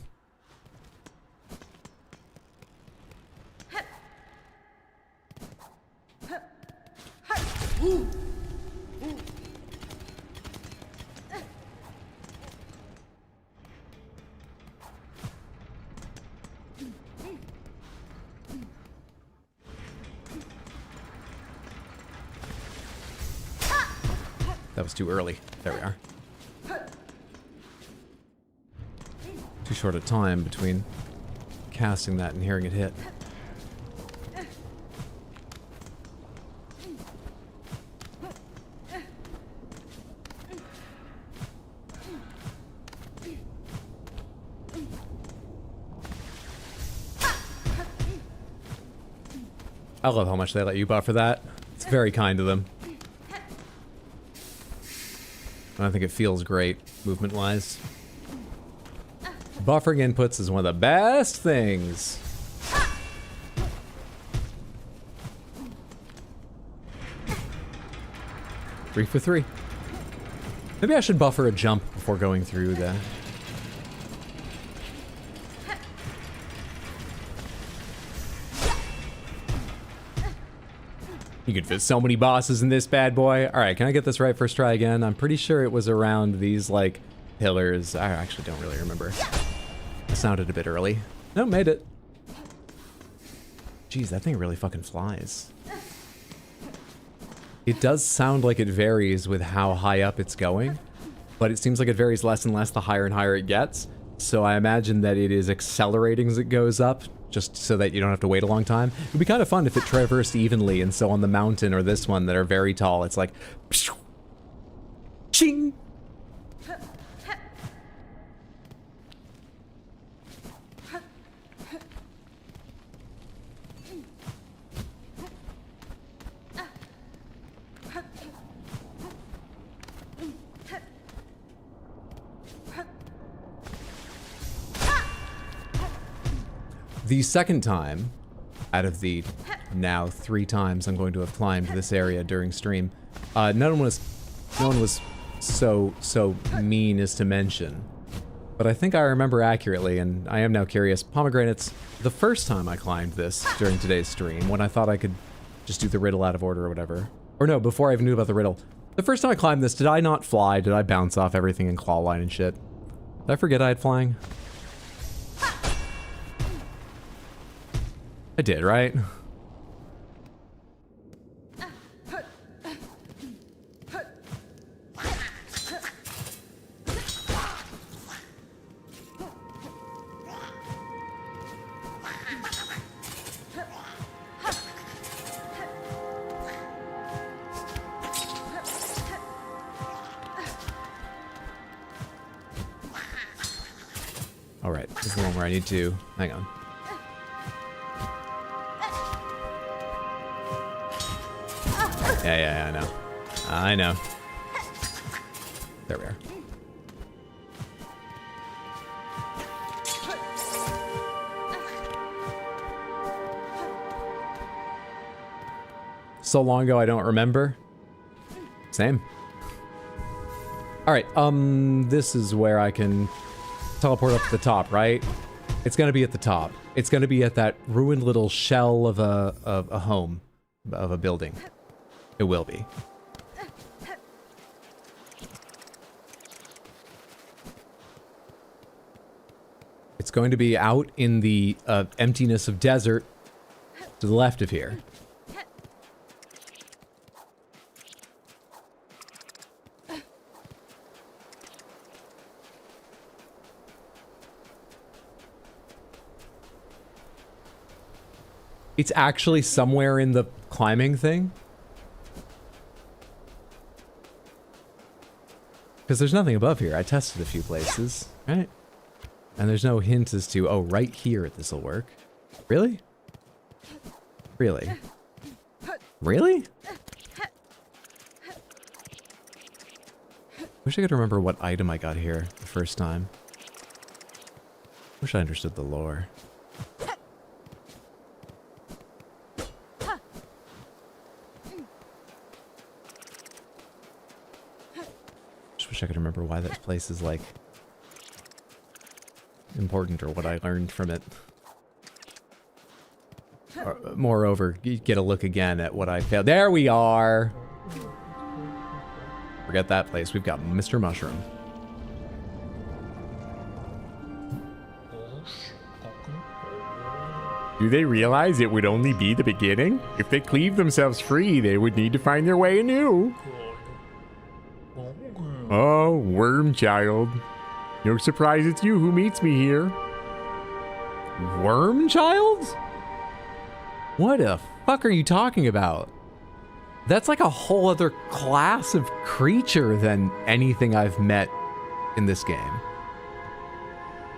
That was too early. There we are. Too short a time between casting that and hearing it hit. I love how much they let you buffer that. It's very kind of them. And I think it feels great, movement-wise. Buffering inputs is one of the best things. Three for 3. Maybe I should buffer a jump before going through the... You could fit so many bosses in this bad boy. All right, can I get this right first try again? I'm pretty sure it was around these, like, pillars. I actually don't really remember. It sounded a bit early. No, made it. Jeez, that thing really fucking flies. It does sound like it varies with how high up it's going, but it seems like it varies less and less the higher and higher it gets. So I imagine that it is accelerating as it goes up, just so that you don't have to wait a long time. It would be kind of fun if it traversed evenly, and so on the mountain or this one that are very tall, it's like... Ching! the second time out of the now 3 times I'm going to have climbed this area during stream, no one was so mean as to mention. But I think I remember accurately, and I am now curious. Pomegranates, the first time I climbed this during today's stream, when I thought I could just do the riddle out of order or whatever. Or no, before I even knew about the riddle. The first time I climbed this, did I not fly? Did I bounce off everything in claw line and shit? Did I forget I had flying? I did, right? Alright, this is the one where I need to... Hang on. Yeah, I know. I know. There we are. So long ago I don't remember. Same. Alright, this is where I can teleport up to the top, right? It's gonna be at the top. It's gonna be at that ruined little shell of a home, of a building. It will be. It's going to be out in the emptiness of desert to the left of here. It's actually somewhere in the climbing thing. Because there's nothing above here. I tested a few places, right? And there's no hint as to, oh, right here this will work. Really? Really? Really? Wish I could remember what item I got here the first time. Wish I understood the lore. Wish I could remember why that place is, like, important or what I learned from it. Moreover, you get a look again at what I failed. There we are! Forget that place. We've got Mr. Mushroom. Do they realize it would only be the beginning? If they cleave themselves free, they would need to find their way anew. Oh, worm child. No surprise it's you who meets me here. Worm child? What the fuck are you talking about? That's like a whole other class of creature than anything I've met in this game.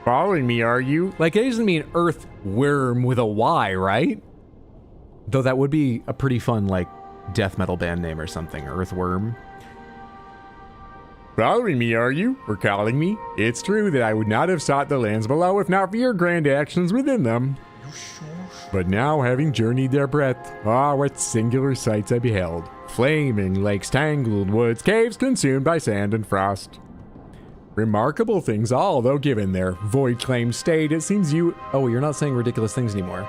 Following me, are you? Like, it doesn't mean earthworm with a Y, right? Though that would be a pretty fun, like, death metal band name or something. Earthworm. Following me, are you? Or calling me? It's true that I would not have sought the lands below if not for your grand actions within them. But now, having journeyed their breadth, what singular sights I beheld. Flaming lakes, tangled woods, caves consumed by sand and frost. Remarkable things all, though given their void-claimed state, it seems you... Oh, you're not saying ridiculous things anymore.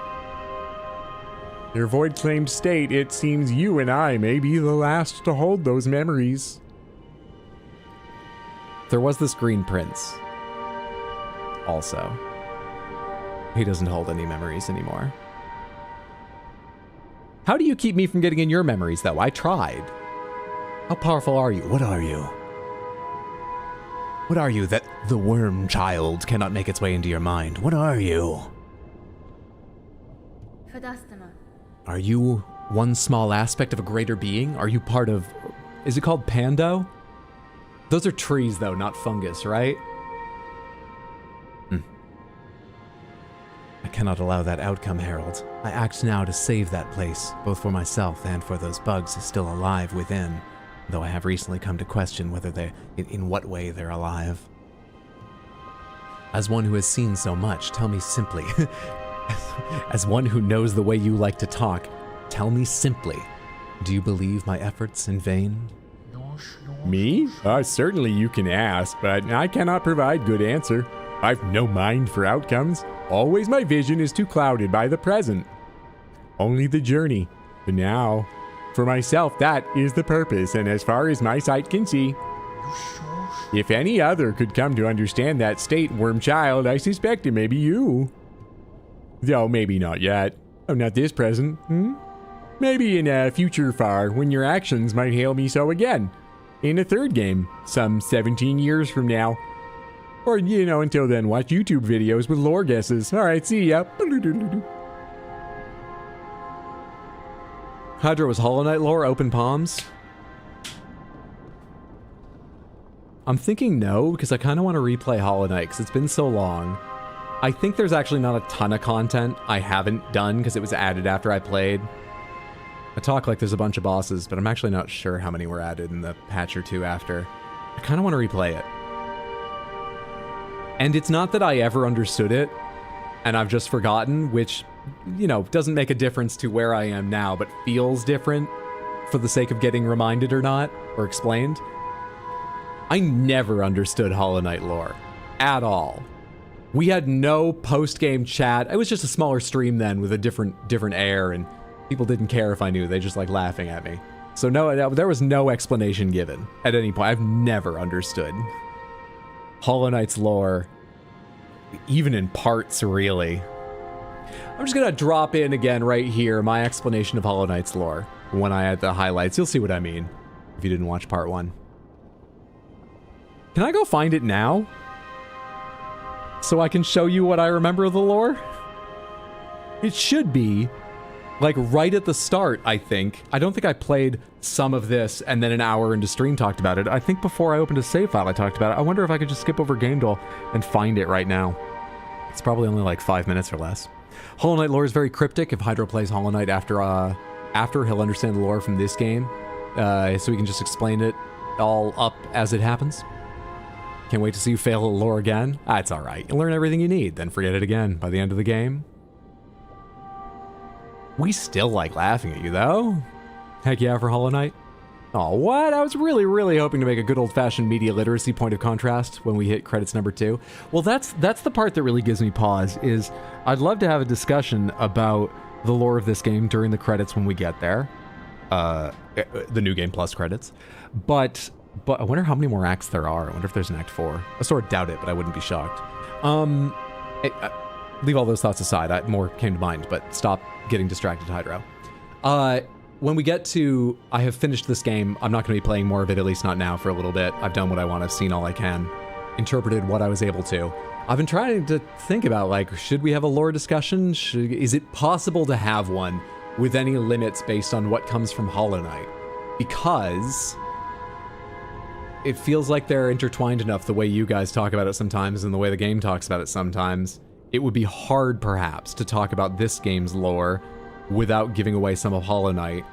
Their void-claimed state, it seems you and I may be the last to hold those memories. There was this Green Prince. Also. He doesn't hold any memories anymore. How do you keep me from getting in your memories, though? I tried. How powerful are you? What are you? What are you that the worm child cannot make its way into your mind? What are you? Are you one small aspect of a greater being? Are you part of... Is it called Pando? Those are trees, though, not fungus, right? I cannot allow that outcome, Harold. I act now to save that place, both for myself and for those bugs still alive within, though I have recently come to question whether in what way they're alive. As one who has seen so much, tell me simply, As one who knows the way you like to talk, tell me simply, do you believe my efforts in vain? Me? Certainly you can ask, but I cannot provide good answer. I've no mind for outcomes. Always my vision is too clouded by the present. Only the journey, the now. For myself, that is the purpose, and as far as my sight can see. If any other could come to understand that state, worm child, I suspect it may be you. Though maybe not yet. Oh, not this present, Maybe in a future far, when your actions might hail me so again. In a third game, some 17 years from now. Or, until then, watch YouTube videos with lore guesses. Alright, see ya. Hydra, was Hollow Knight lore open palms? I'm thinking no, because I kind of want to replay Hollow Knight, because it's been so long. I think there's actually not a ton of content I haven't done, because it was added after I played. I talk like there's a bunch of bosses, but I'm actually not sure how many were added in the patch or two after. I kind of want to replay it. And it's not that I ever understood it, and I've just forgotten, which, doesn't make a difference to where I am now, but feels different for the sake of getting reminded or not, or explained. I never understood Hollow Knight lore. At all. We had no post-game chat. It was just a smaller stream then with a different air, and people didn't care if I knew. They just like laughing at me. So no, there was no explanation given at any point. I've never understood Hollow Knight's lore, even in parts, really. I'm just gonna drop in again right here my explanation of Hollow Knight's lore when I add the highlights. You'll see what I mean if you didn't watch part 1. Can I go find it now? So I can show you what I remember of the lore? It should be, like, right at the start, I think. I don't think I played some of this and then an hour into stream talked about it. I think before I opened a save file I talked about it. I wonder if I could just skip over gamedle and find it right now. It's probably only like 5 minutes or less. Hollow Knight lore is very cryptic. If Hydro plays Hollow Knight after he'll understand the lore from this game. So we can just explain it all up as it happens. Can't wait to see you fail at lore again. It's alright. You'll learn everything you need, then forget it again by the end of the game. We still like laughing at you, though. Heck yeah for Hollow Knight. Oh, what? I was really, really hoping to make a good old-fashioned media literacy point of contrast when we hit credits number 2. Well, that's the part that really gives me pause, is I'd love to have a discussion about the lore of this game during the credits when we get there. The New Game Plus credits. But I wonder how many more acts there are. I wonder if there's an Act 4. I sort of doubt it, but I wouldn't be shocked. Leave all those thoughts aside. More came to mind, but stop getting distracted, Hydro. When we get to, I have finished this game. I'm not going to be playing more of it, at least not now, for a little bit. I've done what I want. I've seen all I can. Interpreted what I was able to. I've been trying to think about, like, should we have a lore discussion? Is it possible to have one with any limits based on what comes from Hollow Knight? Because it feels like they're intertwined enough the way you guys talk about it sometimes and the way the game talks about it sometimes. It would be hard, perhaps, to talk about this game's lore without giving away some of Hollow Knight.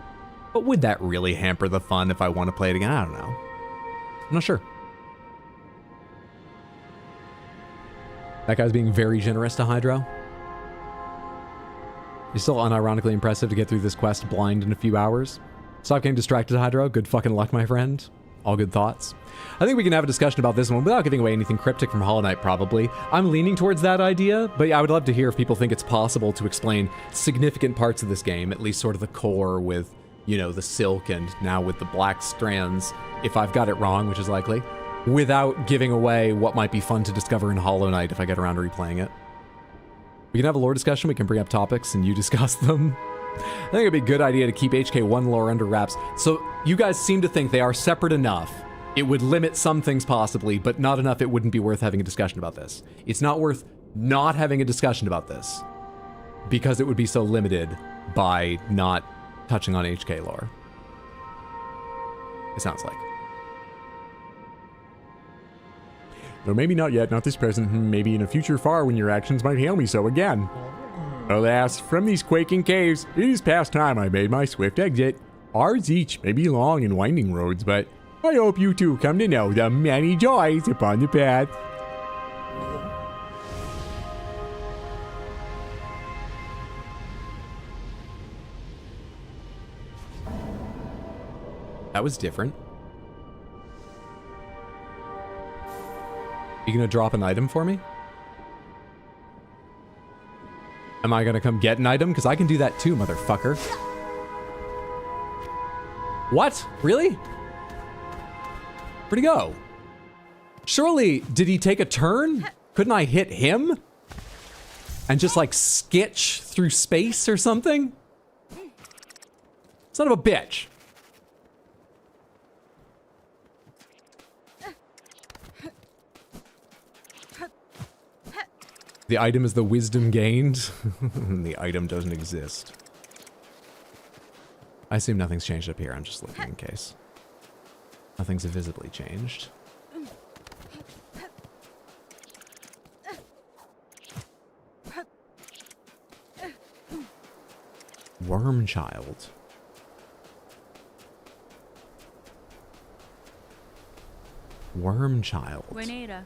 But would that really hamper the fun if I want to play it again? I don't know. I'm not sure. That guy's being very generous to Hydro. You're still unironically impressive to get through this quest blind in a few hours. Stop getting distracted, Hydro. Good fucking luck, my friend. All good thoughts. I think we can have a discussion about this one without giving away anything cryptic from Hollow Knight, probably. I'm leaning towards that idea, but I would love to hear if people think it's possible to explain significant parts of this game, at least sort of the core with, the silk and now with the black strands, if I've got it wrong, which is likely, without giving away what might be fun to discover in Hollow Knight if I get around to replaying it. We can have a lore discussion, we can bring up topics and you discuss them. I think it'd be a good idea to keep HK1 lore under wraps. So you guys seem to think they are separate enough. It would limit some things possibly, but not enough it wouldn't be worth having a discussion about this. It's not worth not having a discussion about this because it would be so limited by not touching on HK lore. It sounds like. Though maybe not yet, not this present, maybe in a future far when your actions might hail me so again. Alas, from these quaking caves, it is past time I made my swift exit. Ours each may be long and winding roads, but I hope you too come to know the many joys upon the path. That was different. You gonna drop an item for me? Am I gonna come get an item? Because I can do that too, motherfucker. What? Really? Where'd he go? Surely, did he take a turn? Couldn't I hit him? And just like skitch through space or something? Son of a bitch. The item is the wisdom gained. The item doesn't exist. I assume nothing's changed up here. I'm just looking in case. Nothing's visibly changed. Worm child. Worm child. Buenera.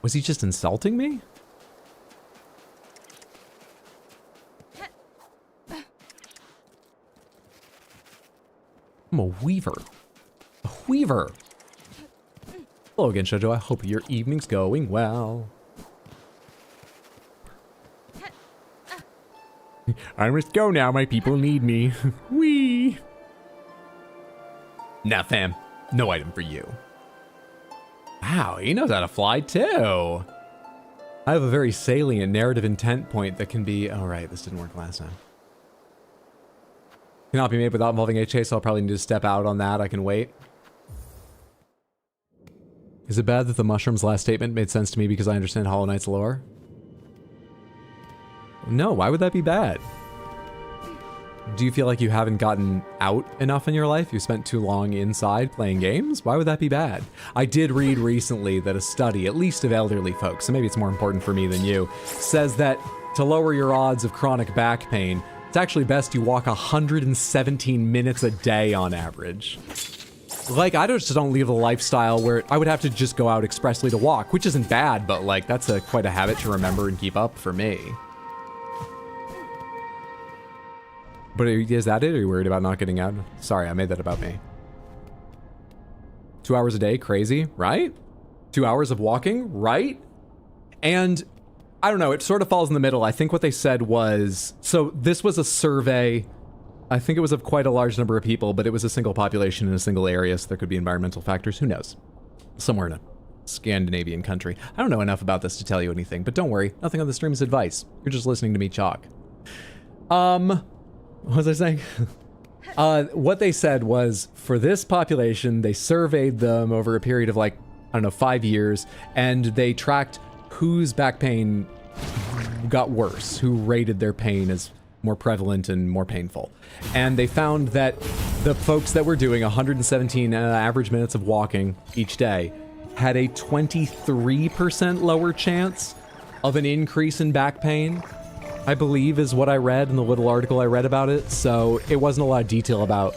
Was he just insulting me? I'm a weaver. A weaver. Hello again, Shoujo. I hope your evening's going well. I must go now. My people need me. Wee. Nah, fam. No item for you. Wow, he knows how to fly too. I have a very salient narrative intent point that can be... Oh, right. This didn't work last time. Cannot be made without involving HA, so I'll probably need to step out on that. I can wait. Is it bad that the mushroom's last statement made sense to me because I understand Hollow Knight's lore? No, why would that be bad? Do you feel like you haven't gotten out enough in your life? You spent too long inside playing games? Why would that be bad? I did read recently that a study, at least of elderly folks, so maybe it's more important for me than you, says that to lower your odds of chronic back pain, it's actually best you walk 117 minutes a day on average. Like, I just don't leave a lifestyle where I would have to just go out expressly to walk, which isn't bad, but like, that's quite a habit to remember and keep up for me. But is that it? Are you worried about not getting out? Sorry, I made that about me. 2 hours a day, crazy, right? 2 hours of walking, right? And I don't know, it sort of falls in the middle. I think what they said was, so this was a survey. I think it was of quite a large number of people, but it was a single population in a single area, so there could be environmental factors. Who knows? Somewhere in a Scandinavian country. I don't know enough about this to tell you anything, but don't worry. Nothing on the stream is advice. You're just listening to me talk. What was I saying? What they said was, for this population, they surveyed them over a period of like, I don't know, 5 years, and they tracked whose back pain got worse, who rated their pain as more prevalent and more painful. And they found that the folks that were doing 117 average minutes of walking each day had a 23% lower chance of an increase in back pain, I believe is what I read in the little article I read about it. So it wasn't a lot of detail about,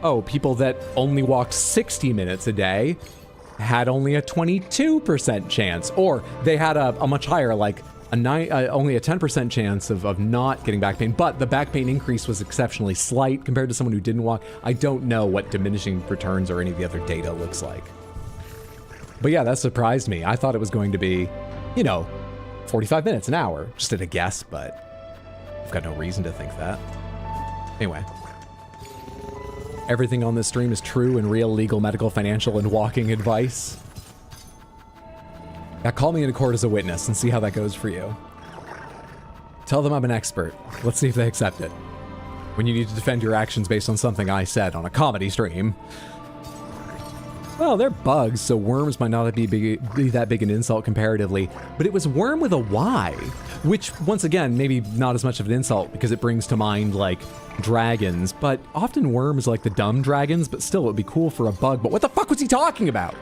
oh, people that only walked 60 minutes a day had only a 22% chance, or they had a much higher, like only a 10% chance of not getting back pain, but the back pain increase was exceptionally slight compared to someone who didn't walk. I don't know what diminishing returns or any of the other data looks like. But yeah, that surprised me. I thought it was going to be, you know, 45 minutes, an hour, just at a guess, but I've got no reason to think that. Anyway. Everything on this stream is true and real legal, medical, financial, and walking advice. Yeah, call me into court as a witness and see how that goes for you. Tell them I'm an expert. Let's see if they accept it. When you need to defend your actions based on something I said on a comedy stream. Well, they're bugs, so worms might not be that big an insult comparatively, but it was worm with a Y, which, once again, maybe not as much of an insult because it brings to mind, like, dragons, but often worms like the dumb dragons, but still, it would be cool for a bug. But what the fuck was he talking about?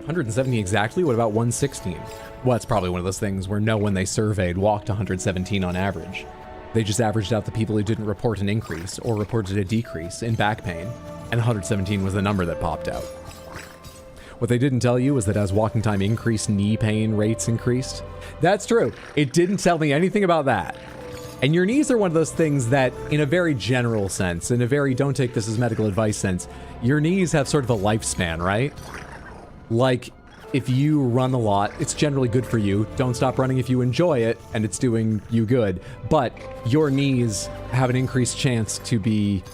170 exactly? What about 116? Well, it's probably one of those things where no one they surveyed walked 117 on average. They just averaged out the people who didn't report an increase or reported a decrease in back pain, and 117 was the number that popped out. What they didn't tell you was that as walking time increased, knee pain rates increased. That's true. It didn't tell me anything about that. And your knees are one of those things that, in a very general sense, in a very don't take this as medical advice sense, your knees have sort of a lifespan, right? Like, if you run a lot, it's generally good for you. Don't stop running if you enjoy it, and it's doing you good. But your knees have an increased chance to be,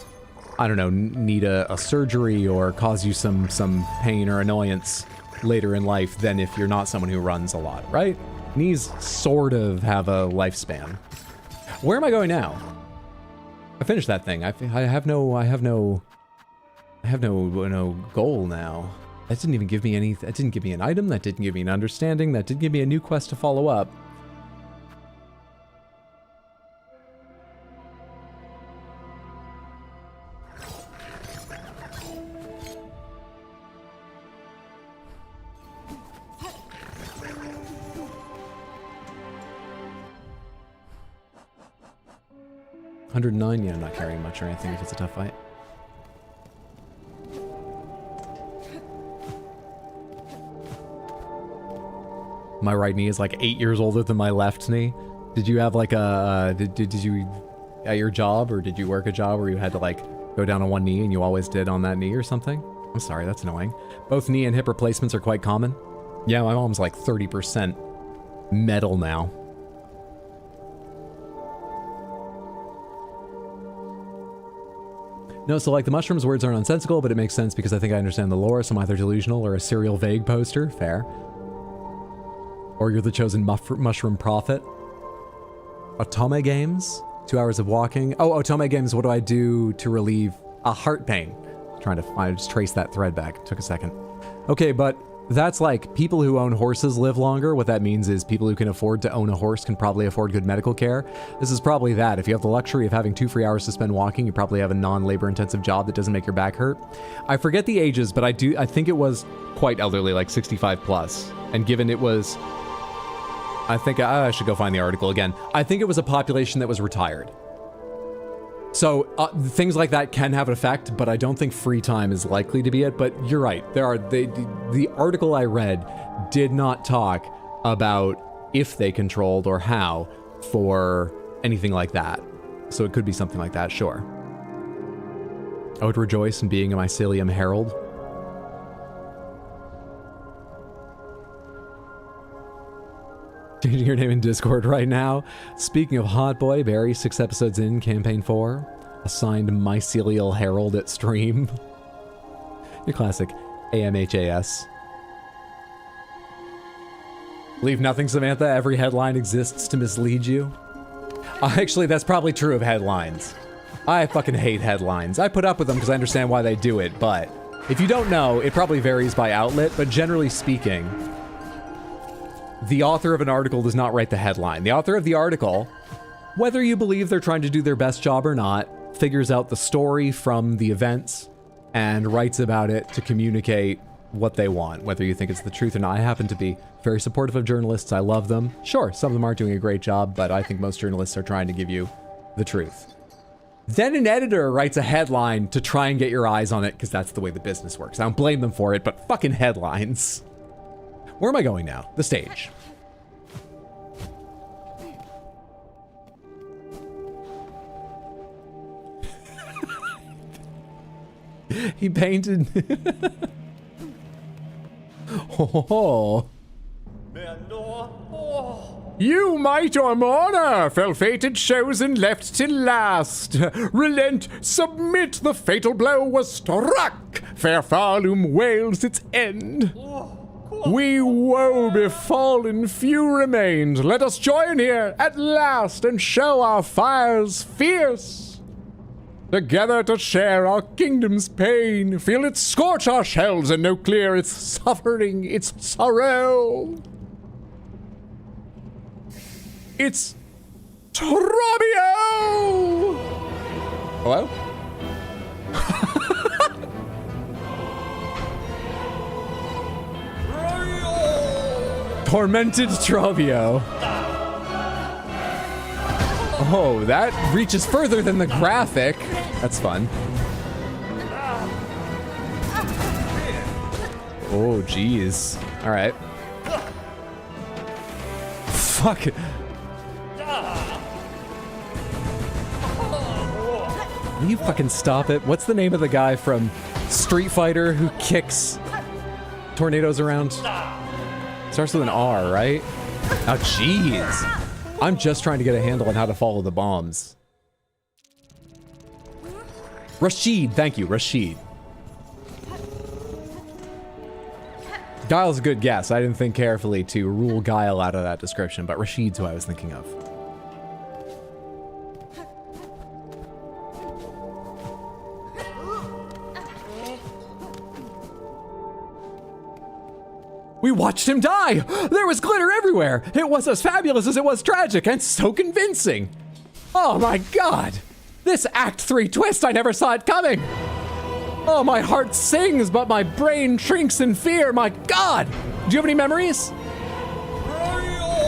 I don't know, need a surgery or cause you some pain or annoyance later in life than if you're not someone who runs a lot, right? Knees sort of have a lifespan. Where am I going now? I finished that thing. I have no goal now. That didn't even give me any. That didn't give me an item. That didn't give me an understanding. That didn't give me a new quest to follow up. $109, yeah, I'm not carrying much or anything if it's a tough fight. My right knee is like 8 years older than my left knee. Did you have like a, did you, at your job, or did you work a job where you had to like go down on one knee and you always did on that knee or something? I'm sorry, that's annoying. Both knee and hip replacements are quite common. Yeah, my mom's like 30% metal now. No, so like the mushrooms words are nonsensical, but it makes sense because I think I understand the lore, so I'm either delusional or a serial vague poster. Fair. Or you're the chosen mushroom prophet. Otome games? 2 hours of walking. Oh, Otome games, what do I do to relieve a heart pain? Trying to just trace that thread back. Took a second. Okay, but that's like people who own horses live longer. What that means is people who can afford to own a horse can probably afford good medical care. This is probably that. If you have the luxury of having 2 free hours to spend walking, you probably have a non-labor intensive job that doesn't make your back hurt. I forget the ages, but I think it was quite elderly, like 65 plus. And given it was, I think I should go find the article again. I think it was a population that was retired. So things like that can have an effect, but I don't think free time is likely to be it. But you're right. The article I read did not talk about if they controlled or how for anything like that. So it could be something like that, sure. I would rejoice in being a mycelium herald. Changing your name in Discord right now. Speaking of Hot Boy, Barry, 6 episodes in, Campaign 4. Assigned Mycelial Herald at stream. Your classic AMHAS. Believe nothing, Samantha. Every headline exists to mislead you. Actually, that's probably true of headlines. I fucking hate headlines. I put up with them because I understand why they do it, but if you don't know, it probably varies by outlet, but generally speaking, the author of an article does not write the headline. The author of the article, whether you believe they're trying to do their best job or not, figures out the story from the events and writes about it to communicate what they want, whether you think it's the truth or not. I happen to be very supportive of journalists. I love them. Sure, some of them aren't doing a great job, but I think most journalists are trying to give you the truth. Then an editor writes a headline to try and get your eyes on it because that's the way the business works. I don't blame them for it, but fucking headlines. Where am I going now? The stage. He painted. Oh. You, might or mourner, fell fated, chosen, left till last. Relent, submit, the fatal blow was struck. Fair Farloom wails its end. We woe befallen, few remained. Let us join here at last and show our fires fierce. Together to share our kingdom's pain, feel it scorch our shells and know clear its suffering, its sorrow. It's Trobio! Hello? Tormented Trobio. Oh, that reaches further than the graphic. That's fun. Oh, jeez. All right. Fuck. Will you fucking stop it? What's the name of the guy from Street Fighter who kicks tornadoes around? Starts with an R, right? Oh, jeez. I'm just trying to get a handle on how to follow the bombs. Rashid, thank you, Rashid. Guile's a good guess. I didn't think carefully to rule Guile out of that description, but Rashid's who I was thinking of. We watched him die! There was glitter everywhere! It was as fabulous as it was tragic, and so convincing! Oh my god! This Act 3 twist, I never saw it coming! Oh, my heart sings, but my brain shrinks in fear, my god! Do you have any memories?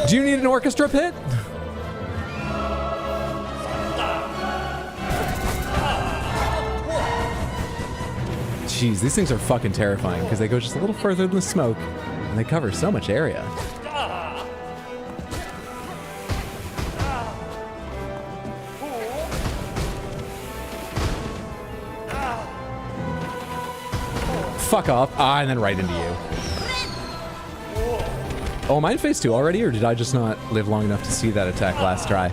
Do you need an orchestra pit? Jeez, these things are fucking terrifying, because they go just a little further than the smoke. And they cover so much area. Fuck off. Ah, and then right into you. Oh, am I in phase 2 already, or did I just not live long enough to see that attack last try?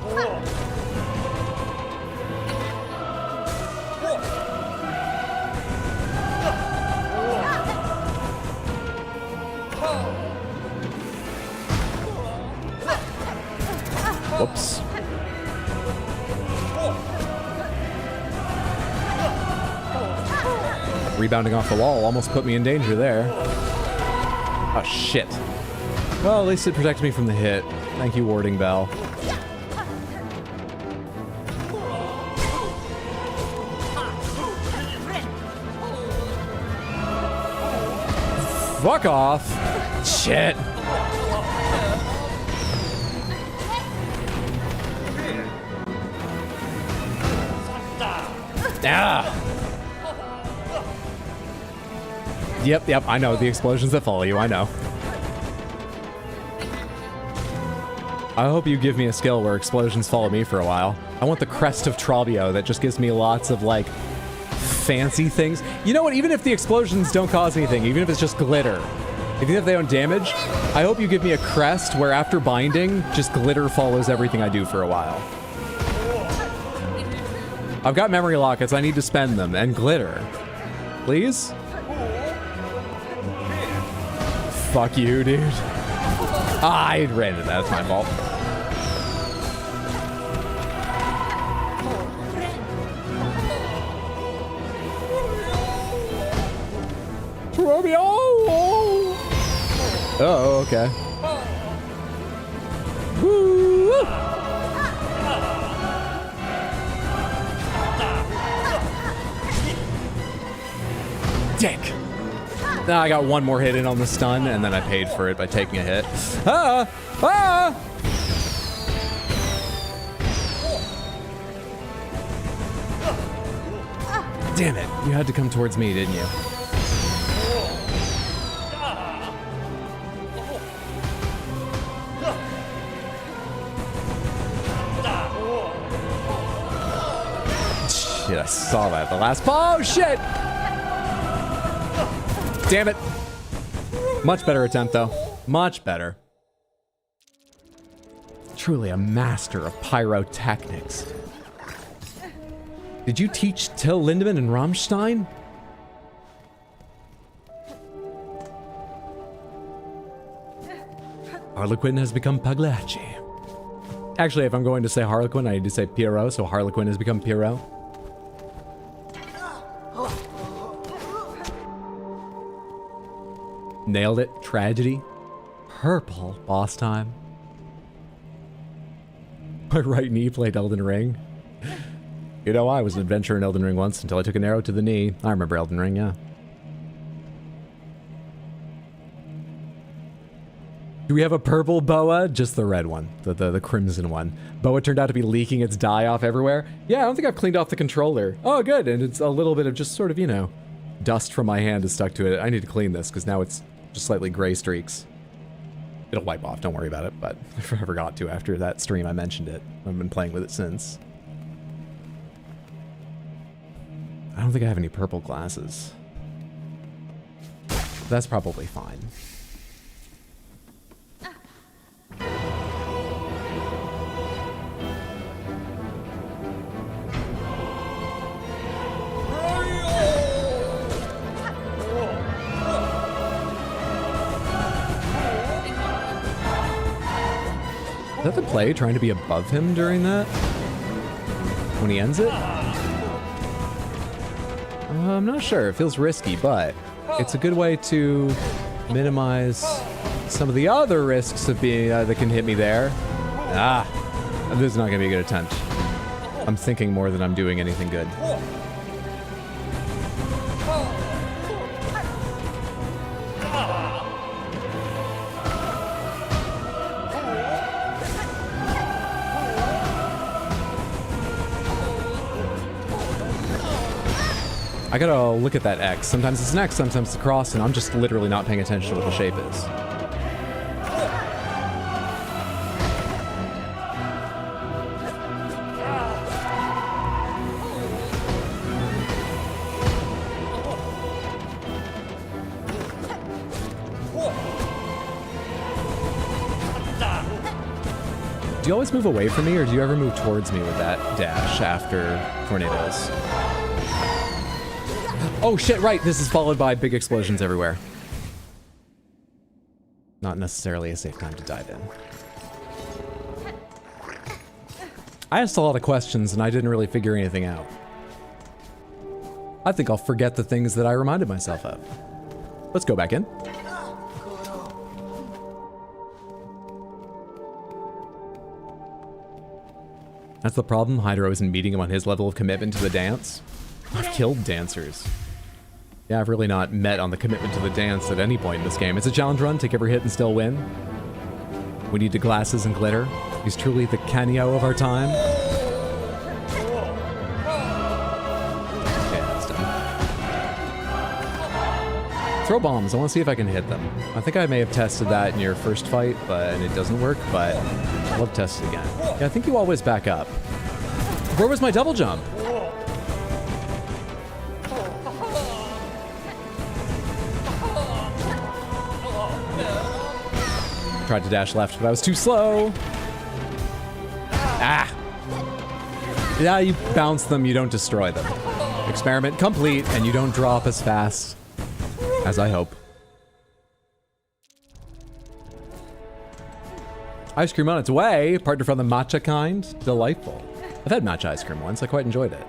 Whoops. Rebounding off the wall almost put me in danger there. Oh, shit. Well, at least it protects me from the hit. Thank you, Warding Bell. Fuck off. Shit. Ah. Yep, I know. The explosions that follow you, I know. I hope you give me a skill where explosions follow me for a while. I want the Crest of Trobio that just gives me lots of, like, fancy things. You know what? Even if the explosions don't cause anything, even if it's just glitter, even if they don't damage, I hope you give me a crest where after binding, just glitter follows everything I do for a while. I've got memory lockets. I need to spend them. And glitter. Please? Fuck you, dude. I ran into that. It's my fault. Oh, okay. Woo! Dick. Now I got one more hit in on the stun, and then I paid for it by taking a hit. Ah! Ah! Damn it. You had to come towards me, didn't you? Shit, I saw that the last... Oh, shit! Damn it. Much better attempt, though. Much better. Truly a master of pyrotechnics. Did you teach Till Lindemann and Rammstein? Harlequin has become Pagliacci. Actually, if I'm going to say Harlequin, I need to say Pierrot, so Harlequin has become Pierrot. Nailed it. Tragedy. Purple. Boss time. My right knee played Elden Ring. You know, I was an adventurer in Elden Ring once until I took an arrow to the knee. I remember Elden Ring, yeah. Do we have a purple boa? Just the red one. The crimson one. Boa turned out to be leaking its dye off everywhere. Yeah, I don't think I've cleaned off the controller. Oh, good. And it's a little bit of just sort of, you know, dust from my hand is stuck to it. I need to clean this because now it's just slightly gray streaks. It'll wipe off, don't worry about it, but I forgot to after that stream I mentioned it. I've been playing with it since. don't think I have any purple glasses. That's probably fine. Is that the play, trying to be above him during that? When he ends it? I'm not sure. It feels risky, but it's a good way to minimize some of the other risks of being that can hit me there. Ah, this is not going to be a good attempt. I'm thinking more than I'm doing anything good. I gotta look at that X. Sometimes it's an X, sometimes it's a cross, and I'm just literally not paying attention to what the shape is. Do you always move away from me, or do you ever move towards me with that dash after tornadoes? Oh shit, right, this is followed by big explosions everywhere. Not necessarily a safe time to dive in. I asked a lot of questions and I didn't really figure anything out. I think I'll forget the things that I reminded myself of. Let's go back in. That's the problem, Hydro isn't meeting him on his level of commitment to the dance. I've killed dancers. Yeah, I've really not met on the commitment to the dance at any point in this game. It's a challenge run, take every hit and still win. We need the glasses and glitter. He's truly the Canio of our time. Okay, that's done. Throw bombs, I want to see if I can hit them. I think I may have tested that in your first fight, and it doesn't work, but I'd love to test it again. Yeah, I think you always back up. Where was my double jump? Tried to dash left, but I was too slow. Ah! Yeah, you bounce them, you don't destroy them. Experiment complete, and you don't drop as fast as I hope. Ice cream on its way, partner from the matcha kind. Delightful. I've had matcha ice cream once, I quite enjoyed it.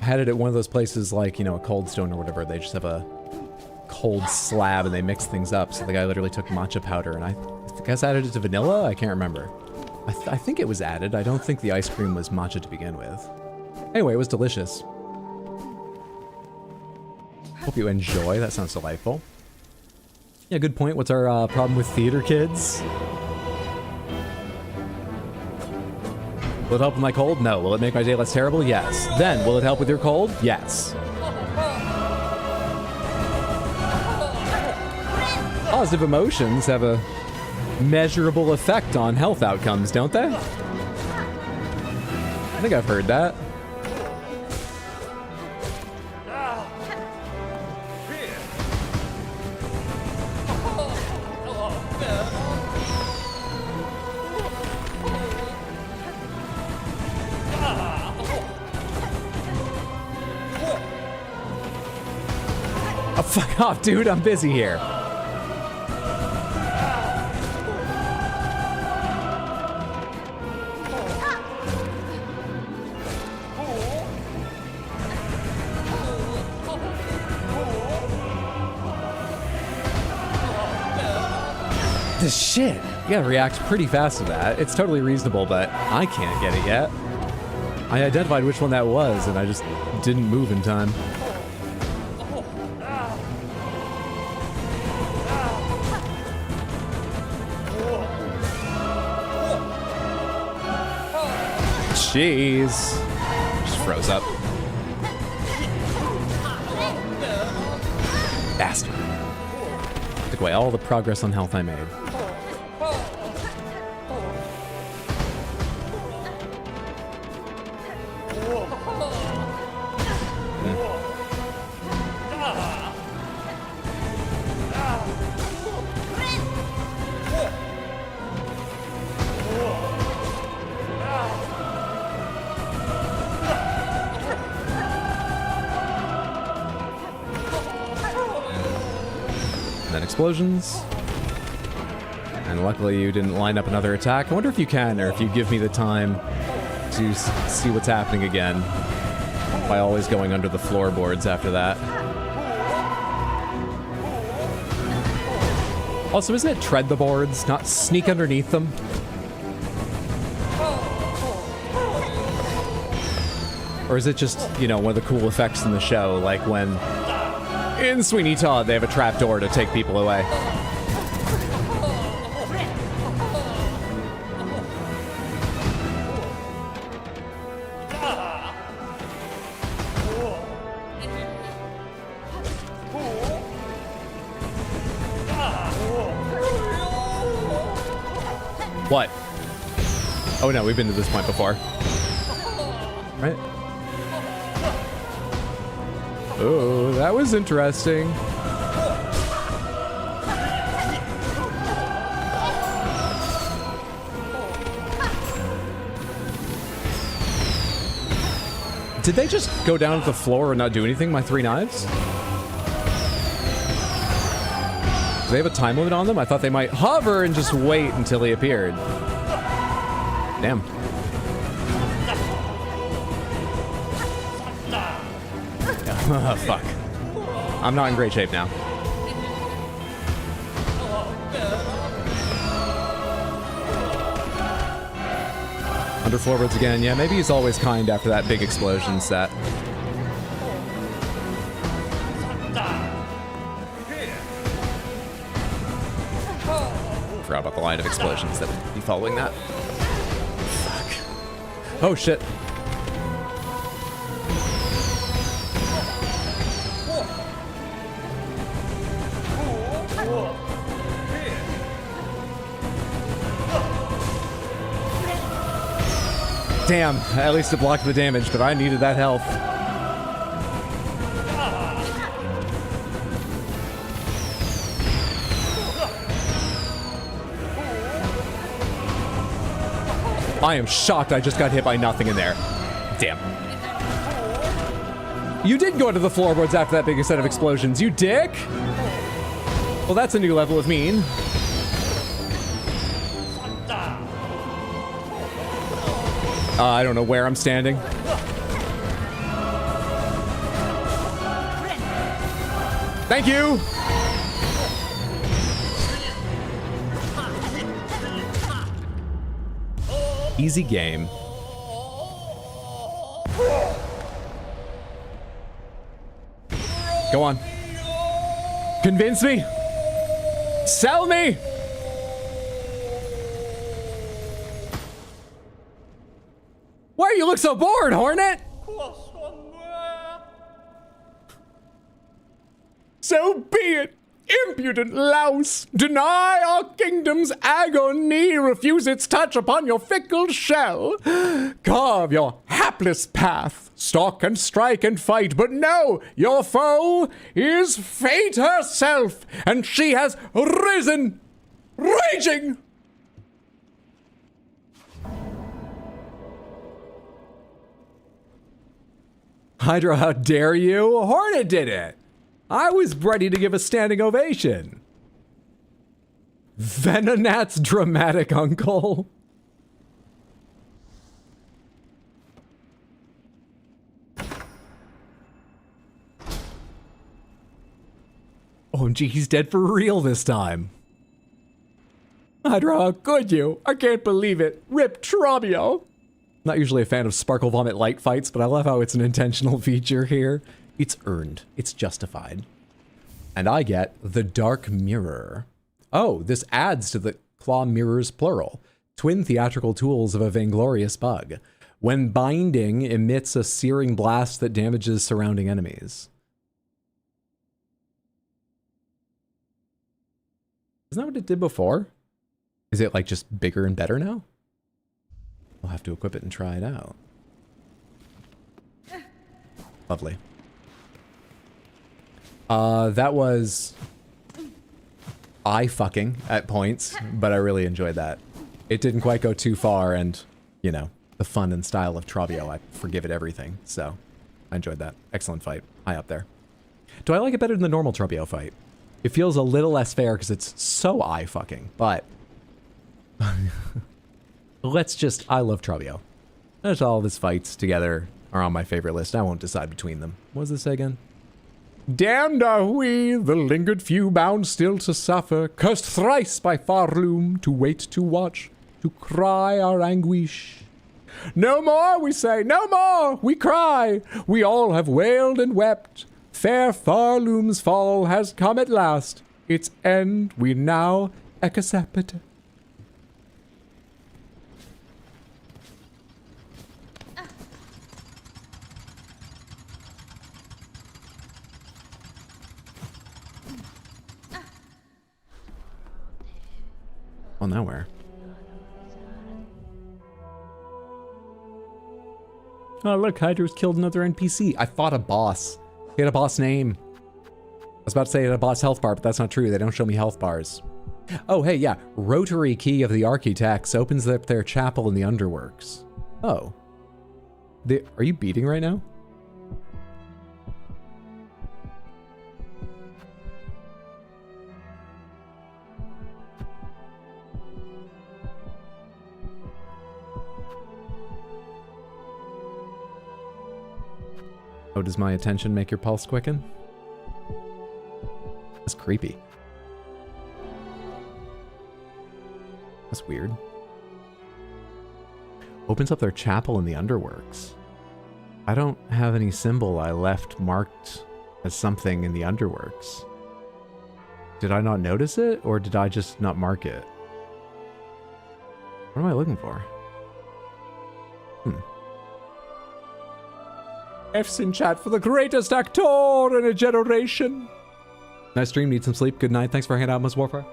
I had it at one of those places like, you know, a Cold Stone or whatever. They just have a cold slab and they mix things up. So the guy literally took matcha powder and I guess added it to vanilla? I can't remember. I think it was added. I don't think the ice cream was matcha to begin with. Anyway, it was delicious. Hope you enjoy. That sounds delightful. Yeah, good point. What's our problem with theater kids? Will it help with my cold? No. Will it make my day less terrible? Yes. Then, will it help with your cold? Yes. Positive emotions have a measurable effect on health outcomes, don't they? I think I've heard that. Oh, fuck off, dude. I'm busy here. This shit. You gotta react pretty fast to that. It's totally reasonable, but I can't get it yet. I identified which one that was, and I just didn't move in time. Jeez. Just froze up. Bastard. Took away all the progress on health I made. And then explosions. And luckily you didn't line up another attack. I wonder if you can, or if you give me the time to see what's happening again by always going under the floorboards after that. Also, isn't it tread the boards, not sneak underneath them? Or is it just, you know, one of the cool effects in the show, like when in Sweeney Todd they have a trapdoor to take people away? What? Oh no, we've been to this point before. Right? Oh, that was interesting. Did they just go down to the floor and not do anything, my 3 knives? Do they have a time limit on them? I thought they might hover and just wait until he appeared. Damn. Fuck. I'm not in great shape now. Under floorboards again. Yeah, maybe he's always kind after that big explosion set. Forgot about the line of explosions that would be following that. Fuck. Oh shit. Damn, at least it blocked the damage, but I needed that health. I am shocked I just got hit by nothing in there. Damn. You did go into the floorboards after that big set of explosions, you dick! Well, that's a new level of mean. I don't know where I'm standing. Thank you! Easy game. Go on. Convince me! Sell me! Why you look so bored, Hornet? So be it, impudent louse. Deny our kingdom's agony, refuse its touch upon your fickle shell. Carve your hapless path, stalk and strike and fight, but no, your foe is fate herself, and she has risen, raging. Hydra, how dare you? Hornet did it! I was ready to give a standing ovation. Venonat's dramatic uncle. OMG, he's dead for real this time. Hydra, how could you? I can't believe it. Rip Trabio. Not usually a fan of Sparkle Vomit light fights, but I love how it's an intentional feature here. It's earned. It's justified. And I get the Dark Mirror. Oh, this adds to the Claw Mirrors plural. Twin theatrical tools of a vainglorious bug. When binding, emits a searing blast that damages surrounding enemies. Isn't that what it did before? Is it like just bigger and better now? We'll have to equip it and try it out. Lovely. That was eye-fucking at points, but I really enjoyed that. It didn't quite go too far, and, you know, the fun and style of Travio, I forgive it everything, so I enjoyed that. Excellent fight. High up there. Do I like it better than the normal Travio fight? It feels a little less fair because it's so eye-fucking, but... let's just... I love Trabio. That's all of his fights together are on my favorite list. I won't decide between them. What does this say again? Damned are we, the lingered few bound still to suffer, cursed thrice by Farloom, to wait, to watch, to cry our anguish. No more, we say, no more, we cry, we all have wailed and wept. Fair Farloom's fall has come at last, its end we now accept. Well, now where? Oh, look, Hydra's killed another NPC. I fought a boss. He had a boss name. I was about to say he had a boss health bar, but that's not true. They don't show me health bars. Oh, hey, yeah. Rotary Key of the Architects opens up their chapel in the Underworks. Oh. Are you beating right now? Oh, does my attention make your pulse quicken? That's creepy. That's weird. Opens up their chapel in the Underworks. I don't have any symbol I left marked as something in the Underworks. Did I not notice it, or did I just not mark it? What am I looking for? F's in chat for the greatest actor in a generation. Nice stream, need some sleep. Good night. Thanks for hanging out, Miss Warfare.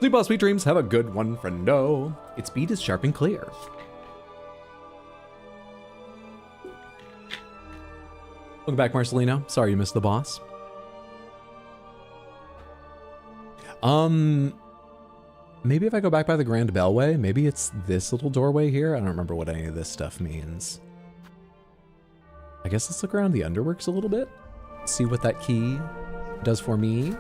Sleep well, sweet dreams. Have a good one, friendo. Its beat is sharp and clear. Welcome back, Marcelino. Sorry you missed the boss. Maybe if I go back by the Grand Bellway, maybe it's this little doorway here. I don't remember what any of this stuff means. I guess let's look around the Underworks a little bit. See what that key does for me.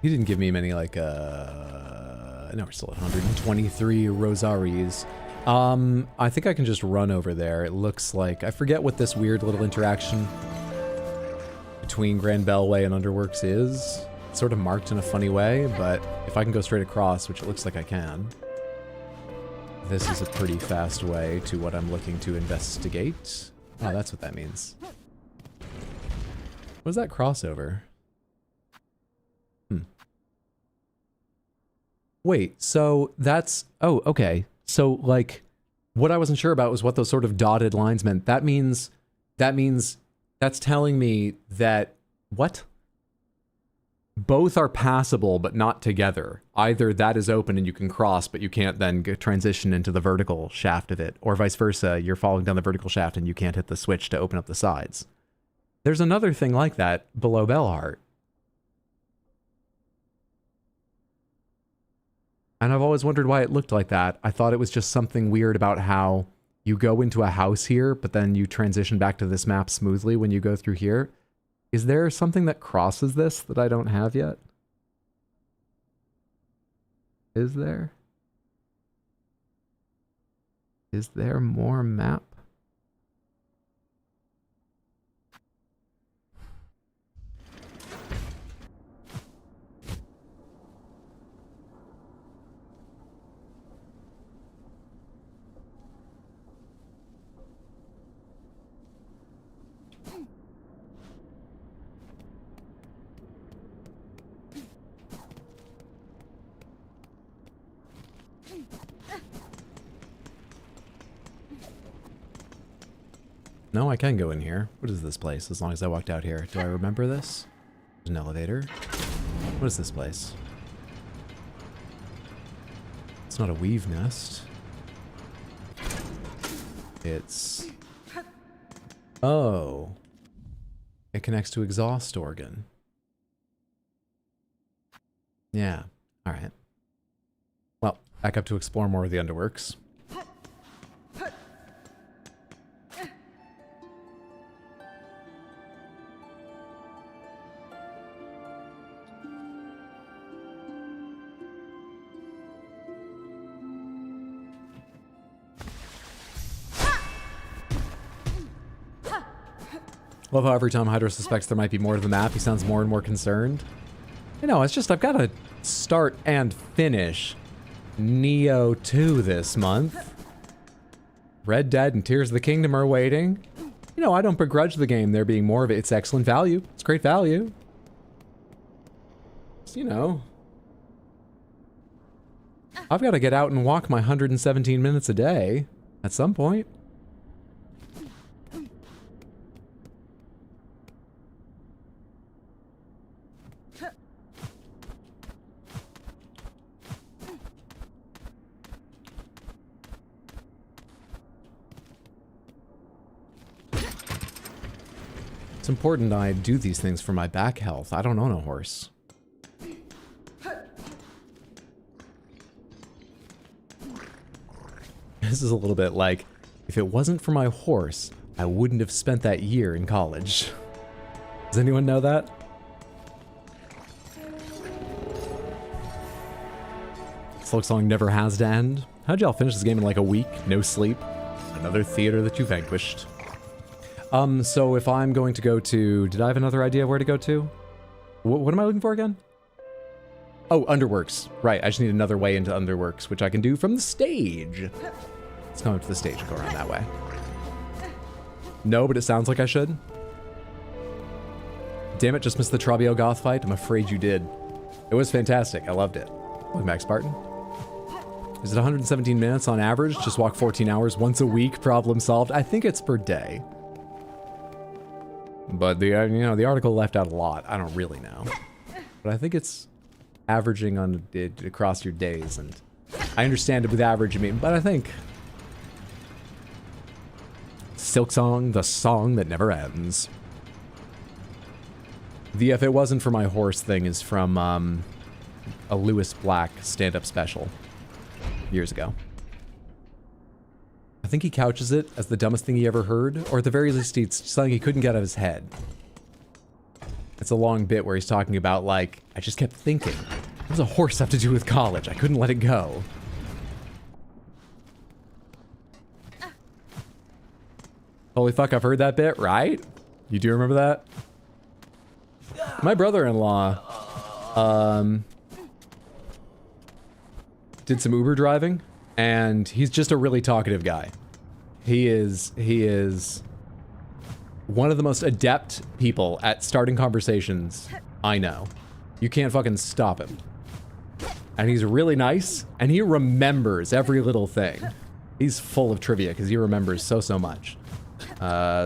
He didn't give me many, like, no, we're still at 123 Rosaries. I think I can just run over there. It looks like, I forget what this weird little interaction between Grand Bellway and Underworks is. It's sort of marked in a funny way, but if I can go straight across, which it looks like I can, this is a pretty fast way to what I'm looking to investigate. Oh, that's what that means. What is that crossover? Wait, so that's... Oh, okay. So, like, what I wasn't sure about was what those sort of dotted lines meant. That means that's telling me that... What? Both are passable, but not together. Either that is open and you can cross, but you can't then transition into the vertical shaft of it. Or vice versa, you're falling down the vertical shaft and you can't hit the switch to open up the sides. There's another thing like that below Bellheart. And I've always wondered why it looked like that. I thought it was just something weird about how you go into a house here, but then you transition back to this map smoothly when you go through here. Is there something that crosses this that I don't have yet? Is there? Is there more map? No, I can go in here. What is this place? As long as I walked out here. Do I remember this? There's an elevator. What is this place? It's not a weave nest. It's... Oh. It connects to exhaust organ. Yeah. Alright. back up to explore more of the underworks. Love how every time Hydra suspects there might be more to the map, he sounds more and more concerned. You know, it's just I've got to start and finish Neo 2 this month. Red Dead and Tears of the Kingdom are waiting. You know, I don't begrudge the game there being more of it. It's excellent value. It's great value. Just, you know, I've got to get out and walk my 117 minutes a day at some point. It's important I do these things for my back health. I don't own a horse. This is a little bit like, if it wasn't for my horse, I wouldn't have spent that year in college. Does anyone know that? Silksong never has to end. How'd y'all finish this game in like a week? No sleep? Another theater that you vanquished. So if I'm going to go to... Did I have another idea where to go to? What am I looking for again? Oh, Underworks. Right, I just need another way into Underworks, which I can do from the stage. Let's come up to the stage and go around that way. No, but it sounds like I should. Damn it, just missed the Trabio Goth fight. I'm afraid you did. It was fantastic. I loved it. Welcome back, Spartan. Is it 117 minutes on average? Just walk 14 hours once a week, problem solved? I think it's per day. But the the article left out a lot. I don't really know, but I think it's averaging on it across your days. And I understand it with average, I mean, but I think Silksong, the song that never ends. The if it wasn't for my horse thing is from a Lewis Black stand-up special years ago. I think he couches it as the dumbest thing he ever heard, or at the very least it's something he couldn't get out of his head. It's a long bit where he's talking about, like, I just kept thinking, what does a horse have to do with college? I couldn't let it go. Holy fuck, I've heard that bit, right? You do remember that? My brother-in-law, did some Uber driving, and he's just a really talkative guy. He is one of the most adept people at starting conversations I know. You can't fucking stop him. And he's really nice, and he remembers every little thing. He's full of trivia, because he remembers so much.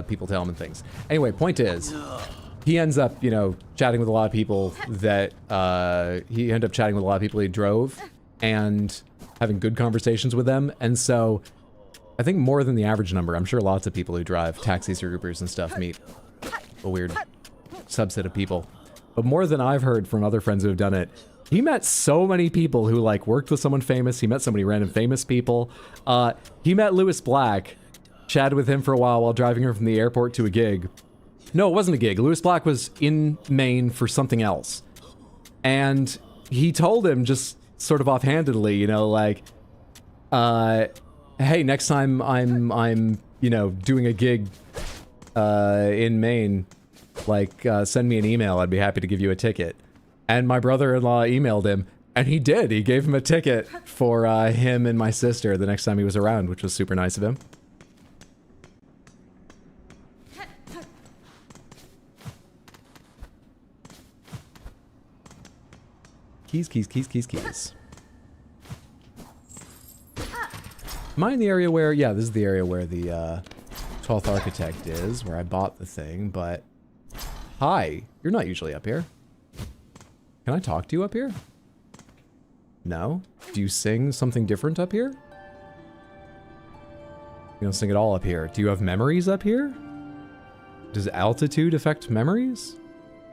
People tell him and things. Anyway, point is, he ends up, you know, chatting with a lot of people that, he ended up chatting with a lot of people he drove, and having good conversations with them, and so I think more than the average number. I'm sure lots of people who drive taxis or Ubers and stuff meet a weird subset of people, but more than I've heard from other friends who have done it, he met so many people who like worked with someone famous. He met so many random famous people. He met Lewis Black, chatted with him for a while driving her from the airport to a gig. No, it wasn't a gig. Lewis Black was in Maine for something else, and he told him just sort of offhandedly, you know, like, hey, next time I'm, you know, doing a gig, in Maine, like, send me an email. I'd be happy to give you a ticket. And my brother-in-law emailed him, and he did. He gave him a ticket for, him and my sister the next time he was around, which was super nice of him. Keys, keys, keys, keys, keys. Am I in the area where... Yeah, this is the area where the 12th Architect is, where I bought the thing, but... Hi, you're not usually up here. Can I talk to you up here? No? Do you sing something different up here? You don't sing at all up here. Do you have memories up here? Does altitude affect memories?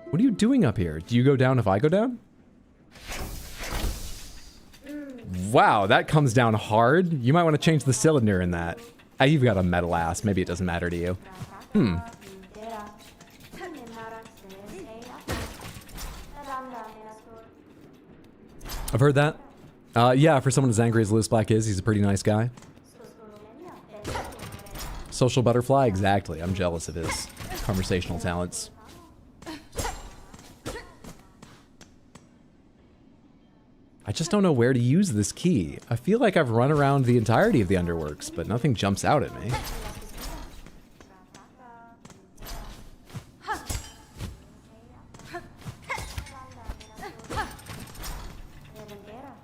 What are you doing up here? Do you go down if I go down? Wow, that comes down hard. You might want to change the cylinder in that. You've got a metal ass. Maybe it doesn't matter to you. I've heard that. Yeah, for someone as angry as Lewis Black is, he's a pretty nice guy. Social butterfly, exactly. I'm jealous of his conversational talents. I just don't know where to use this key. I feel like I've run around the entirety of the Underworks, but nothing jumps out at me.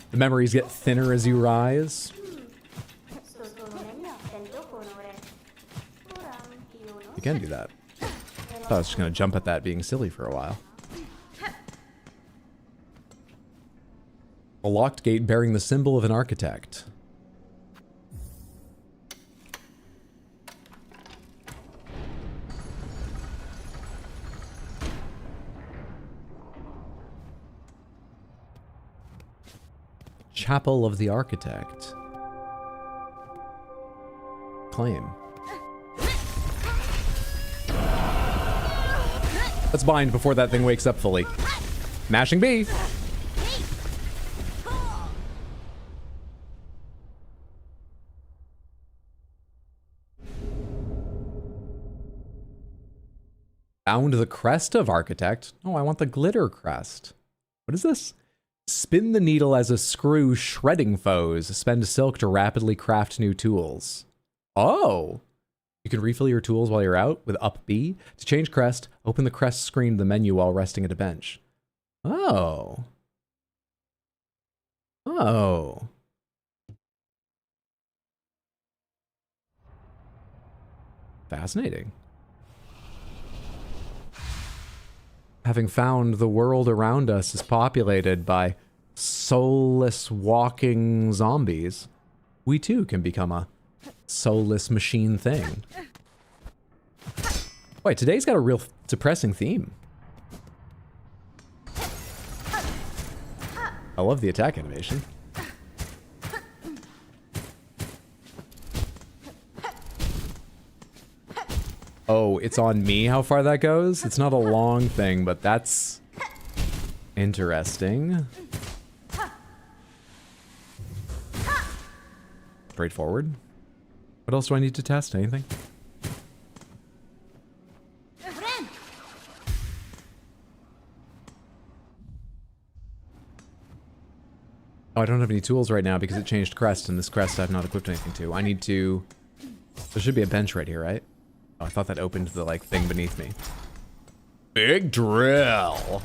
The memories get thinner as you rise. You can do that. I thought I was just going to jump at that being silly for a while. A locked gate bearing the symbol of an architect. Chapel of the Architect. Claim. Let's bind before that thing wakes up fully. Mashing B. Found the crest of Architect. Oh, I want the glitter crest. What is this? Spin the needle as a screw, shredding foes. Spend silk to rapidly craft new tools. Oh! You can refill your tools while you're out with up B. To change crest, open the crest screen in the menu while resting at a bench. Oh. Oh. Fascinating. Having found the world around us is populated by soulless walking zombies, we too can become a soulless machine thing. Wait, today's got a real depressing theme. I love the attack animation. Oh, it's on me how far that goes? It's not a long thing, but that's interesting. Straightforward. What else do I need to test? Anything? Oh, I don't have any tools right now because it changed crest, and this crest I've not equipped anything to. I need to... There should be a bench right here, right? Oh, I thought that opened the, like, thing beneath me. Big drill!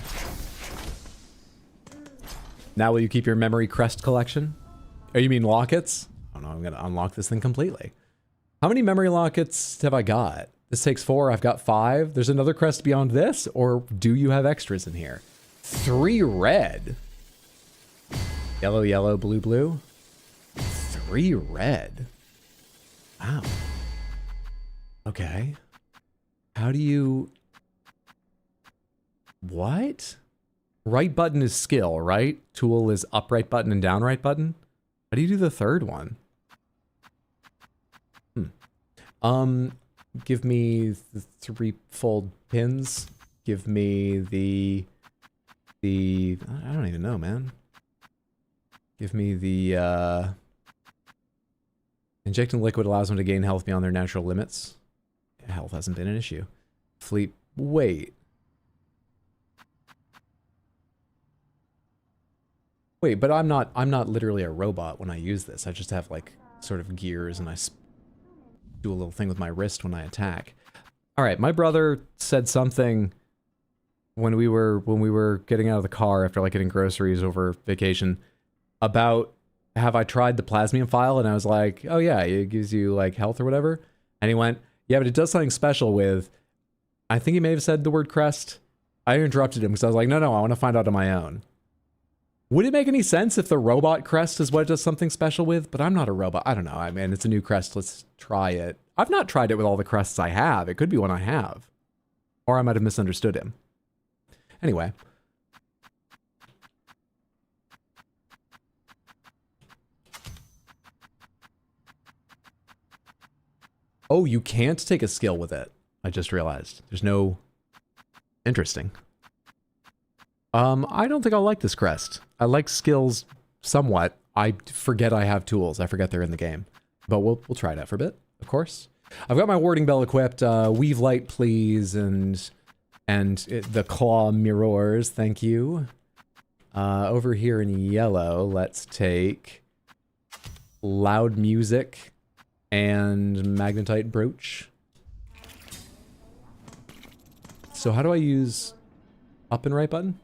Now will you keep your memory crest collection? Oh, you mean lockets? Oh no, I'm gonna unlock this thing completely. How many memory lockets have I got? This takes 4, I've got 5. There's another crest beyond this, or do you have extras in here? 3 red. Yellow, yellow, blue, blue. 3 red. Wow. Okay. How do you... What? Right button is skill, right? Tool is up right button and down right button? How do you do the third one? Give me the 3-fold pins. Give me the... I don't even know, man. Give me the, Injecting liquid allows them to gain health beyond their natural limits. Health hasn't been an issue. Fleet... Wait. Wait, but I'm not literally a robot when I use this. I just have, like, sort of gears, and I do a little thing with my wrist when I attack. Alright, my brother said something when we were getting out of the car after, like, getting groceries over vacation about, have I tried the plasmium file? And I was like, oh yeah, it gives you, like, health or whatever. And he went, yeah, but it does something special with... I think he may have said the word crest. I interrupted him because I was like, no, I want to find out on my own. Would it make any sense if the robot crest is what it does something special with? But I'm not a robot. I don't know. I mean, it's a new crest. Let's try it. I've not tried it with all the crests I have. It could be one I have. Or I might have misunderstood him. Anyway. Oh, you can't take a skill with it. I just realized. There's no... Interesting. I don't think I'll like this crest. I like skills somewhat. I forget I have tools. I forget they're in the game. But we'll try it out for a bit, of course. I've got my warding bell equipped. Weave light, please, and the claw mirrors. Thank you. Over here in yellow, let's take loud music and magnetite brooch. So how do I use up and right button?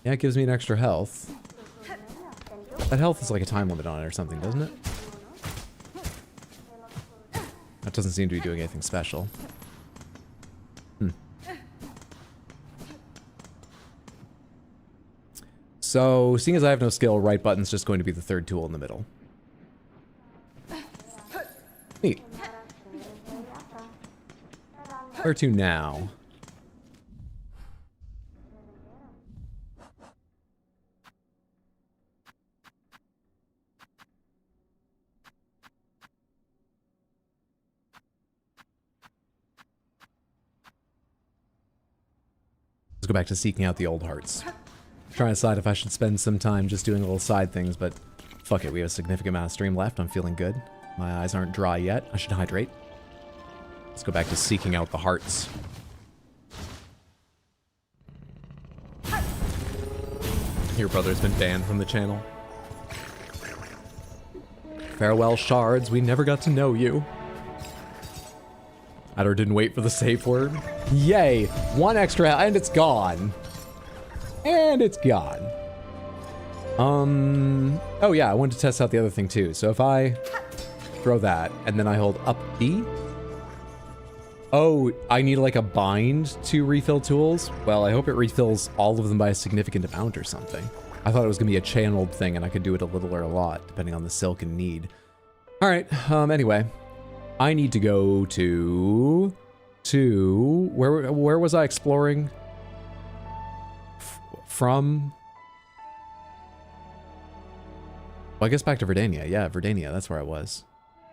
Yeah, it gives me an extra health. That health is like a time limit on it or something, doesn't it? That doesn't seem to be doing anything special. So, seeing as I have no skill, right button's just going to be the third tool in the middle. Neat. Where to now? Let's go back to seeking out the old hearts. Trying to decide if I should spend some time just doing little side things, but fuck it, we have a significant amount of stream left. I'm feeling good. My eyes aren't dry yet. I should hydrate. Let's go back to seeking out the hearts. Your brother's been banned from the channel. Farewell, shards. We never got to know you. Adder didn't wait for the safe word. Yay! One extra, and it's gone. And it's gone. Oh yeah, I wanted to test out the other thing too. So if I throw that, and then I hold up B. Oh, I need like a bind to refill tools? Well, I hope it refills all of them by a significant amount or something. I thought it was gonna be a channeled thing and I could do it a little or a lot, depending on the silk and need. All right, anyway. I need to go to where was I exploring from? Well, I guess back to Verdania. Yeah, Verdania, that's where I was.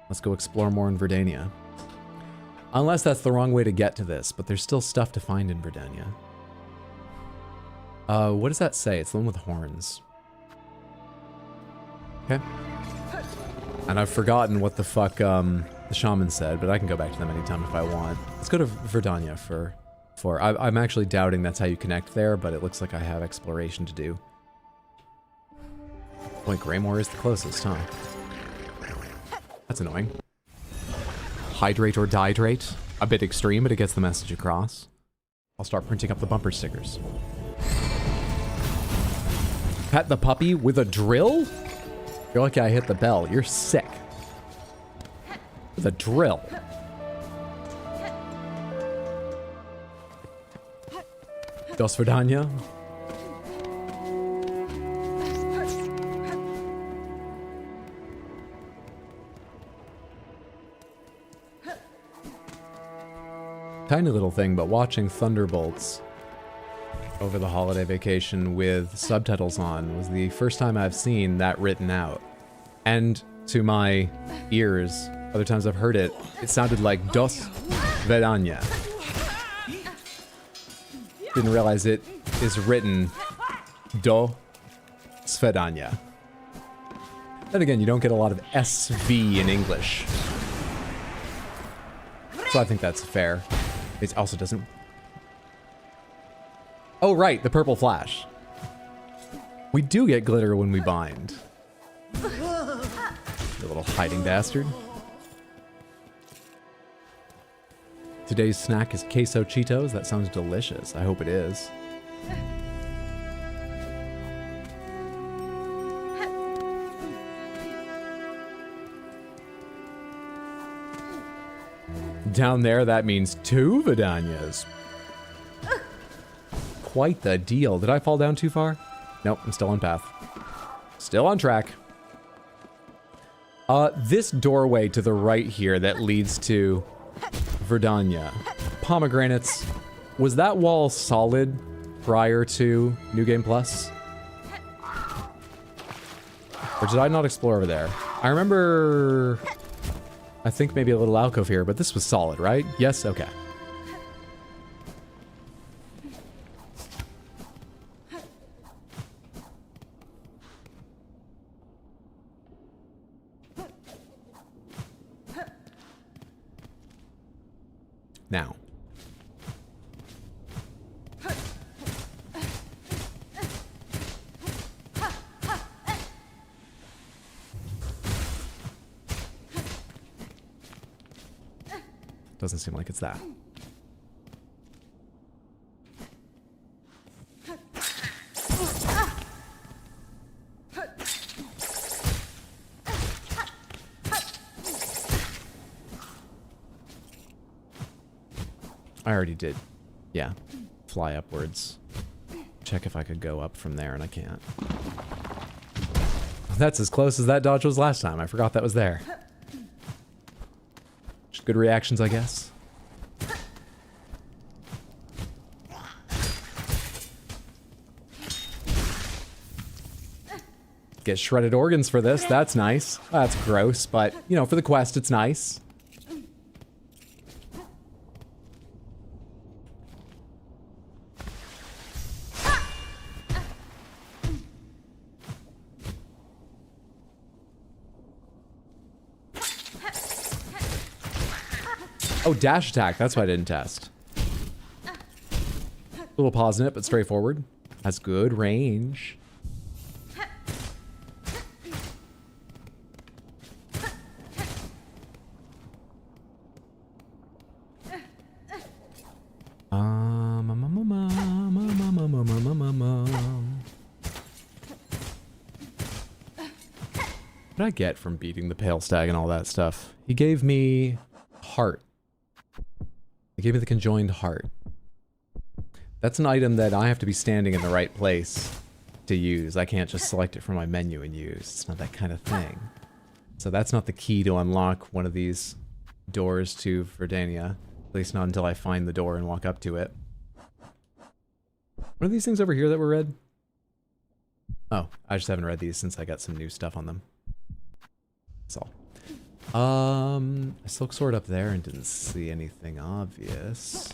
Let's go explore more in Verdania. Unless that's the wrong way to get to this, but there's still stuff to find in Verdania. What does that say? It's the one with horns. Okay. And I've forgotten what the fuck the shaman said, but I can go back to them anytime if I want. Let's go to Verdania for I'm actually doubting that's how you connect there, but it looks like I have exploration to do. Boy, Greymoor is the closest, huh? That's annoying. Hydrate or dihydrate. A bit extreme, but it gets the message across. I'll start printing up the bumper stickers. Pet the puppy with a drill? You're lucky I hit the bell. You're sick. With a drill. Dos Verdania. Tiny little thing, but watching Thunderbolts over the holiday vacation with subtitles on was the first time I've seen that written out. And to my ears, other times I've heard it, it sounded like Dos Vedanya. Didn't realize it is written Do Svedanya. Then again, you don't get a lot of SV in English. So I think that's fair. It also doesn't... Oh, right, the purple flash. We do get glitter when we bind. You little hiding bastard. Today's snack is queso Cheetos. That sounds delicious. I hope it is. Down there, that means 2 Vidanias. Quite the deal. Did I fall down too far? Nope, I'm still on path. Still on track. This doorway to the right here that leads to Verdania. Pomegranates. Was that wall solid prior to New Game Plus? Or did I not explore over there? I remember I think maybe a little alcove here, but this was solid, right? Yes? Okay. Now. Doesn't seem like it's that. I already did. Yeah. Fly upwards. Check if I could go up from there, and I can't. That's as close as that dodge was last time. I forgot that was there. Just good reactions, I guess. Get shredded organs for this. That's nice. That's gross, but, you know, for the quest, it's nice. Oh, dash attack. That's why I didn't test. Little pause in it, but straightforward. Has good range. What did I get from beating the pale stag and all that stuff? He gave me heart. He gave me the conjoined heart. That's an item that I have to be standing in the right place to use. I can't just select it from my menu and use. It's not that kind of thing. So that's not the key to unlock one of these doors to Verdania. At least not until I find the door and walk up to it. What are these things over here that were red? Oh, I just haven't read these since I got some new stuff on them. That's all. A silk sword up there and didn't see anything obvious.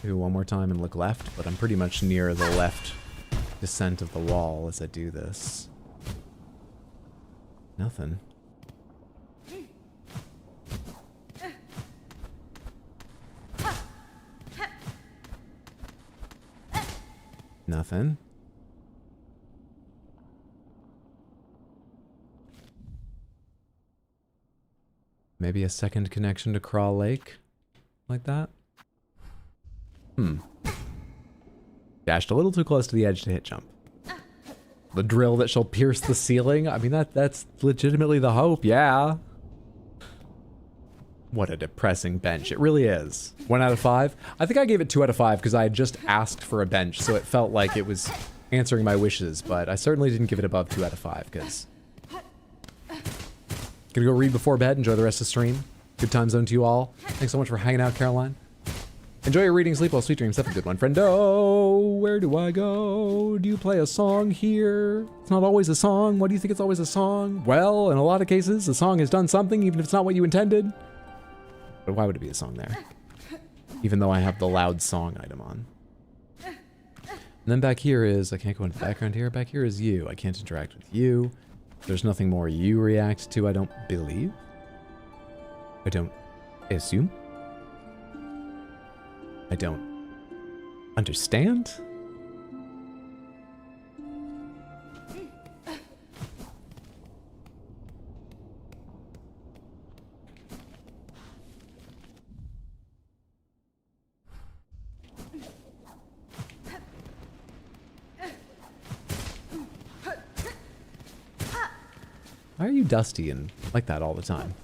Do one more time and look left, but I'm pretty much near the left descent of the wall as I do this. Nothing. Nothing. Maybe a second connection to Craw Lake? Like that? Dashed a little too close to the edge to hit jump. The drill that shall pierce the ceiling? I mean, that's legitimately the hope, yeah. What a depressing bench. It really is. 1 out of 5? I think I gave it 2 out of 5 because I had just asked for a bench, so it felt like it was answering my wishes, but I certainly didn't give it above 2 out of 5 because... Gonna go read before bed, enjoy the rest of the stream. Good time zone to you all. Thanks so much for hanging out, Caroline. Enjoy your reading, sleep well, sweet dreams. Have a good one, friendo. Where do I go? Do you play a song here? It's not always a song. Why do you think it's always a song? Well, in a lot of cases, the song has done something, even if it's not what you intended. But why would it be a song there? Even though I have the loud song item on. And then back here is, I can't go into the background here. Back here is you. I can't interact with you. There's nothing more you react to, I don't believe. I don't assume. I don't understand. Why are you dusty and like that all the time?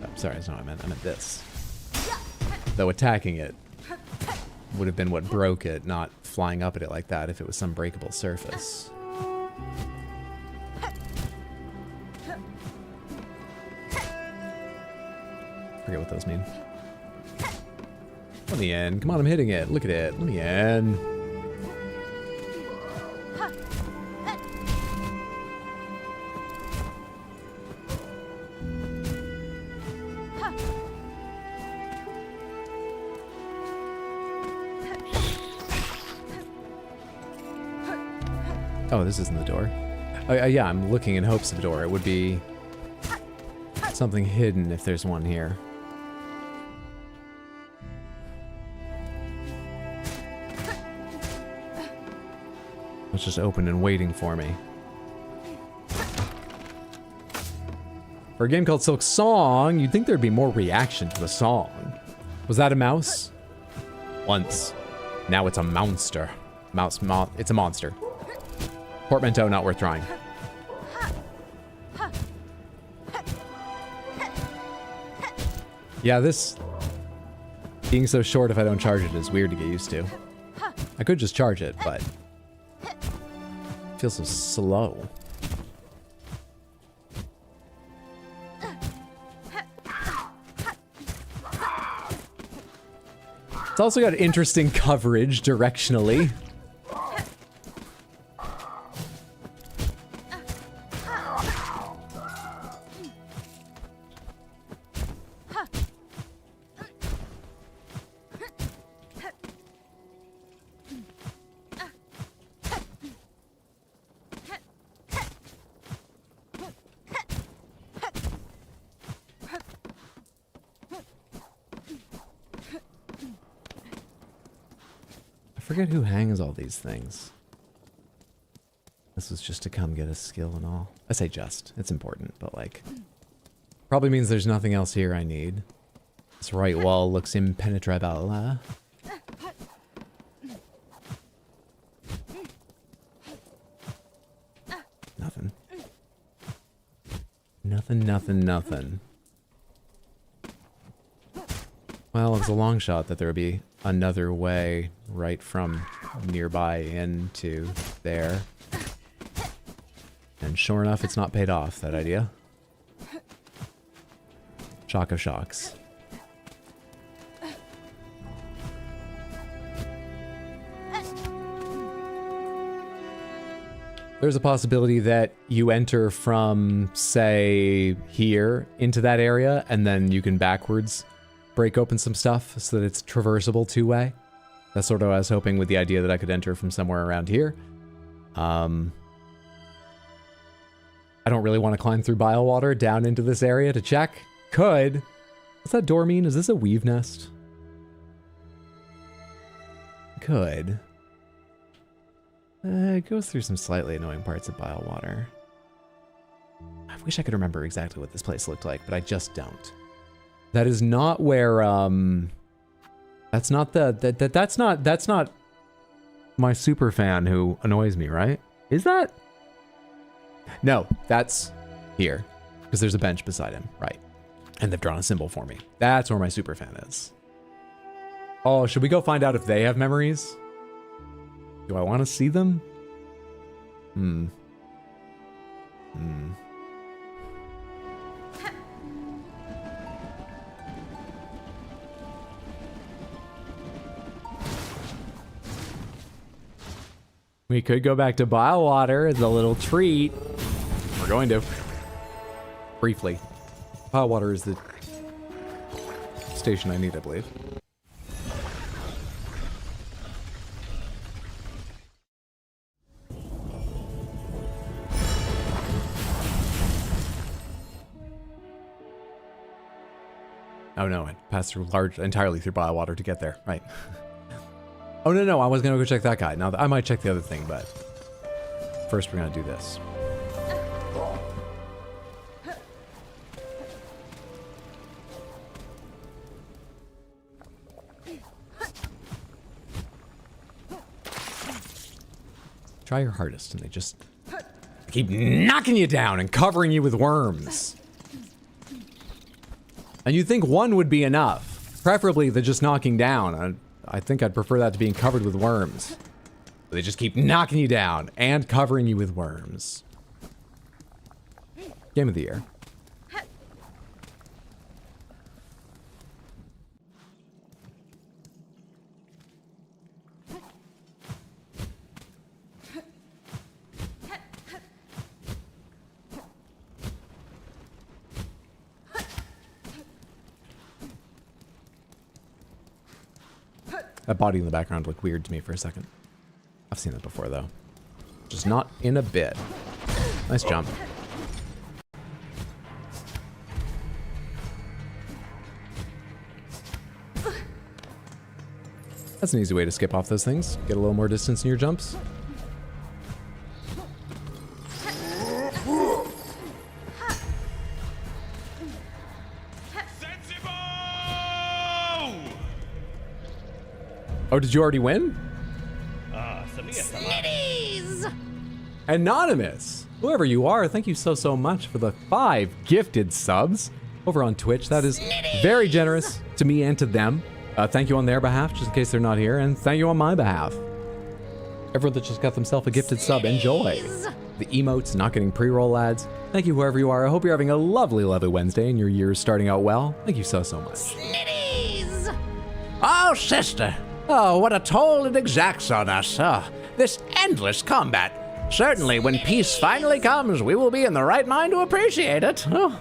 Oh, sorry, that's not what I meant. I meant this. Though attacking it would have been what broke it, not flying up at it like that if it was some breakable surface. Forget what those mean. Let me in. Come on, I'm hitting it. Look at it. Let me in. Oh, this isn't the door. Yeah, I'm looking in hopes of a door. It would be something hidden if there's one here. It's just open and waiting for me. For a game called Silksong, you'd think there'd be more reaction to the song. Was that a mouse? Once. Now it's a monster. It's a monster. Portmanteau not worth trying. Yeah, this being so short if I don't charge it is weird to get used to. I could just charge it, but it feels so slow. It's also got interesting coverage directionally. I forget who hangs all these things. This was just to come get a skill and all. I say just. It's important, but like... Probably means there's nothing else here I need. This right wall looks impenetrable. Nothing. Nothing. Well, it was a long shot that there would be another way right from nearby into there. And sure enough, it's not paid off, that idea. Shock of shocks. There's a possibility that you enter from, say, here into that area, and then you can backwards break open some stuff so that it's traversable two-way. That's sort of what I was hoping with the idea that I could enter from somewhere around here. I don't really want to climb through bile water down into this area to check. Could. What's that door mean? Is this a weave nest? Could. It goes through some slightly annoying parts of bile water. I wish I could remember exactly what this place looked like, but I just don't. That is not where, that's not that's not my super fan who annoys me, right? Is that? No, that's here. Because there's a bench beside him, right. And they've drawn a symbol for me. That's where my super fan is. Oh, should we go find out if they have memories? Do I want to see them? We could go back to bile water as a little treat. We're going to. Briefly. Bile water is the station I need, I believe. Oh no, it passed through entirely through bile water to get there, right. Oh no, I was gonna go check that guy. Now I might check the other thing, but first we're gonna do this. Try your hardest, and they just keep knocking you down and covering you with worms. And you'd think one would be enough, preferably the just knocking down. I think I'd prefer that to being covered with worms. But they just keep knocking you down and covering you with worms. Game of the year. That body in the background looked weird to me for a second. I've seen that before, though. Just not in a bit. Nice jump. That's an easy way to skip off those things. Get a little more distance in your jumps. Oh, did you already win? Anonymous! Whoever you are, thank you so much for the 5 gifted subs over on Twitch. That is very generous to me and to them. Thank you on their behalf, just in case they're not here, and thank you on my behalf. Everyone that just got themselves a gifted sub, enjoy. The emotes, not getting pre-roll ads. Thank you, whoever you are. I hope you're having a lovely, lovely Wednesday and your year's starting out well. Thank you so much. Oh, sister. Oh, what a toll it exacts on us. Oh, this endless combat. Certainly, when peace finally comes, we will be in the right mind to appreciate it. Oh.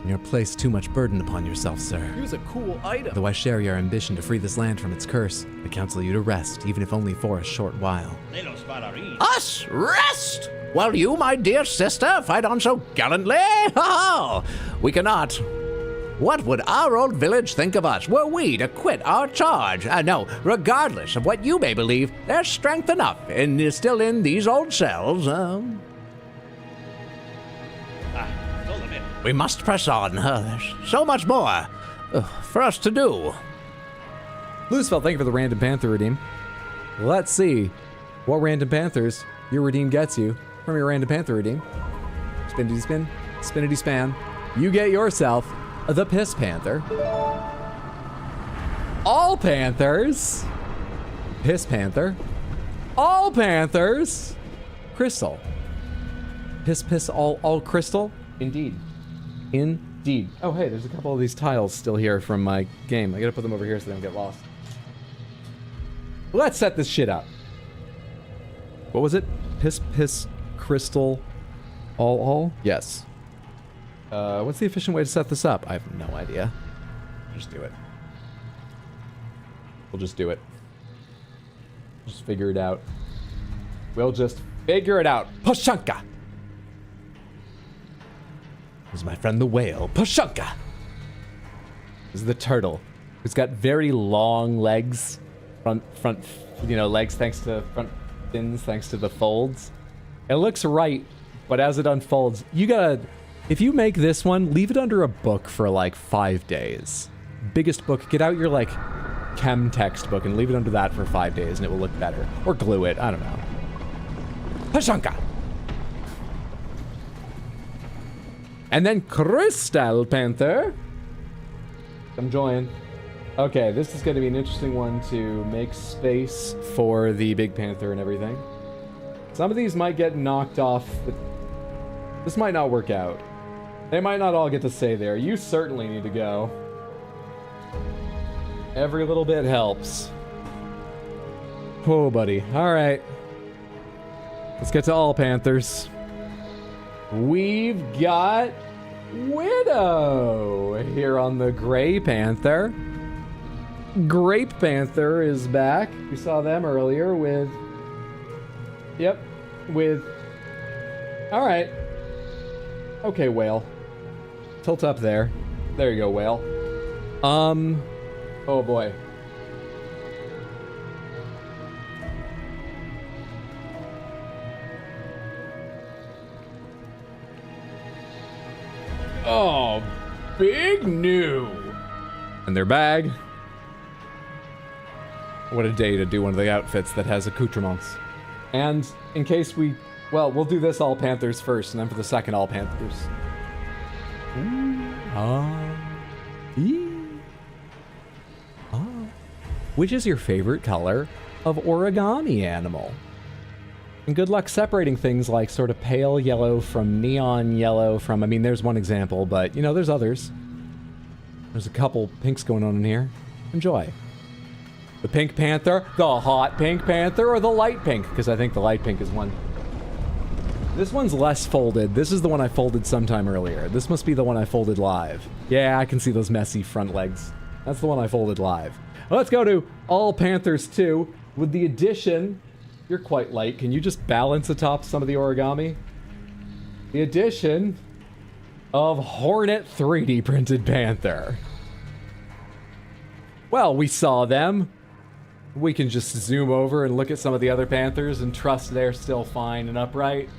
You place too much burden upon yourself, sir. Use a cool item. Though I share your ambition to free this land from its curse, I counsel you to rest, even if only for a short while. Us? Rest? While you, my dear sister, fight on so gallantly? Oh, we cannot. What would our old village think of us were we to quit our charge? No, regardless of what you may believe, there's strength enough and still in these old cells. We must press on. There's so much more for us to do. Loosefeld, thank you for the Random Panther redeem. Let's see what Random Panthers your redeem gets you from your Random Panther redeem. Spinity spin, spinity span. You get yourself the Piss Panther. All Panthers. Piss Panther. All Panthers. Crystal. Piss, all crystal. Indeed. Oh, hey, there's a couple of these tiles still here from my game. I gotta put them over here so they don't get lost. Let's set this shit up. What was it? Piss, crystal, all? Yes. What's the efficient way to set this up? I have no idea. Just do it. We'll just do it. Just figure it out. We'll just figure it out. Pashanka! This is my friend the whale. Pashanka! This is the turtle, who's got very long legs. Front, legs thanks to front fins, thanks to the folds. It looks right, but as it unfolds, you gotta... If you make this one, leave it under a book for like 5 days. Biggest book, get out your like chem textbook and leave it under that for 5 days and it will look better. Or glue it, I don't know. Pashanka! And then Crystal Panther. Come join. Okay, this is going to be an interesting one to make space for the Big Panther and everything. Some of these might get knocked off, but this might not work out. They might not all get to stay there. You certainly need to go. Every little bit helps. Oh, buddy. All right. Let's get to all Panthers. We've got Widow here on the Gray Panther. Grape Panther is back. We saw them earlier with... Yep. With... Alright. Okay, whale. Tilt up there. There you go, whale. Oh boy. Oh, big new. And their bag. What a day to do one of the outfits that has accoutrements. And in case we... Well, we'll do this all Panthers first, and then for the second all Panthers. Which is your favorite color of origami animal? And good luck separating things like sort of pale yellow from neon yellow from... I mean, there's one example, but, you know, there's others. There's a couple pinks going on in here. Enjoy. The Pink Panther, the hot Pink Panther, or the light pink? Because I think the light pink is one. This one's less folded. This is the one I folded sometime earlier. This must be the one I folded live. Yeah, I can see those messy front legs. That's the one I folded live. Well, let's go to All Panthers 2 with the addition You're quite light. Can you just balance atop some of the origami? The addition of Hornet 3D printed panther. Well, we saw them. We can just zoom over and look at some of the other panthers and trust they're still fine and upright.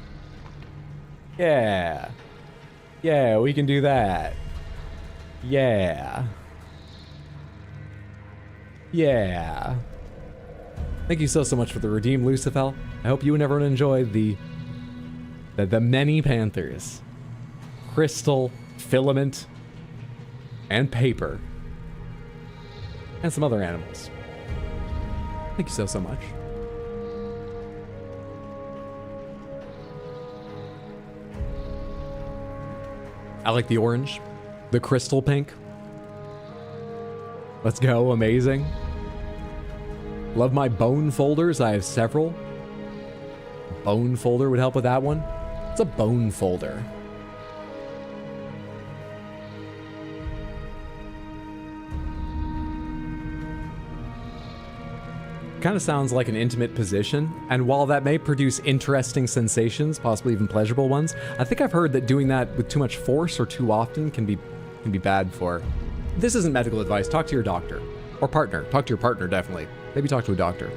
Yeah. Yeah, we can do that. Yeah. Yeah. Thank you so much for the redeem, Lucifel. I hope you and everyone enjoy the many panthers. Crystal, filament, and paper. And some other animals. Thank you so much. I like the orange. The crystal pink. Let's go, amazing. Love my bone folders. I have several. Bone folder would help with that one. It's a bone folder. Kind of sounds like an intimate position, and while that may produce interesting sensations, possibly even pleasurable ones, I think I've heard that doing that with too much force or too often can be bad for. This isn't medical advice. Talk to your doctor or partner. Talk to your partner, definitely. Maybe talk to a doctor.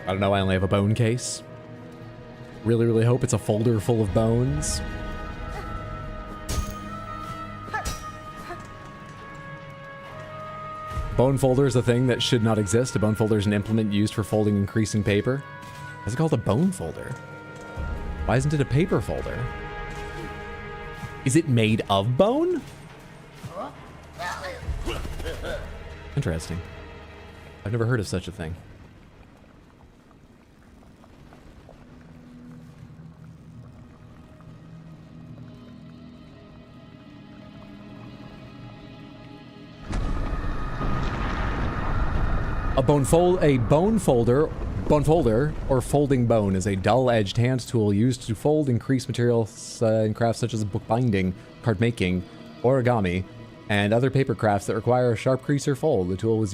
I don't know, I only have a bone case. Really, really hope it's a folder full of bones. Bone folder is a thing that should not exist. A bone folder is an implement used for folding and creasing paper. Why is it called a bone folder? Why isn't it a paper folder? Is it made of bone? Interesting. I've never heard of such a thing. A bone folder or folding bone is a dull-edged hand tool used to fold and crease materials in crafts such as bookbinding, card making, origami, and other paper crafts that require a sharp crease or fold. The tool was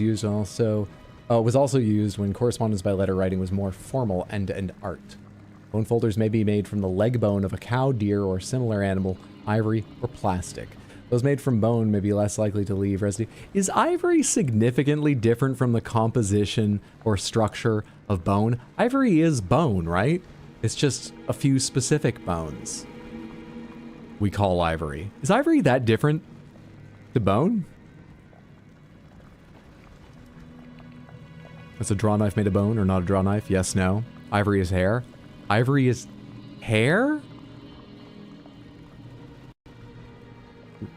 also used when correspondence by letter writing was more formal end-to-end art. Bone folders may be made from the leg bone of a cow, deer, or similar animal, ivory, or plastic. Those made from bone may be less likely to leave residue. Is ivory significantly different from the composition or structure of bone? Ivory is bone, right? It's just a few specific bones we call ivory. Is ivory that different to bone? Is a draw knife made of bone or not a draw knife? Yes, no. Ivory is hair. Ivory is hair?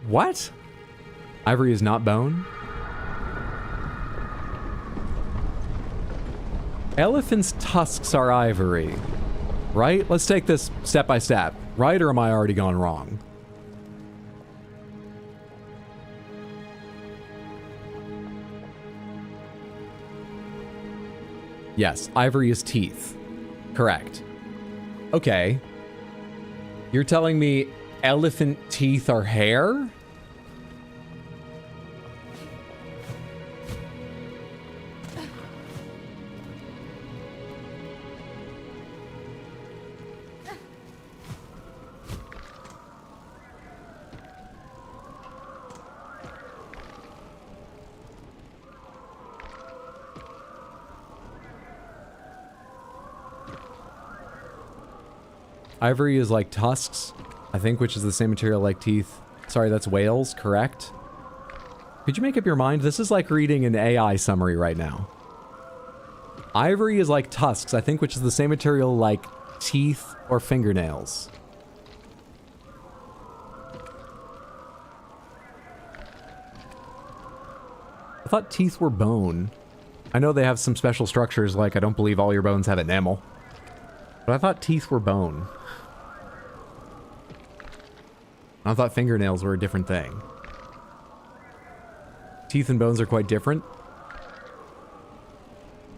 What? Ivory is not bone? Elephants' tusks are ivory, right? Let's take this step by step. Right, or am I already gone wrong? Yes, ivory is teeth. Correct. Okay. You're telling me elephant teeth are hair? Ivory is like tusks, I think, which is the same material like teeth. Sorry, that's whales, correct? Could you make up your mind? This is like reading an AI summary right now. Ivory is like tusks, I think, which is the same material like teeth or fingernails. I thought teeth were bone. I know they have some special structures, like I don't believe all your bones have enamel. But I thought teeth were bone. I thought fingernails were a different thing. Teeth and bones are quite different.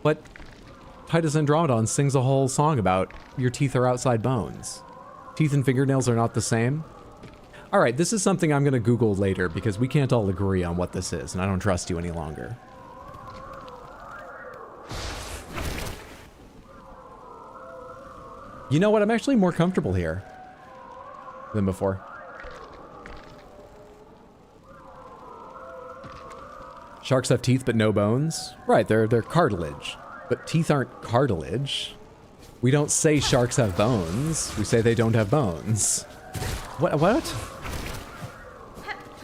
But Titus Andromedon sings a whole song about your teeth are outside bones. Teeth and fingernails are not the same. Alright, this is something I'm going to Google later because we can't all agree on what this is, and I don't trust you any longer. You know what? I'm actually more comfortable here than before. Sharks have teeth but no bones. Right, they're cartilage. But teeth aren't cartilage. We don't say sharks have bones. We say they don't have bones. What?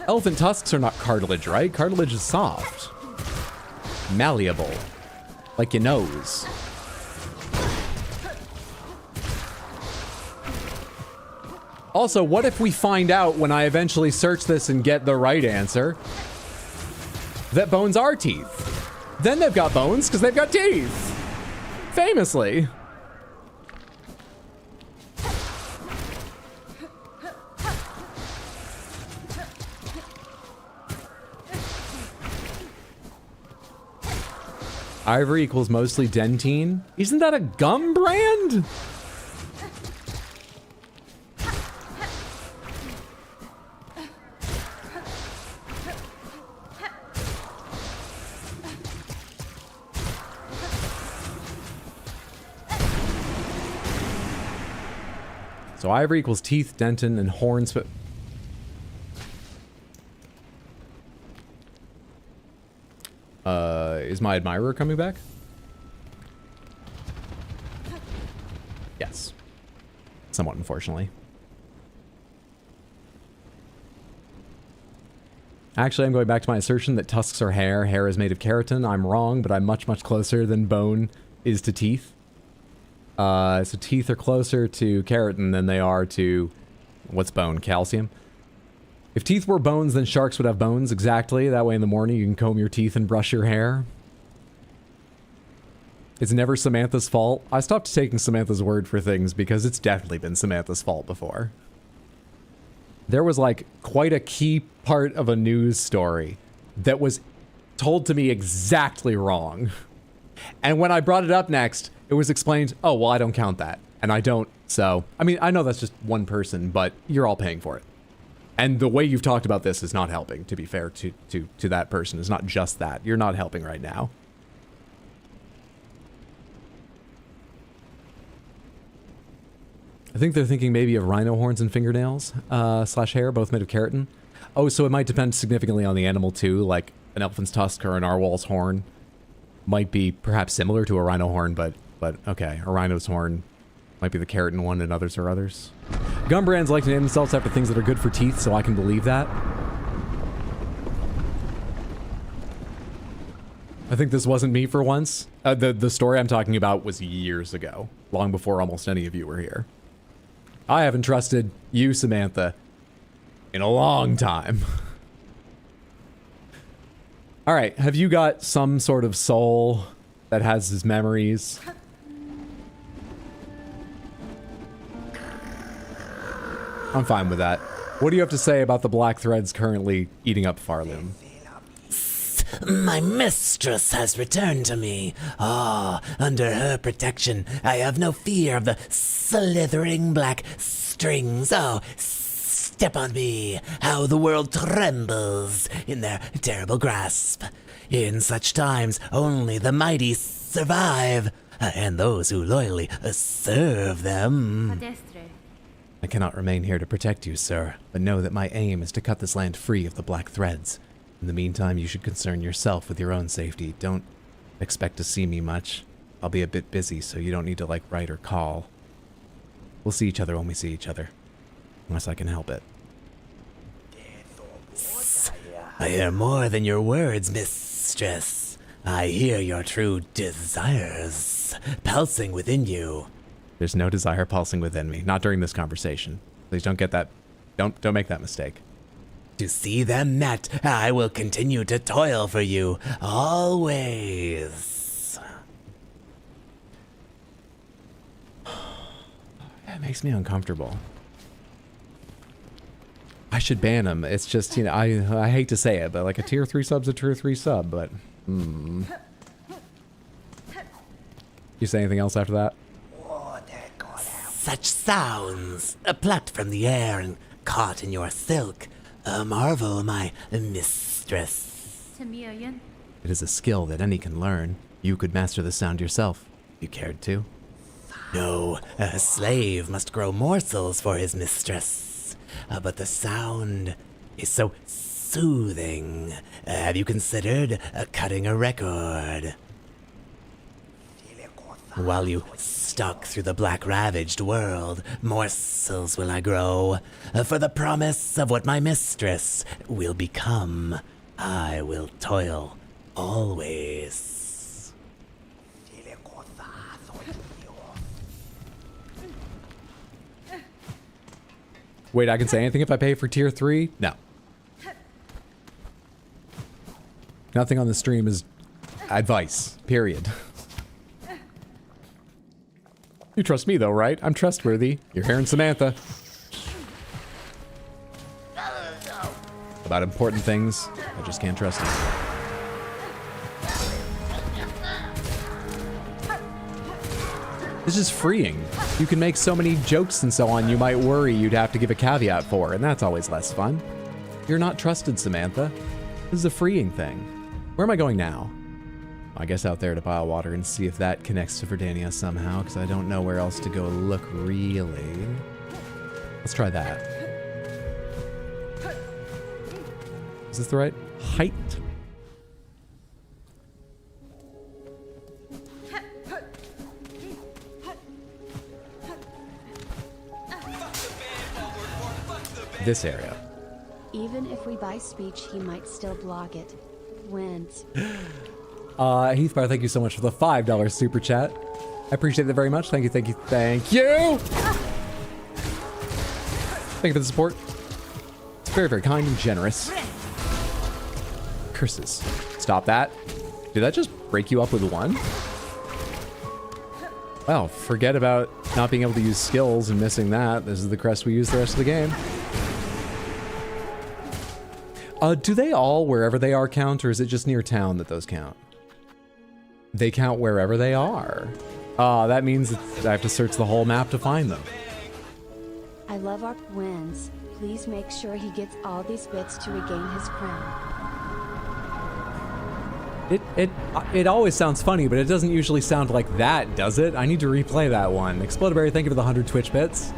Elephant tusks are not cartilage, right? Cartilage is soft. Malleable. Like your nose. Also, what if we find out when I eventually search this and get the right answer that bones are teeth? Then they've got bones because they've got teeth. Famously. Ivory equals mostly dentine. Isn't that a gum brand? So ivory equals teeth, dentin, and horns. But is my admirer coming back? Yes. Somewhat, unfortunately. Actually, I'm going back to my assertion that tusks are hair. Hair is made of keratin. I'm wrong, but I'm much, much closer than bone is to teeth. So teeth are closer to keratin than they are to, what's bone? Calcium? If teeth were bones, then sharks would have bones, exactly. That way in the morning you can comb your teeth and brush your hair. It's never Samantha's fault. I stopped taking Samantha's word for things because it's definitely been Samantha's fault before. There was like quite a key part of a news story that was told to me exactly wrong. And when I brought it up next, it was explained, oh, well, I don't count that. And I don't, so... I mean, I know that's just one person, but you're all paying for it. And the way you've talked about this is not helping, to be fair to that person. It's not just that. You're not helping right now. I think they're thinking maybe of rhino horns and fingernails, slash hair, both made of keratin. Oh, so it might depend significantly on the animal too, like an elephant's tusk or a narwhal's horn might be perhaps similar to a rhino horn, but okay, a rhino's horn might be the keratin one and others are others. Gum brands like to name themselves after things that are good for teeth, so I can believe that. I think this wasn't me for once. The story I'm talking about was years ago, long before almost any of you were here. I haven't trusted you, Samantha, in a long time. All right, have you got some sort of soul that has his memories? I'm fine with that. What do you have to say about the black threads currently eating up Farloom? My mistress has returned to me. Ah, under her protection, I have no fear of the slithering black strings. Oh, step on me. How the world trembles in their terrible grasp. In such times, only the mighty survive, and those who loyally serve them. I cannot remain here to protect you, sir, but know that my aim is to cut this land free of the black threads. In the meantime, you should concern yourself with your own safety. Don't expect to see me much. I'll be a bit busy, so you don't need to, write or call. We'll see each other when we see each other. Unless I can help it. I hear more than your words, mistress. I hear your true desires pulsing within you. There's no desire pulsing within me. Not during this conversation. Please don't get that. Don't make that mistake. To see them met, I will continue to toil for you, always. That makes me uncomfortable. I should ban him. It's just, I hate to say it, but like a tier 3 sub's a tier 3 sub, but... You say anything else after that? Such sounds, plucked from the air and caught in your silk. A marvel, my mistress. It is a skill that any can learn. You could master the sound yourself, if you cared to. No, a slave must grow morsels for his mistress. But the sound is so soothing. Have you considered cutting a record? While you stalk through the black ravaged world, morsels will I grow. For the promise of what my mistress will become, I will toil always. Wait, I can say anything if I pay for tier 3? No. Nothing on the stream is advice, period. You trust me though, right? I'm trustworthy. You're hearing Samantha. About important things, I just can't trust you. This is freeing. You can make so many jokes and so on you might worry you'd have to give a caveat for, and that's always less fun. You're not trusted, Samantha. This is a freeing thing. Where am I going now? I guess out there to pile water and see if that connects to Verdania somehow, because I don't know where else to go look, really. Let's try that. Is this the right height? This area. Even if we buy speech, he might still block it. Wins. Heathbar, thank you so much for the $5 super chat. I appreciate that very much. Thank you, thank you, thank you! Thank you for the support. It's very, very kind and generous. Curses. Stop that. Did that just break you up with one? Well, forget about not being able to use skills and missing that. This is the crest we use the rest of the game. Do they all, wherever they are, count, or is it just near town that those count? They count wherever they are. That means I have to search the whole map to find them. I love our wins. Please make sure he gets all these bits to regain his crown. It always sounds funny, but it doesn't usually sound like that, does it? I need to replay that one. Explodaberry, thank you for the 100 Twitch bits.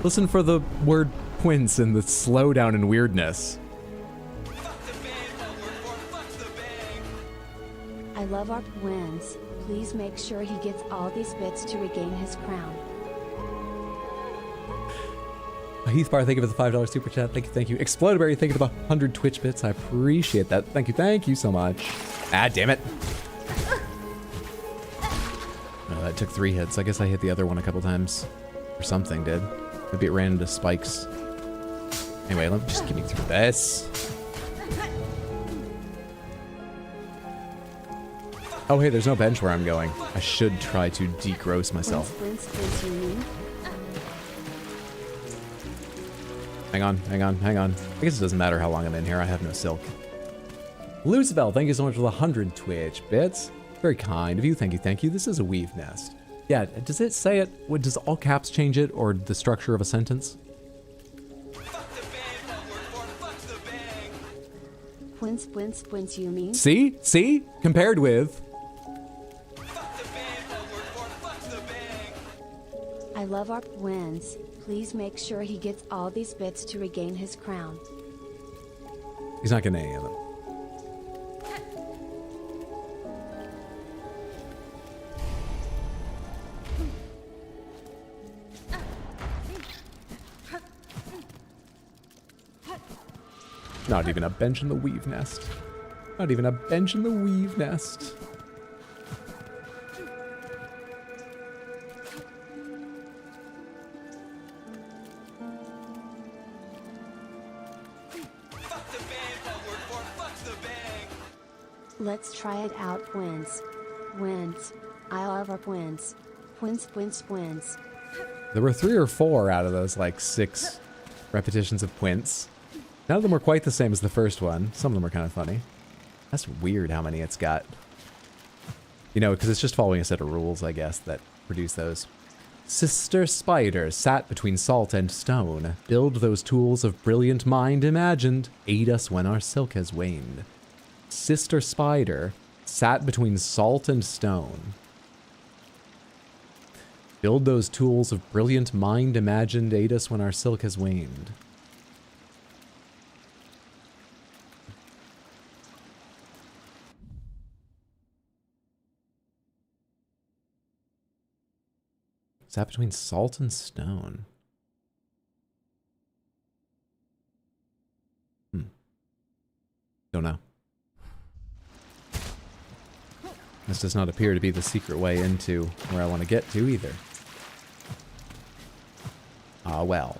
Listen for the word quince and the slowdown and weirdness. I love our wins. Please make sure he gets all these bits to regain his crown. Heathbar, thank you for the $5 super chat. Thank you, thank you. Explodaberry, thank you for the 100 Twitch bits. I appreciate that. Thank you so much. Ah, damn it. Oh, that took 3 hits. I guess I hit the other one a couple times. Or something did. Maybe it ran into spikes. Anyway, let me just get me through this. Oh, hey, there's no bench where I'm going. I should try to degross myself. Hang on. I guess it doesn't matter how long I'm in here. I have no silk. Lucibel, thank you so much for the 100 Twitch bits. Very kind of you. Thank you. This is a weave nest. Yeah, does it say it? Does all caps change it, or the structure of a sentence? Quince, you mean? See? Compared with... I love our wins. Please make sure he gets all these bits to regain his crown. He's not getting any of them. Not even a bench in the weave nest. Not even a bench in the weave nest. Let's try it out. Wins. I love our wins. Wins. There were 3 or 4 out of those, like, 6 repetitions of quince. None of them were quite the same as the first one. Some of them are kind of funny. That's weird how many it's got. You know, because it's just following a set of rules, I guess, that produce those. Sister Spider sat between salt and stone. Build those tools of brilliant mind imagined. Aid us when our silk has waned. Sister Spider sat between salt and stone. Build those tools of brilliant mind imagined aid us when our silk has waned. Is that between salt and stone? Don't know. This does not appear to be the secret way into where I want to get to either. Ah, well.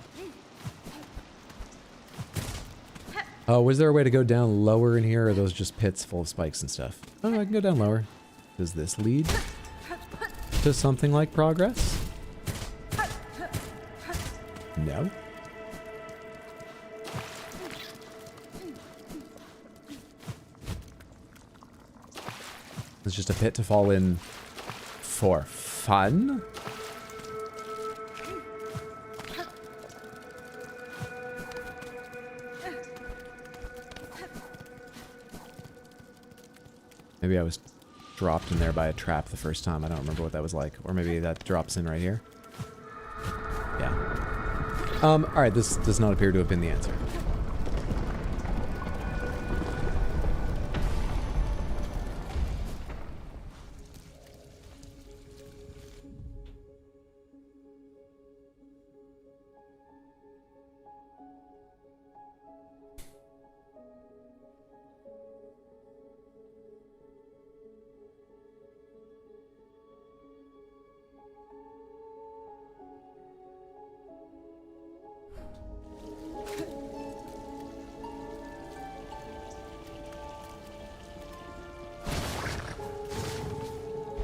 Oh, was there a way to go down lower in here, or are those just pits full of spikes and stuff? Oh, I can go down lower. Does this lead to something like progress? No. It's just a pit to fall in for fun? Maybe I was dropped in there by a trap the first time. I don't remember what that was like. Or maybe that drops in right here. Yeah. Alright, this does not appear to have been the answer.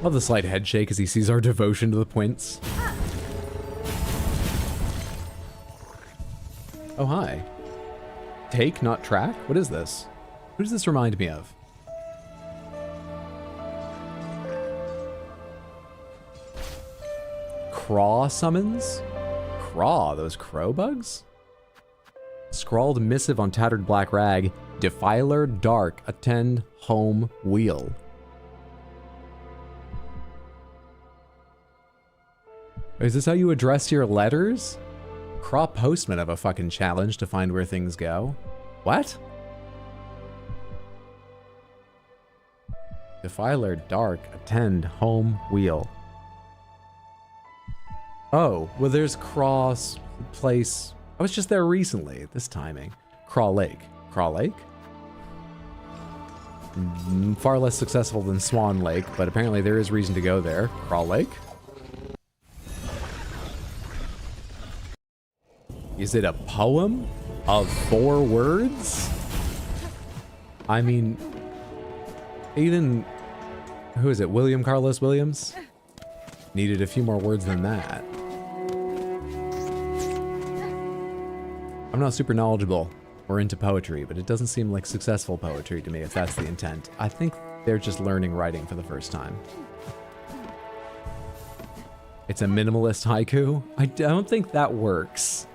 Love the slight head shake as he sees our devotion to the Pwints. Oh, hi. Take, not track? What is this? Who does this remind me of? Craw summons? Craw, those crow bugs? Scrawled missive on tattered black rag. Defiler dark, attend home wheel. Is this how you address your letters? Craw postmen have a fucking challenge to find where things go. What? Defiler dark, attend home wheel. Oh, well there's Craw's place. I was just there recently, this timing. Craw Lake. Craw Lake? Far less successful than Swan Lake, but apparently there is reason to go there. Craw Lake? Is it a poem of 4 words? I mean, even, who is it, William Carlos Williams? Needed a few more words than that. I'm not super knowledgeable or into poetry, but it doesn't seem like successful poetry to me if that's the intent. I think they're just learning writing for the first time. It's a minimalist haiku? I don't think that works.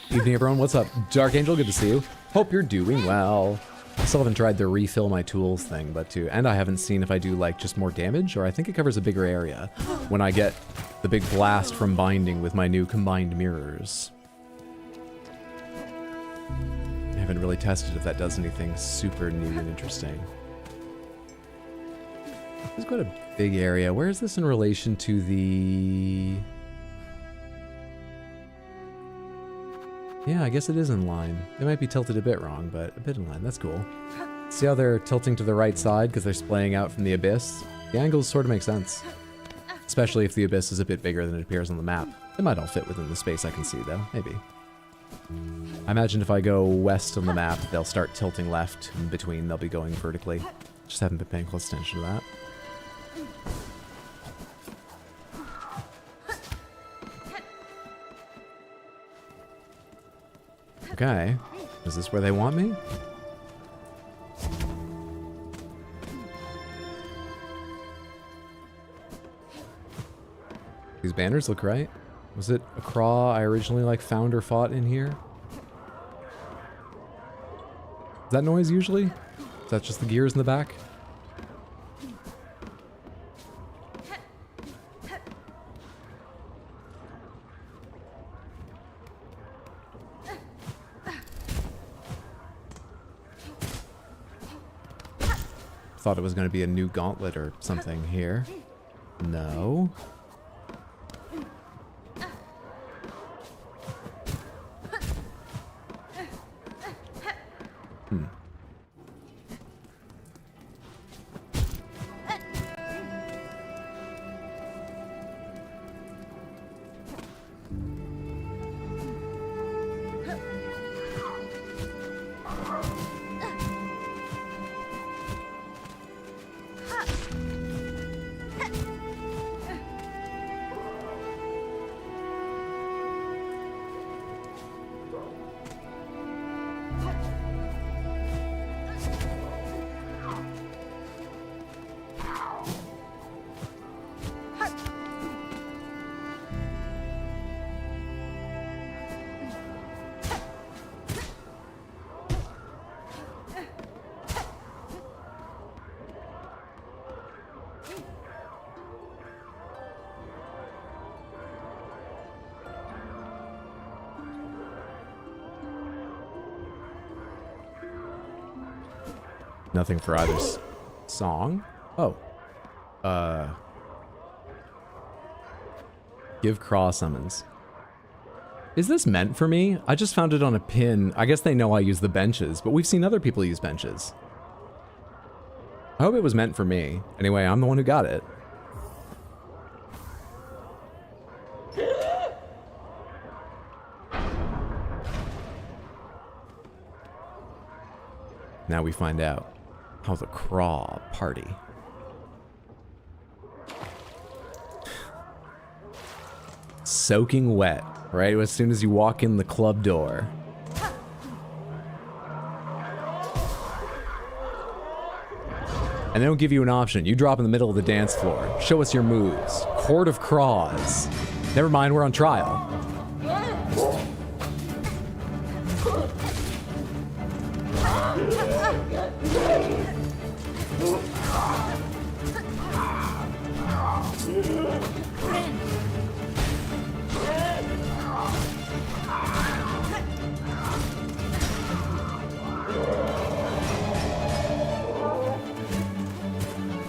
Evening, everyone. What's up? Dark Angel, good to see you. Hope you're doing well. I still haven't tried the refill my tools thing, and I haven't seen if I do, like, just more damage, or I think it covers a bigger area when I get the big blast from binding with my new combined mirrors. I haven't really tested if that does anything super new and interesting. It's quite a big area. Where is this in relation to the... Yeah, I guess it is in line. It might be tilted a bit wrong, but a bit in line. That's cool. See how they're tilting to the right side because they're splaying out from the abyss? The angles sort of make sense. Especially if the abyss is a bit bigger than it appears on the map. They might all fit within the space I can see, though. Maybe. I imagine if I go west on the map, they'll start tilting left. In between, they'll be going vertically. Just haven't been paying close attention to that. Okay. Is this where they want me? These banners look right. Was it a craw I originally like found or fought in here? Is that noise usually? Is that just the gears in the back? Thought it was going to be a new gauntlet or something here. No. Nothing for either song. Oh. Give craw summons. Is this meant for me? I just found it on a pin. I guess they know I use the benches, but we've seen other people use benches. I hope it was meant for me. Anyway, I'm the one who got it. Now we find out how the craw party. Soaking wet, right? As soon as you walk in the club door. And they don't give you an option. You drop in the middle of the dance floor. Show us your moves. Court of Craws. Never mind, we're on trial.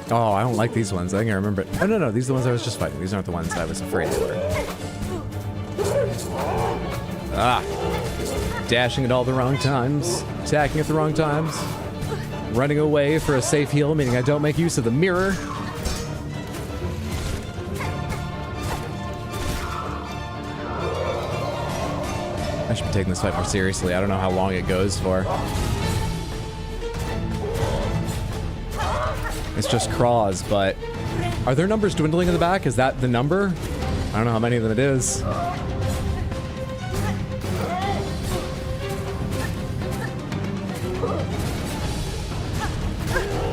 Oh, I don't like these ones. I think I remember it. Oh, no, these are the ones I was just fighting. These aren't the ones I was afraid they were. Ah. Dashing at all the wrong times. Attacking at the wrong times. Running away for a safe heal, meaning I don't make use of the mirror. I should be taking this fight more seriously. I don't know how long it goes for. It's just craws, but are their numbers dwindling in the back? Is that the number? I don't know how many of them it is.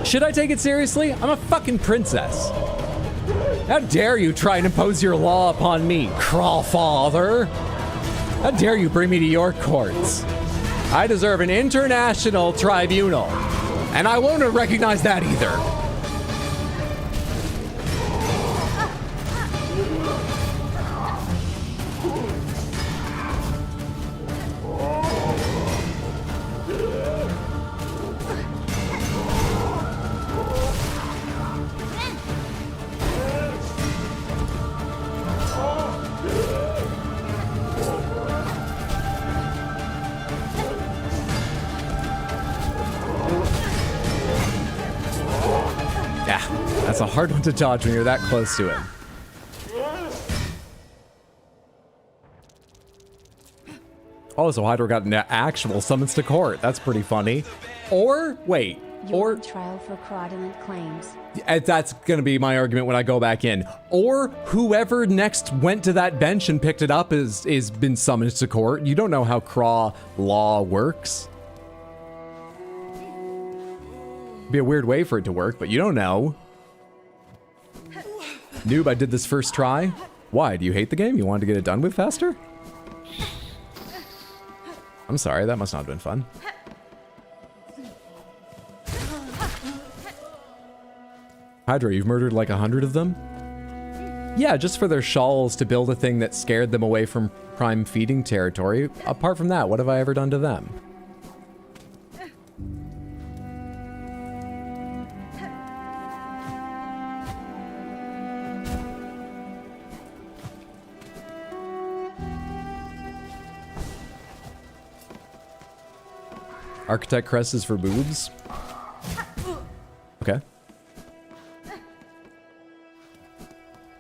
Should I take it seriously? I'm a fucking princess. How dare you try and impose your law upon me, crawl father? How dare you bring me to your courts? I deserve an international tribunal, and I won't recognize that either. That's a hard one to dodge when you're that close to him. Oh, so Hydro got actual summons to court. That's pretty funny. Or, wait. You're on trial for fraudulent claims. That's going to be my argument when I go back in. Or whoever next went to that bench and picked it up is been summoned to court. You don't know how craw law works. Be a weird way for it to work, but you don't know. Noob, I did this first try. Why? Do you hate the game? You wanted to get it done with faster? I'm sorry, that must not have been fun. Hydra, you've murdered like 100 of them? Yeah, just for their shawls to build a thing that scared them away from prime feeding territory. Apart from that, what have I ever done to them? Architect crest is for boobs? Okay.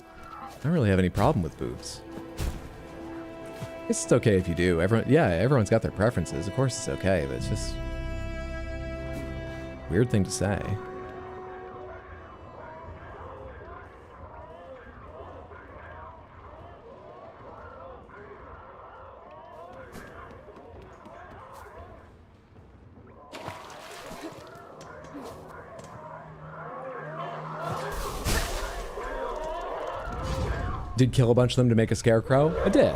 I don't really have any problem with boobs. I guess it's okay if you do. Everyone's got their preferences. Of course it's okay, but it's just... weird thing to say. Did kill a bunch of them to make a scarecrow? I did.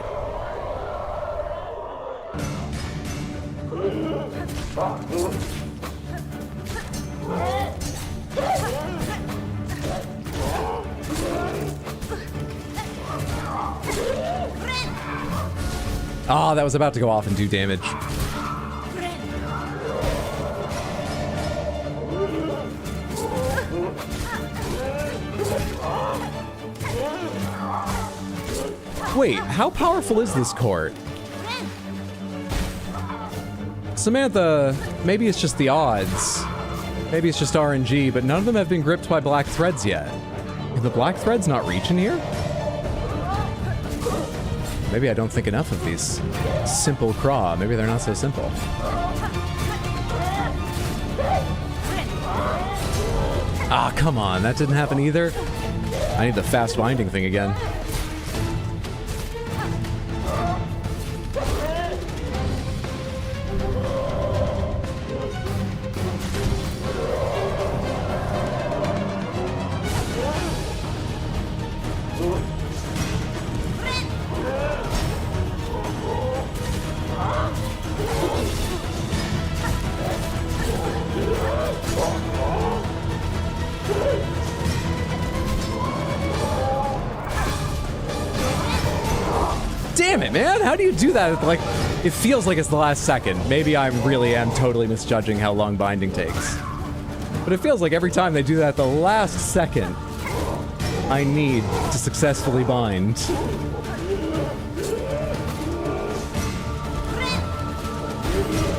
Oh, that was about to go off and do damage. Wait, how powerful is this court? Samantha, maybe it's just the odds. Maybe it's just RNG, but none of them have been gripped by black threads yet. Can the black threads not reach in here? Maybe I don't think enough of these simple craw. Maybe they're not so simple. Ah, come on, that didn't happen either. I need the fast binding thing again. Damn it, man! How do you do that? Like, it feels like it's the last second. Maybe I really am totally misjudging how long binding takes. But it feels like every time they do that at the last second, I need to successfully bind.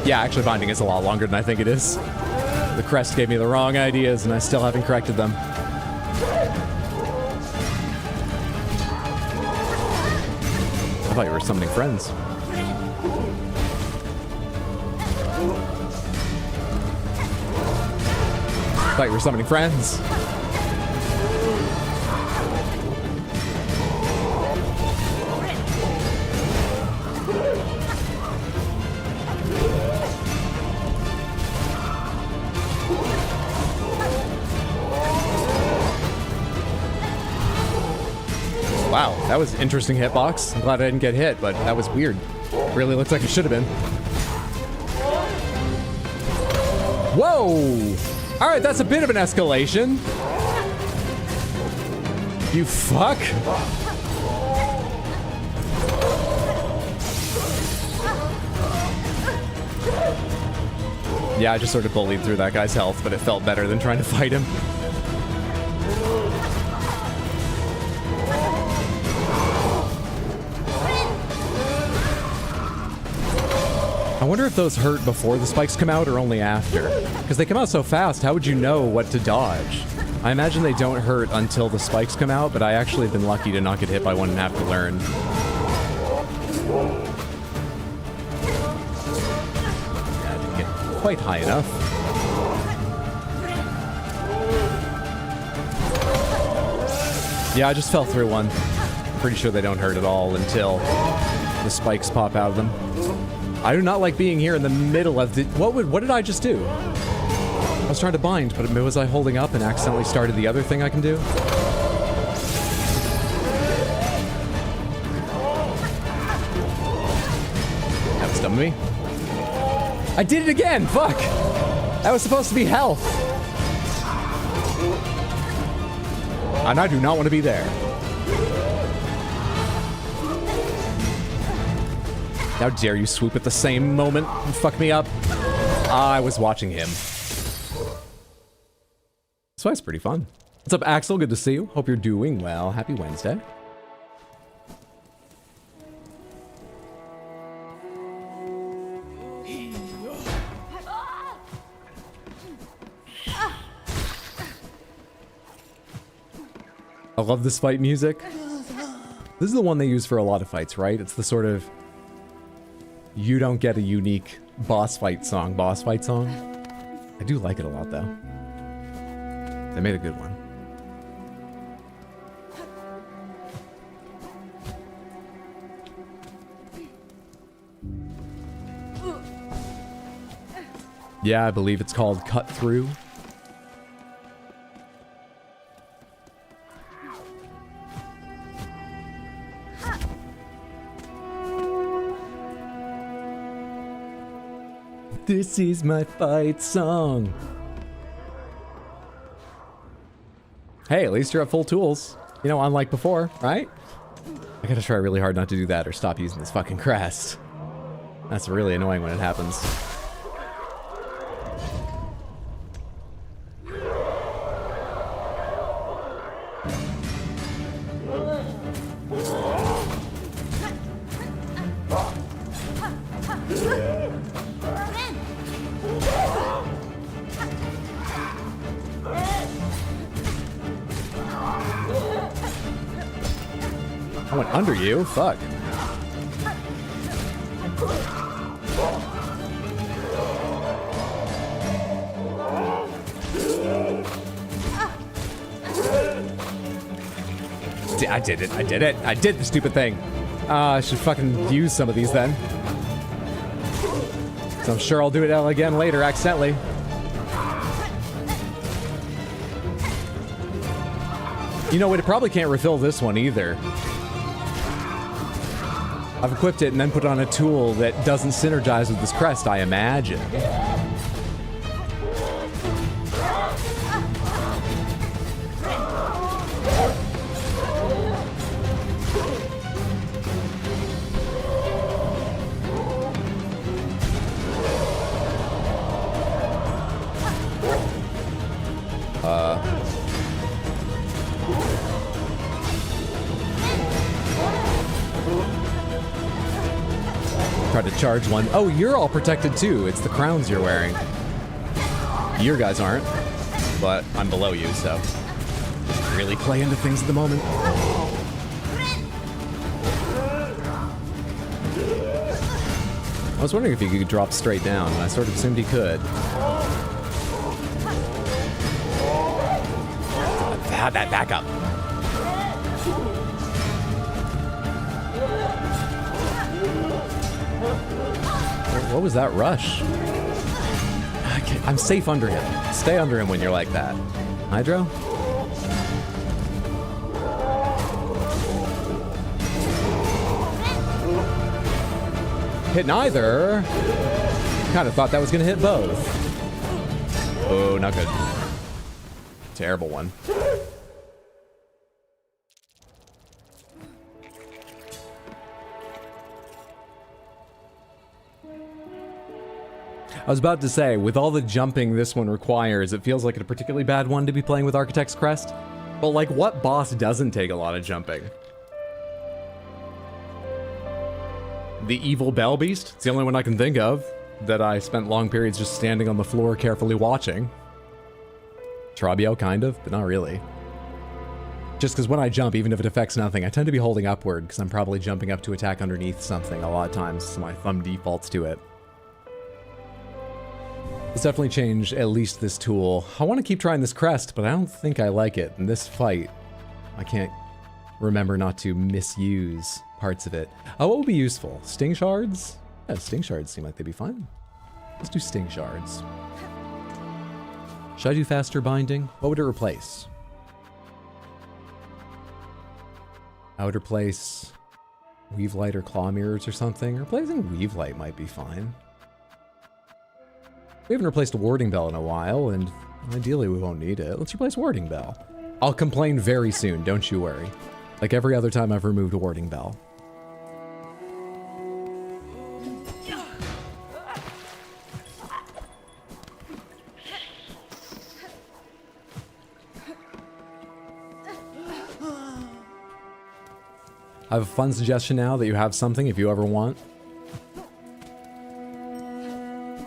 Yeah, actually binding is a lot longer than I think it is. The crest gave me the wrong ideas and I still haven't corrected them. I thought you were summoning friends. I thought you were summoning friends. Wow, that was an interesting hitbox. I'm glad I didn't get hit, but that was weird. Really looked like it should have been. Whoa! Alright, that's a bit of an escalation. You fuck? Yeah, I just sort of bullied through that guy's health, but it felt better than trying to fight him. I wonder if those hurt before the spikes come out or only after. Because they come out so fast, how would you know what to dodge? I imagine they don't hurt until the spikes come out, but I actually have been lucky to not get hit by one and have to learn. Yeah, I didn't get quite high enough. Yeah, I just fell through one. I'm pretty sure they don't hurt at all until the spikes pop out of them. I do not like being here in the middle of the... What did I just do? I was trying to bind, but was I holding up and accidentally started the other thing I can do? dumb of me. I did it again! Fuck! That was supposed to be health. And I do not want to be there. How dare you swoop at the same moment and fuck me up? I was watching him. This fight's pretty fun. What's up, Axel? Good to see you. Hope you're doing well. Happy Wednesday. I love this fight music. This is the one they use for a lot of fights, right? It's the sort of you don't get a unique boss fight song. I do like it a lot, though. They made a good one. Yeah, I believe it's called Cut Through. This is my fight song. Hey, at least you're at full tools. You know, unlike before, right? I gotta try really hard not to do that or stop using this fucking crest. That's really annoying when it happens. I went under you? Fuck. I did it. I did it. I did the stupid thing. I should fucking use some of these then. So I'm sure I'll do it again later accidentally. You know what? It probably can't refill this one either. I've equipped it and then put on a tool that doesn't synergize with this crest, I imagine. Try to charge one. Oh, you're all protected too. It's the crowns you're wearing. Your guys aren't, but I'm below you, so really play into things at the moment. I was wondering if he could drop straight down, and I sort of assumed he could. Have that back up. What was that rush? I'm safe under him. Stay under him when you're like that. Hydro? Hit neither. Kind of thought that was going to hit both. Oh, not good. Terrible one. I was about to say, with all the jumping this one requires, it feels like a particularly bad one to be playing with Architect's Crest. But like, what boss doesn't take a lot of jumping? The Evil Bell Beast? It's the only one I can think of that I spent long periods just standing on the floor carefully watching. Trabio, kind of, but not really. Just because when I jump, even if it affects nothing, I tend to be holding upward because I'm probably jumping up to attack underneath something a lot of times, so my thumb defaults to it. Let's definitely change at least this tool. I want to keep trying this crest, but I don't think I like it. In this fight, I can't remember not to misuse parts of it. Oh, what would be useful? Sting shards? Yeah, sting shards seem like they'd be fun. Let's do sting shards. Should I do faster binding? What would it replace? I would replace Weave Light or Claw Mirrors or something. Replacing Weave Light might be fine. We haven't replaced a Warding Bell in a while, and ideally we won't need it. Let's replace Warding Bell. I'll complain very soon, don't you worry. Like every other time I've removed a Warding Bell. I have a fun suggestion now that you have something if you ever want.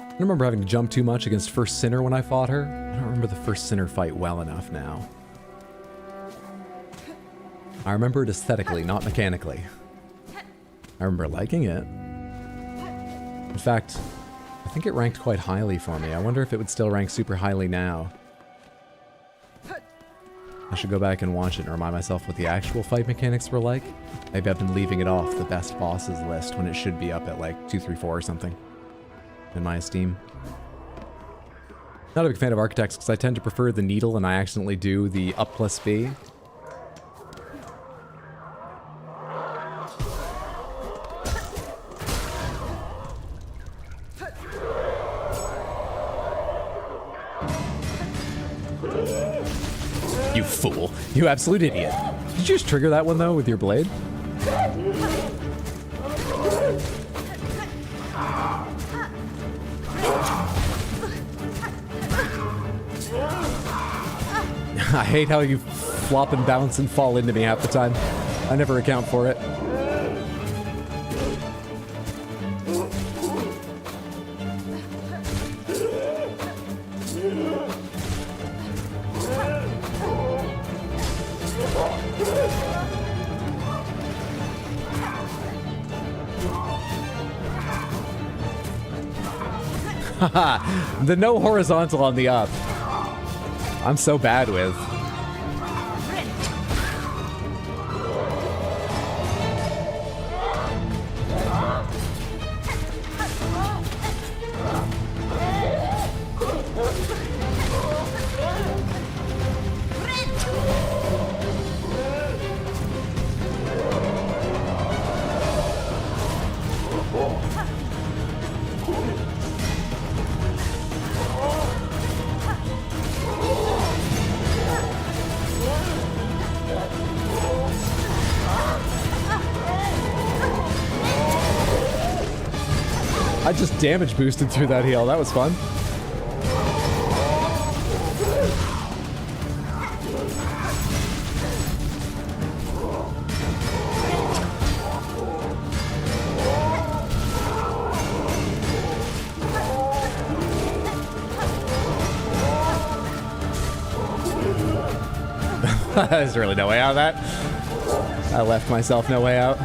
I don't remember having to jump too much against First Sinner when I fought her. I don't remember the First Sinner fight well enough now. I remember it aesthetically, not mechanically. I remember liking it. In fact, I think it ranked quite highly for me. I wonder if it would still rank super highly now. I should go back and watch it and remind myself what the actual fight mechanics were like. Maybe I've been leaving it off the best bosses list when it should be up at like 2, 3, 4 or something. In my esteem. Not a big fan of Architects because I tend to prefer the needle and I accidentally do the up plus B. You fool. You absolute idiot. Did you just trigger that one though with your blade? I hate how you flop and bounce and fall into me half the time. I never account for it. The no horizontal on the up. I'm so bad with. I just damage boosted through that heal. That was fun. There's really no way out of that. I left myself no way out.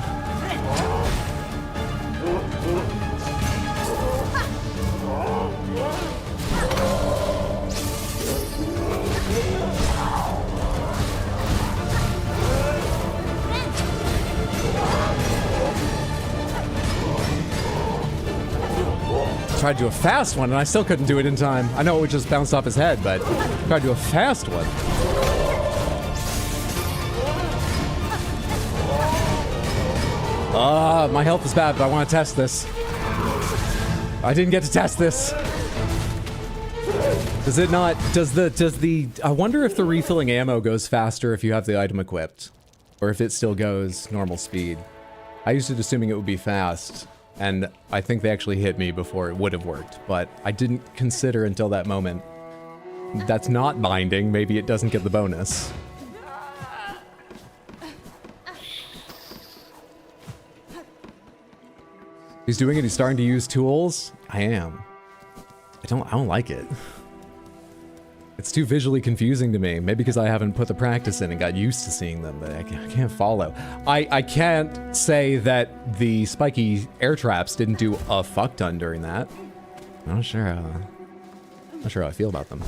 Tried to do a fast one, and I still couldn't do it in time. I know it just bounced off his head, but tried to do a fast one. My health is bad, but I want to test this. I didn't get to test this. Does it not, I wonder if the refilling ammo goes faster if you have the item equipped, or if it still goes normal speed. I used to assuming it would be fast. And I think they actually hit me before it would have worked, but I didn't consider until that moment. That's not binding, maybe it doesn't get the bonus. He's doing it, he's starting to use tools? I am. I don't like it. It's too visually confusing to me. Maybe because I haven't put the practice in and got used to seeing them, but I can't follow. I can't say that the spiky air traps didn't do a fuck ton during that. I'm not sure how I feel about them.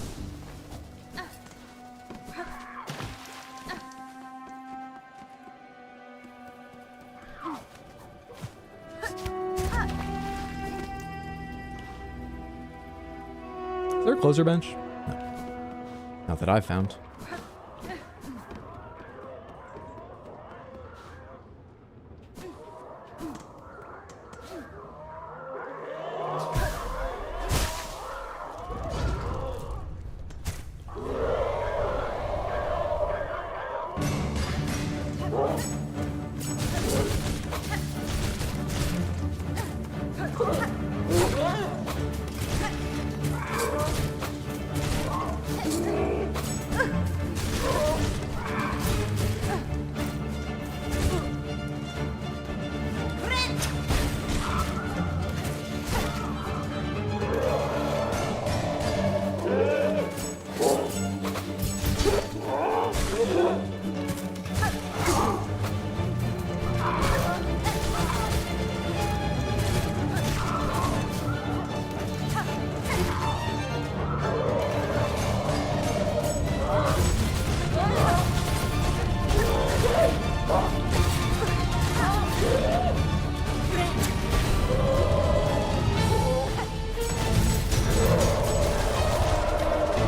Is there a closer bench? Not that I've found.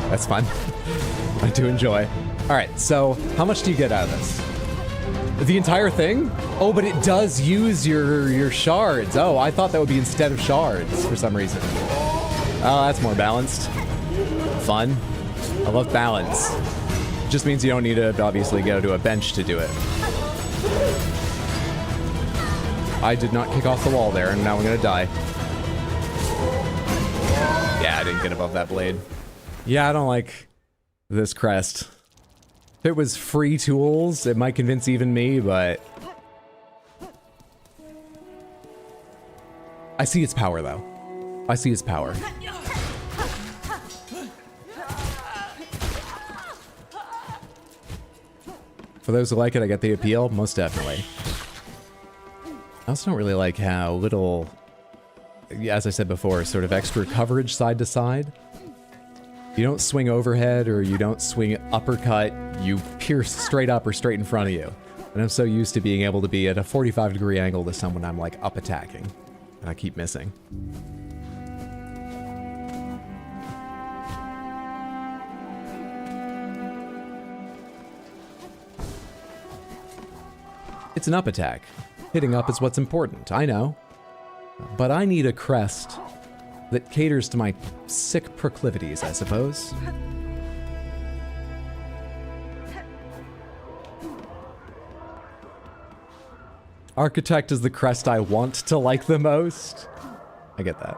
That's fun. I do enjoy. All right, so how much do you get out of this? The entire thing? Oh, but it does use your shards. Oh, I thought that would be instead of shards for some reason. Oh, that's more balanced. Fun. I love balance. Just means you don't need to obviously go to a bench to do it. I did not kick off the wall there, and now I'm gonna die. Yeah, I didn't get above that blade. Yeah, I don't like this crest. If it was free tools, it might convince even me, but... I see its power, though. I see its power. For those who like it, I get the appeal, most definitely. I also don't really like how little, as I said before, sort of extra coverage side to side. You don't swing overhead or you don't swing uppercut, you pierce straight up or straight in front of you. And I'm so used to being able to be at a 45-degree angle to someone I'm like up attacking. And I keep missing. It's an up attack. Hitting up is what's important, I know. But I need a crest that caters to my sick proclivities, I suppose. Architect is the crest I want to like the most. I get that.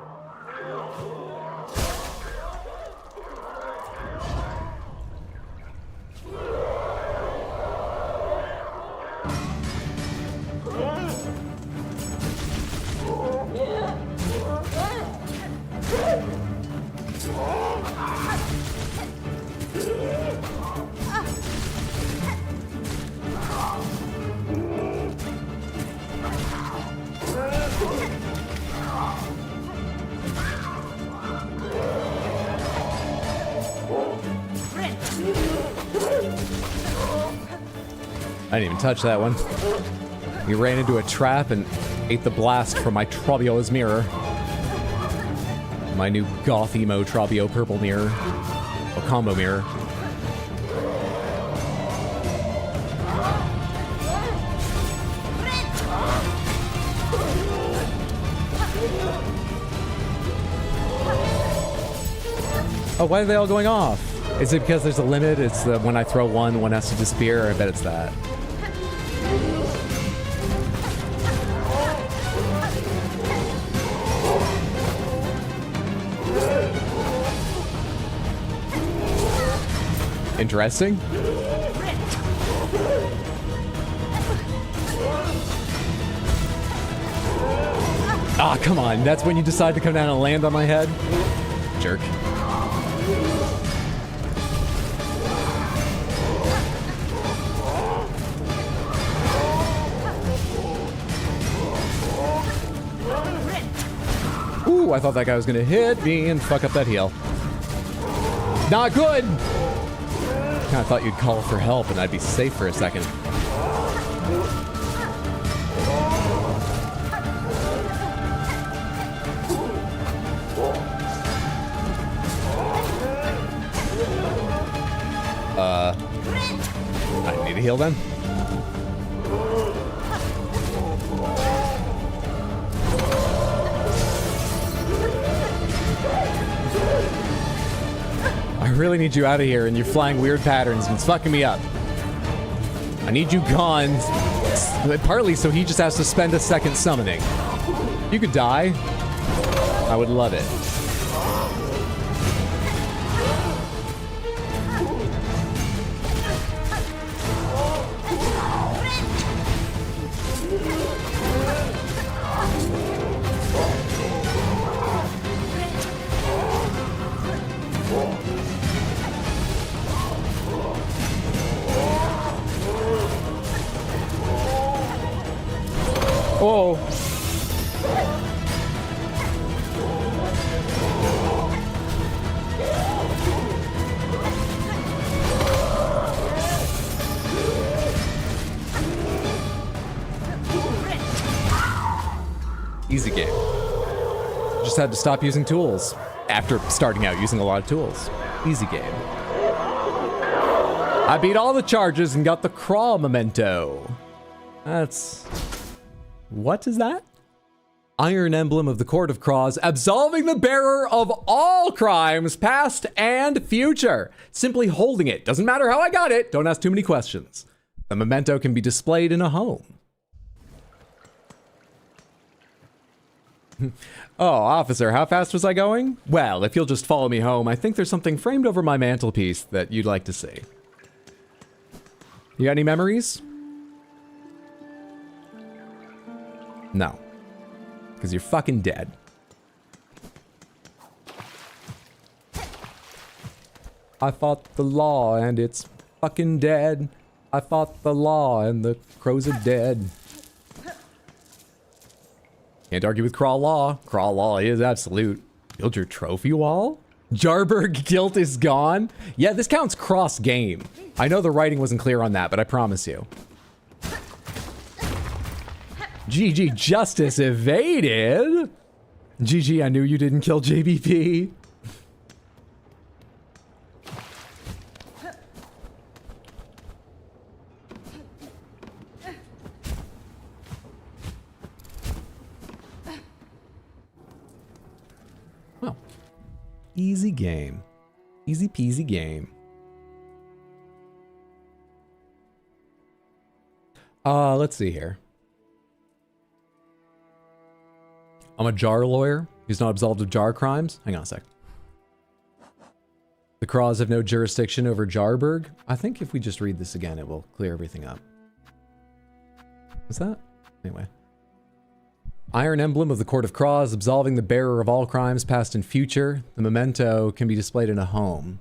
I didn't even touch that one. He ran into a trap and ate the blast from my Trobio's mirror. My new goth emo Trobio purple mirror. A combo mirror. Oh, why are they all going off? Is it because there's a limit? It's the when I throw one has to disappear? I bet it's that. Interesting. Ah, come on. That's when you decide to come down and land on my head? Jerk. Ooh, I thought that guy was gonna hit me and fuck up that heal. Not good! I thought you'd call for help and I'd be safe for a second. I need a heal then? I really need you out of here and you're flying weird patterns and it's fucking me up. I need you gone. Partly so he just has to spend a second summoning. You could die. I would love it. Oh. Easy game. Just had to stop using tools after starting out using a lot of tools. Easy game. I beat all the charges and got the crawl memento. That's... What is that? Iron Emblem of the Court of Craws, absolving the bearer of all crimes, past and future. Simply holding it. Doesn't matter how I got it. Don't ask too many questions. The memento can be displayed in a home. Oh, officer, how fast was I going? Well, if you'll just follow me home, I think there's something framed over my mantelpiece that you'd like to see. You got any memories? No. Because you're fucking dead. I fought the law and it's fucking dead. I fought the law and the crows are dead. Can't argue with Crawl Law. Crawl Law is absolute. Build your trophy wall? Jarberg guilt is gone? Yeah, this counts cross game. I know the writing wasn't clear on that, but I promise you. GG, justice evaded. GG, I knew you didn't kill JBP. Well, easy game. Easy peasy game. Let's see here. I'm a jar lawyer who's not absolved of jar crimes. Hang on a sec. The Craws have no jurisdiction over Jarberg. I think if we just read this again, it will clear everything up. Is that? Anyway. Iron Emblem of the Court of Craws, absolving the bearer of all crimes, past and future. The memento can be displayed in a home.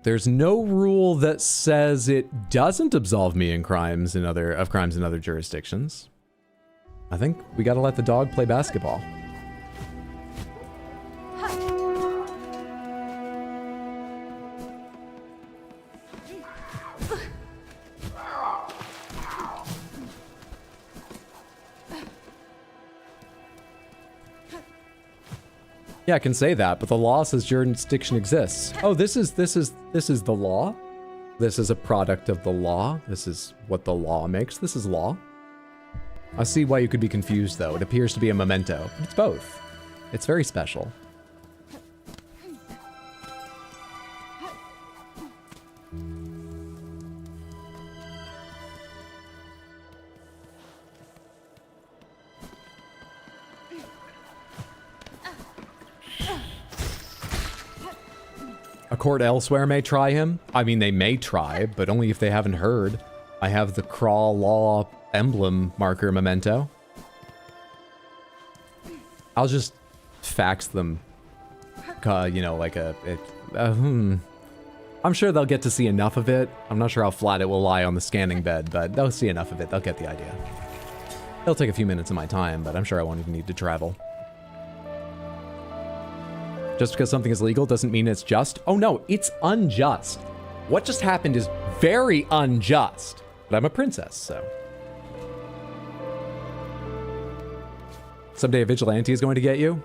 There's no rule that says it doesn't absolve me in crimes in other jurisdictions. I think we gotta let the dog play basketball. Yeah, I can say that, but the law says jurisdiction exists. Oh, this is the law. This is a product of the law. This is what the law makes. This is law. I see why you could be confused, though. It appears to be a memento. But it's both. It's very special. A court elsewhere may try him. I mean, they may try, but only if they haven't heard. I have the Crawl Law emblem marker memento. I'll just fax them, you know, like I'm sure they'll get to see enough of it. I'm not sure how flat it will lie on the scanning bed, but they'll see enough of it. They'll get the idea. It'll take a few minutes of my time, but I'm sure I won't even need to travel. Just because something is legal doesn't mean it's just. Oh no, it's unjust. What just happened is very unjust. But I'm a princess, so. Someday a vigilante is going to get you?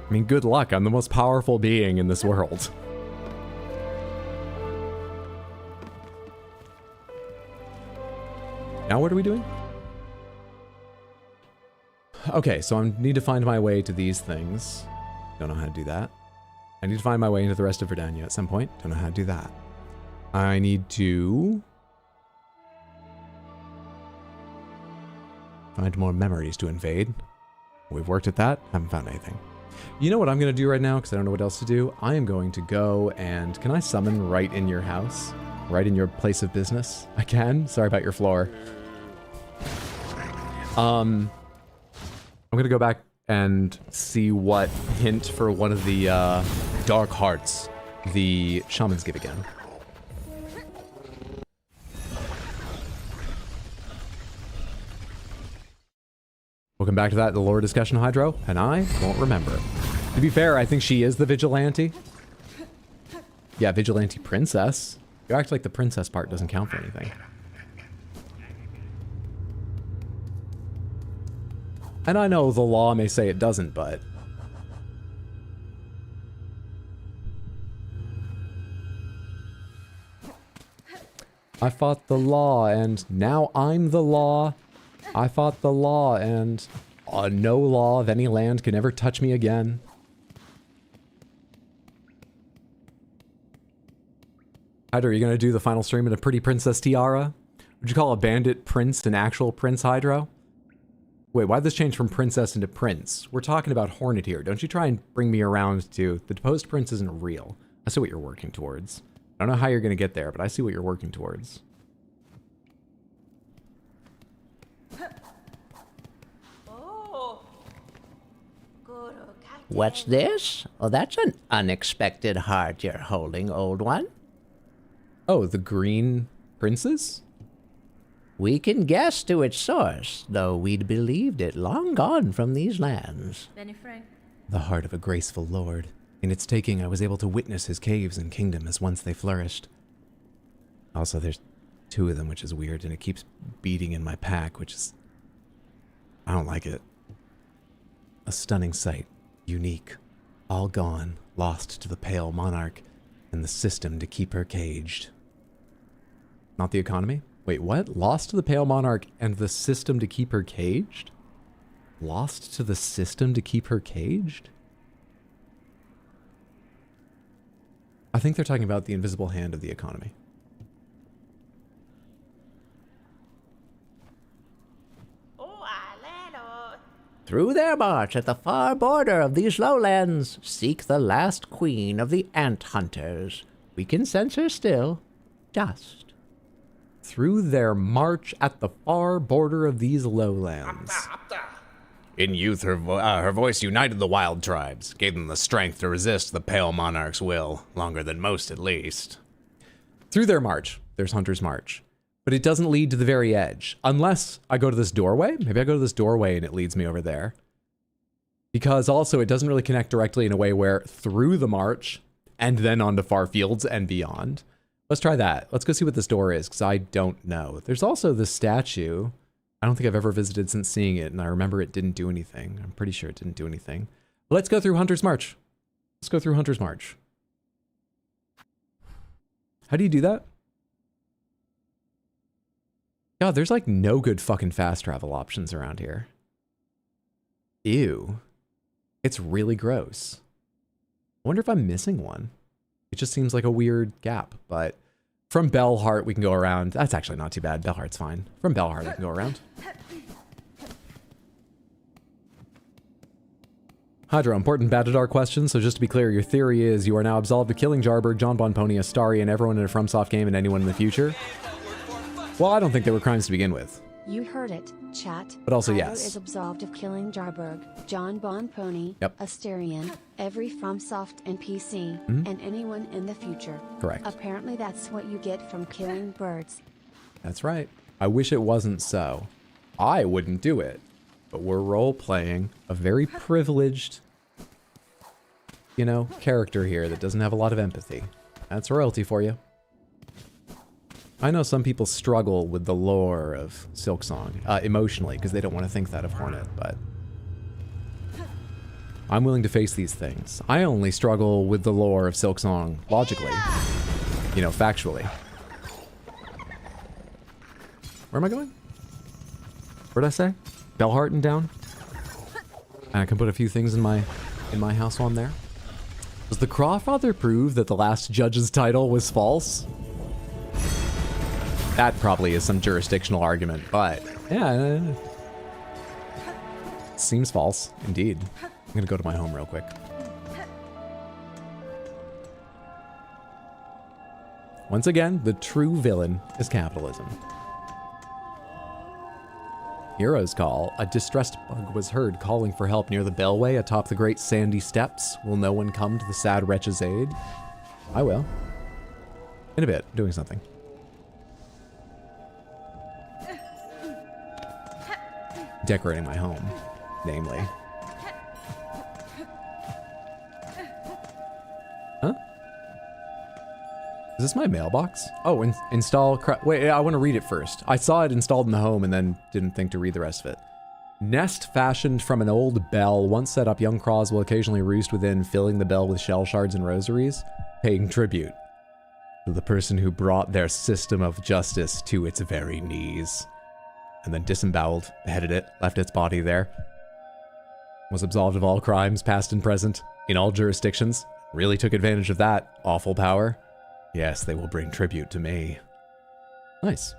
I mean, good luck. I'm the most powerful being in this world. Now what are we doing? Okay, so I need to find my way to these things. Don't know how to do that. I need to find my way into the rest of Verdania at some point. Don't know how to do that. I need to find more memories to invade. We've worked at that. Haven't found anything. You know what I'm going to do right now, because I don't know what else to do? I am going to go and... Can I summon right in your house? Right in your place of business? I can? Sorry about your floor. I'm going to go back and see what hint for one of the dark hearts the shamans give again. Welcome back to that, the lore discussion, Hydro, and I won't remember. To be fair, I think she is the vigilante. Yeah, vigilante princess. You act like the princess part doesn't count for anything. And I know the law may say it doesn't, but... I fought the law, and now I'm the law. I fought the law, and no law of any land can ever touch me again. Hydra, are you going to do the final stream in a pretty princess tiara? Would you call a bandit prince an actual prince, Hydro? Wait, why'd this change from princess into prince? We're talking about Hornet here. Don't you try and bring me around to... The deposed prince isn't real. I see what you're working towards. I don't know how you're going to get there, but I see what you're working towards. What's this? Oh, that's an unexpected heart you're holding, old one. Oh, the green princes? We can guess to its source, though we'd believed it long gone from these lands. The heart of a graceful lord. In its taking, I was able to witness his caves and kingdom as once they flourished. Also, there's 2 of them, which is weird, and it keeps beating in my pack, which is... I don't like it. A stunning sight. Unique. All gone. Lost to the pale monarch and the system to keep her caged. Not the economy? Wait, what? Lost to the pale monarch and the system to keep her caged? Lost to the system to keep her caged? I think they're talking about the invisible hand of the economy. Through their march at the far border of these lowlands, seek the last queen of the ant hunters. We can sense her still, just. Through their march at the far border of these lowlands. In youth, her voice united the wild tribes, gave them the strength to resist the Pale Monarch's will, longer than most at least. Through their march, there's Hunter's March. But it doesn't lead to the very edge. Unless I go to this doorway. Maybe I go to this doorway and it leads me over there. Because also it doesn't really connect directly in a way where through the march and then onto far fields and beyond. Let's try that. Let's go see what this door is, because I don't know. There's also this statue. I don't think I've ever visited since seeing it, and I remember it didn't do anything. I'm pretty sure it didn't do anything. Let's go through Hunter's March. Let's go through Hunter's March. How do you do that? God, there's like no good fucking fast travel options around here. Ew. It's really gross. I wonder if I'm missing one. It just seems like a weird gap, but from Bellheart we can go around. That's actually not too bad. Bellheart's fine. From Bellheart I can go around. Hydra, important Batadar question. So just to be clear, your theory is you are now absolved of killing Jarberg, John Bon Pony, Astari, and everyone in a FromSoft game and anyone in the future? Well, I don't think they were crimes to begin with. You heard it, chat. But also, Hydro yes. is absolved of killing Jarberg, John Bon Pony, Yep. Asterion, every FromSoft NPC, and anyone in the future. Correct. Apparently that's what you get from killing birds. That's right. I wish it wasn't so. I wouldn't do it. But we're role-playing a very privileged, you know, character here that doesn't have a lot of empathy. That's royalty for you. I know some people struggle with the lore of Silksong, emotionally, because they don't want to think that of Hornet, but I'm willing to face these things. I only struggle with the lore of Silksong logically, you know, factually. Where am I going? Where'd I say? Bellheart and down? And I can put a few things in my house on there. Does the Crawfather prove that the last judge's title was false? That probably is some jurisdictional argument, but yeah. Seems false, indeed. I'm gonna go to my home real quick. Once again, the true villain is capitalism. Hero's call. A distressed bug was heard calling for help near the bellway atop the great sandy steps. Will no one come to the sad wretch's aid? I will. In a bit, doing something. Decorating my home, namely. Huh? Is this my mailbox? Oh, install. Wait, I want to read it first. I saw it installed in the home and then didn't think to read the rest of it. Nest fashioned from an old bell, once set up, young craws will occasionally roost within, filling the bell with shell shards and rosaries, paying tribute to the person who brought their system of justice to its very knees. And then disemboweled, beheaded it, left its body there. Was absolved of all crimes, past and present, in all jurisdictions. Really took advantage of that awful power. Yes, they will bring tribute to me. Nice.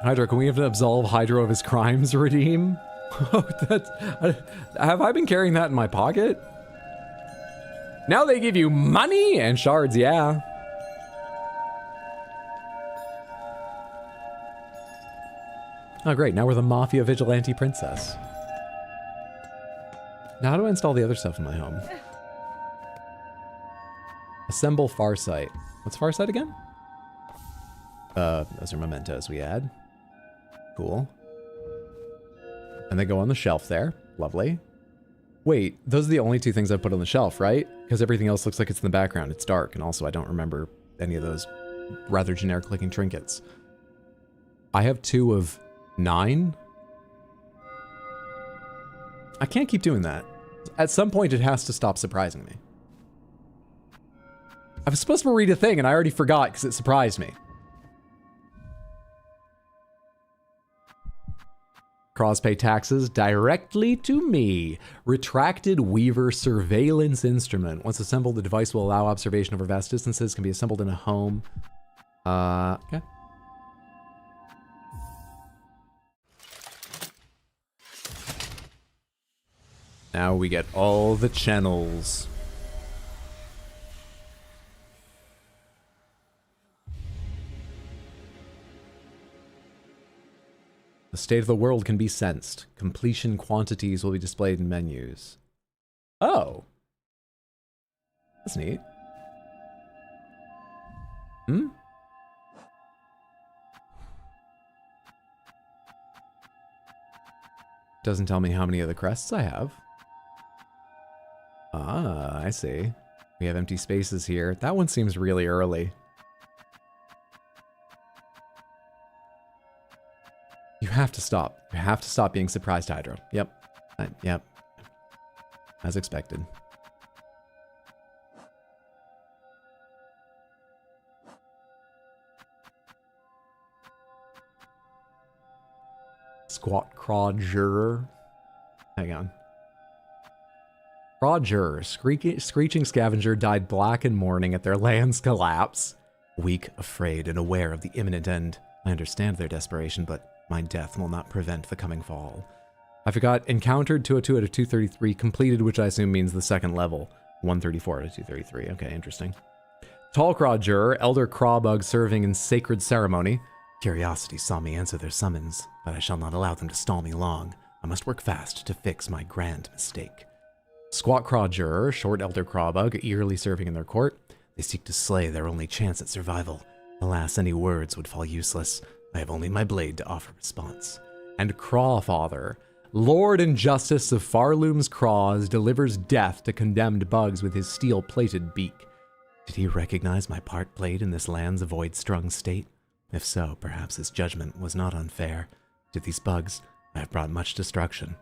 Hydra, can we absolve Hydra of his crimes, redeem? Oh, have I been carrying that in my pocket? Now they give you money and shards, yeah. Oh, great. Now we're the Mafia Vigilante Princess. Now, how do I install the other stuff in my home? Assemble Farsight. What's Farsight again? Those are mementos we add. Cool. And they go on the shelf there. Lovely. Wait, those are the only two things I've put on the shelf, right? Because everything else looks like it's in the background. It's dark, and also I don't remember any of those rather generic-looking trinkets. I have 2 of 9. I can't keep doing that. At some point, it has to stop surprising me. I was supposed to read a thing, and I already forgot because it surprised me. Craws pay taxes directly to me. Retracted Weaver surveillance instrument. Once assembled, the device will allow observation over vast distances. Can be assembled in a home. Okay. Now we get all the channels. The state of the world can be sensed. Completion quantities will be displayed in menus. Oh. That's neat. Hmm? Doesn't tell me how many of the crests I have. Ah, I see. We have empty spaces here. That one seems really early. You have to stop. You have to stop being surprised, Hydro. Yep. Yep. As expected. Squat craw juror. Hang on. Craw juror. Screeching scavenger died black in mourning at their land's collapse. Weak, afraid, and aware of the imminent end. I understand their desperation, but my death will not prevent the coming fall. I forgot. Encountered 202 out of 233. Completed, which I assume means the second level. 134 out of 233. Okay, interesting. Tall craw juror. Elder crawbug serving in sacred ceremony. Curiosity saw me answer their summons, but I shall not allow them to stall me long. I must work fast to fix my grand mistake. Squat craw juror. Short elder crawbug. Eagerly serving in their court. They seek to slay their only chance at survival. Alas, any words would fall useless. I have only my blade to offer response. And Crawfather, Lord and Justice of Farloom's Craws, delivers death to condemned bugs with his steel-plated beak. Did he recognize my part played in this land's void-strung state? If so, perhaps his judgment was not unfair. To these bugs, I have brought much destruction.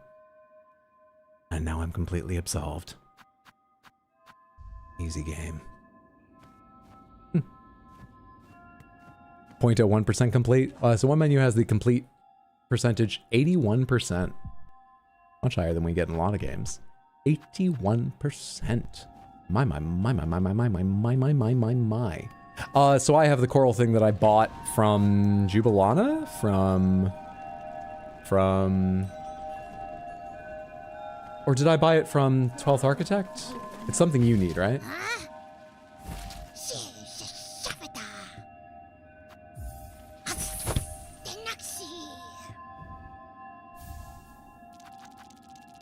And now I'm completely absolved. Easy game. 0.01% complete. So one menu has the complete percentage 81%. Much higher than we get in a lot of games. 81%. My. So I have the coral thing that I bought from Jubilana? Or did I buy it from 12th Architect? It's something you need, right?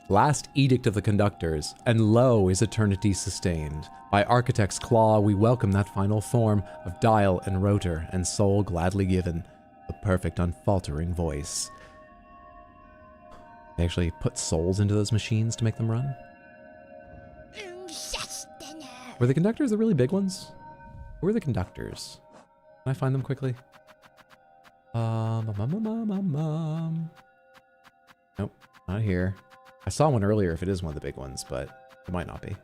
Last edict of the conductors, and lo is eternity sustained. By Architect's claw, we welcome that final form of dial and rotor, and soul gladly given, the perfect unfaltering voice. They actually put souls into those machines to make them run? Were the conductors the really big ones? Who were the conductors? Can I find them quickly? Nope, not here. I saw one earlier if it is one of the big ones, but it might not be.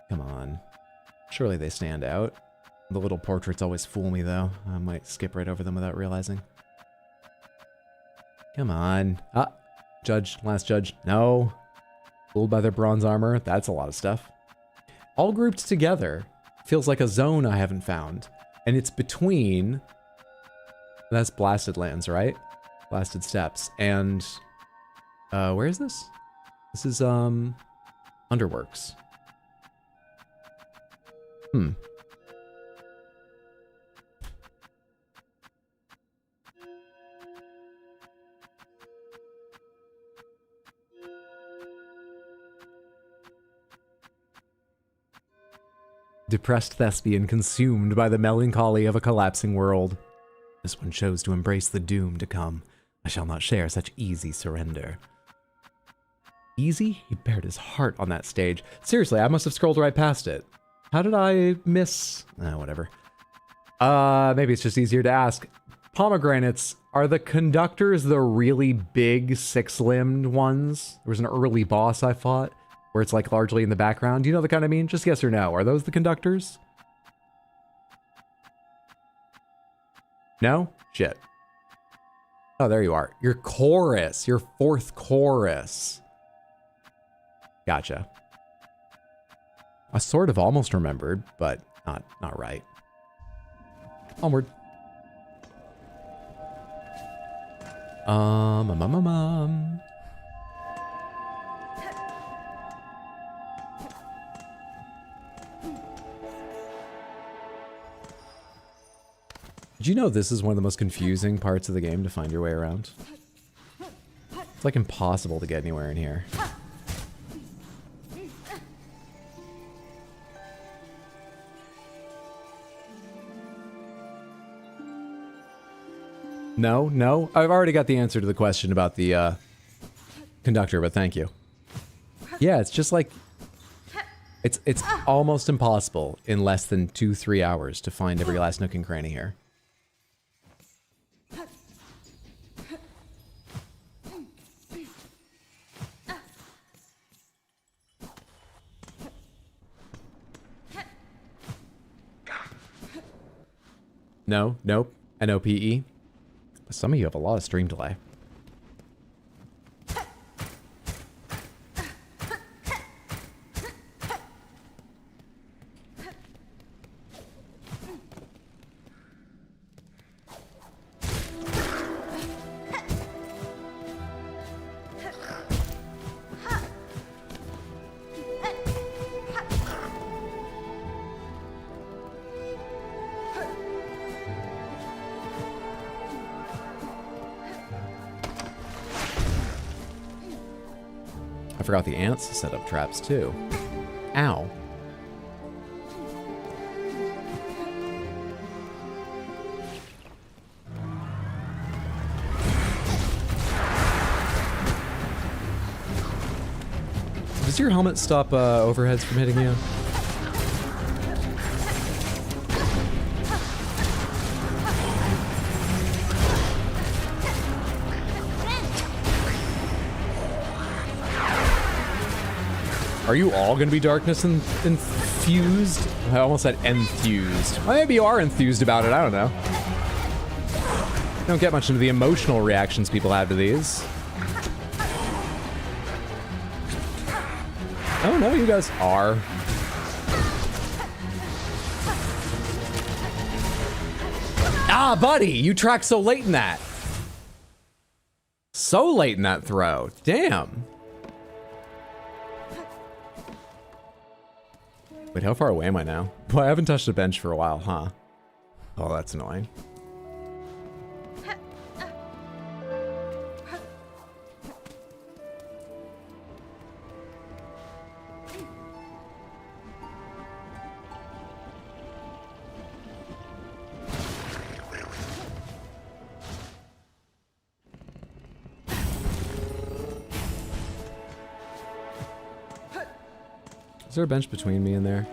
Come on. Surely they stand out. The little portraits always fool me, though. I might skip right over them without realizing. Come on. Ah, judge, last judge. No. Fooled by their bronze armor. That's a lot of stuff. All grouped together. Feels like a zone I haven't found. And it's between... That's Blasted Lands, right? Blasted Steppes. And... where is this? This is, Underworks. Depressed thespian consumed by the melancholy of a collapsing world. This one chose to embrace the doom to come. I shall not share such easy surrender. Easy? He bared his heart on that stage. Seriously, I must have scrolled right past it. How did I miss... whatever. Maybe it's just easier to ask. Pomegranates, are the conductors the really big six-limbed ones? There was an early boss I fought, where it's like largely in the background. Do you know the kind I mean? Just yes or no. Are those the conductors? No? Shit. Oh, there you are. Your chorus. Your fourth chorus. Gotcha. I sort of almost remembered, but not right. Onward. Did you know this is one of the most confusing parts of the game to find your way around? It's like impossible to get anywhere in here. No? I've already got the answer to the question about the conductor, but thank you. Yeah, it's just like... It's almost impossible in less than 2-3 hours to find every last nook and cranny here. No, nope, NOPE. Some of you have a lot of stream delay. I forgot the ants set up traps too. Ow. Does your helmet stop overheads from hitting you? Are you all going to be darkness infused? I almost said enthused. Well, maybe you are enthused about it, I don't know. Don't get much into the emotional reactions people have to these. Oh no, you guys are. Ah, buddy, you tracked so late in that. So late in that throw. Damn. Wait, how far away am I now? Boy, I haven't touched a bench for a while, huh? Oh, that's annoying. Is there a bench between me and there?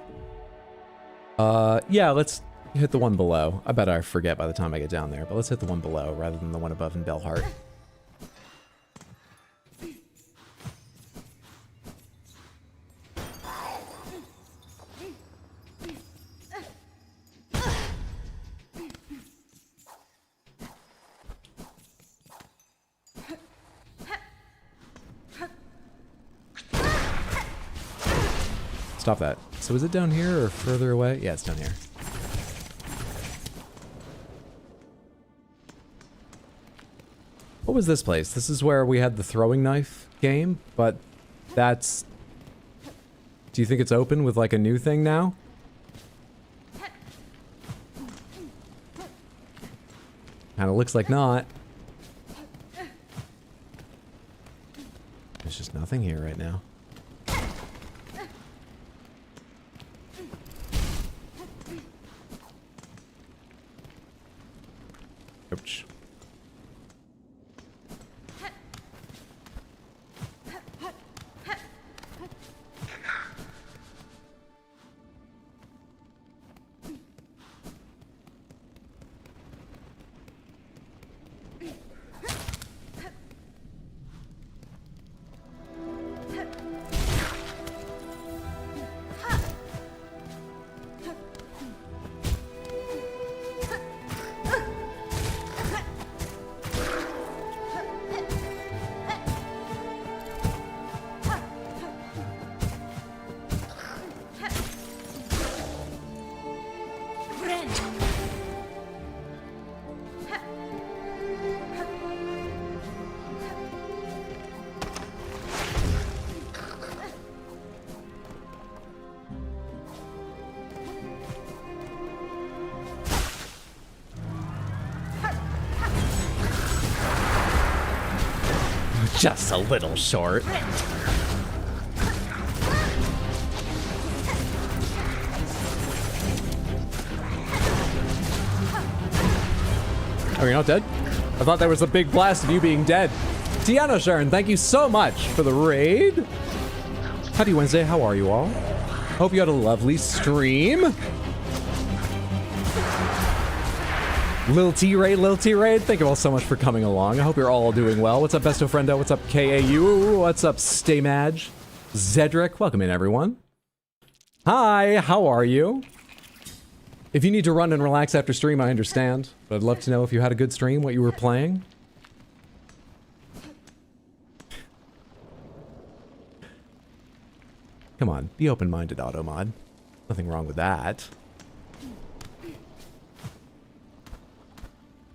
Yeah, let's hit the one below. I bet I forget by the time I get down there, but let's hit the one below rather than the one above in Bellheart. Stop that. So is it down here or further away? Yeah, it's down here. What was this place? This is where we had the throwing knife game, but that's... Do you think it's open with like a new thing now? Kinda looks like not. There's just nothing here right now. Ouch. Just a little short. Are you not dead? I thought there was a big blast of you being dead. Tiana Sharon, thank you so much for the raid. Happy Wednesday, how are you all? Hope you had a lovely stream. Lil T-Raid, thank you all so much for coming along. I hope you're all doing well. What's up, Besto Friendo? What's up, KAU? What's up, Stay Madge? Zedric, welcome in, everyone. Hi, how are you? If you need to run and relax after stream, I understand. But I'd love to know if you had a good stream, what you were playing. Come on, be open-minded, Automod. Nothing wrong with that.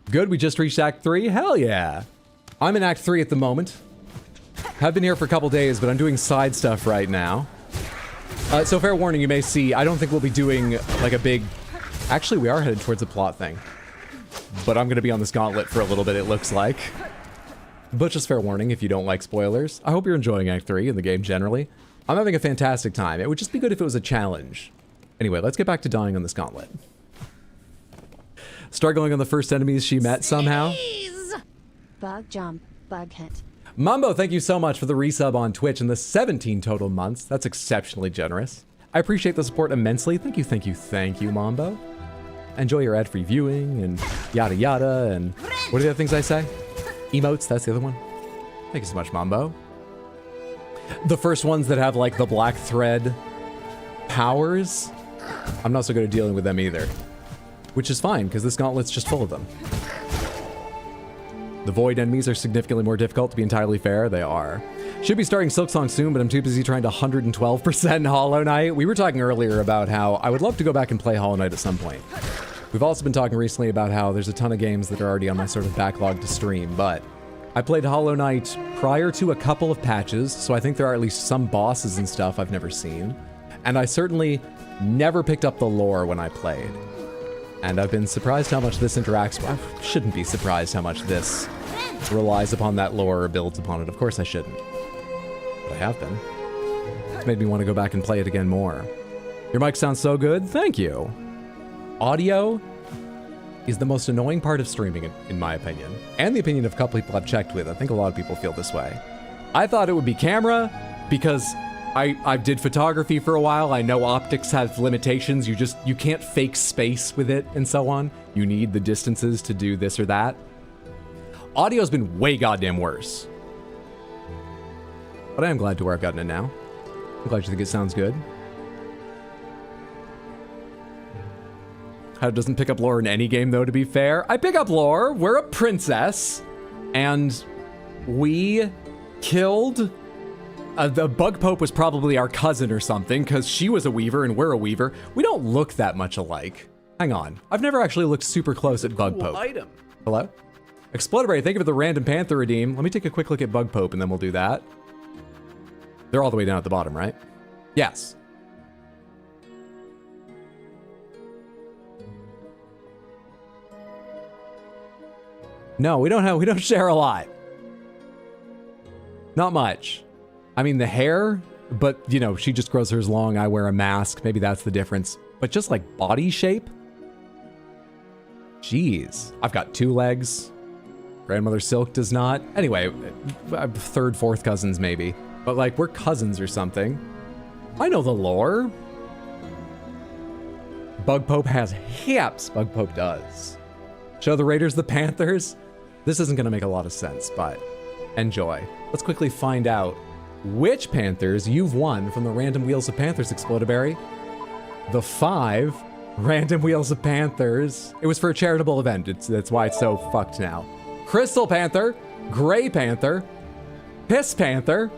Good, we just reached Act 3? Hell yeah! I'm in Act 3 at the moment. Have been here for a couple days, but I'm doing side stuff right now. So fair warning, you may see, I don't think we'll be doing like a big... Actually, we are headed towards a plot thing. But I'm gonna be on this gauntlet for a little bit, it looks like. But just fair warning if you don't like spoilers. I hope you're enjoying Act 3 and the game generally. I'm having a fantastic time. It would just be good if it was a challenge. Anyway, let's get back to dying on this gauntlet. Struggling on the first enemies she met somehow. Bug jump, bug hit. Mambo, thank you so much for the resub on Twitch and the 17 total months. That's exceptionally generous. I appreciate the support immensely. Thank you, Mambo. Enjoy your ad-free viewing and yada yada and what are the other things I say? Emotes, that's the other one. Thank you so much, Mambo. The first ones that have like the black thread powers, I'm not so good at dealing with them either. Which is fine, because this gauntlet's just full of them. The void enemies are significantly more difficult, to be entirely fair. They are. Should be starting Silksong soon, but I'm too busy trying to 112% Hollow Knight. We were talking earlier about how I would love to go back and play Hollow Knight at some point. We've also been talking recently about how there's a ton of games that are already on my sort of backlog to stream, but I played Hollow Knight prior to a couple of patches, so I think there are at least some bosses and stuff I've never seen. And I certainly never picked up the lore when I played. And I've been surprised how much this interacts. I shouldn't be surprised how much this relies upon that lore or builds upon it. Of course I shouldn't. But I have been. It's made me want to go back and play it again more. Your mic sounds so good. Thank you. Audio is the most annoying part of streaming, in my opinion. And the opinion of a couple people I've checked with. I think a lot of people feel this way. I thought it would be camera because I did photography for a while. I know optics have limitations. You can't fake space with it and so on. You need the distances to do this or that. Audio's been way goddamn worse. But I am glad to where I've gotten it now. I'm glad you think it sounds good. How it doesn't pick up lore in any game, though, to be fair. I pick up lore. We're a princess. And we killed... the Bug Pope was probably our cousin or something, because she was a weaver and we're a weaver. We don't look that much alike. Hang on. I've never actually looked super close at Bug Pope. Item. Hello? Exploderberry, thank you for the random Panther redeem. Let me take a quick look at Bug Pope and then we'll do that. They're all the way down at the bottom, right? Yes. No, we don't share a lot. Not much. I mean, the hair, but you know, she just grows hers long. I wear a mask. Maybe that's the difference. But just like body shape. Jeez. I've got 2 legs. Grandmother Silk does not. Anyway, third, fourth cousins maybe. But like, we're cousins or something. I know the lore. Bug Pope has hips. Bug Pope does. Show the Raiders the Panthers. This isn't going to make a lot of sense, but enjoy. Let's quickly find out which Panthers you've won from the Random Wheels of Panthers Explodaberry. The 5 Random Wheels of Panthers. It was for a charitable event. That's why it's so fucked now. Crystal Panther, Gray Panther, Piss Panther,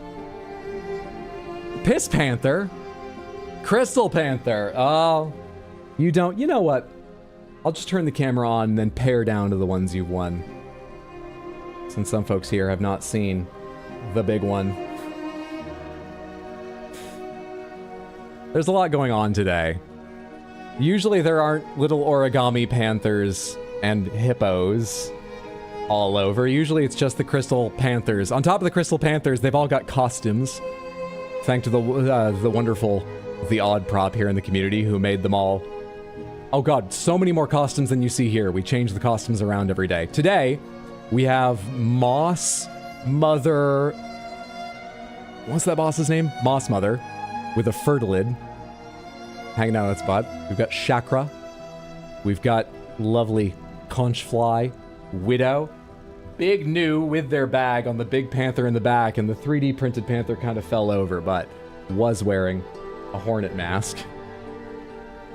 Piss Panther, Crystal Panther. Oh, you don't. You know what? I'll just turn the camera on and then pare down to the ones you've won. Since some folks here have not seen the big one. There's a lot going on today. Usually there aren't little origami panthers and hippos all over. Usually it's just the Crystal Panthers. On top of the Crystal Panthers, they've all got costumes. Thanks to the wonderful The Odd Prop here in the community who made them all. Oh god, so many more costumes than you see here. We change the costumes around every day. Today, we have Moss Mother... What's that boss's name? Moss Mother, with a fertilid hanging out on its butt. We've got Chakra. We've got lovely Conchfly, Widow. Big new with their bag on the big panther in the back, and the 3D printed panther kind of fell over, but was wearing a hornet mask.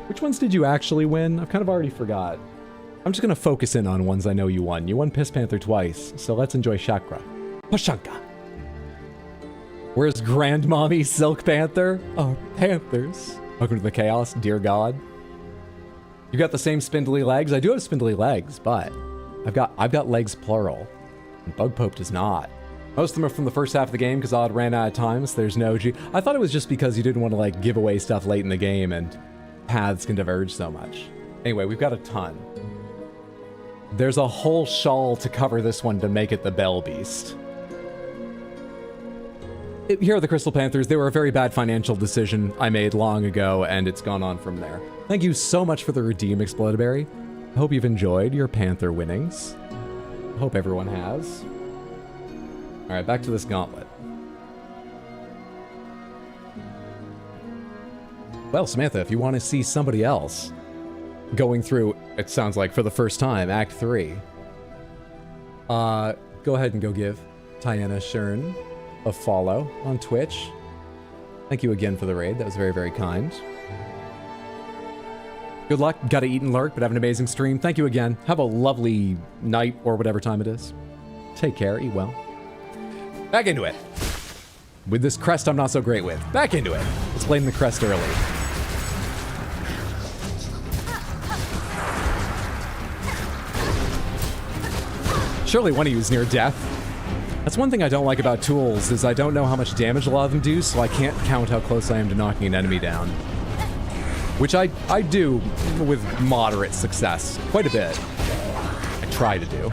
Which ones did you actually win? I've kind of already forgot. I'm just gonna focus in on ones I know you won. You won Piss Panther twice, so let's enjoy Chakra. Pashanka. Where's Grandmommy Silk Panther? Oh, Panthers. Welcome to the chaos, dear God. You got the same spindly legs? I do have spindly legs, but I've got legs plural. And Bug Pope does not. Most of them are from the first half of the game because Odd ran out of time, so there's no G. I thought it was just because you didn't want to like give away stuff late in the game and paths can diverge so much. Anyway, we've got a ton. There's a whole shawl to cover this one to make it the Bell Beast. Here are the Crystal Panthers. They were a very bad financial decision I made long ago, and it's gone on from there. Thank you so much for the redeem, Explodaberry. I hope you've enjoyed your Panther winnings. I hope everyone has. Alright, back to this gauntlet. Well, Samantha, if you want to see somebody else going through, it sounds like for the first time, Act 3, go ahead and go give Tiana Shern a follow on Twitch. Thank you again for the raid. That was very, very kind. Good luck. Gotta eat and lurk, but have an amazing stream. Thank you again. Have a lovely night or whatever time it is. Take care. Eat well. Back into it. With this crest I'm not so great with. Back into it. Let's blame the crest early. Surely one of you is near death. That's one thing I don't like about tools, is I don't know how much damage a lot of them do, so I can't count how close I am to knocking an enemy down. Which I do with moderate success. Quite a bit. I try to do.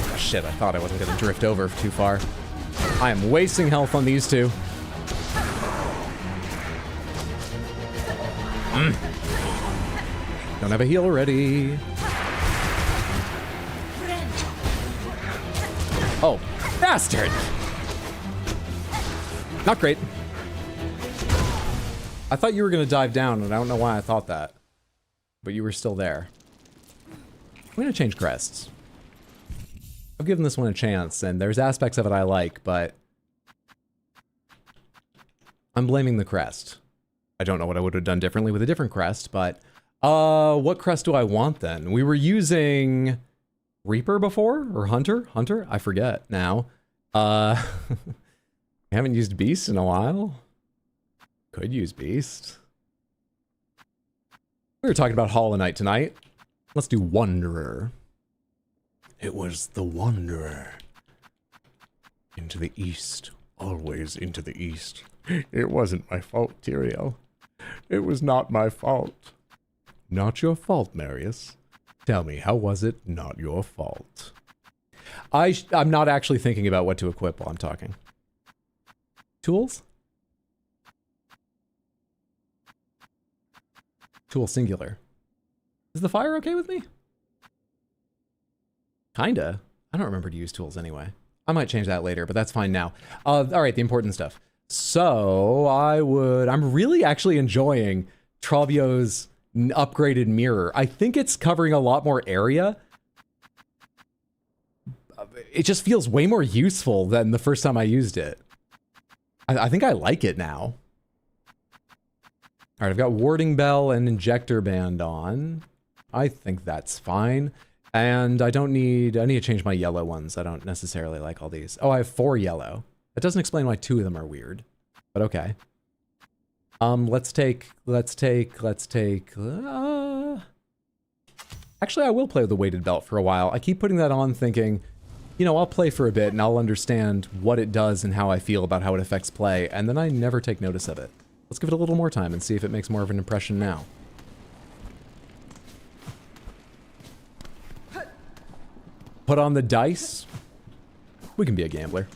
Oh, shit, I thought I wasn't going to drift over too far. I am wasting health on these two. Don't have a heal already. Oh, bastard! Not great. I thought you were gonna dive down, and I don't know why I thought that. But you were still there. I'm gonna change crests. I've given this one a chance, and there's aspects of it I like, but I'm blaming the crest. I don't know what I would have done differently with a different crest, but what crest do I want then? We were using Reaper before? Or Hunter? Hunter? I forget now. I haven't used Beast in a while. Could use Beast. We were talking about Hollow Knight tonight. Let's do Wanderer. It was the Wanderer. Into the east. Always into the east. It wasn't my fault, Tyrael. It was not my fault. Not your fault, Marius. Tell me, how was it not your fault? I'm not actually thinking about what to equip while I'm talking. Tools? Tool singular. Is the fire okay with me? Kinda. I don't remember to use tools anyway. I might change that later, but that's fine now. All right, the important stuff. So I'm really actually enjoying Travio's upgraded mirror. I think it's covering a lot more area. It just feels way more useful than the first time I used it. I think I like it now. All right, I've got Warding Bell and Injector Band on. I think that's fine. And I need to change my yellow ones. I don't necessarily like all these. Oh, I have 4 yellow. That doesn't explain why 2 of them are weird, but okay. Let's take, actually, I will play with the weighted belt for a while. I keep putting that on thinking, you know, I'll play for a bit and I'll understand what it does and how I feel about how it affects play, and then I never take notice of it. Let's give it a little more time and see if it makes more of an impression now. Put on the dice. We can be a gambler.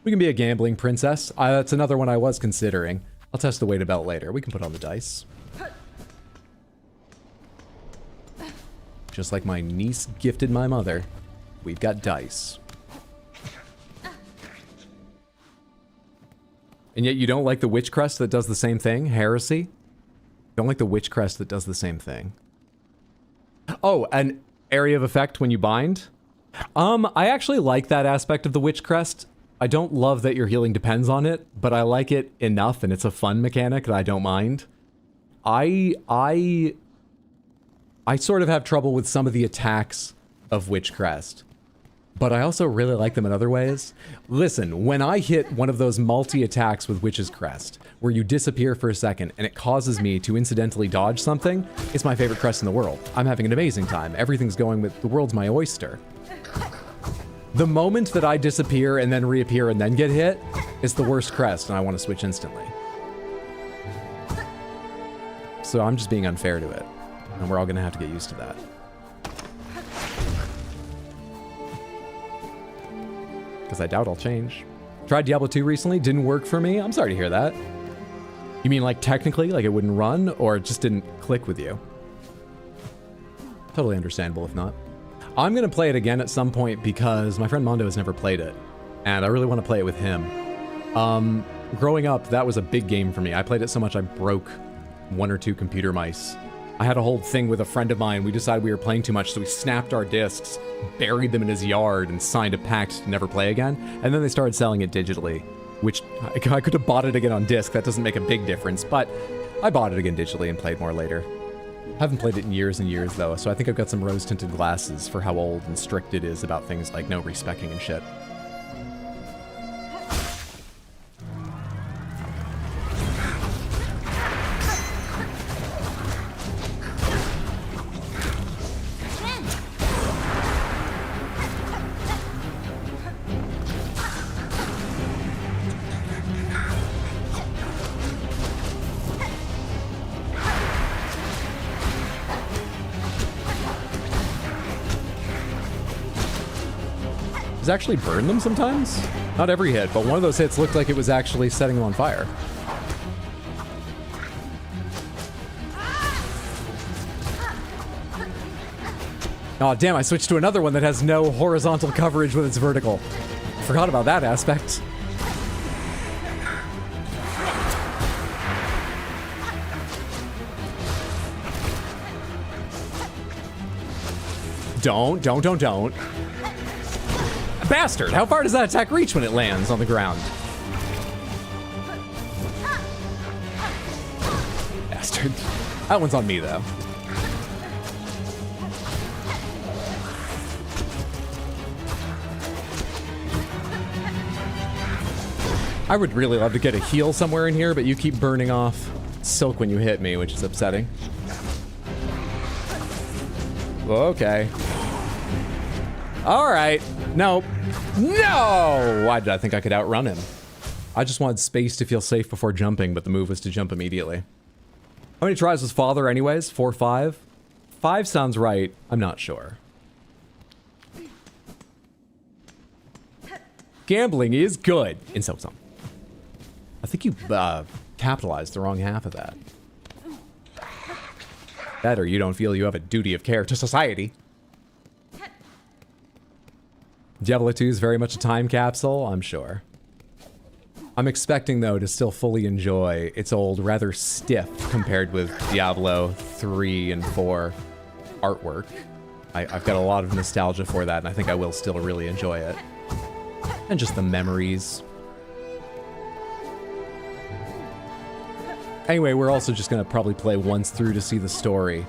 We can be a gambling princess. That's another one I was considering. I'll test the weighted belt later. We can put on the dice. Just like my niece gifted my mother, we've got dice. And yet you don't like the witch crest that does the same thing? Heresy? Don't like the witch crest that does the same thing. Oh, an area of effect when you bind? I actually like that aspect of the witch crest. I don't love that your healing depends on it, but I like it enough, and it's a fun mechanic that I don't mind. I sort of have trouble with some of the attacks of Witch Crest, but I also really like them in other ways. Listen, when I hit one of those multi-attacks with Witch's Crest, where you disappear for a second and it causes me to incidentally dodge something, it's my favorite crest in the world. I'm having an amazing time. Everything's going with, the world's my oyster. The moment that I disappear and then reappear and then get hit, it's the worst crest and I want to switch instantly. So I'm just being unfair to it, and we're all gonna have to get used to that. Because I doubt I'll change. Tried Diablo 2 recently, didn't work for me. I'm sorry to hear that. You mean like technically, like it wouldn't run, or it just didn't click with you? Totally understandable if not. I'm gonna play it again at some point because my friend Mondo has never played it, and I really want to play it with him. Growing up, that was a big game for me. I played it so much I broke 1 or 2 computer mice. I had a whole thing with a friend of mine. We decided we were playing too much, so we snapped our discs, buried them in his yard, and signed a pact to never play again. And then they started selling it digitally, which I could have bought it again on disc. That doesn't make a big difference, but I bought it again digitally and played more later. Haven't played it in years and years though, so I think I've got some rose-tinted glasses for how old and strict it is about things like no respecking and shit. Does it actually burn them sometimes? Not every hit, but one of those hits looked like it was actually setting them on fire. Oh damn, I switched to another one that has no horizontal coverage with its vertical. Forgot about that aspect. Don't. Bastard! How far does that attack reach when it lands on the ground? Bastard. That one's on me, though. I would really love to get a heal somewhere in here, but you keep burning off silk when you hit me, which is upsetting. Okay. Alright. Nope. No! Why did I think I could outrun him? I just wanted space to feel safe before jumping, but the move was to jump immediately. How many tries was father anyways? 4 or 5? 5 sounds right. I'm not sure. Gambling is good in Silksong. I think you capitalized the wrong half of that. That or you don't feel you have a duty of care to society. Diablo 2 is very much a time capsule, I'm sure. I'm expecting, though, to still fully enjoy its old, rather stiff compared with Diablo 3 and 4 artwork. I've got a lot of nostalgia for that, and I think I will still really enjoy it. And just the memories. Anyway, we're also just going to probably play once through to see the story.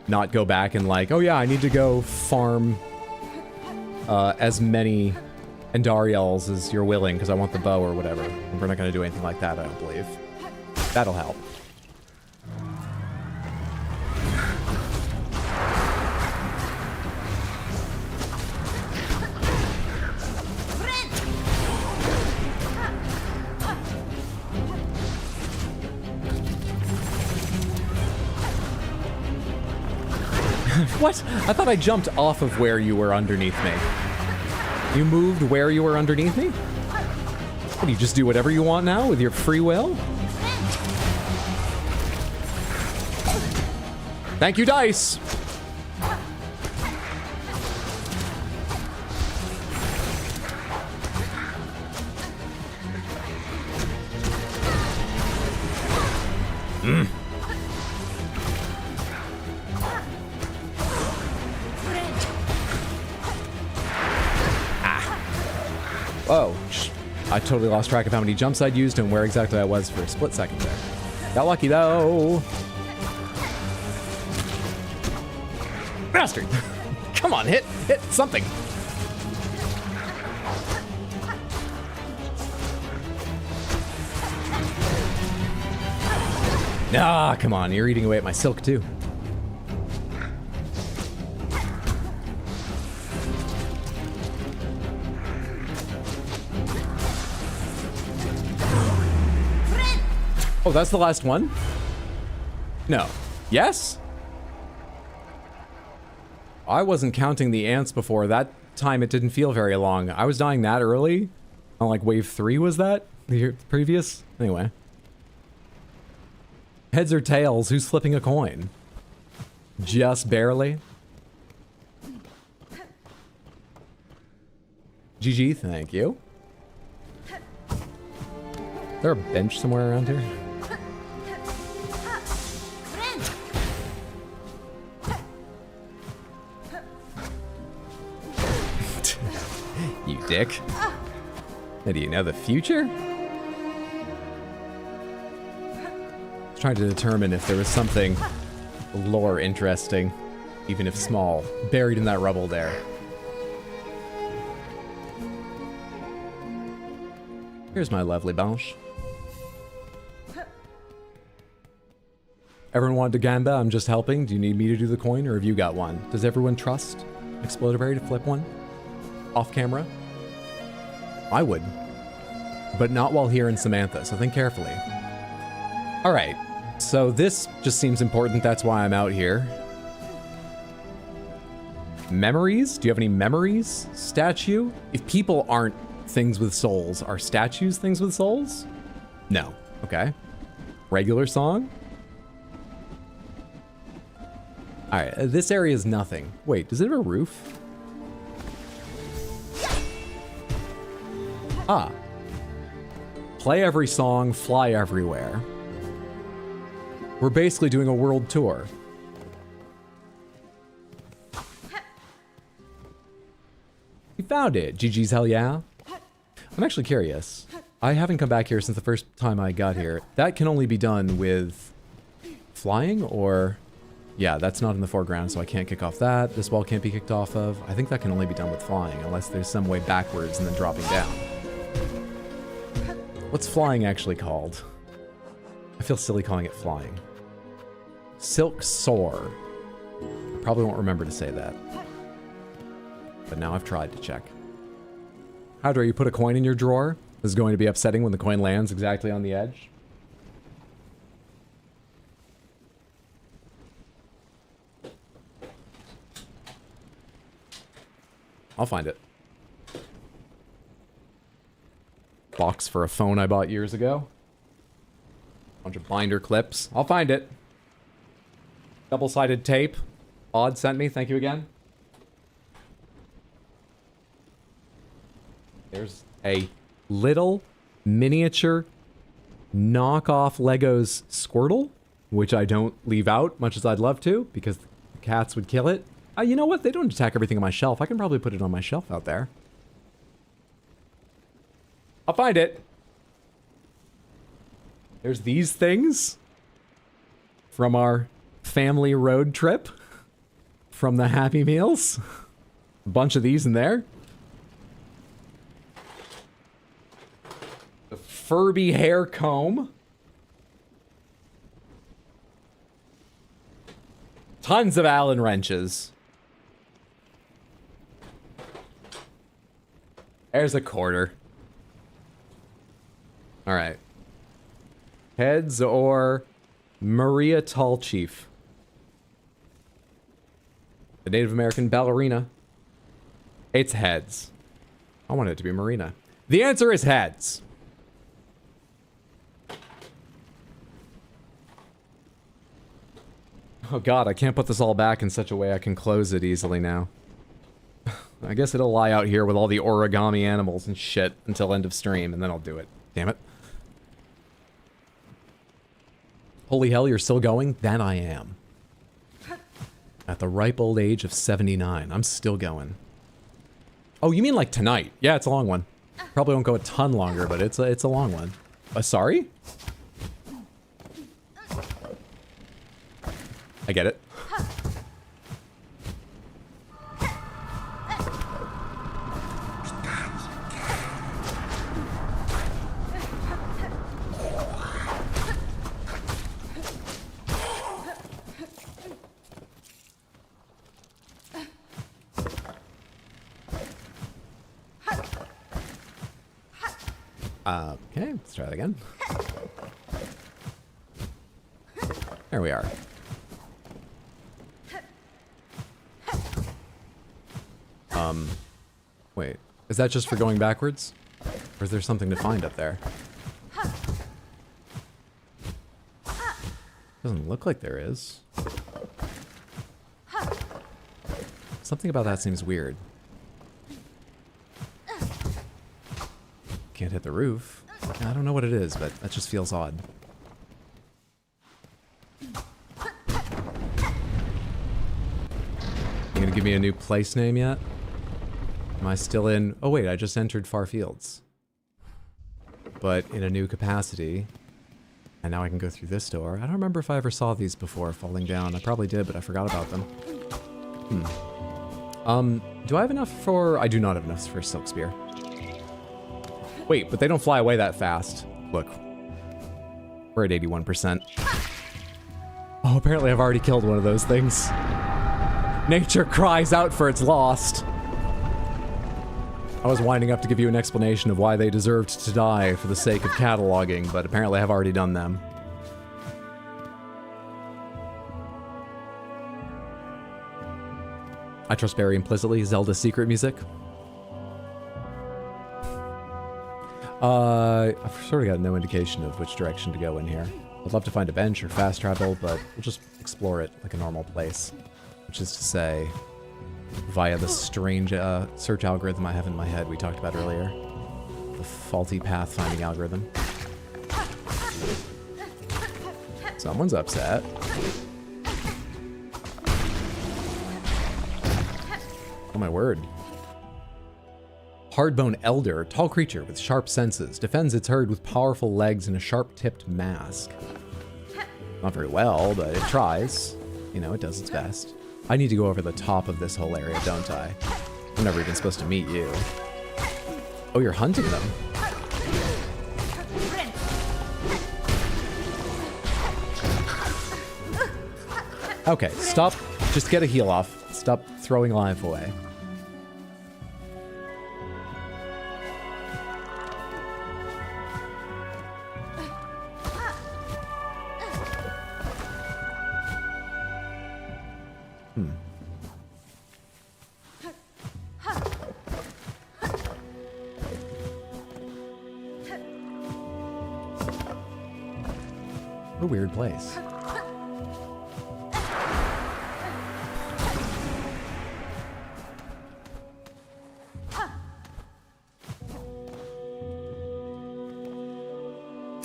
Not go back and like, oh yeah, I need to go farm as many Endariels as you're willing because I want the bow or whatever. We're not going to do anything like that, I don't believe. That'll help. What? I thought I jumped off of where you were underneath me. You moved where you were underneath me? What, do you just do whatever you want now with your free will? Thank you, dice! Oh, I totally lost track of how many jumps I'd used and where exactly I was for a split second there. Got lucky though. Bastard! Come on, hit something. Ah, come on, you're eating away at my silk too. Oh, that's the last one? No. Yes? I wasn't counting the ants before. That time it didn't feel very long. I was dying that early? On like wave 3 was that? The previous? Anyway. Heads or tails? Who's flipping a coin? Just barely? GG, thank you. Is there a bench somewhere around here? You dick. Now, do you know the future? I was trying to determine if there was something lore interesting, even if small, buried in that rubble there. Here's my lovely Blanche. Everyone wanted to gamba, I'm just helping. Do you need me to do the coin, or have you got one? Does everyone trust Exploderberry to flip one? Off camera? I would. But not while here in Samantha, so think carefully. Alright, so this just seems important, that's why I'm out here. Memories? Do you have any memories? Statue? If people aren't things with souls, are statues things with souls? No. Okay. Regular song? Alright, this area is nothing. Wait, does it have a roof? Ah. Play every song, fly everywhere. We're basically doing a world tour. You found it. GG's, hell yeah. I'm actually curious. I haven't come back here since the first time I got here. That can only be done with flying, or... Yeah, that's not in the foreground, so I can't kick off that. This wall can't be kicked off of. I think that can only be done with flying, unless there's some way backwards and then dropping down. What's flying actually called? I feel silly calling it flying. Silksong. I probably won't remember to say that. But now I've tried to check. How do you put a coin in your drawer? This is going to be upsetting when the coin lands exactly on the edge. I'll find it. Box for a phone I bought years ago. Bunch of binder clips. I'll find it. Double-sided tape. Odd sent me. Thank you again. There's a little miniature knockoff Legos Squirtle, which I don't leave out much as I'd love to because the cats would kill it. You know what? They don't attack everything on my shelf. I can probably put it on my shelf out there. I'll find it. There's these things from our family road trip from the Happy Meals. A bunch of these in there. The Furby hair comb. Tons of Allen wrenches. There's a quarter. All right. Heads or Maria Tallchief? The Native American ballerina. It's heads. I want it to be Marina. The answer is heads. Oh god, I can't put this all back in such a way I can close it easily now. I guess it'll lie out here with all the origami animals and shit until end of stream, and then I'll do it. Damn it. Holy hell, you're still going? That I am. At the ripe old age of 79, I'm still going. Oh, you mean like tonight? Yeah, it's a long one. Probably won't go a ton longer, but it's a long one. Sorry? I get it. Okay, let's try that again. There we are. Wait, is that just for going backwards? Or is there something to find up there? Doesn't look like there is. Something about that seems weird. Can't hit the roof. I don't know what it is, but that just feels odd. You gonna give me a new place name yet? Am I still in... Oh wait, I just entered Far Fields. But in a new capacity. And now I can go through this door. I don't remember if I ever saw these before falling down. I probably did, but I forgot about them. Do I have enough for... I do not have enough for Silk Spear. Wait, but they don't fly away that fast. Look. We're at 81%. Oh, apparently I've already killed one of those things. Nature cries out for its lost. I was winding up to give you an explanation of why they deserved to die for the sake of cataloging, but apparently I've already done them. I trust Barry implicitly. Zelda secret music. I've sort of got no indication of which direction to go in here. I'd love to find a bench or fast travel, but we'll just explore it like a normal place. Which is to say, via the strange search algorithm I have in my head we talked about earlier. The faulty path-finding algorithm. Someone's upset. Oh my word. Hardbone Elder, tall creature with sharp senses, defends its herd with powerful legs and a sharp-tipped mask. Not very well, but it tries. You know, it does its best. I need to go over the top of this whole area, don't I? I'm never even supposed to meet you. Oh, you're hunting them. Okay, stop. Just get a heal off. Stop throwing life away. What a weird place.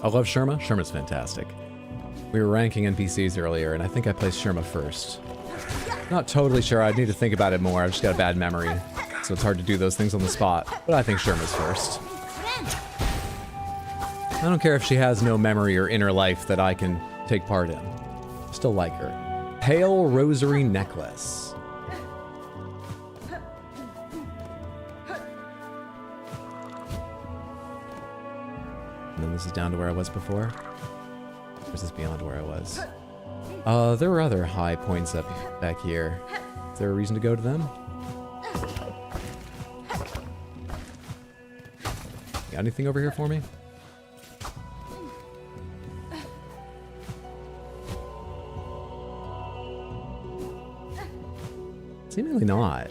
I love Sherma. Sherma's fantastic. We were ranking NPCs earlier, and I think I placed Sherma first. Not totally sure. I'd need to think about it more. I've just got a bad memory, so it's hard to do those things on the spot. But I think Sherma's first. I don't care if she has no memory or inner life that I can take part in. Still like her. Pale Rosary Necklace. And then this is down to where I was before? Or is this beyond where I was? There were other high points up back here. Is there a reason to go to them? Got anything over here for me? Seemingly not.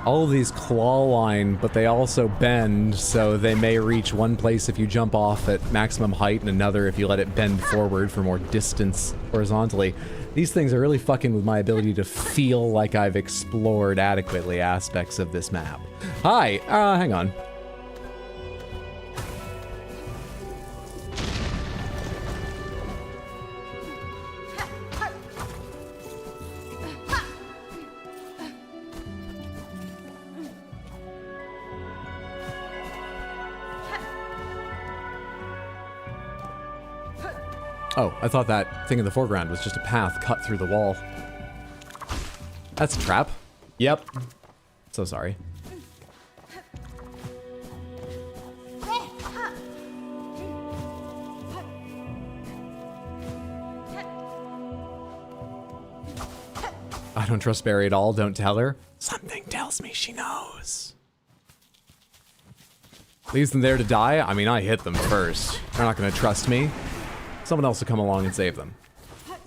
All of these claw line, but they also bend, so they may reach one place if you jump off at maximum height and another if you let it bend forward for more distance horizontally. These things are really fucking with my ability to feel like I've explored adequately aspects of this map. Hi, hang on. Oh, I thought that thing in the foreground was just a path cut through the wall. That's a trap. Yep. So sorry. I don't trust Barry at all. Don't tell her. Something tells me she knows. Leaves them there to die? I mean, I hit them first. They're not going to trust me. Someone else will come along and save them.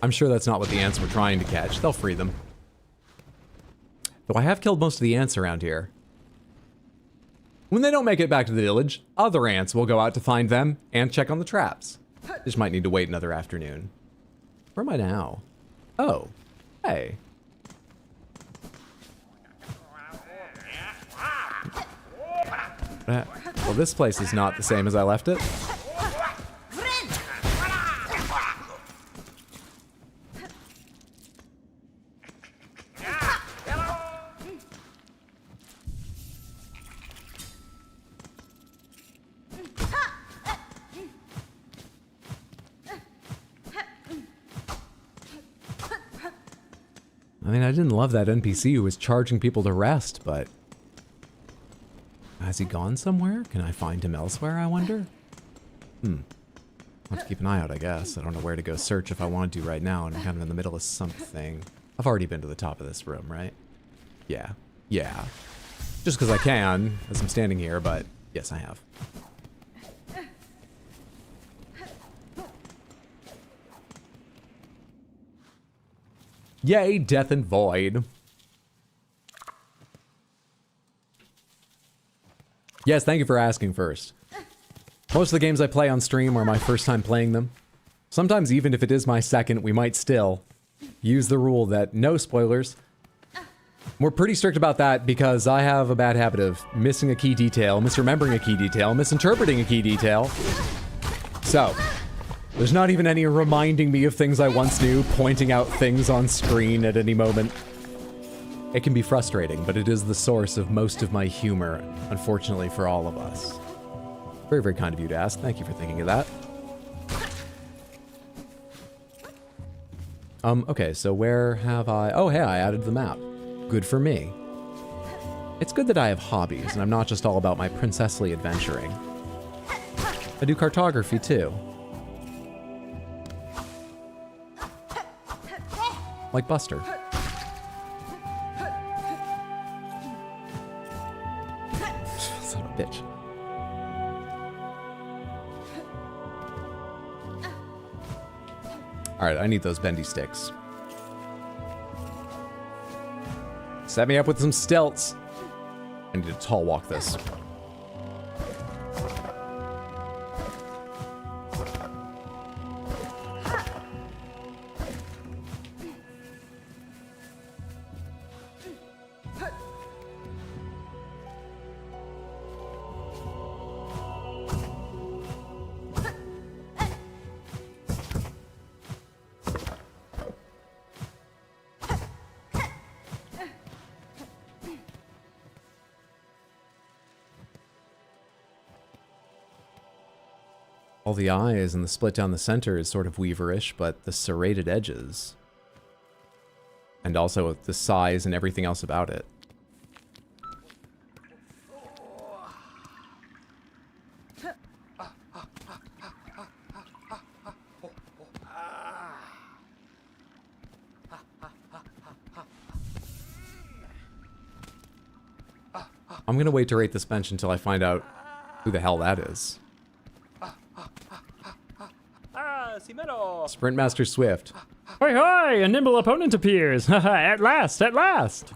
I'm sure that's not what the ants were trying to catch. They'll free them. Though I have killed most of the ants around here. When they don't make it back to the village, other ants will go out to find them and check on the traps. Just might need to wait another afternoon. Where am I now? Oh, hey. Well, this place is not the same as I left it. I mean, I didn't love that NPC who was charging people to rest, but... Has he gone somewhere? Can I find him elsewhere, I wonder? I'll have to keep an eye out, I guess. I don't know where to go search if I want to right now, and I'm kind of in the middle of something. I've already been to the top of this room, right? Yeah. Yeah. Just because I can, as I'm standing here, but yes, I have. Yay, Death and Void. Yes, thank you for asking first. Most of the games I play on stream are my first time playing them. Sometimes even if it is my second, we might still use the rule that no spoilers. We're pretty strict about that because I have a bad habit of missing a key detail, misremembering a key detail, misinterpreting a key detail. So, there's not even any reminding me of things I once knew, pointing out things on screen at any moment. It can be frustrating, but it is the source of most of my humor, unfortunately for all of us. Very, very kind of you to ask. Thank you for thinking of that. Okay, so where have I... Oh, hey, I added the map. Good for me. It's good that I have hobbies, and I'm not just all about my princessly adventuring. I do cartography, too. Like Buster. Son of a bitch. Alright, I need those bendy sticks. Set me up with some stilts. I need to tall walk this. All the eyes and the split down the center is sort of weaverish, but the serrated edges, and also the size and everything else about it. I'm gonna wait to rate this bench until I find out who the hell that is. Sprint Master Swift. Hoi hoi! A nimble opponent appears! At last! At last!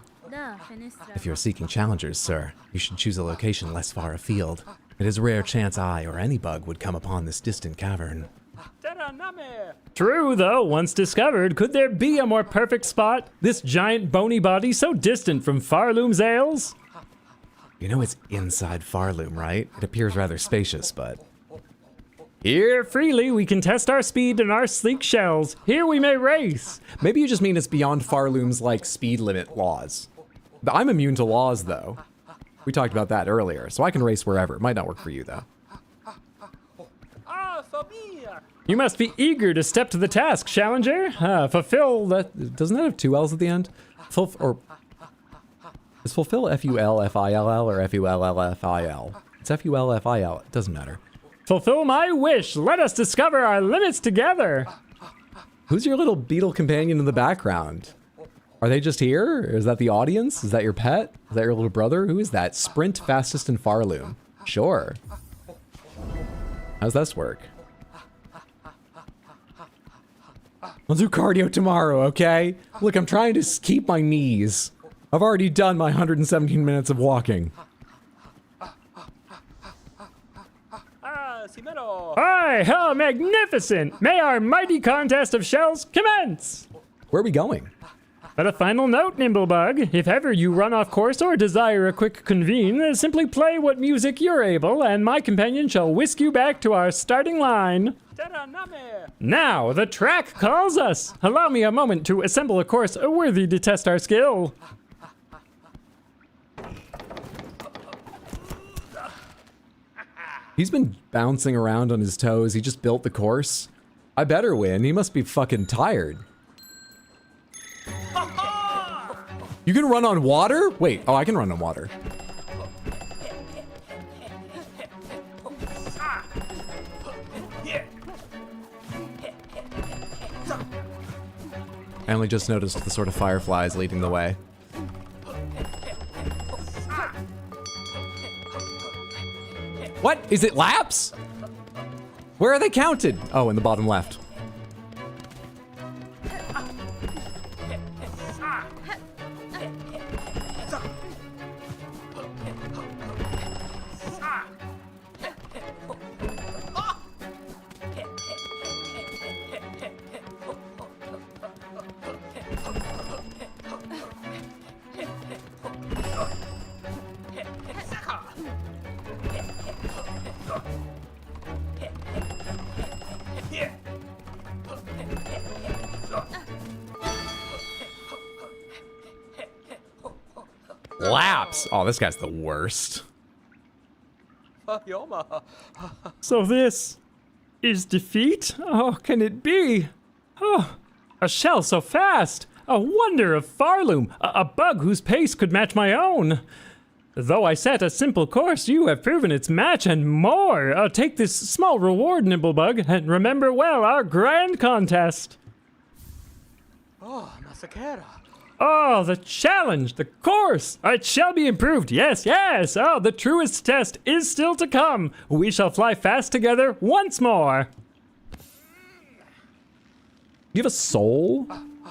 If you're seeking challengers, sir, you should choose a location less far afield. It is a rare chance I or any bug would come upon this distant cavern. True, though, once discovered, could there be a more perfect spot? This giant bony body so distant from Farloom's ales? You know it's inside Farloom, right? It appears rather spacious, but... Here, freely, we can test our speed in our sleek shells. Here we may race. Maybe you just mean it's beyond Farloom's, like, speed limit laws. I'm immune to laws, though. We talked about that earlier, so I can race wherever. It might not work for you, though. You must be eager to step to the task, challenger. Fulfill that... Doesn't that have two L's at the end? Is fulfill F-U-L-F-I-L-L or F-U-L-L-F-I-L? It's F-U-L-F-I-L. It doesn't matter. Fulfill my wish. Let us discover our limits together. Who's your little beetle companion in the background? Are they just here? Or is that the audience? Is that your pet? Is that your little brother? Who is that? Sprint fastest in Farloom. Sure. How's this work? I'll do cardio tomorrow, okay? Look, I'm trying to keep my knees. I've already done my 117 minutes of walking. Hi, how magnificent! May our mighty contest of shells commence! Where are we going? But a final note, Nimblebug. If ever you run off course or desire a quick convene, simply play what music you're able, and my companion shall whisk you back to our starting line. Now, the track calls us. Allow me a moment to assemble a course worthy to test our skill. He's been bouncing around on his toes. He just built the course. I better win. He must be fucking tired. You can run on water? Wait, oh, I can run on water. I only just noticed the sort of fireflies leading the way. What? Is it laps? Where are they counted? Oh, in the bottom left. Laps. Oh, this guy's the worst. So this is defeat? Oh, can it be? Oh, a shell so fast. A wonder of Farloom. A bug whose pace could match my own. Though I set a simple course, you have proven its match and more. Take this small reward, Nimblebug, and remember well our grand contest. Oh, Masakera. Oh, the challenge, the course, it shall be improved. Yes, yes. Oh, the truest test is still to come. We shall fly fast together once more. You have a soul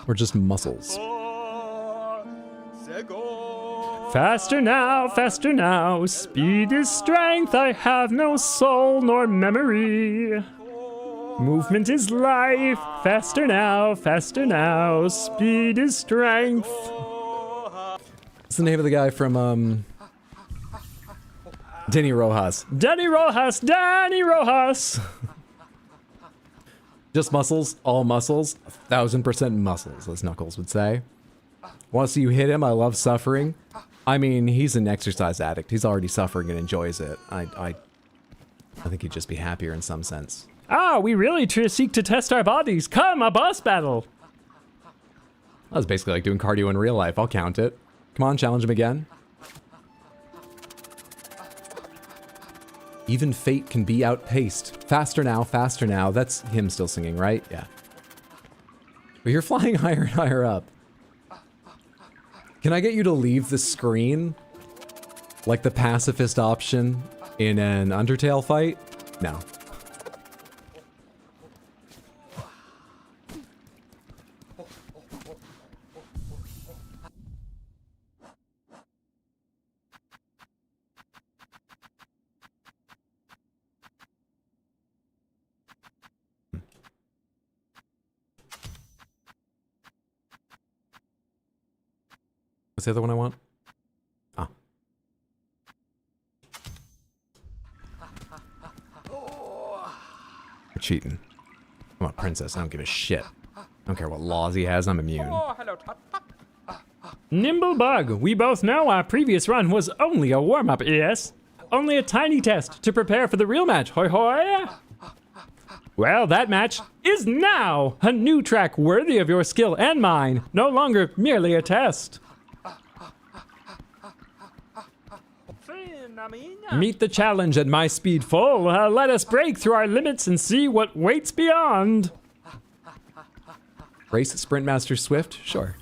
or just muscles? Faster now, speed is strength. I have no soul nor memory. Movement is life. Faster now, speed is strength. What's the name of the guy from, Denny Rojas? Danny Rojas. Just muscles, all muscles, 1000% muscles, as Knuckles would say. Once you hit him, I love suffering. I mean, he's an exercise addict. He's already suffering and enjoys it. I think he'd just be happier in some sense. Ah, we really seek to test our bodies. Come, a boss battle. That was basically like doing cardio in real life. I'll count it. Come on, challenge him again. Even fate can be outpaced. Faster now, faster now. That's him still singing, right? Yeah. But you're flying higher and higher up. Can I get you to leave the screen? Like the pacifist option in an Undertale fight? No. What's the other one I want? Ah. You're cheating. I'm a princess. I don't give a shit. I don't care what laws he has. I'm immune. Nimblebug, we both know our previous run was only a warm-up, yes? Only a tiny test to prepare for the real match, hoi hoi! Well, that match is now a new track worthy of your skill and mine, no longer merely a test. Meet the challenge at my speed full. Let us break through our limits and see what waits beyond. Race Sprintmaster Swift? Sure.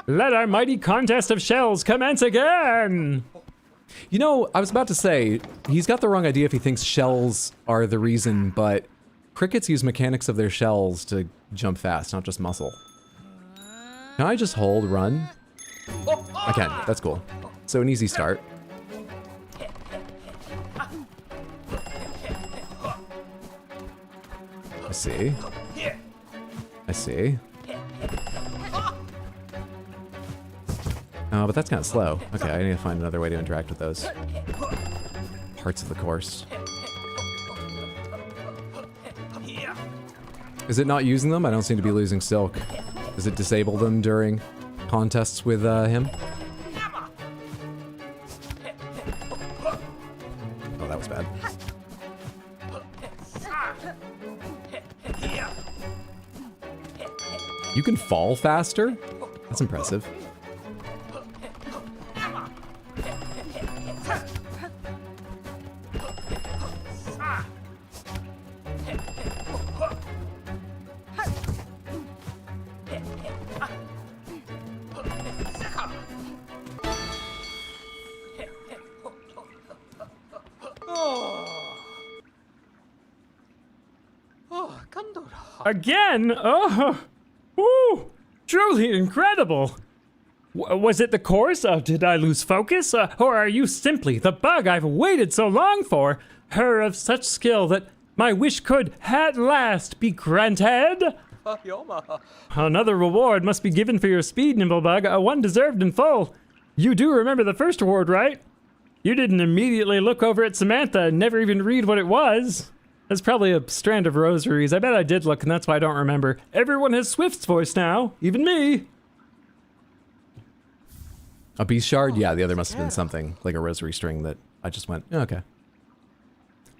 Let our mighty contest of shells commence again. You know, I was about to say, he's got the wrong idea if he thinks shells are the reason, but crickets use mechanics of their shells to jump fast, not just muscle. Can I just hold, run? I can, that's cool. So an easy start. I see. I see. Oh, but that's kind of slow. Okay, I need to find another way to interact with those parts of the course. Is it not using them? I don't seem to be losing Silk. Does it disable them during contests with him? Oh, that was bad. You can fall faster? That's impressive. Again? Oh, ooh, truly incredible. Was it the course? Did I lose focus? Or are you simply the bug I've waited so long for? Her of such skill that my wish could, at last, be granted? Another reward must be given for your speed, Nimblebug, one deserved in full. You do remember the first reward, right? You didn't immediately look over at Samantha and never even read what it was. That's probably a strand of rosaries. I bet I did look, and that's why I don't remember. Everyone has Swift's voice now, even me. A beast shard? Yeah, the other must have been something, like a rosary string that I just went, "Oh, okay."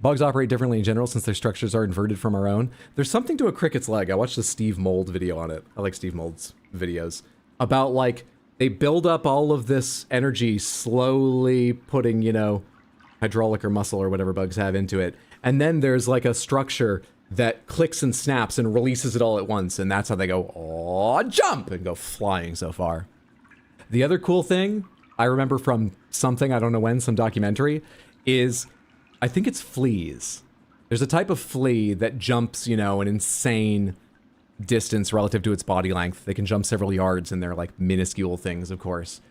Bugs operate differently in general since their structures are inverted from our own. There's something to a cricket's leg. I watched the Steve Mold video on it. I like Steve Mold's videos. About, like, they build up all of this energy, slowly putting, you know, hydraulic or muscle or whatever bugs have into it. And then there's, like, a structure that clicks and snaps and releases it all at once. And that's how they go, "Oh, jump!" and go flying so far. The other cool thing I remember from something, I don't know when, some documentary, is I think it's fleas. There's a type of flea that jumps, you know, an insane distance relative to its body length. They can jump several yards and they're like minuscule things, of course.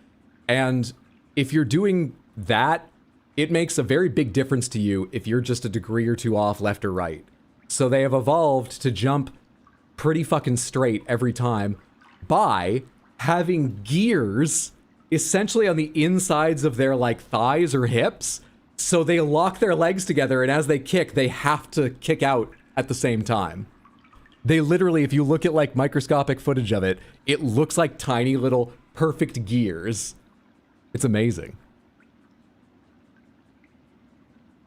And if you're doing that, it makes a very big difference to you if you're just a degree or two off left or right. So they have evolved to jump pretty fucking straight every time by having gears essentially on the insides of their like thighs or hips. So they lock their legs together, and as they kick, they have to kick out at the same time. They literally, if you look at like microscopic footage of it, it looks like tiny little perfect gears. It's amazing.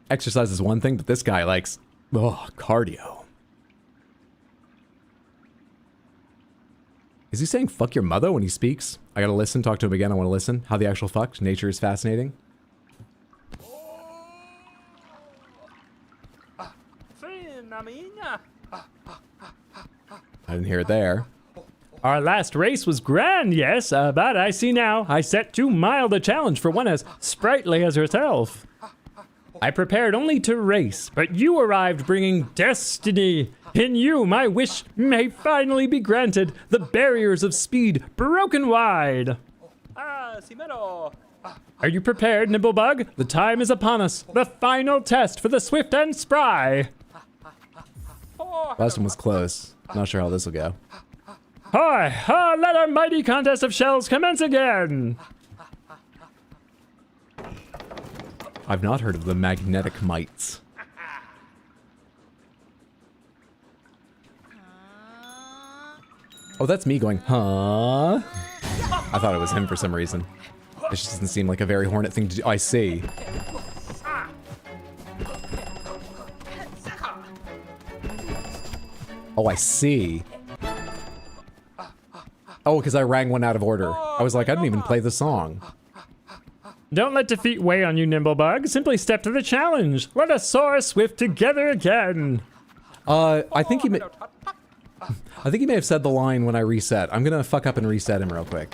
Exercise is one thing, but this guy likes, cardio. Is he saying fuck your mother when he speaks? I gotta listen, talk to him again, I wanna listen. How the actual fuck? Nature is fascinating. I didn't hear it there. Our last race was grand, yes, but I see now I set too mild a challenge for one as sprightly as herself. I prepared only to race, but you arrived bringing destiny. In you, my wish may finally be granted, the barriers of speed broken wide. Are you prepared, Nimblebug? The time is upon us, the final test for the swift and spry. Last one was close. Not sure how this will go. Hi, let our mighty contest of shells commence again. I've not heard of the magnetic mites. Oh, that's me going, huh? I thought it was him for some reason. It just doesn't seem like a very Hornet thing to do. I see. Oh, I see. Oh, because I rang one out of order. I was like, I didn't even play the song. Don't let defeat weigh on you, Nimblebug. Simply step to the challenge. Let us soar swift together again. I think he may have said the line when I reset. I'm gonna fuck up and reset him real quick.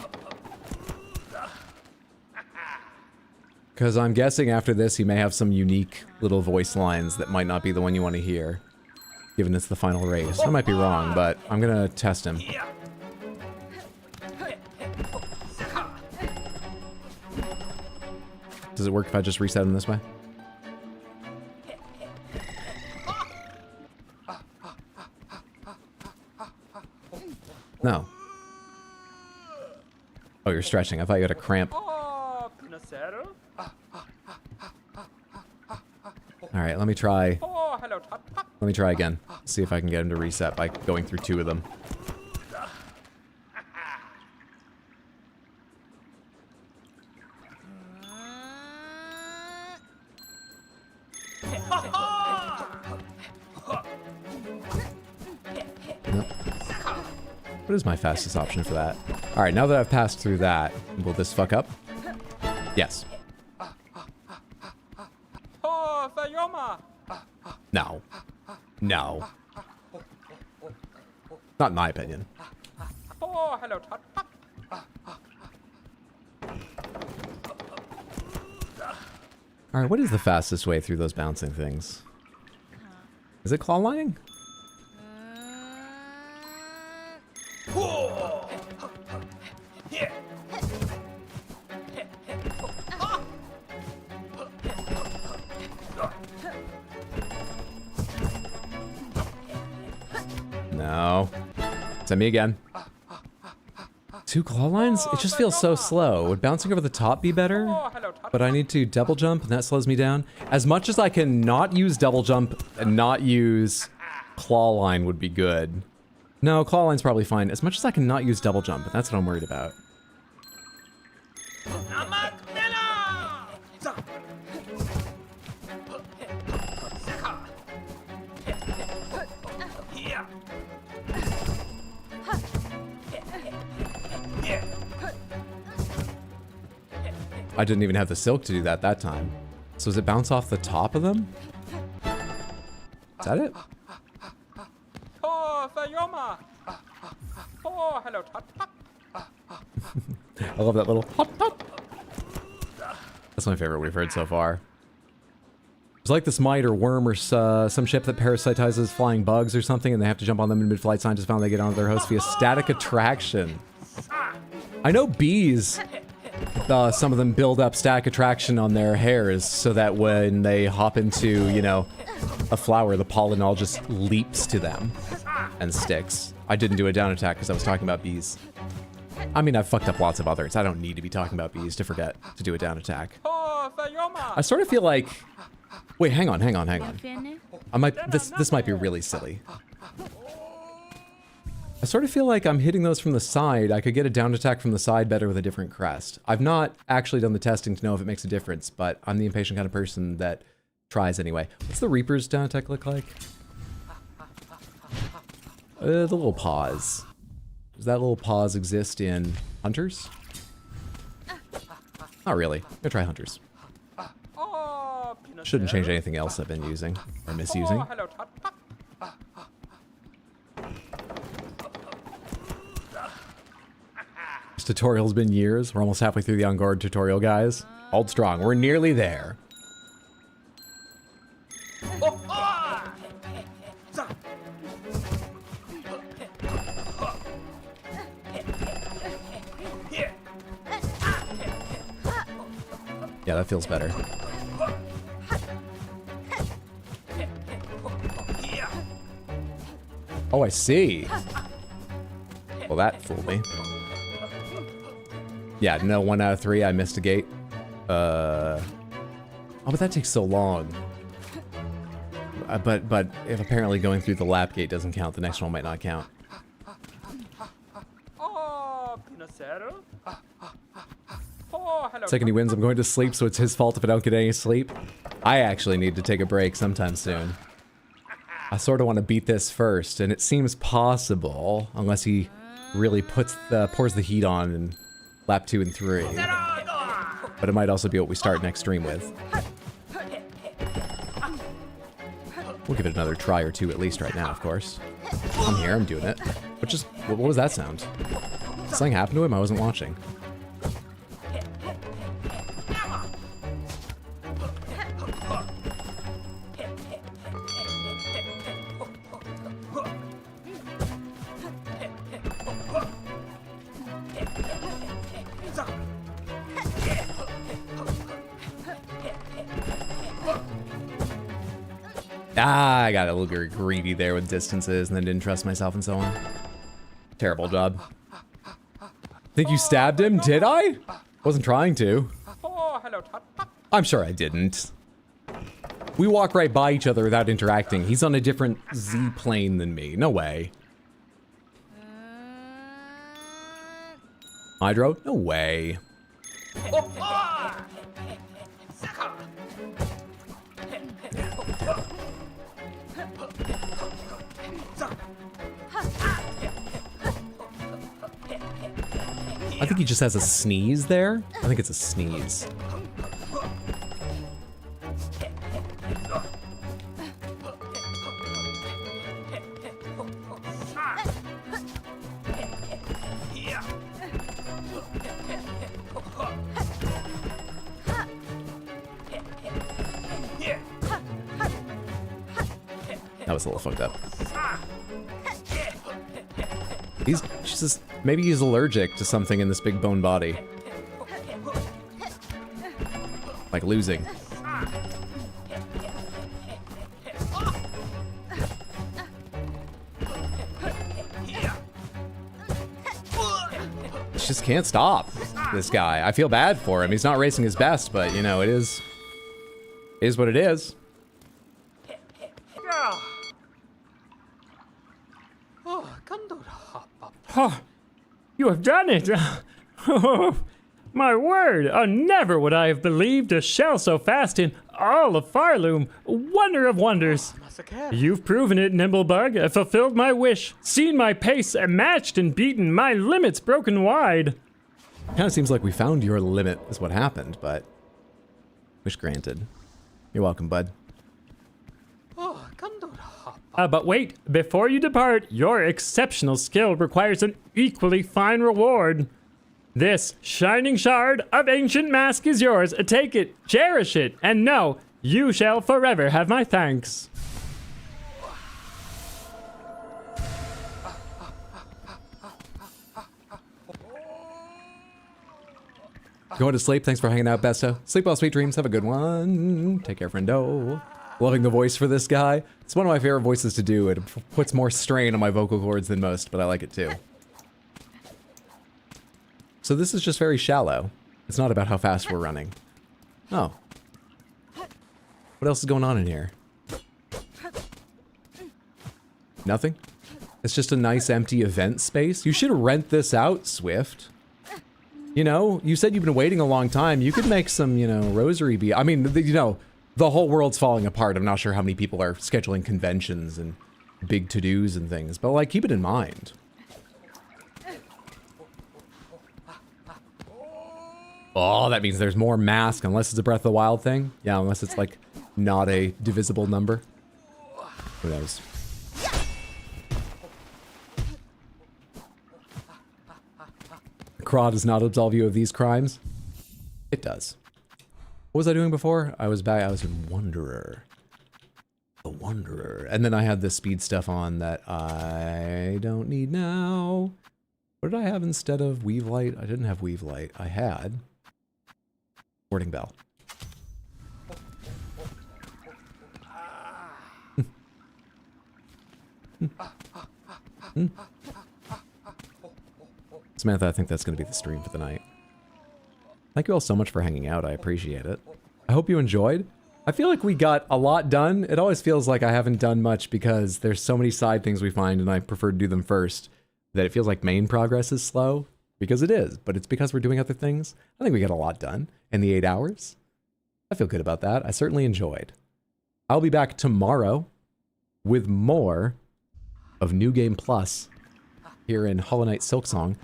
Because I'm guessing after this he may have some unique little voice lines that might not be the one you want to hear. Given it's the final race. I might be wrong, but I'm gonna test him. Does it work if I just reset him this way? No. Oh, you're stretching. I thought you had a cramp. Alright, let me try. Let me try again. See if I can get him to reset by going through two of them. Nope. What is my fastest option for that? Alright, now that I've passed through that, will this fuck up? Yes. No. No. Not in my opinion. Alright, what is the fastest way through those bouncing things? Is it claw lining? No. Send me again. 2 claw lines? It just feels so slow. Would bouncing over the top be better? But I need to double jump and that slows me down. As much as I can not use double jump and not use claw line would be good. No, claw line's probably fine. As much as I can not use double jump, and that's what I'm worried about. I didn't even have the silk to do that time. So does it bounce off the top of them? Is that it? I love that little hop hop. That's my favorite we've heard so far. It's like this mite or worm or some ship that parasitizes flying bugs or something, and they have to jump on them in mid-flight. Scientists found they get onto their host via static attraction. I know bees, some of them build up static attraction on their hairs so that when they hop into, you know, a flower, the pollen all just leaps to them and sticks. I didn't do a down attack because I was talking about bees. I mean, I've fucked up lots of others. I don't need to be talking about bees to forget to do a down attack. I sort of feel like... Wait, hang on. This might be really silly. I sort of feel like I'm hitting those from the side. I could get a down attack from the side better with a different crest. I've not actually done the testing to know if it makes a difference, but I'm the impatient kind of person that tries anyway. What's the Reaper's down attack look like? The little pause. Does that little pause exist in Hunters? Not really. I'm gonna try Hunters. Shouldn't change anything else I've been using or misusing. This tutorial's been years. We're almost halfway through the on-guard tutorial, guys. Hold strong. We're nearly there. Yeah, that feels better. Oh, I see. Well, that fooled me. Yeah, no, 1 out of 3. I missed a gate. Oh, but that takes so long. But if apparently going through the lap gate doesn't count, the next one might not count. Second he wins, I'm going to sleep, so it's his fault if I don't get any sleep. I actually need to take a break sometime soon. I sort of want to beat this first, and it seems possible, unless he really pours the heat on in lap 2 and 3. But it might also be what we start next stream with. We'll give it another try or two at least right now, of course. I'm here, I'm doing it. What was that sound? Did something happen to him? I wasn't watching. Ah, I got a little greedy there with distances and then didn't trust myself and so on. Terrible job. Think you stabbed him? Did I? Wasn't trying to. I'm sure I didn't. We walk right by each other without interacting. He's on a different Z plane than me. No way. Hydro? No way. I think he just has a sneeze there. I think it's a sneeze. That was a little fucked up. Maybe he's allergic to something in this big bone body. Like losing. just can't stop, this guy. I feel bad for him. He's not racing his best, but, you know, it is what it is. Oh, you have done it! Oh, my word! Oh, never would I have believed a shell so fast in all of Farloom. Wonder of wonders. You've proven it, Nimblebug. Fulfilled my wish, seen my pace, matched and beaten, my limits broken wide. Kind of seems like we found your limit is what happened, but wish granted. You're welcome, bud. But wait, before you depart, your exceptional skill requires an equally fine reward. This shining shard of ancient mask is yours. Take it, cherish it, and know you shall forever have my thanks. Going to sleep. Thanks for hanging out, Besto. Sleep well, sweet dreams. Have a good one. Take care, friendo. Loving the voice for this guy. It's one of my favorite voices to do. It puts more strain on my vocal cords than most, but I like it too. So this is just very shallow. It's not about how fast we're running. Oh. What else is going on in here? Nothing? It's just a nice empty event space. You should rent this out, Swift. You know, you said you've been waiting a long time. You could make some, you know, rosary be. I mean, you know, the whole world's falling apart. I'm not sure how many people are scheduling conventions and big to-dos and things, but like, keep it in mind. Oh, that means there's more mask, unless it's a Breath of the Wild thing. Yeah, unless it's like not a divisible number. Who knows? Craw does not absolve you of these crimes. It does. What was I doing before? I was in Wanderer. The Wanderer. And then I had the speed stuff on that I don't need now. What did I have instead of Weave Light? I didn't have Weave Light. I had Boarding Bell. Samantha, I think that's going to be the stream for the night. Thank you all so much for hanging out. I appreciate it. I hope you enjoyed. I feel like we got a lot done. It always feels like I haven't done much because there's so many side things we find and I prefer to do them first, that it feels like main progress is slow, because it is, but it's because we're doing other things. I think we got a lot done in the 8 hours. I feel good about that. I certainly enjoyed. I'll be back tomorrow with more of New Game Plus here in Hollow Knight Silksong.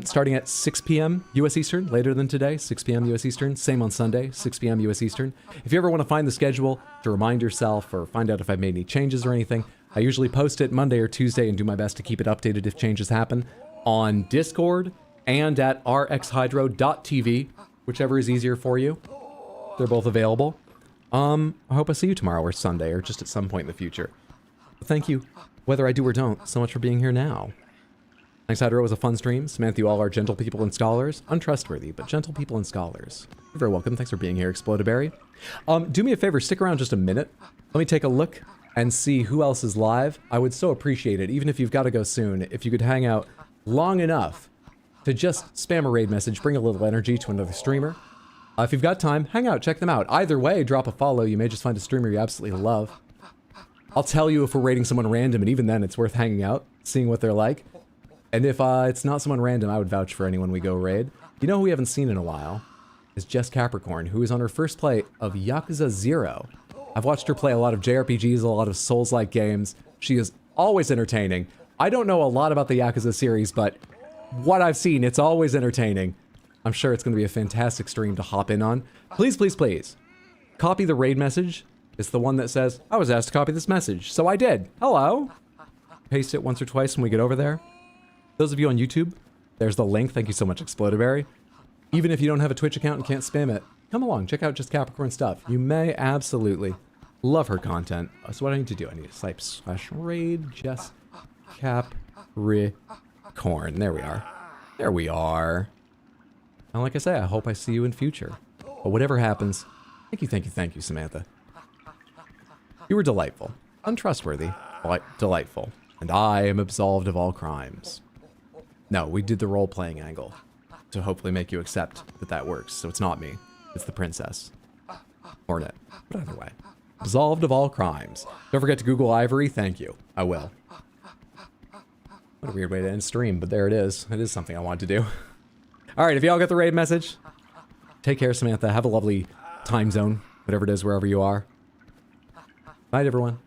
Starting at 6 p.m. US Eastern, later than today, 6 p.m. US Eastern. Same on Sunday, 6 p.m. US Eastern. If you ever want to find the schedule to remind yourself or find out if I've made any changes or anything, I usually post it Monday or Tuesday and do my best to keep it updated if changes happen on Discord and at rxhydro.tv, whichever is easier for you. They're both available. I hope I see you tomorrow or Sunday or just at some point in the future. But thank you, whether I do or don't, so much for being here now. Thanks, Hydro. It was a fun stream. Samantha, you all are gentle people and scholars. Untrustworthy, but gentle people and scholars. You're very welcome. Thanks for being here, Explodaberry. Do me a favor, stick around just a minute. Let me take a look and see who else is live. I would so appreciate it, even if you've got to go soon, if you could hang out long enough to just spam a raid message, bring a little energy to another streamer. If you've got time, hang out, check them out. Either way, drop a follow. You may just find a streamer you absolutely love. I'll tell you if we're raiding someone random, and even then, it's worth hanging out, seeing what they're like. And if it's not someone random, I would vouch for anyone we go raid. You know who we haven't seen in a while? Is Jess Capricorn, who is on her first play of Yakuza 0. I've watched her play a lot of JRPGs, a lot of Souls-like games. She is always entertaining. I don't know a lot about the Yakuza series, but what I've seen, it's always entertaining. I'm sure it's going to be a fantastic stream to hop in on. Please, please, please, copy the raid message. It's the one that says, I was asked to copy this message, so I did. Hello. Paste it once or twice when we get over there. Those of you on YouTube, there's the link. Thank you so much, Explodaberry. Even if you don't have a Twitch account and can't spam it, come along, check out Just Capricorn stuff. You may absolutely love her content. So what I need to do, I need to type /raid Just Capricorn. There we are. There we are. And like I say, I hope I see you in future. But whatever happens, thank you, Samantha. You were delightful, untrustworthy, delightful, and I am absolved of all crimes. No, we did the role-playing angle. to hopefully make you accept that that works. So it's not me. It's the princess. Hornet. But either way. Absolved of all crimes. Don't forget to Google Ivory. Thank you. I will. What a weird way to end stream, but there it is. It is something I want to do. All right, if y'all got the raid message, take care, Samantha. Have a lovely time zone, whatever it is, wherever you are. Night, everyone.